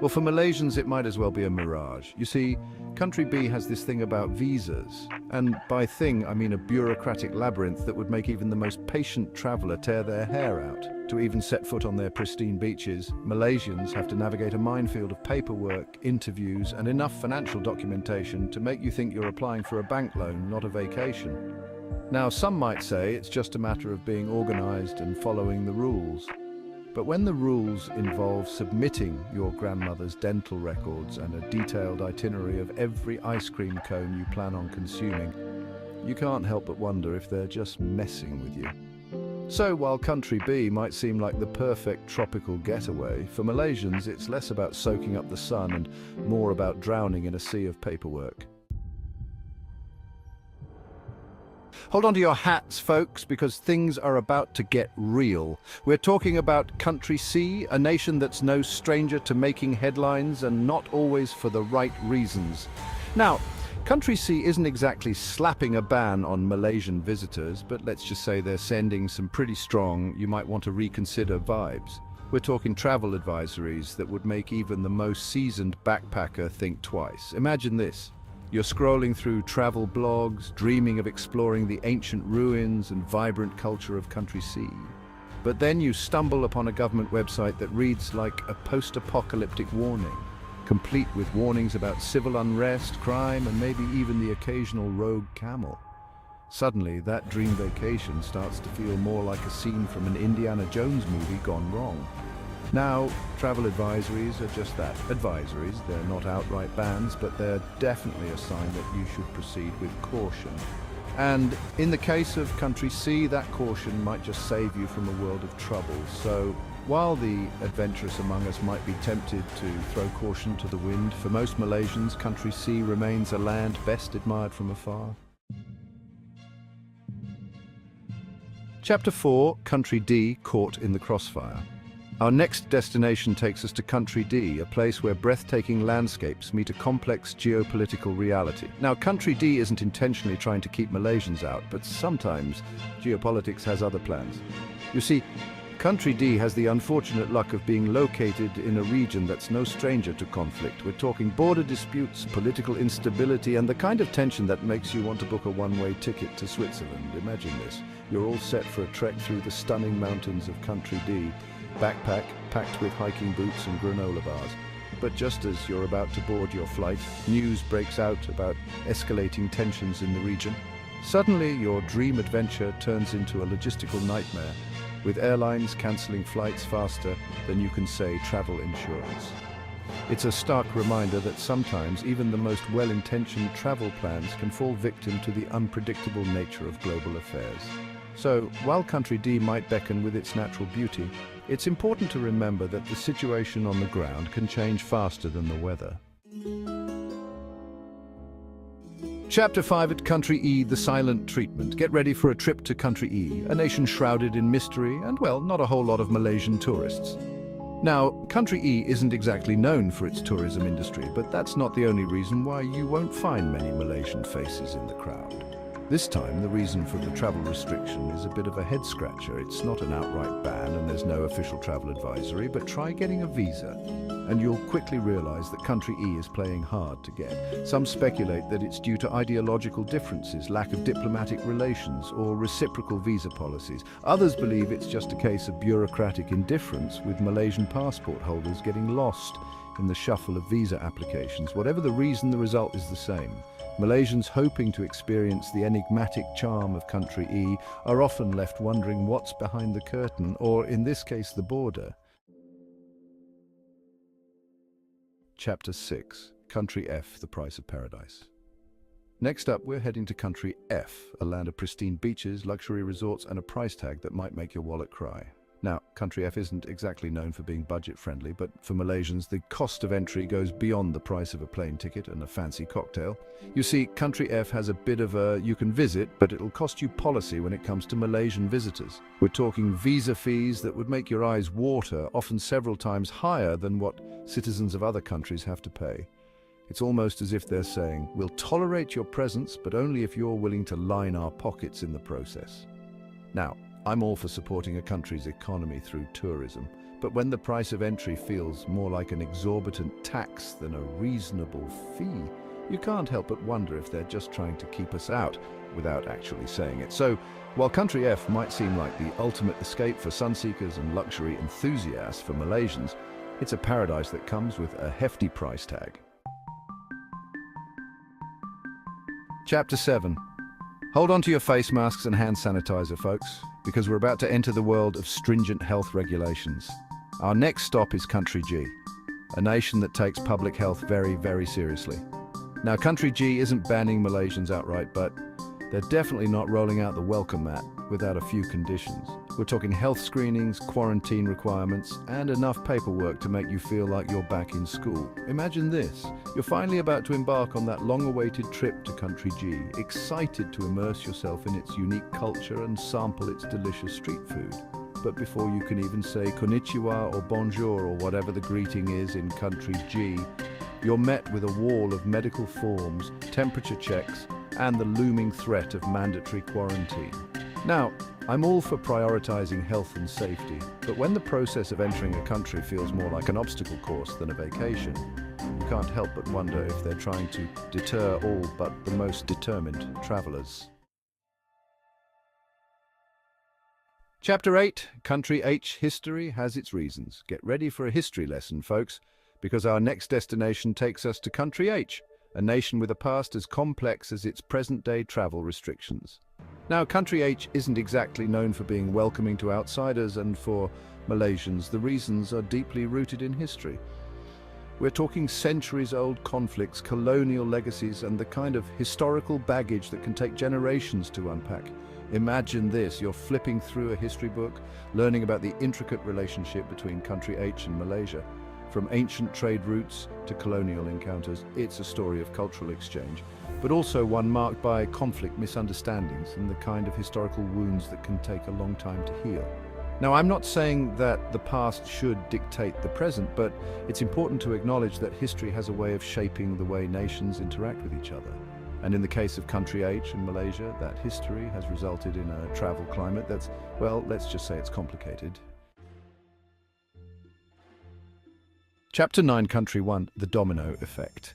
Well, for Malaysians, it might as well be a mirage. You see, country B has this thing about visas. And by thing, I mean a bureaucratic labyrinth that would make even the most patient traveler tear their hair out. To even set foot on their pristine beaches, Malaysians have to navigate a minefield of paperwork, interviews, and enough financial documentation to make you think you're applying for a bank loan, not a vacation. Now, some might say it's just a matter of being organized and following the rules. But when the rules involve submitting your grandmother's dental records and a detailed itinerary of every ice cream cone you plan on consuming, you can't help but wonder if they're just messing with you. So while country B might seem like the perfect tropical getaway, for Malaysians it's less about soaking up the sun and more about drowning in a sea of paperwork. Hold on to your hats, folks, because things are about to get real. We're talking about country C, a nation that's no stranger to making headlines and not always for the right reasons. Now, country C isn't exactly slapping a ban on Malaysian visitors, but let's just say they're sending some pretty strong, you might want to reconsider vibes. We're talking travel advisories that would make even the most seasoned backpacker think twice. Imagine this. You're scrolling through travel blogs, dreaming of exploring the ancient ruins and vibrant culture of country C. But then you stumble upon a government website that reads like a post-apocalyptic warning, complete with warnings about civil unrest, crime, and maybe even the occasional rogue camel. Suddenly, that dream vacation starts to feel more like a scene from an Indiana Jones movie gone wrong. Now, travel advisories are just that, advisories. They're not outright bans, but they're definitely a sign that you should proceed with caution. And in the case of country C, that caution might just save you from a world of trouble. So, while the adventurous among us might be tempted to throw caution to the wind, for most Malaysians, country C remains a land best admired from afar. Chapter 4, Country D, Caught in the Crossfire. Our next destination takes us to Country D, a place where breathtaking landscapes meet a complex geopolitical reality. Now, Country D isn't intentionally trying to keep Malaysians out, but sometimes geopolitics has other plans. You see, Country D has the unfortunate luck of being located in a region that's no stranger to conflict. We're talking border disputes, political instability, and the kind of tension that makes you want to book a one-way ticket to Switzerland. Imagine this. You're all set for a trek through the stunning mountains of Country D, backpack packed with hiking boots and granola bars. But just as you're about to board your flight, news breaks out about escalating tensions in the region. Suddenly, your dream adventure turns into a logistical nightmare, with airlines cancelling flights faster than you can say travel insurance. It's a stark reminder that sometimes even the most well-intentioned travel plans can fall victim to the unpredictable nature of global affairs. So, while Country D might beckon with its natural beauty, it's important to remember that the situation on the ground can change faster than the weather. Chapter 5 at Country E, the silent treatment. Get ready for a trip to Country E, a nation shrouded in mystery and, well, not a whole lot of Malaysian tourists. Now, Country E isn't exactly known for its tourism industry, but that's not the only reason why you won't find many Malaysian faces in the crowd. This time, the reason for the travel restriction is a bit of a head-scratcher. It's not an outright ban and there's no official travel advisory, but try getting a visa. and you'll quickly realize that country E is playing hard to get. Some speculate that it's due to ideological differences, lack of diplomatic relations, or reciprocal visa policies. Others believe it's just a case of bureaucratic indifference, with Malaysian passport holders getting lost in the shuffle of visa applications. Whatever the reason, the result is the same. Malaysians hoping to experience the enigmatic charm of country E are often left wondering what's behind the curtain, or in this case, the border. Chapter 6. Country F, the price of paradise. Next up, we're heading to country F, a land of pristine beaches, luxury resorts, and a price tag that might make your wallet cry. Now, country F isn't exactly known for being budget-friendly, but for Malaysians, the cost of entry goes beyond the price of a plane ticket and a fancy cocktail. You see, country F has a bit of a you can visit, but it'll cost you policy when it comes to Malaysian visitors. We're talking visa fees that would make your eyes water, often several times higher than what citizens of other countries have to pay. It's almost as if they're saying, we'll tolerate your presence, but only if you're willing to line our pockets in the process. Now, I'm all for supporting a country's economy through tourism, but when the price of entry feels more like an exorbitant tax than a reasonable fee, you can't help but wonder if they're just trying to keep us out without actually saying it. So, while country F might seem like the ultimate escape for sunseekers and luxury enthusiasts for Malaysians, it's a paradise that comes with a hefty price tag. Chapter 7. Hold on to your face masks and hand sanitizer, folks, because we're about to enter the world of stringent health regulations. Our next stop is country G, a nation that takes public health very, very seriously. Now, country G isn't banning Malaysians outright, but they're definitely not rolling out the welcome mat without a few conditions. We're talking health screenings, quarantine requirements, and enough paperwork to make you feel like you're back in school. Imagine this. You're finally about to embark on that long-awaited trip to country G, excited to immerse yourself in its unique culture and sample its delicious street food. But before you can even say konnichiwa or bonjour or whatever the greeting is in country G, you're met with a wall of medical forms, temperature checks, and the looming threat of mandatory quarantine. Now, I'm all for prioritizing health and safety, but when the process of entering a country feels more like an obstacle course than a vacation, you can't help but wonder if they're trying to deter all but the most determined travelers. Chapter 8, Country H, History has its reasons. Get ready for a history lesson, folks, because our next destination takes us to country H, a nation with a past as complex as its present-day travel restrictions. Now, country H isn't exactly known for being welcoming to outsiders, and for Malaysians, the reasons are deeply rooted in history. We're talking centuries-old conflicts, colonial legacies, and the kind of historical baggage that can take generations to unpack. Imagine this, you're flipping through a history book, learning about the intricate relationship between country H and Malaysia. From ancient trade routes to colonial encounters, it's a story of cultural exchange, but also one marked by conflict, misunderstandings, and the kind of historical wounds that can take a long time to heal. Now, I'm not saying that the past should dictate the present, but it's important to acknowledge that history has a way of shaping the way nations interact with each other. And in the case of country H and Malaysia, that history has resulted in a travel climate that's, well, let's just say it's complicated. Chapter 9, Country 1, The Domino Effect.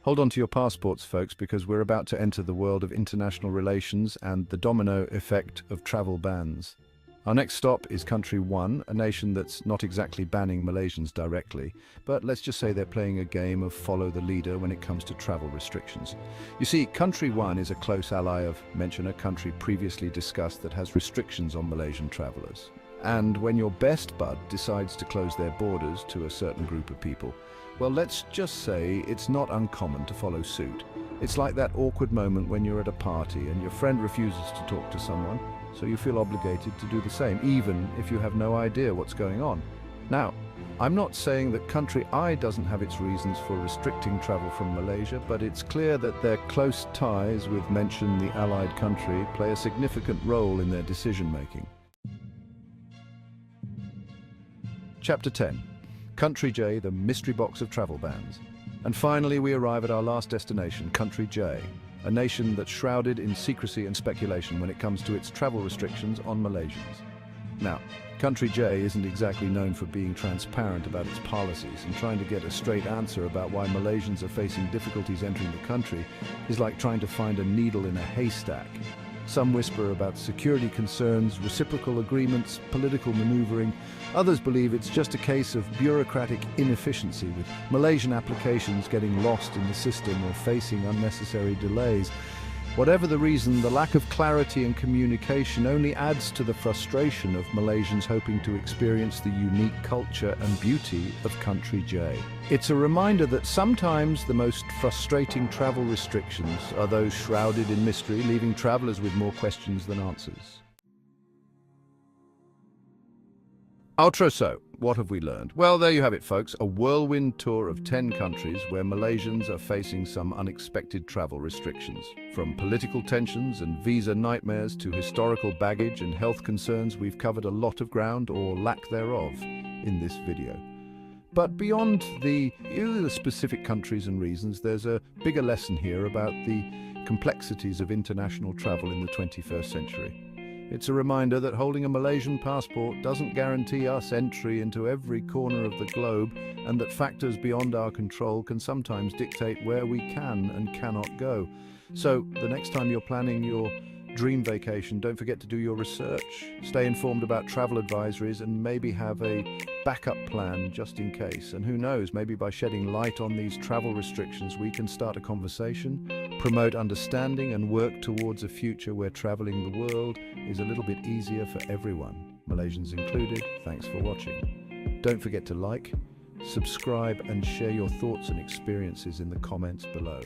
Hold on to your passports, folks, because we're about to enter the world of international relations and the domino effect of travel bans. Our next stop is Country 1, a nation that's not exactly banning Malaysians directly, but let's just say they're playing a game of follow the leader when it comes to travel restrictions. You see, Country 1 is a close ally of, mention a country previously discussed that has restrictions on Malaysian travelers. And when your best bud decides to close their borders to a certain group of people, well, let's just say it's not uncommon to follow suit. It's like that awkward moment when you're at a party and your friend refuses to talk to someone, so you feel obligated to do the same, even if you have no idea what's going on. Now, I'm not saying that country I doesn't have its reasons for restricting travel from Malaysia, but it's clear that their close ties with mention the allied country play a significant role in their decision-making. Chapter 10, Country J, the mystery box of travel bans. And finally, we arrive at our last destination, Country J, a nation that's shrouded in secrecy and speculation when it comes to its travel restrictions on Malaysians. Now, Country J isn't exactly known for being transparent about its policies, and trying to get a straight answer about why Malaysians are facing difficulties entering the country is like trying to find a needle in a haystack. Some whisper about security concerns, reciprocal agreements, political maneuvering. Others believe it's just a case of bureaucratic inefficiency, with Malaysian applications getting lost in the system or facing unnecessary delays. Whatever the reason, the lack of clarity and communication only adds to the frustration of Malaysians hoping to experience the unique culture and beauty of Country J. It's a reminder that sometimes the most frustrating travel restrictions are those shrouded in mystery, leaving travelers with more questions than answers. Outro. So, what have we learned? Well, there you have it, folks. A whirlwind tour of 10 countries where Malaysians are facing some unexpected travel restrictions. From political tensions and visa nightmares to historical baggage and health concerns, we've covered a lot of ground, or lack thereof, in this video. But beyond the specific countries and reasons, there's a bigger lesson here about the complexities of international travel in the 21st century. It's a reminder that holding a Malaysian passport doesn't guarantee us entry into every corner of the globe, and that factors beyond our control can sometimes dictate where we can and cannot go. So, the next time you're planning your dream vacation, don't forget to do your research, stay informed about travel advisories, and maybe have a backup plan just in case. And who knows, maybe by shedding light on these travel restrictions, we can start a conversation, promote understanding, and work towards a future where traveling the world is a little bit easier for everyone, Malaysians included. Thanks for watching. Don't forget to like, subscribe, and share your thoughts and experiences in the comments below.